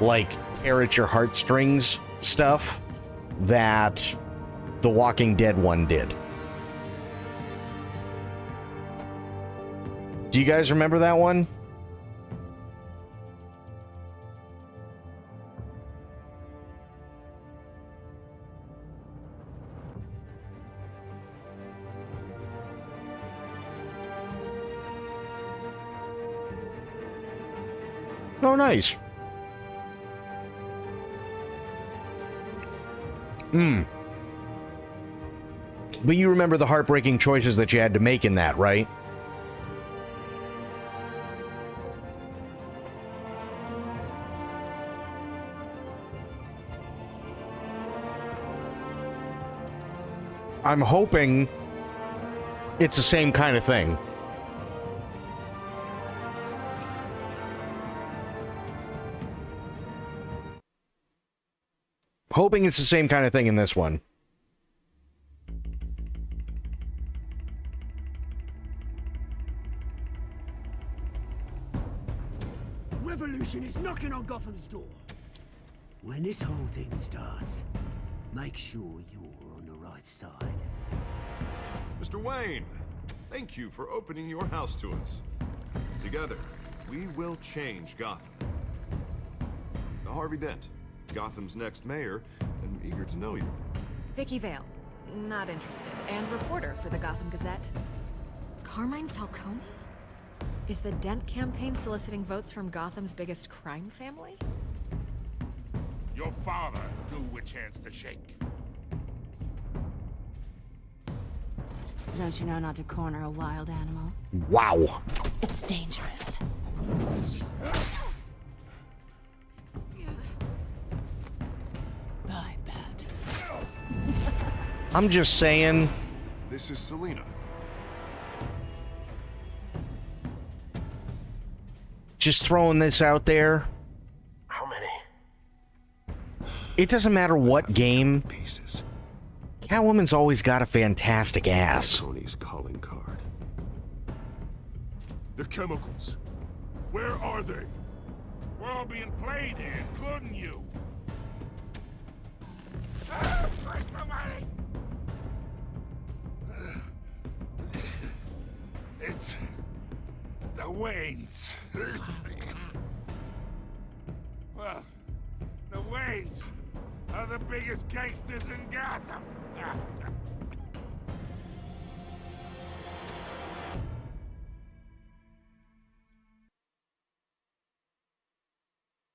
like, tear at your heartstrings stuff that the Walking Dead one did. Do you guys remember that one? Oh, nice. But you remember the heartbreaking choices that you had to make in that, right? I'm hoping it's the same kind of thing. Hoping it's the same kind of thing in this one. Revolution is knocking on Gotham's door. When this whole thing starts, make sure you're on the right side. Mr. Wayne, thank you for opening your house to us. Together, we will change Gotham. Harvey Dent, Gotham's next mayor, and eager to know you. Vicky Vale, not interested, and reporter for the Gotham Gazette. Carmine Falcone? Is the Dent campaign soliciting votes from Gotham's biggest crime family? Your father knew which hands to shake. Don't you know not to corner a wild animal? Wow. It's dangerous. Bye, Bat. I'm just saying. This is Selina. Just throwing this out there. How many? It doesn't matter what game. Catwoman's always got a fantastic ass. Tony's calling card. The chemicals. Where are they? We're all being played here, including you. Where's the money? It's the Waynes. Well, the Waynes are the biggest gangsters in Gotham.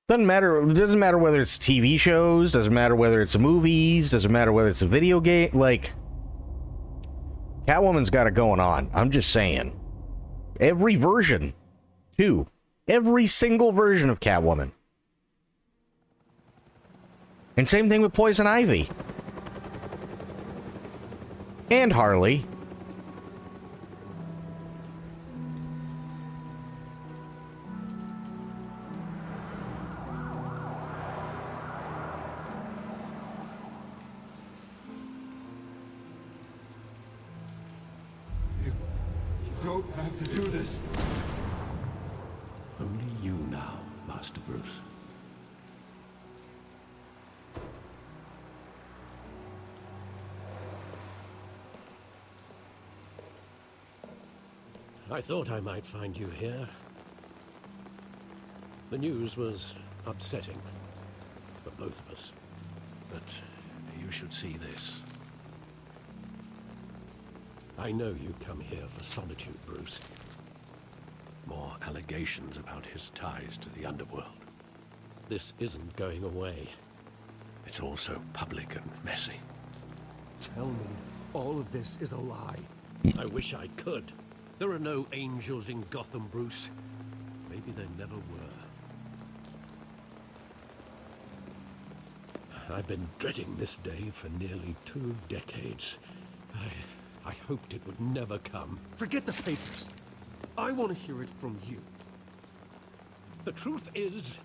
Doesn't matter. It doesn't matter whether it's TV shows. Doesn't matter whether it's movies. Doesn't matter whether it's a video game. Like, Catwoman's got it going on. I'm just saying. Every version, too. Every single version of Catwoman. And same thing with Poison Ivy. And Harley. You don't have to do this. Only you now, Master Bruce. I thought I might find you here. The news was upsetting for both of us. But you should see this. I know you come here for solitude, Bruce. More allegations about his ties to the underworld. This isn't going away. It's all so public and messy. Tell me, all of this is a lie. I wish I could. There are no angels in Gotham, Bruce. Maybe there never were. I've been dreading this day for nearly 2 decades. I hoped it would never come. Forget the papers. I want to hear it from you. The truth is,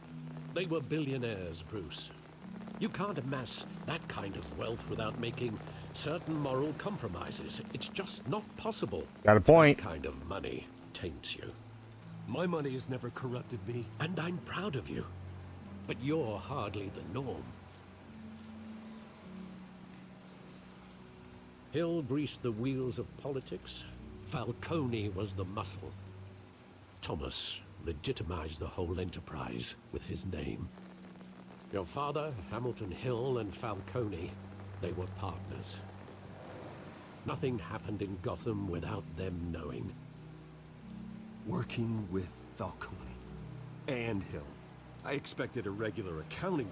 they were billionaires, Bruce. You can't amass that kind of wealth without making certain moral compromises. It's just not possible. Got a point. That kind of money taints you. My money has never corrupted me. And I'm proud of you. But you're hardly the norm. Hill greased the wheels of politics. Falcone was the muscle. Thomas legitimized the whole enterprise with his name. Your father, Hamilton Hill, and Falcone, they were partners. Nothing happened in Gotham without them knowing. Working with Falcone and Hill. I expected a regular accounting,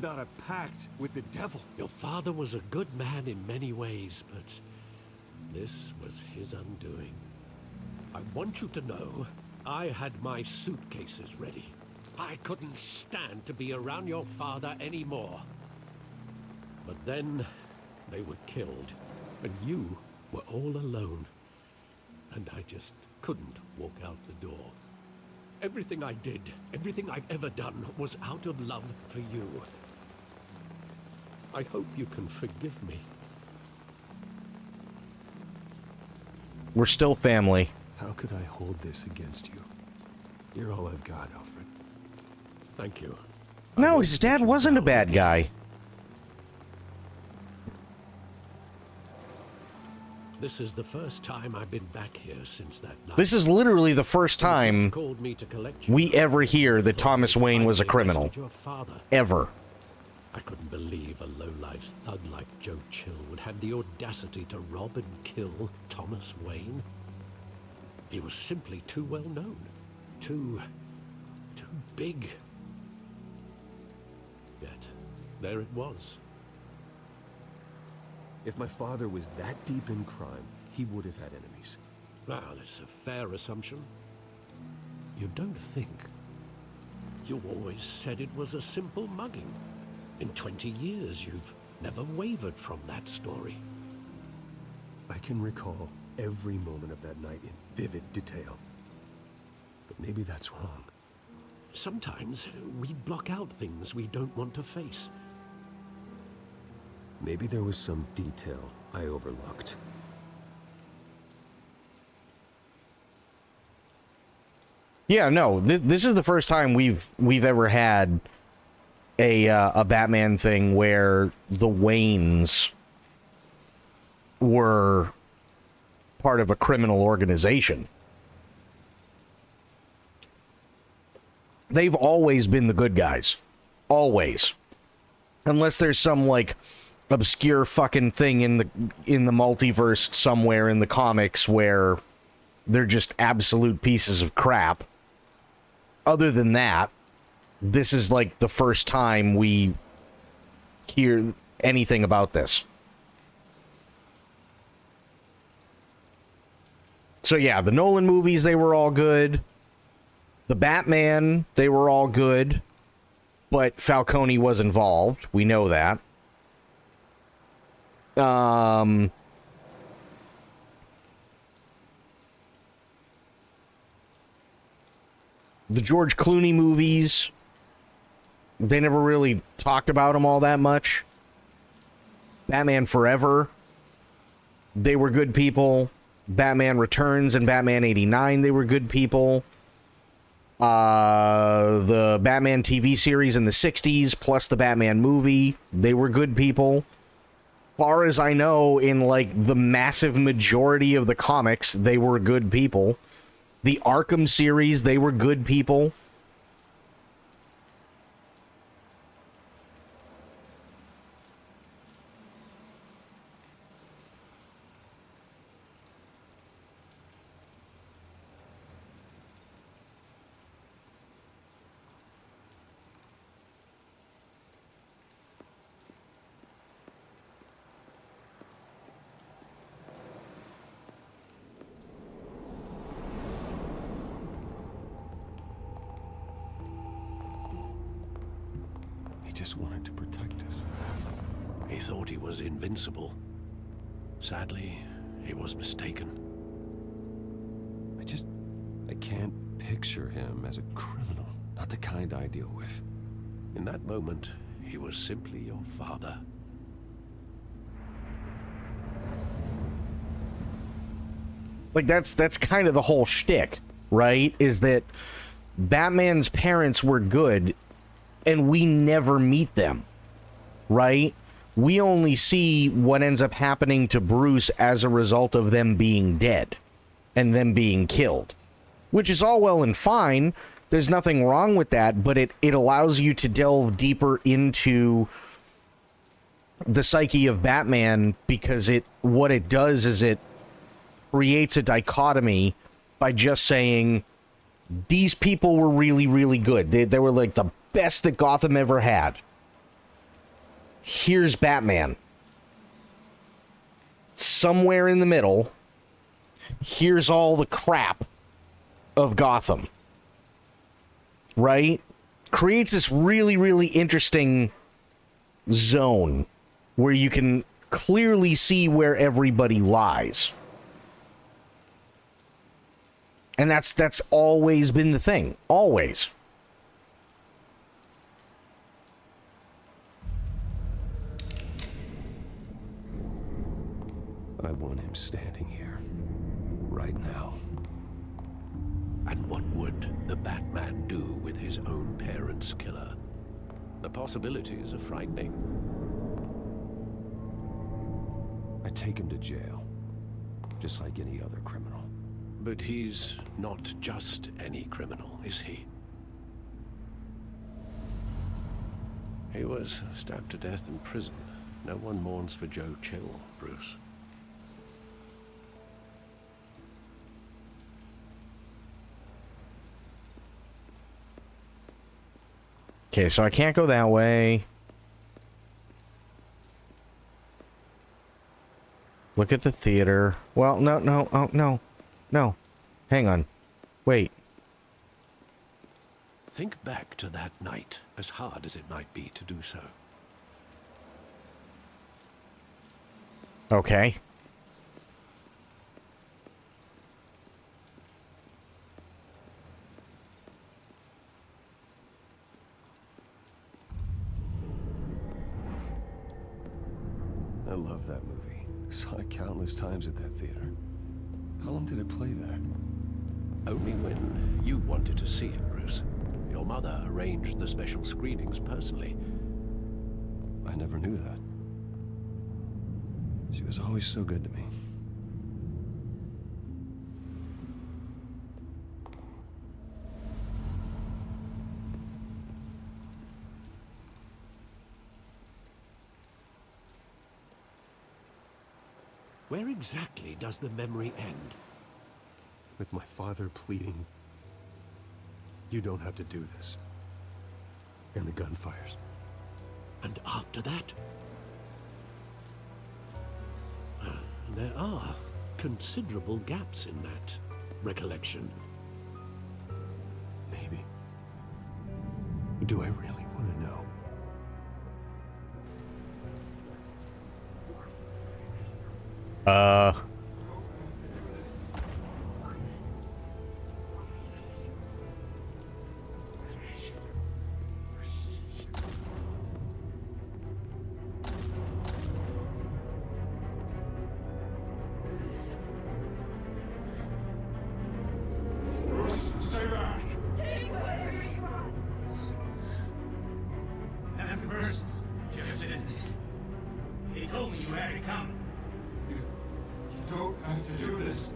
not a pact with the devil. Your father was a good man in many ways, but this was his undoing. I want you to know, I had my suitcases ready. I couldn't stand to be around your father anymore. But then, they were killed, and you were all alone. And I just couldn't walk out the door. Everything I did, everything I've ever done, was out of love for you. I hope you can forgive me. We're still family. How could I hold this against you? You're all I've got, Alfred. Thank you. No, his dad wasn't a bad guy. This is the first time I've been back here since that night. This is literally the first time we ever hear that Thomas Wayne was a criminal. Ever. I couldn't believe a low-life thug like Joe Chill would have the audacity to rob and kill Thomas Wayne. He was simply too well known. Too big. Yet, there it was. If my father was that deep in crime, he would have had enemies. Well, it's a fair assumption. You don't think. You always said it was a simple mugging. In 20 years, you've never wavered from that story. I can recall every moment of that night in vivid detail. But maybe that's wrong. Sometimes we block out things we don't want to face. Maybe there was some detail I overlooked. Yeah, no, this is the first time we've ever had a Batman thing where the Waynes were part of a criminal organization. They've always been the good guys. Always. Unless there's some, like, obscure fucking thing in the multiverse somewhere in the comics where they're just absolute pieces of crap. Other than that, this is, like, the first time we hear anything about this. So yeah, the Nolan movies, they were all good. The Batman, they were all good. But Falcone was involved. We know that. The George Clooney movies, they never really talked about them all that much. Batman Forever, they were good people. Batman Returns and Batman 89, they were good people. The Batman TV series in the 60s, plus the Batman movie, they were good people. Far as I know, in like the massive majority of the comics, they were good people. The Arkham series, they were good people. He just wanted to protect us. He thought he was invincible. Sadly, he was mistaken. I can't picture him as a criminal. Not the kind I deal with. In that moment, he was simply your father. Like, that's kind of the whole shtick, right? Is that Batman's parents were good, and we never meet them, right? We only see what ends up happening to Bruce as a result of them being dead and them being killed, which is all well and fine. There's nothing wrong with that, but it allows you to delve deeper into the psyche of Batman, because what it does is it creates a dichotomy by just saying these people were really, really good. They were like the best that Gotham ever had. Here's Batman. Somewhere in the middle, here's all the crap of Gotham. Right? Creates this really, really interesting zone where you can clearly see where everybody lies. And that's always been the thing. Always. I want him standing here. Right now. And what would the Batman do with his own parents' killer? The possibilities are frightening. I take him to jail. Just like any other criminal. But he's not just any criminal, is he? He was stabbed to death in prison. No one mourns for Joe Chill, Bruce. Okay, so I can't go that way. Look at the theater. Well, no. Oh, no. No. Hang on. Wait. Think back to that night, as hard as it might be to do so. Okay. I love that movie. Saw it countless times at that theater. How long did it play there? only when you wanted to see it, Bruce. Your mother arranged the special screenings personally. I never knew that. She was always so good to me. Where exactly does the memory end? With my father pleading, "You don't have to do this." And the gunfires. And after that? There are considerable gaps in that recollection. Maybe. Do I really want to know? Stay back! Take whatever you want! Nothing personal, just business. They told me you had it coming. You don't have to do this.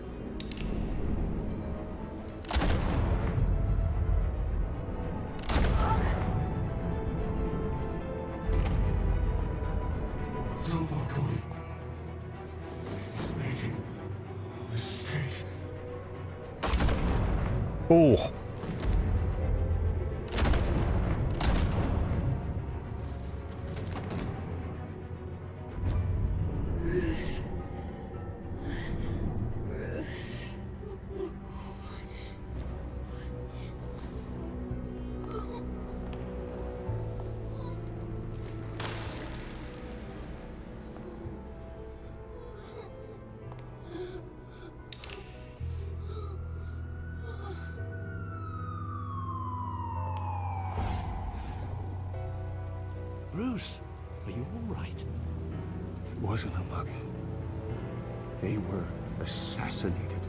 No, Falcone. He's making a mistake. Oh. Bruce. Bruce. Bruce, are you all right? It wasn't a mug. They were assassinated.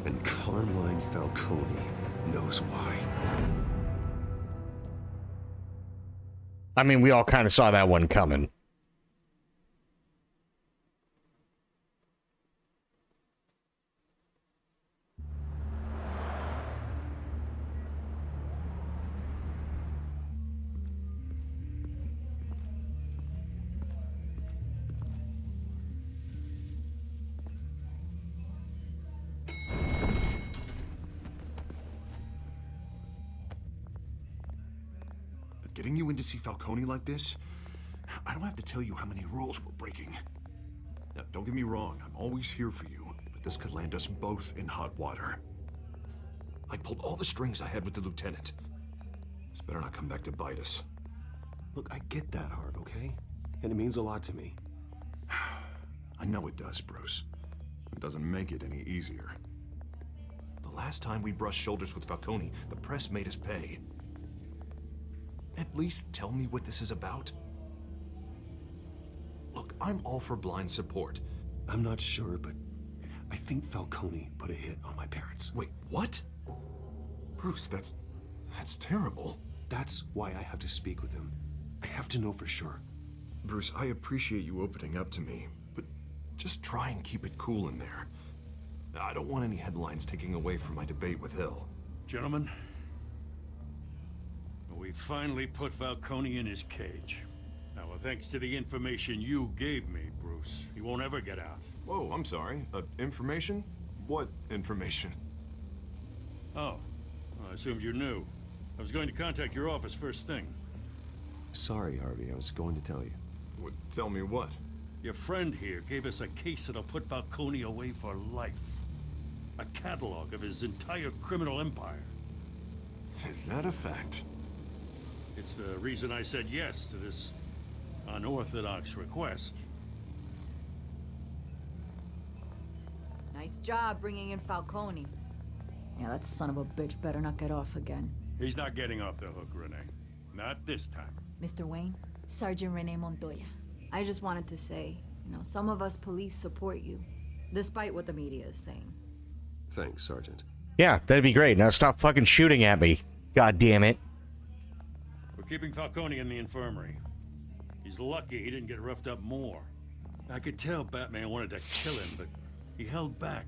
And Carmine Falcone knows why. I mean, we all kind of saw that one coming. Getting you in to see Falcone like this, I don't have to tell you how many rules we're breaking. Now, don't get me wrong, I'm always here for you, but this could land us both in hot water. I pulled all the strings I had with the lieutenant. This better not come back to bite us. Look, I get that, Harv, okay? And it means a lot to me. I know it does, Bruce. It doesn't make it any easier. The last time we brushed shoulders with Falcone, the press made us pay. At least tell me what this is about. Look, I'm all for blind support. I'm not sure, but I think Falcone put a hit on my parents. Wait, what? Bruce, that's terrible. That's why I have to speak with him. I have to know for sure. Bruce, I appreciate you opening up to me, but just try and keep it cool in there. I don't want any headlines taking away from my debate with Hill. Gentlemen, we finally put Falcone in his cage. Now, thanks to the information you gave me, Bruce, he won't ever get out. Whoa, I'm sorry. Information? What information? Oh, I assumed you knew. I was going to contact your office first thing. Sorry, Harvey, I was going to tell you. Tell me what? Your friend here gave us a case that'll put Falcone away for life. A catalog of his entire criminal empire. Is that a fact? It's the reason I said yes to this unorthodox request. Nice job bringing in Falcone. Yeah, that son of a bitch better not get off again. He's not getting off the hook, Renee. Not this time. Mr. Wayne, Sergeant Renee Montoya. I just wanted to say, some of us police support you, despite what the media is saying. Thanks, Sergeant. Yeah, that'd be great. Now stop fucking shooting at me. God damn it. We're keeping Falcone in the infirmary. He's lucky he didn't get roughed up more. I could tell Batman wanted to kill him, but he held back.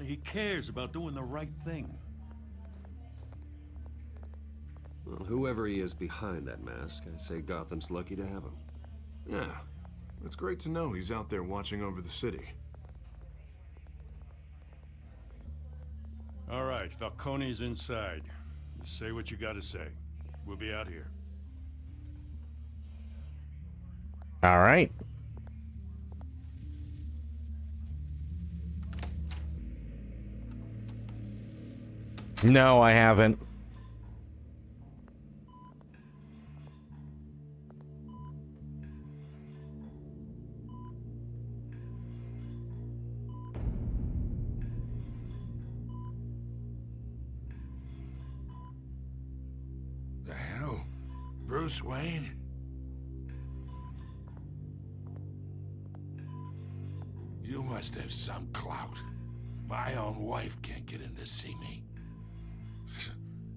He cares about doing the right thing. Well, whoever he is behind that mask, I say Gotham's lucky to have him. Yeah, it's great to know he's out there watching over the city. All right, Falcone's inside. Just say what you gotta say. We'll be out here. All right. No, I haven't. The hell? Bruce Wayne? You must have some clout. My own wife can't get in to see me.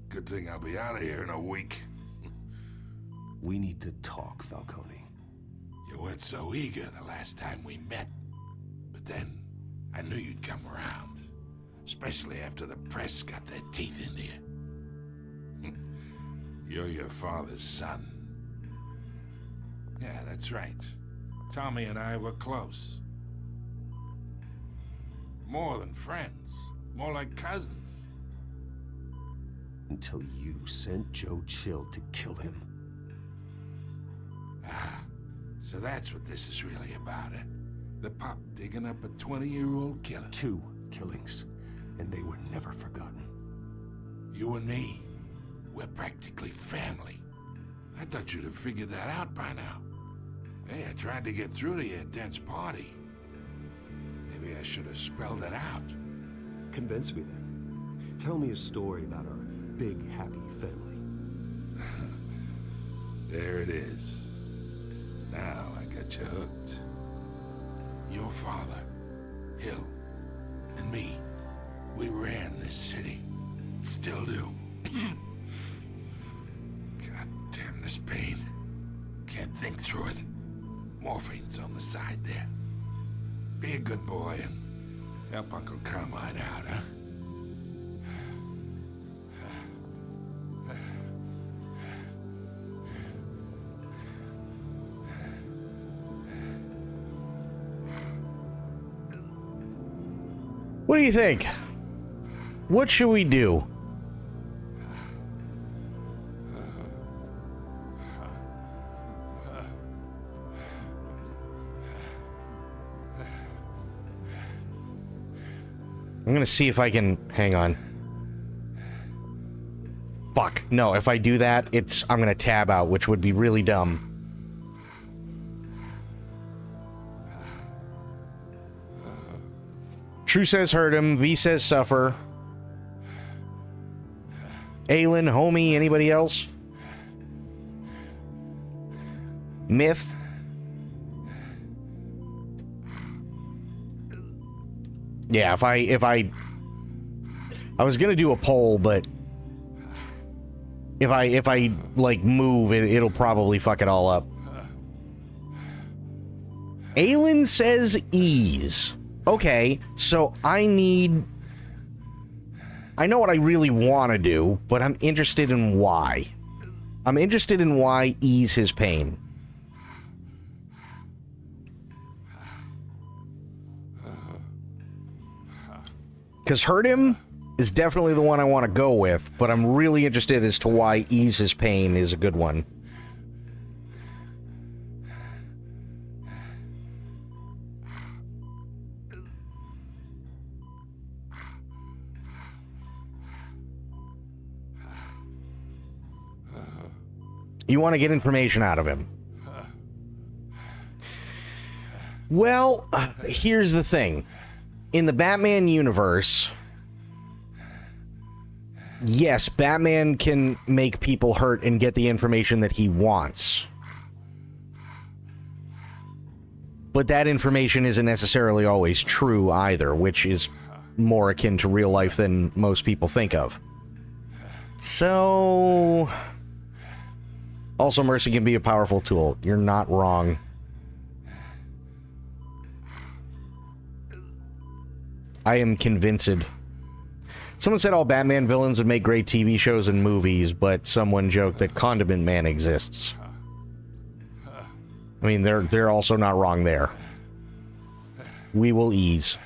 Good thing I'll be out of here in a week. We need to talk, Falcone. You weren't so eager the last time we met. But then, I knew you'd come around. Especially after the press got their teeth into you. You're your father's son. Yeah, that's right. Tommy and I were close. More than friends. More like cousins. Until you sent Joe Chill to kill him. Ah, so that's what this is really about, eh? The pup digging up a 20-year-old killer. 2 killings, and they were never forgotten. You and me, we're practically family. I thought you'd have figured that out by now. Hey, I tried to get through to you at Dent's party. Maybe I should have spelled it out. Convince me then. Tell me a story about our big, happy family. There it is. Now I got you hooked. Your father, Hill, and me, we ran this city. Still do. God damn this pain. Can't think through it. Morphine's on the side there. Be a good boy and help Uncle Carmine out, huh? What do you think? What should we do? I'm gonna see if I can... Hang on. Fuck. No, if I do that, I'm gonna tab out, which would be really dumb. True says hurt him. V says suffer. Aelin, homie, anybody else? Myth. Yeah, if I was gonna do a poll, but if I like move, it'll probably fuck it all up. Aelin says ease. Okay, so I know what I really want to do, but I'm interested in why. I'm interested in why ease his pain. Because hurt him is definitely the one I want to go with, but I'm really interested as to why ease his pain is a good one. You want to get information out of him. Well, here's the thing. In the Batman universe, yes, Batman can make people hurt and get the information that he wants. But that information isn't necessarily always true either, which is more akin to real life than most people think of. So... Also, mercy can be a powerful tool. You're not wrong. I am convinced. Someone said all Batman villains would make great TV shows and movies, but someone joked that Condiment Man exists. I mean, they're also not wrong there. We will ease.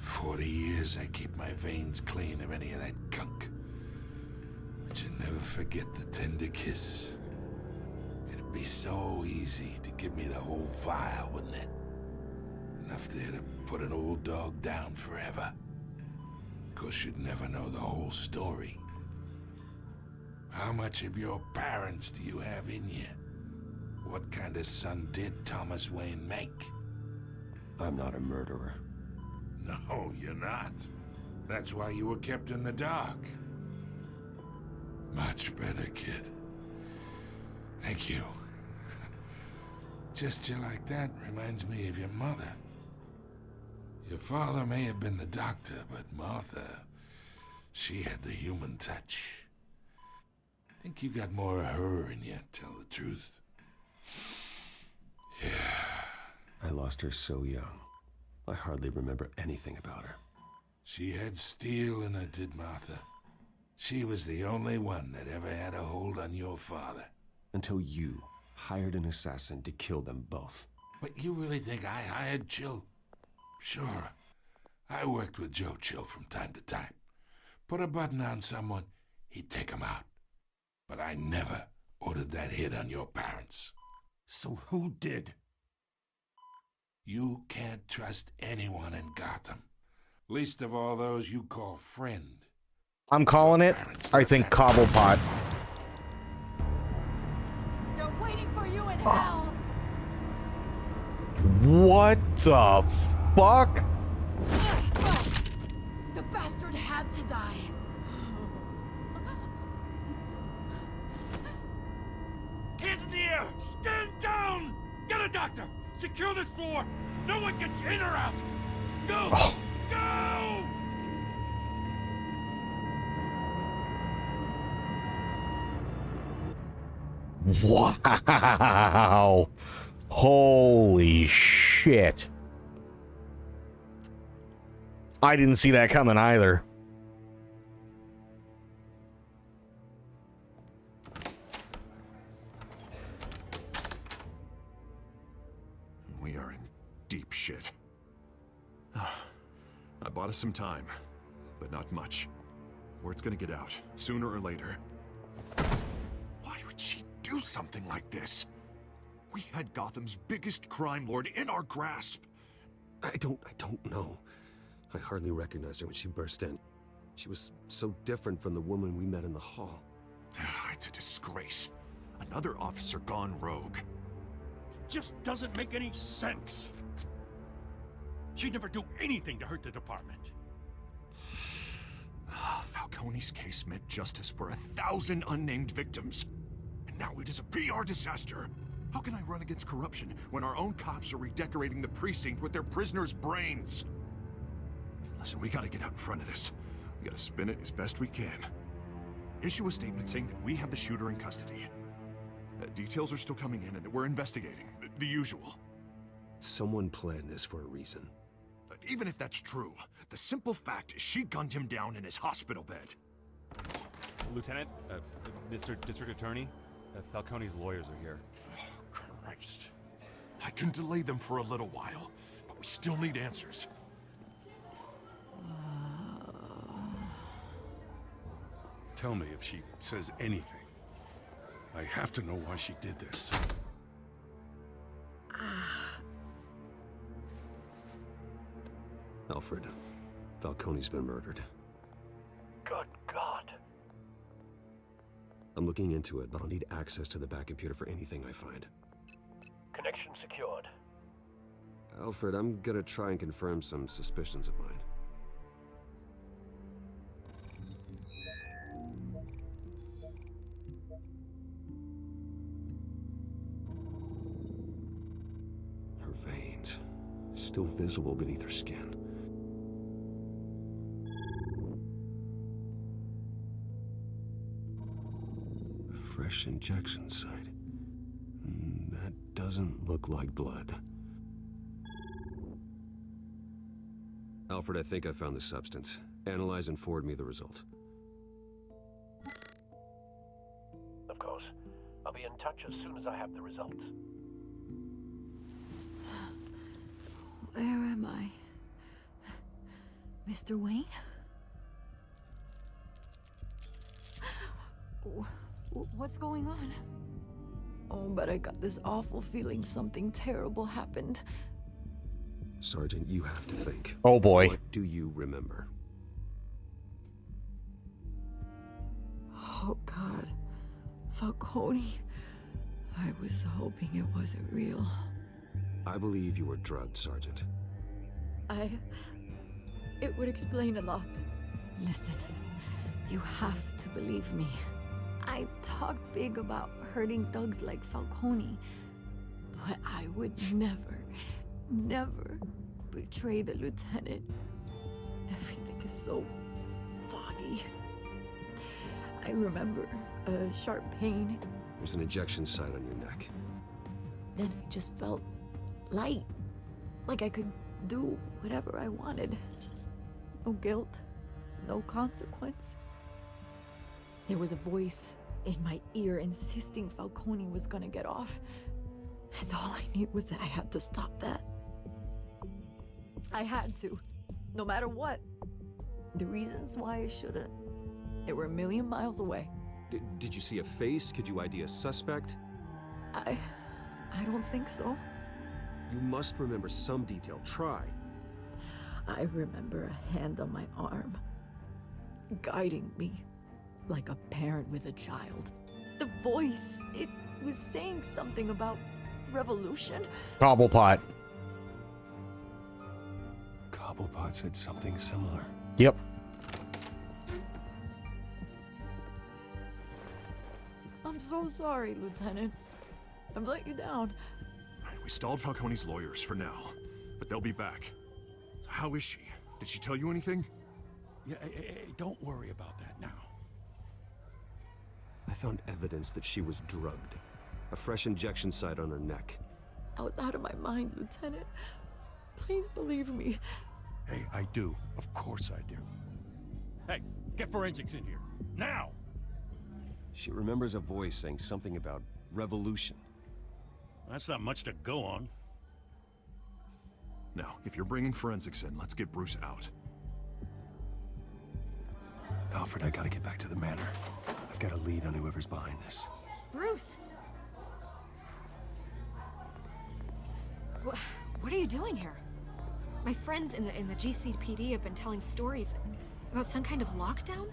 40 years I keep my veins clean of any of that gunk. But you never forget the tender kiss. It'd be so easy to give me the whole vial, wouldn't it? Enough there to put an old dog down forever. Of course, you'd never know the whole story. How much of your parents do you have in you? What kind of son did Thomas Wayne make? I'm not a murderer. No, you're not. That's why you were kept in the dark. Much better, kid. Thank you. Gesture like that reminds me of your mother. Your father may have been the doctor, but Martha, she had the human touch. I think you got more of her in you, tell the truth. I lost her so young. I hardly remember anything about her. She had steel in her, did Martha. She was the only one that ever had a hold on your father. Until you hired an assassin to kill them both. But you really think I hired Chill? Sure. I worked with Joe Chill from time to time. Put a button on someone, he'd take him out. But I never ordered that hit on your parents. So who did? You can't trust anyone in Gotham. Least of all those you call friend. I'm calling it. I think Cobblepot. They're waiting for you in hell! What the fuck? The bastard had to die. Hands in the air! Stand down! Get a doctor! Secure this floor! No one gets in or out! Go! Oh. Go! Wow. Holy shit. I didn't see that coming either. We are in deep shit. I bought us some time, but not much. Word's gonna get out, sooner or later. Why would she do something like this? We had Gotham's biggest crime lord in our grasp. I don't know. I hardly recognized her when she burst in. She was so different from the woman we met in the hall. It's a disgrace. Another officer gone rogue. Just doesn't make any sense. She'd never do anything to hurt the department. Falcone's case meant justice for 1,000 unnamed victims. And now it is a PR disaster. How can I run against corruption when our own cops are redecorating the precinct with their prisoners' brains? Listen, we gotta get out in front of this. We gotta spin it as best we can. Issue a statement saying that we have the shooter in custody. Details are still coming in and that we're investigating. The usual. Someone planned this for a reason. Even if that's true, the simple fact is she gunned him down in his hospital bed. Lieutenant, Mr. District Attorney, Falcone's lawyers are here. Oh, Christ. I can delay them for a little while, but we still need answers. Tell me if she says anything. I have to know why she did this. Alfred, Falcone's been murdered. Good God. I'm looking into it, but I'll need access to the back computer for anything I find. Connection secured. Alfred, I'm gonna try and confirm some suspicions of mine. Her veins. still visible beneath her skin. Fresh injection site. That doesn't look like blood. Alfred, I think I found the substance. Analyze and forward me the result. Of course. I'll be in touch as soon as I have the results. Where am I? Mr. Wayne? What's going on? Oh, but I got this awful feeling something terrible happened. Sergeant, you have to think. Oh boy. What do you remember? Oh, God. Falcone. I was hoping it wasn't real. I believe you were drugged, Sergeant. It would explain a lot. Listen, you have to believe me. I talk big about hurting thugs like Falcone, but I would never betray the lieutenant. Everything is so foggy. I remember a sharp pain. There's an injection site on your neck. Then I just felt light, like I could do whatever I wanted. No guilt, no consequence. There was a voice in my ear insisting Falcone was gonna get off. And all I knew was that I had to stop that. I had to, no matter what. The reasons why I should've, they were a million miles away. Did you see a face? Could you ID a suspect? I don't think so. You must remember some detail. Try. I remember a hand on my arm, guiding me like a parent with a child. The voice, it was saying something about revolution. Cobblepot. Cobblepot said something similar. Yep. I'm so sorry, Lieutenant. I've let you down. We stalled Falcone's lawyers for now, but they'll be back. So how is she? Did she tell you anything? Yeah, hey, don't worry about that now. I found evidence that she was drugged. A fresh injection site on her neck. I was out of my mind, Lieutenant. Please believe me. Hey, I do. Of course I do. Hey, get forensics in here. Now! She remembers a voice saying something about revolution. That's not much to go on. Now, if you're bringing forensics in, let's get Bruce out. Alfred, I gotta get back to the manor. I've got a lead on whoever's behind this. Bruce! What are you doing here? My friends in the GCPD have been telling stories about some kind of lockdown?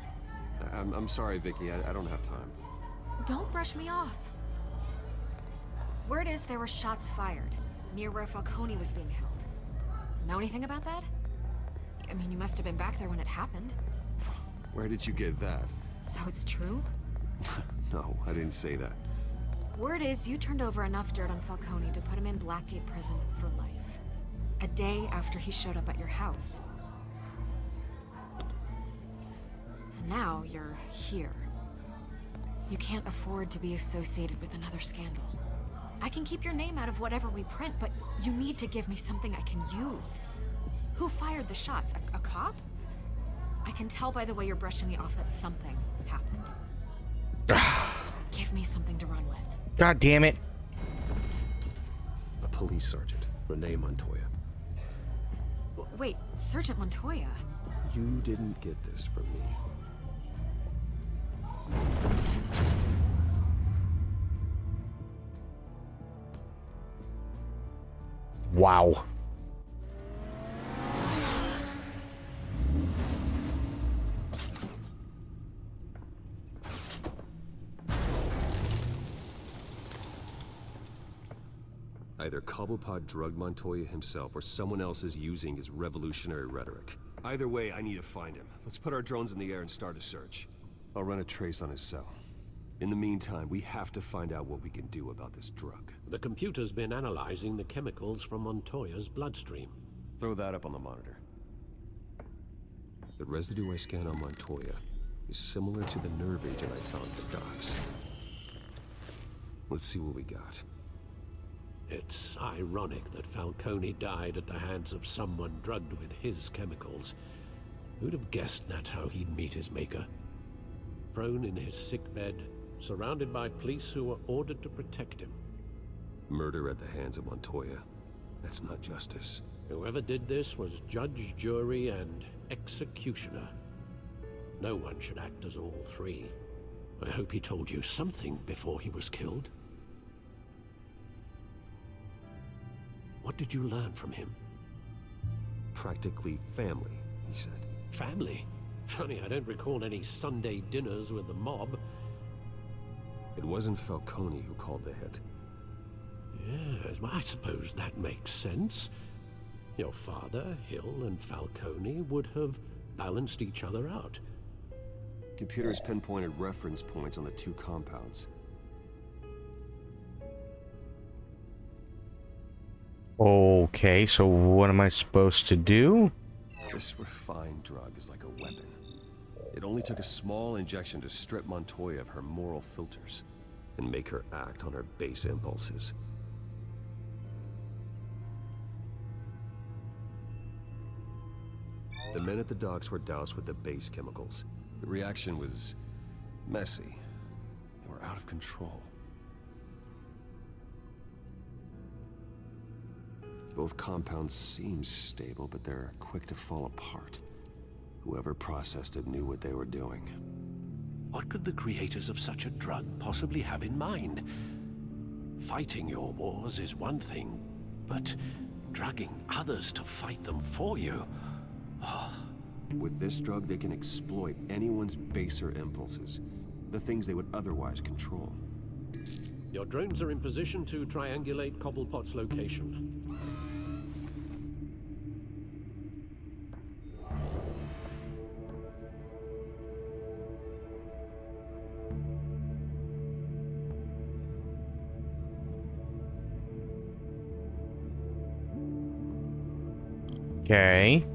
I'm sorry, Vicky. I don't have time. Don't brush me off. Word is there were shots fired near where Falcone was being held. Know anything about that? I mean, you must have been back there when it happened. Where did you get that? So it's true? No, I didn't say that. Word is you turned over enough dirt on Falcone to put him in Blackgate Prison for life. A day after he showed up at your house. And now you're here. You can't afford to be associated with another scandal. I can keep your name out of whatever we print, but you need to give me something I can use. Who fired the shots? A cop? I can tell by the way you're brushing me off that something happened. Give me something to run with. God damn it. A police sergeant, Renee Montoya. Wait, Sergeant Montoya? You didn't get this from me. Wow. Either Cobblepot drugged Montoya himself or someone else is using his revolutionary rhetoric. Either way, I need to find him. Let's put our drones in the air and start a search. I'll run a trace on his cell. In the meantime, we have to find out what we can do about this drug. The computer's been analyzing the chemicals from Montoya's bloodstream. Throw that up on the monitor. The residue I scanned on Montoya is similar to the nerve agent I found at the docks. Let's see what we got. It's ironic that Falcone died at the hands of someone drugged with his chemicals. Who'd have guessed that's how he'd meet his maker? Prone in his sickbed, surrounded by police who were ordered to protect him. Murder at the hands of Montoya. That's not justice. Whoever did this was judge, jury, and executioner. No one should act as all three. I hope he told you something before he was killed. What did you learn from him? Practically family, he said. Family? Funny, I don't recall any Sunday dinners with the mob. It wasn't Falcone who called the hit. Yes, well, I suppose that makes sense. Your father, Hill, and Falcone would have balanced each other out. Computers pinpointed reference points on the two compounds. Okay, so what am I supposed to do? This refined drug is like a weapon. It only took a small injection to strip Montoya of her moral filters and make her act on her base impulses. The men at the docks were doused with the base chemicals. The reaction was messy. They were out of control. Both compounds seem stable, but they're quick to fall apart. Whoever processed it knew what they were doing. What could the creators of such a drug possibly have in mind? Fighting your wars is one thing, but drugging others to fight them for you? Oh. With this drug, they can exploit anyone's baser impulses, the things they would otherwise control. Your drones are in position to triangulate Cobblepot's location. Okay.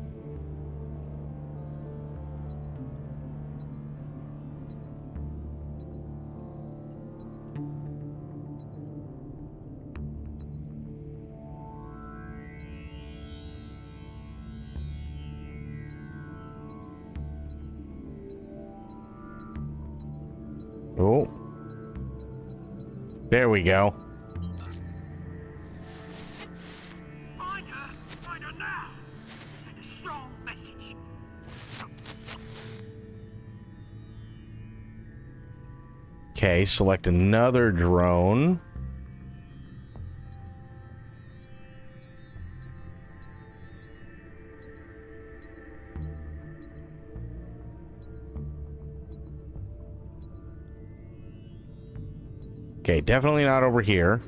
Oh. There we go. Find her! Find her now! Send a strong message. Okay, select another drone. Okay, definitely not over here.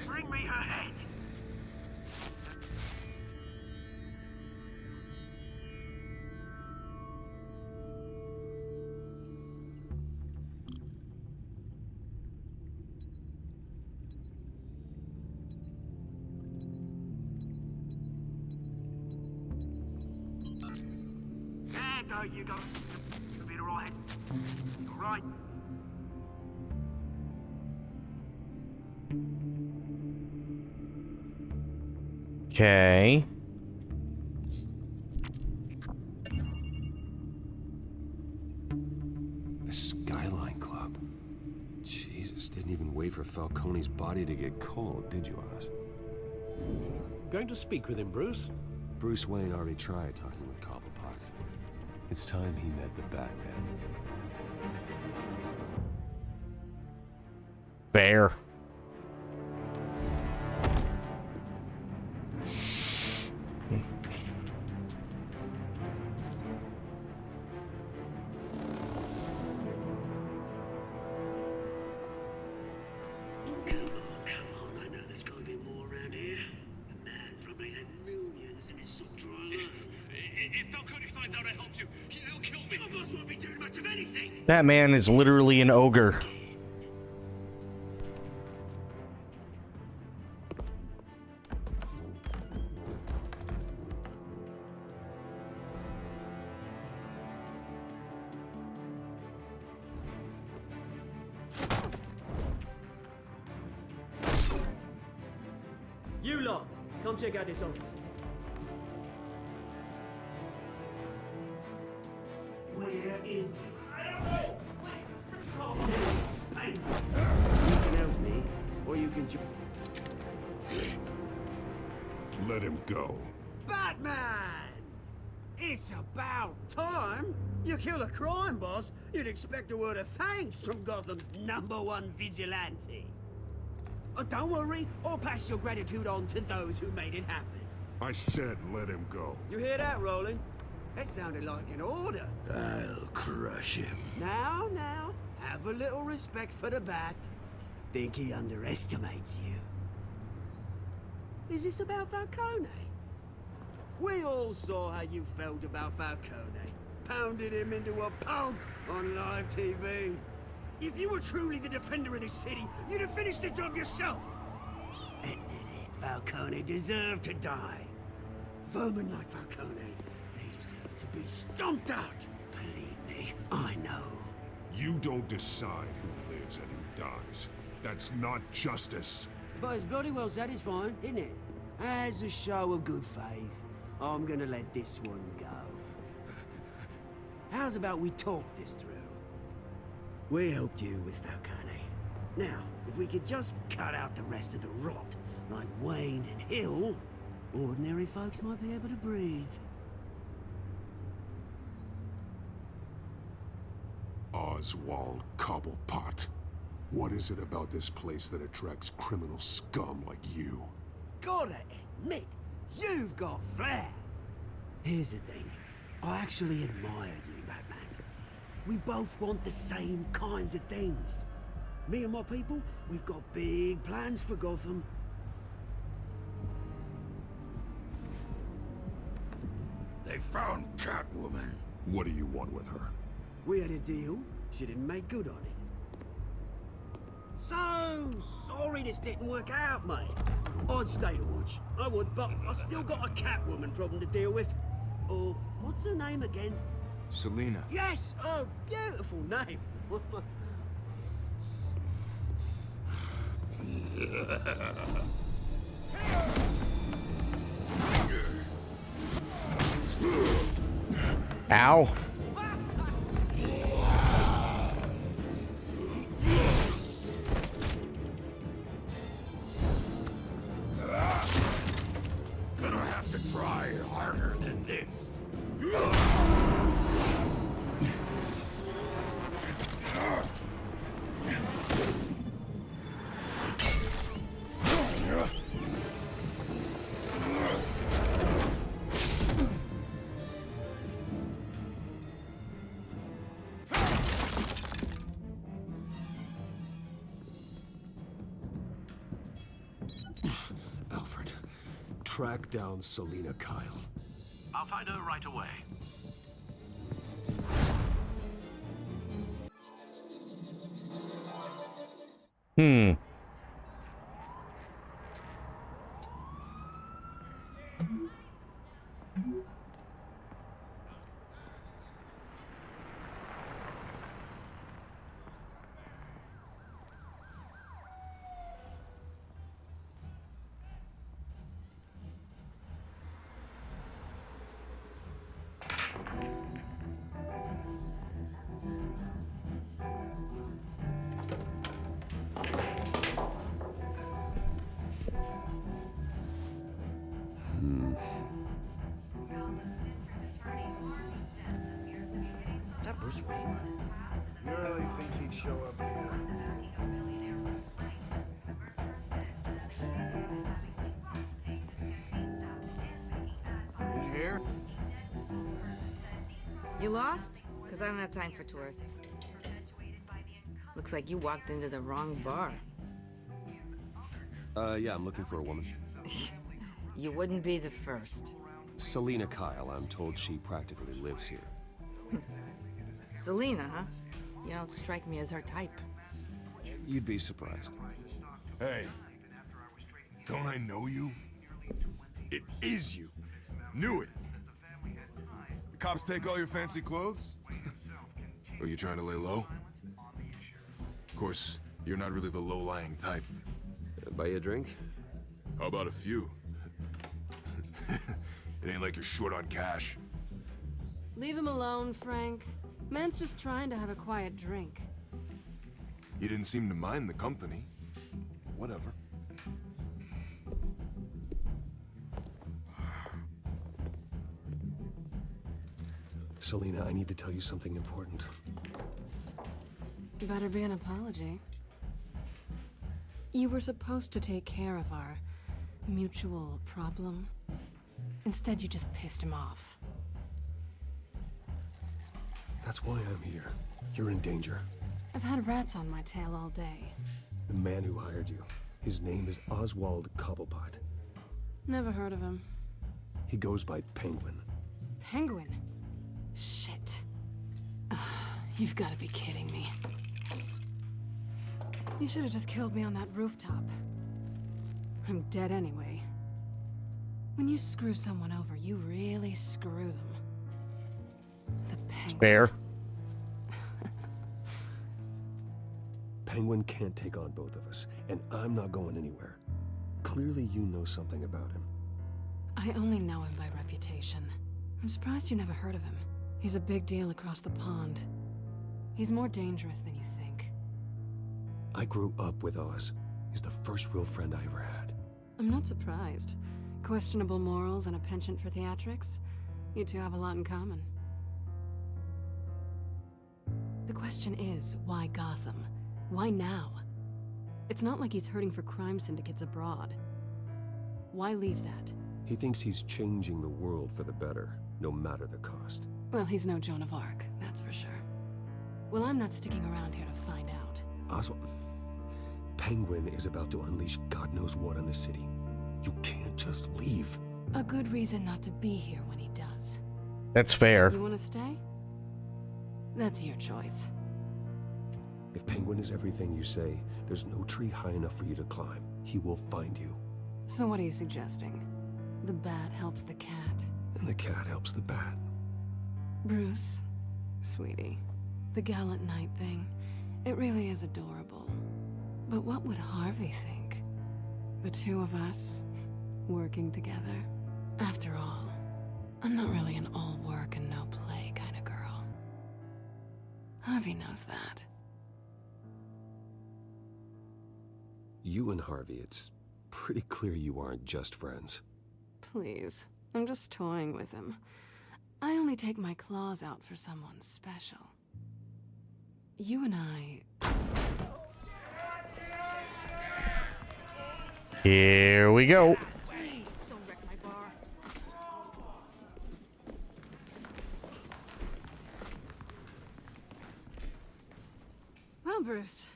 Bring me her head. There you go. You'll be alright. Alright. Okay. The Skyline Club. Jesus, didn't even wait for Falcone's body to get cold, did you, Oz? Going to speak with him, Bruce? Bruce Wayne already tried talking with Cobblepot. It's time he met the Batman. Fair. If Falcone finds out I helped That man is literally an ogre. You lot, come check out this office. Where is it? I don't know! Please, you can help me, or you can Let him go. Batman! It's about time! You kill a crime boss, you'd expect a word of thanks from Gotham's #1 vigilante. Don't worry, I'll pass your gratitude on to those who made it happen. I said let him go. You hear that, Roland? That sounded like an order. I'll crush him. Now, have a little respect for the Bat. Think he underestimates you. Is this about Falcone? We all saw how you felt about Falcone. Pounded him into a pulp on live TV. If you were truly the defender of this city, you'd have finished the job yourself. Admit it, Falcone deserved to die. Vermin like Falcone, they deserve to be stomped out. Believe me, I know. You don't decide who lives and who dies. That's not justice. But it's bloody well satisfying, isn't it? As a show of good faith, I'm gonna let this one go. How's about we talk this through? We helped you with Falcone. Now, if we could just cut out the rest of the rot, like Wayne and Hill, ordinary folks might be able to breathe. Oswald Cobblepot. What is it about this place that attracts criminal scum like you? Gotta admit, you've got flair. Here's the thing. I actually admire you, Batman. We both want the same kinds of things. Me and my people, we've got big plans for Gotham. They found Catwoman. What do you want with her? We had a deal. She didn't make good on it. So sorry this didn't work out, mate. I'd stay to watch. I would, but I still got a Catwoman problem to deal with. Oh, what's her name again? Selina. Yes! Oh, beautiful name. Ow. Gonna have to try harder than this. Alfred, track down Selina Kyle. I'll find her right away. Hmm. Is that Bruce Wayne? You really think he'd show up here? Did you hear? You lost? Because I don't have time for tourists. Looks like you walked into the wrong bar. Yeah, I'm looking for a woman. You wouldn't be the first. Selina Kyle, I'm told she practically lives here. Selina, huh? You don't strike me as her type. You'd be surprised. Hey, don't I know you? It is you. Knew it. The cops take all your fancy clothes? Are you trying to lay low? Of course, you're not really the low-lying type. Buy you a drink? How about a few? It ain't like you're short on cash. Leave him alone, Frank. Man's just trying to have a quiet drink. You didn't seem to mind the company. Whatever. Selena, I need to tell you something important. Better be an apology. You were supposed to take care of our mutual problem. Instead, you just pissed him off. That's why I'm here. You're in danger. I've had rats on my tail all day. The man who hired you, his name is Oswald Cobblepot. Never heard of him. He goes by Penguin. Penguin? Shit. Ugh, you've got to be kidding me. You should have just killed me on that rooftop. I'm dead anyway. When you screw someone over, you really screw them. The Penguin. Fair. Penguin can't take on both of us, and I'm not going anywhere. Clearly you know something about him. I only know him by reputation. I'm surprised you never heard of him. He's a big deal across the pond. He's more dangerous than you think. I grew up with Oz. He's the first real friend I ever had. I'm not surprised. Questionable morals and a penchant for theatrics. You two have a lot in common. The question is, why Gotham? Why now? It's not like he's hurting for crime syndicates abroad. Why leave that? He thinks he's changing the world for the better, no matter the cost. Well, he's no Joan of Arc, that's for sure. Well, I'm not sticking around here to find out. Oswald, Penguin is about to unleash God knows what on the city. You can't just leave. A good reason not to be here when he does. That's fair. You want to stay? That's your choice. If Penguin is everything you say, there's no tree high enough for you to climb. He will find you. So what are you suggesting? The bat helps the cat. And the cat helps the bat. Bruce, sweetie, the gallant knight thing, it really is adorable. But what would Harvey think? The two of us, working together? After all, I'm not really an all work and no play kind of girl. Harvey knows that. You and Harvey, it's pretty clear you aren't just friends. Please, I'm just toying with him. I only take my claws out for someone special. You and I... Here we go. Please, don't wreck my bar. Well, Bruce,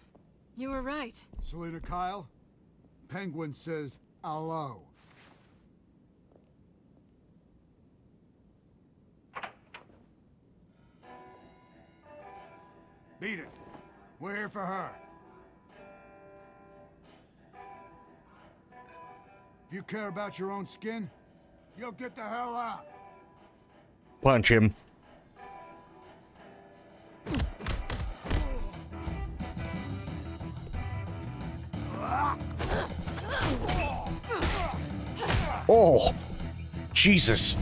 you were right. Selena Kyle, Penguin says hello. Beat it. We're here for her. If you care about your own skin, you'll get the hell out. Punch him. Oh, Jesus.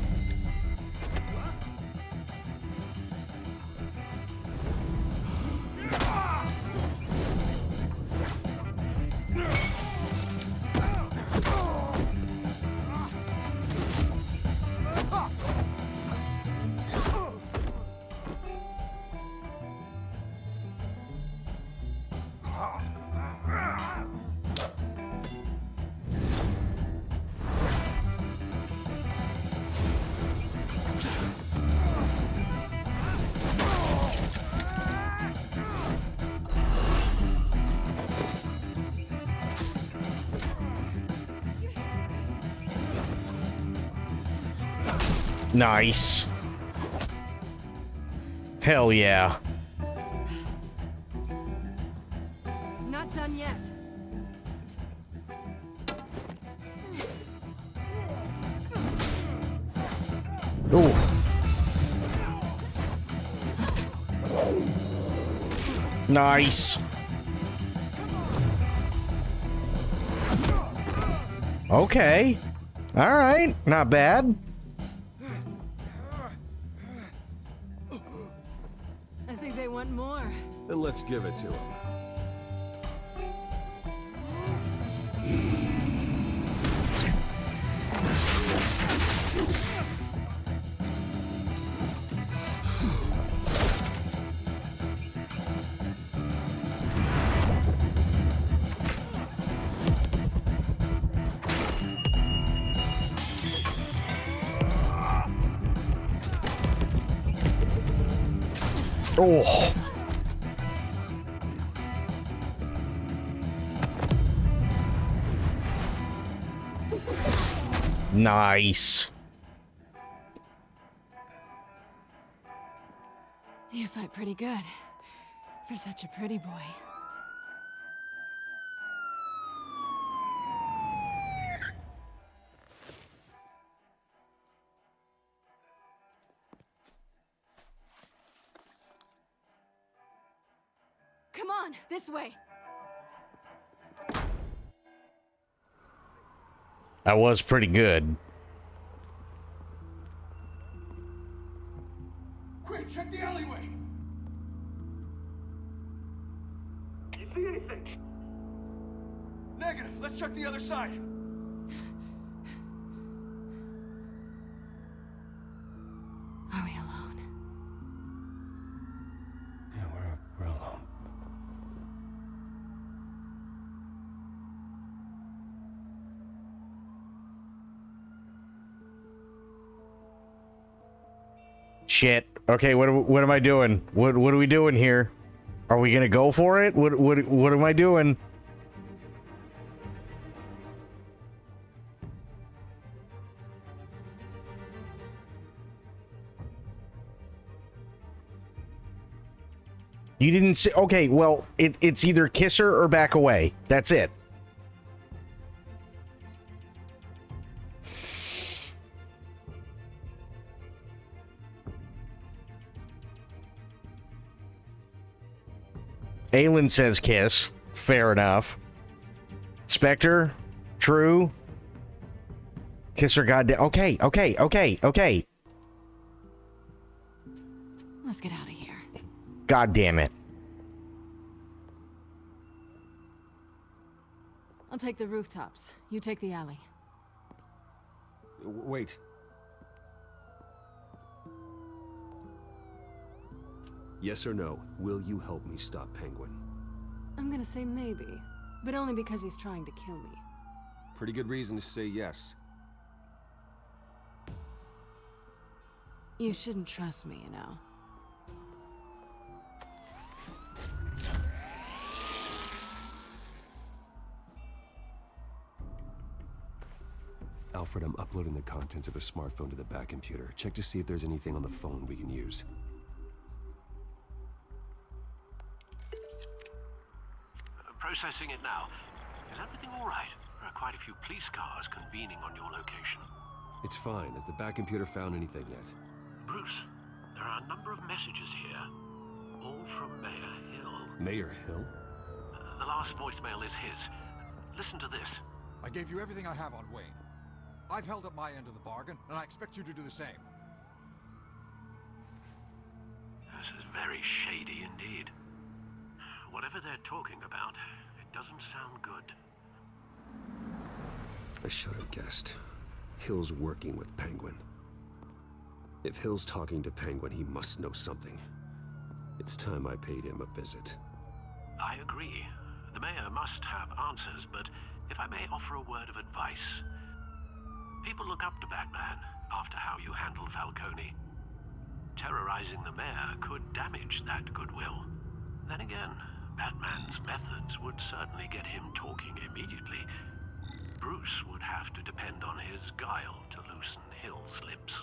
Nice. Hell yeah. Oof. Nice. Okay. All right. Not bad. I think they want more. Then let's give it to them. Oh. Nice. You fight pretty good. For such a pretty boy. Come on, this way. That was pretty good. Quick, check the alleyway! You see anything? Negative. Let's check the other side. Are we alone? Yeah, we're alone. Shit. Okay, what am I doing? What are we doing here? Are we gonna go for it? What am I doing? You didn't say. Okay, well, it's either kiss her or back away. That's it. Aelin says kiss. Fair enough. Spectre? True. Kiss her goddamn. Okay. Let's get out of here. God damn it. I'll take the rooftops. You take the alley. Wait. Yes or no, will you help me stop Penguin? I'm gonna say maybe, but only because he's trying to kill me. Pretty good reason to say yes. You shouldn't trust me, you know. Alfred, I'm uploading the contents of a smartphone to the back computer. Check to see if there's anything on the phone we can use. Processing it now. Is everything all right? There are quite a few police cars convening on your location. It's fine. Has the back computer found anything yet? Bruce, there are a number of messages here. All from Mayor Hill. Mayor Hill? The last voicemail is his. Listen to this. I gave you everything I have on Wayne. I've held up my end of the bargain, and I expect you to do the same. This is very shady indeed. Whatever they're talking about, it doesn't sound good. I should have guessed. Hill's working with Penguin. If Hill's talking to Penguin, he must know something. It's time I paid him a visit. I agree. The mayor must have answers, but if I may offer a word of advice. People look up to Batman after how you handled Falcone. Terrorizing the mayor could damage that goodwill. Then again, Batman's methods would certainly get him talking immediately. Bruce would have to depend on his guile to loosen Hill's lips.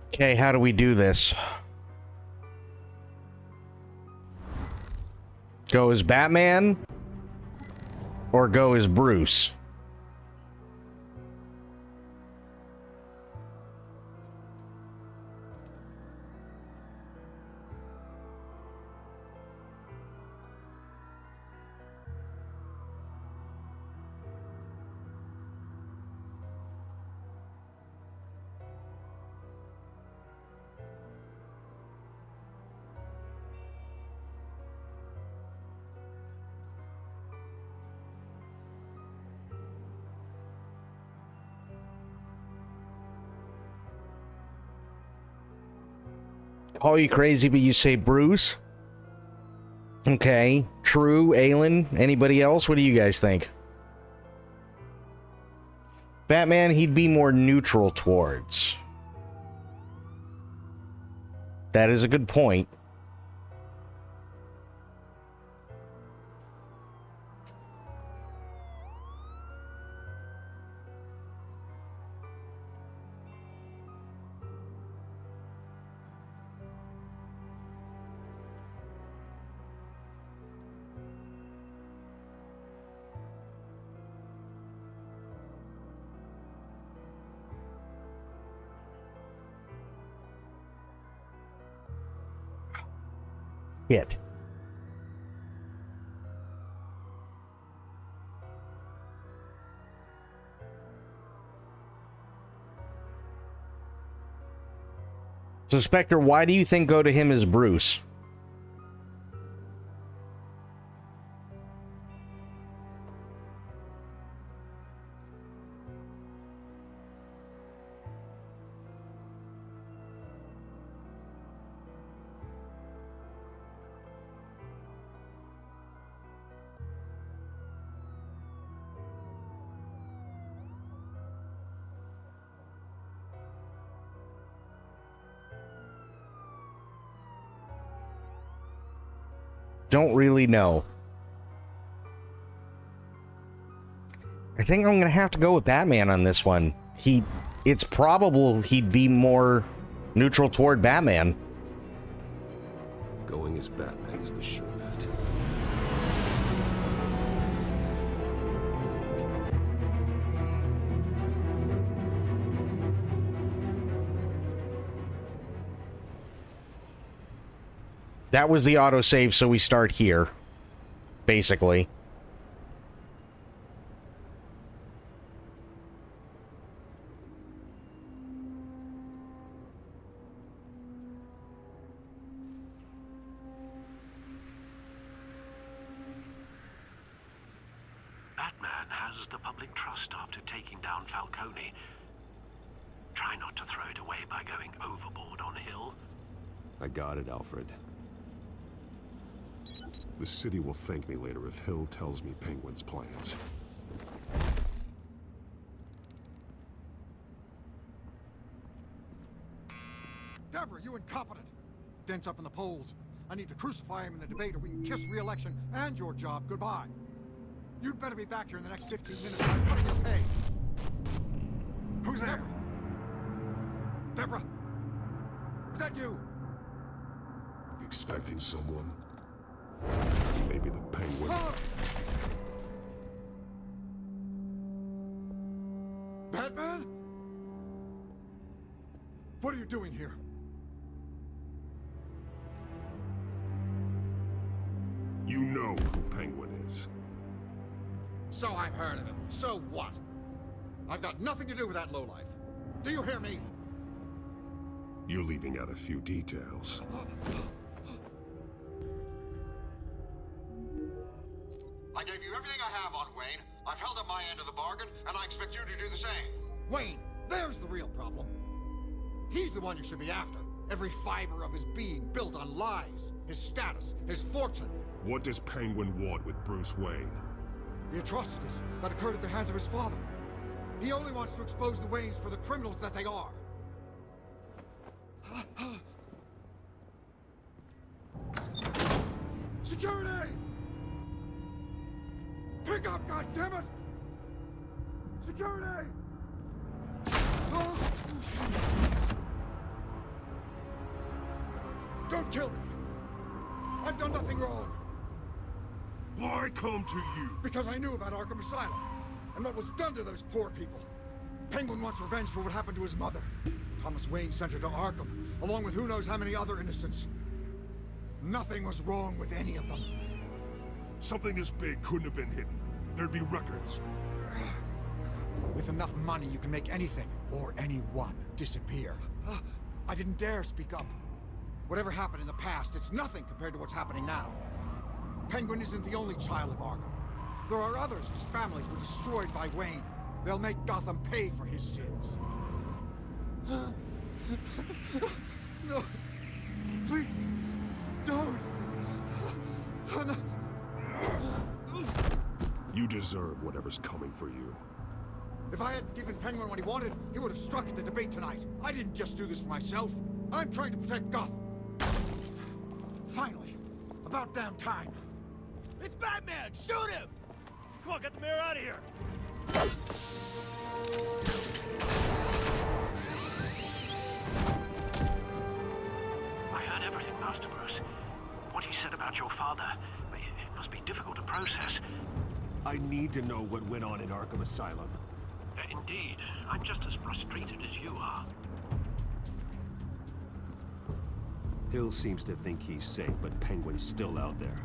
Okay, how do we do this? Go as Batman? Or go as Bruce? Call you crazy, but you say Bruce? Okay. True. Aelin? Anybody else? What do you guys think? Batman, he'd be more neutral towards. That is a good point. Shit. So, Spectre, why do you think go to him as Bruce? Don't really know. I think I'm gonna have to go with Batman on this one. It's probable he'd be more neutral toward Batman. Going as Batman is the sure bet. That was the autosave, so we start here. Basically. Batman has the public trust after taking down Falcone. Try not to throw it away by going overboard on Hill. I got it, Alfred. The city will thank me later if Hill tells me Penguin's plans. Deborah, you incompetent! Dent's up in the polls. I need to crucify him in the debate or we can kiss re-election and your job goodbye. You'd better be back here in the next 15 minutes or I'm cutting your pay. Who's there? Deborah? Was that you? Expecting someone? Maybe the Penguin. Batman? What are you doing here? You know who Penguin is. So I've heard of him. So what? I've got nothing to do with that lowlife. Do you hear me? You're leaving out a few details. I gave you everything I have on Wayne. I've held up my end of the bargain, and I expect you to do the same. Wayne, there's the real problem. He's the one you should be after. Every fiber of his being built on lies. His status, his fortune. What does Penguin want with Bruce Wayne? The atrocities that occurred at the hands of his father. He only wants to expose the Waynes for the criminals that they are. Security! Pick up, goddammit! Security! Don't kill me! I've done nothing wrong! Why come to you? Because I knew about Arkham Asylum, and what was done to those poor people. Penguin wants revenge for what happened to his mother. Thomas Wayne sent her to Arkham, along with who knows how many other innocents. Nothing was wrong with any of them. Something this big couldn't have been hidden. There'd be records. With enough money, you can make anything, or anyone, disappear. I didn't dare speak up. Whatever happened in the past, it's nothing compared to what's happening now. Penguin isn't the only child of Arkham. There are others whose families were destroyed by Wayne. They'll make Gotham pay for his sins. No. Please, don't. Oh, no. You deserve whatever's coming for you. If I hadn't given Penguin what he wanted, he would have struck at the debate tonight. I didn't just do this for myself. I'm trying to protect Gotham. Finally. About damn time. It's Batman! Shoot him! Come on, get the mayor out of here! I heard everything, Master Bruce. What he said about your father, it must be difficult to process. I need to know what went on in Arkham Asylum. Indeed. I'm just as frustrated as you are. Hill seems to think he's safe, but Penguin's still out there.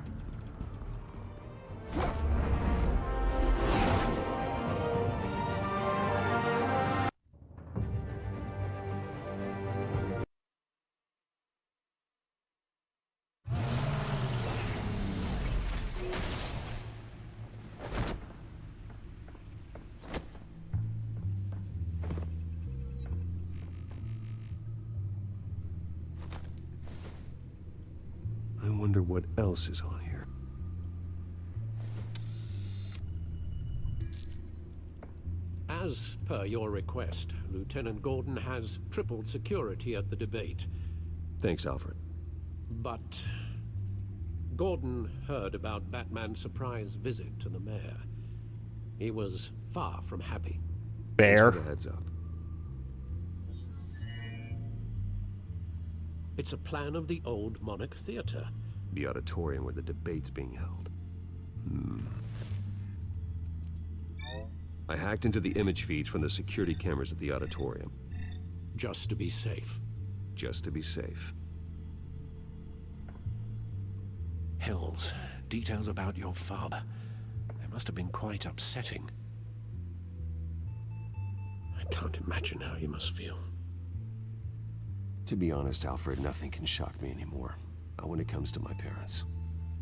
I wonder what else is on here. As per your request, Lieutenant Gordon has tripled security at the debate. Thanks, Alfred. But Gordon heard about Batman's surprise visit to the mayor. He was far from happy. Bear. Thanks for the heads up. It's a plan of the old Monarch Theater. The auditorium where the debate's being held. I hacked into the image feeds from the security cameras at the auditorium. Just to be safe. Just to be safe. Hills, details about your father. They must have been quite upsetting. I can't imagine how you must feel. To be honest, Alfred, nothing can shock me anymore. Not when it comes to my parents.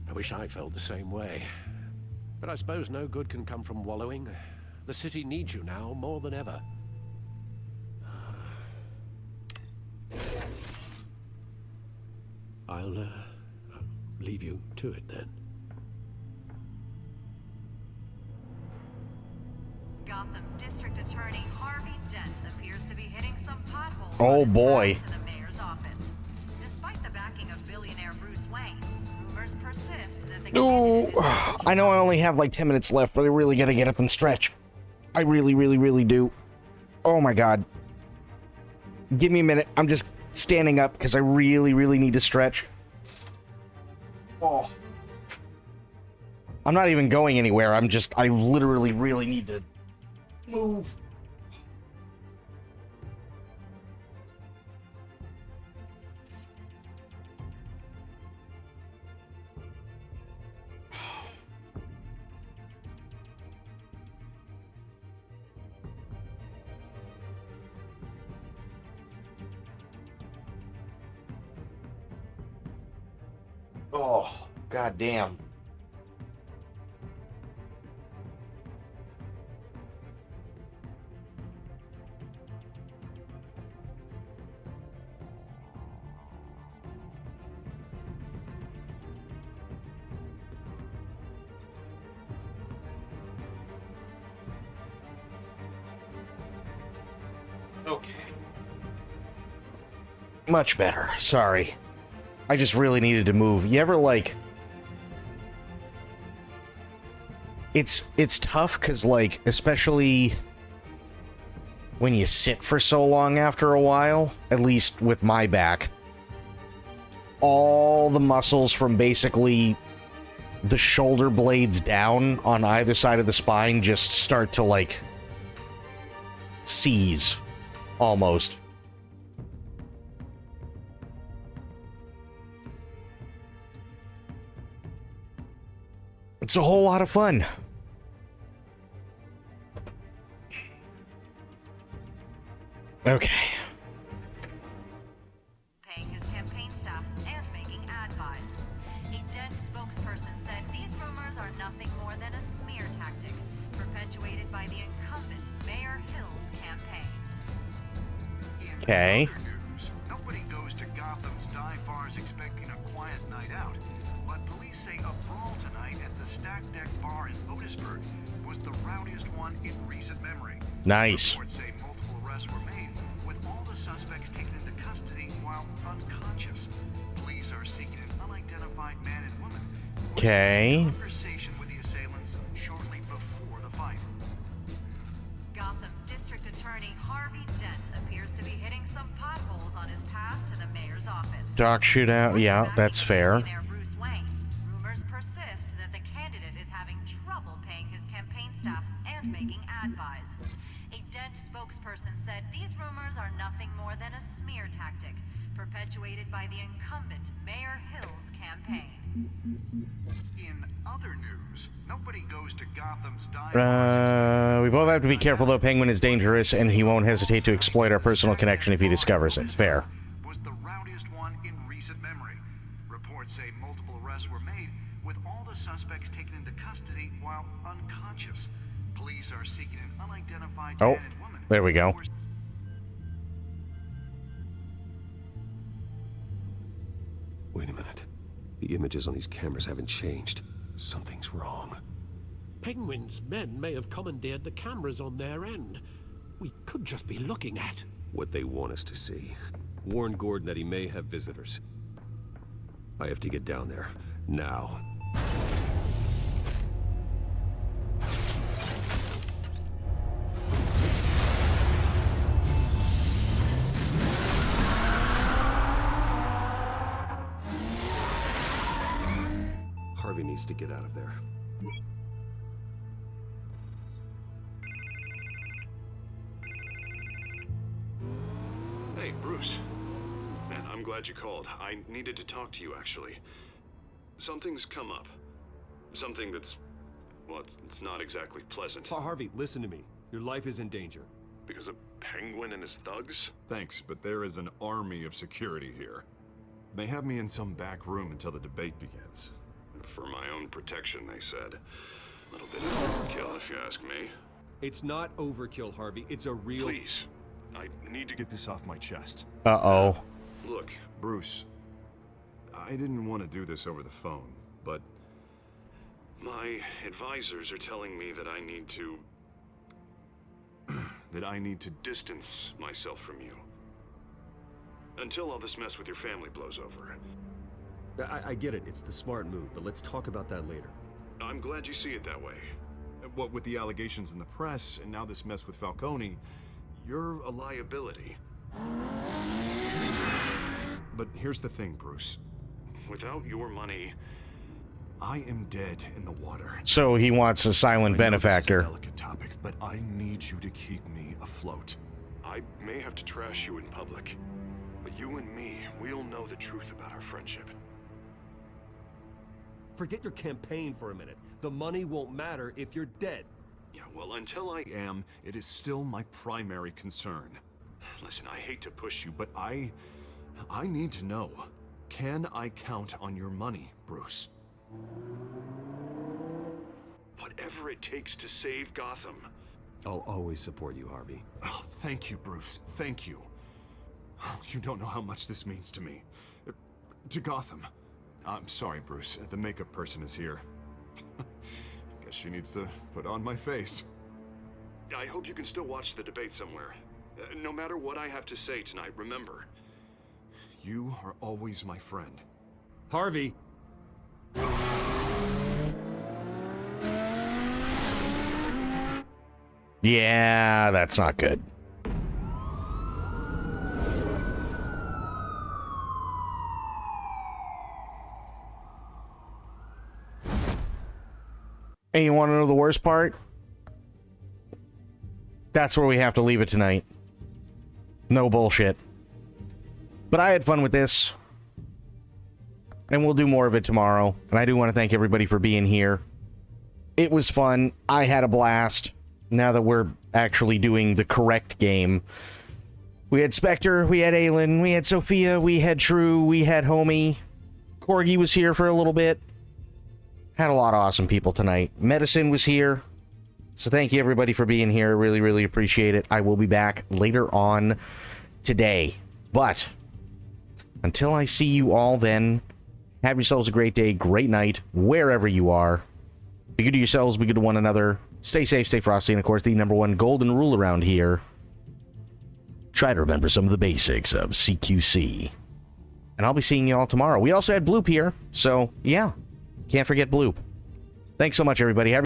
I wish I felt the same way. But I suppose no good can come from wallowing. The city needs you now more than ever. I'll leave you to it then. Gotham District Attorney Harvey Dent appears to be hitting some potholes. Oh boy. To the mayor's office. Despite the backing of billionaire Bruce Wayne, rumors persist that the Ooh, I know I only have like 10 minutes left, but I really gotta get up and stretch. I really, really, really do. Oh my god. Give me a minute. I'm just standing up because I really, really need to stretch. Oh. I'm not even going anywhere. I literally really need to move. Oh, goddamn. Okay. Much better. Sorry. I just really needed to move. You ever, like... It's tough because, like, especially when you sit for so long after a while, at least with my back, all the muscles from basically the shoulder blades down on either side of the spine just start to, like, seize, almost. It's a whole lot of fun. Okay. paying his campaign staff and making ad buys. A Dent spokesperson said these rumors are nothing more than a smear tactic perpetuated by the incumbent Mayor Hill's campaign. Okay. Nobody goes goes to Gotham's dive bars expecting a quiet night out, but police say a brawl tonight at the Stack Deck Bar in Otisburg was the rowdiest one in recent memory. Nice. Reports say multiple arrests were made, with all the suspects taken into custody while unconscious. Police are seeking an unidentified man and woman. Okay. Conversation with the assailants shortly before the fight. Gotham District Attorney Harvey Dent appears to be hitting some potholes on his path to the mayor's office. Doc shootout. Yeah, that's fair. Bruce Wayne. Rumors persist that the candidate is having trouble paying his campaign staff and making ad buys. A Dent spokesperson said these rumors are nothing more than a smear tactic perpetuated by the incumbent Mayor Hill's campaign. In other news, nobody goes to Gotham's dive We both have to be careful, though. Penguin is dangerous, and he won't hesitate to exploit our personal connection if he discovers it. Fair. was the rowdiest one in recent memory. Reports say multiple arrests were made, with all the suspects taken into custody while unconscious. Police are seeking an unidentified Oh, man and woman. there we go. Wait a minute. The images on these cameras haven't changed. Something's wrong. Penguin's men may have commandeered the cameras on their end. We could just be looking at What they want us to see. Warn Gordon that he may have visitors. I have to get down there. Now. Harvey needs to get out of there. Hey, Bruce. Man, I'm glad you called. I needed to talk to you, actually. Something's come up. Something that's... well, it's not exactly pleasant. Harvey, listen to me. Your life is in danger. Because of Penguin and his thugs? Thanks, but there is an army of security here. They have me in some back room until the debate begins. For my own protection, they said. A little bit of overkill, if you ask me. It's not overkill, Harvey. It's a real... Please. I need to get this off my chest. Uh-oh. Look, Bruce, I didn't want to do this over the phone, but... my advisors are telling me that I need to... that I need to... distance myself from you. Until all this mess with your family blows over. I get it. It's the smart move, but let's talk about that later. I'm glad you see it that way. What with the allegations in the press, and now this mess with Falcone, you're a liability. But here's the thing, Bruce. Without your money... I am dead in the water. So he wants a silent benefactor. This is a delicate topic, but I need you to keep me afloat. I may have to trash you in public, but you and me, we'll know the truth about our friendship. Forget your campaign for a minute. The money won't matter if you're dead. Yeah, well, until I am, it is still my primary concern. Listen, I hate to push you, but I need to know. Can I count on your money, Bruce? Whatever it takes to save Gotham. I'll always support you, Harvey. Oh, thank you, Bruce. Thank you. You don't know how much this means to me. To Gotham. I'm sorry, Bruce. The makeup person is here. Guess she needs to put on my face. I hope you can still watch the debate somewhere. No matter what I have to say tonight, remember. You are always my friend. Harvey! Yeah, that's not good. And you want to know the worst part? That's where we have to leave it tonight. No bullshit. But I had fun with this. And we'll do more of it tomorrow. And I do want to thank everybody for being here. It was fun. I had a blast. Now that we're actually doing the correct game. We had Spectre, we had Aelin, we had Sophia, we had True, we had Homie. Corgi was here for a little bit. Had a lot of awesome people tonight. Medicine was here. So thank you everybody for being here. Really, really appreciate it. I will be back later on today. But Until I see you all then, have yourselves a great day, great night, wherever you are. Be good to yourselves, be good to one another. Stay safe, stay frosty, and of course, the #1 golden rule around here. Try to remember some of the basics of CQC. And I'll be seeing you all tomorrow. We also had Bloop here, so yeah, can't forget Bloop. Thanks so much, everybody.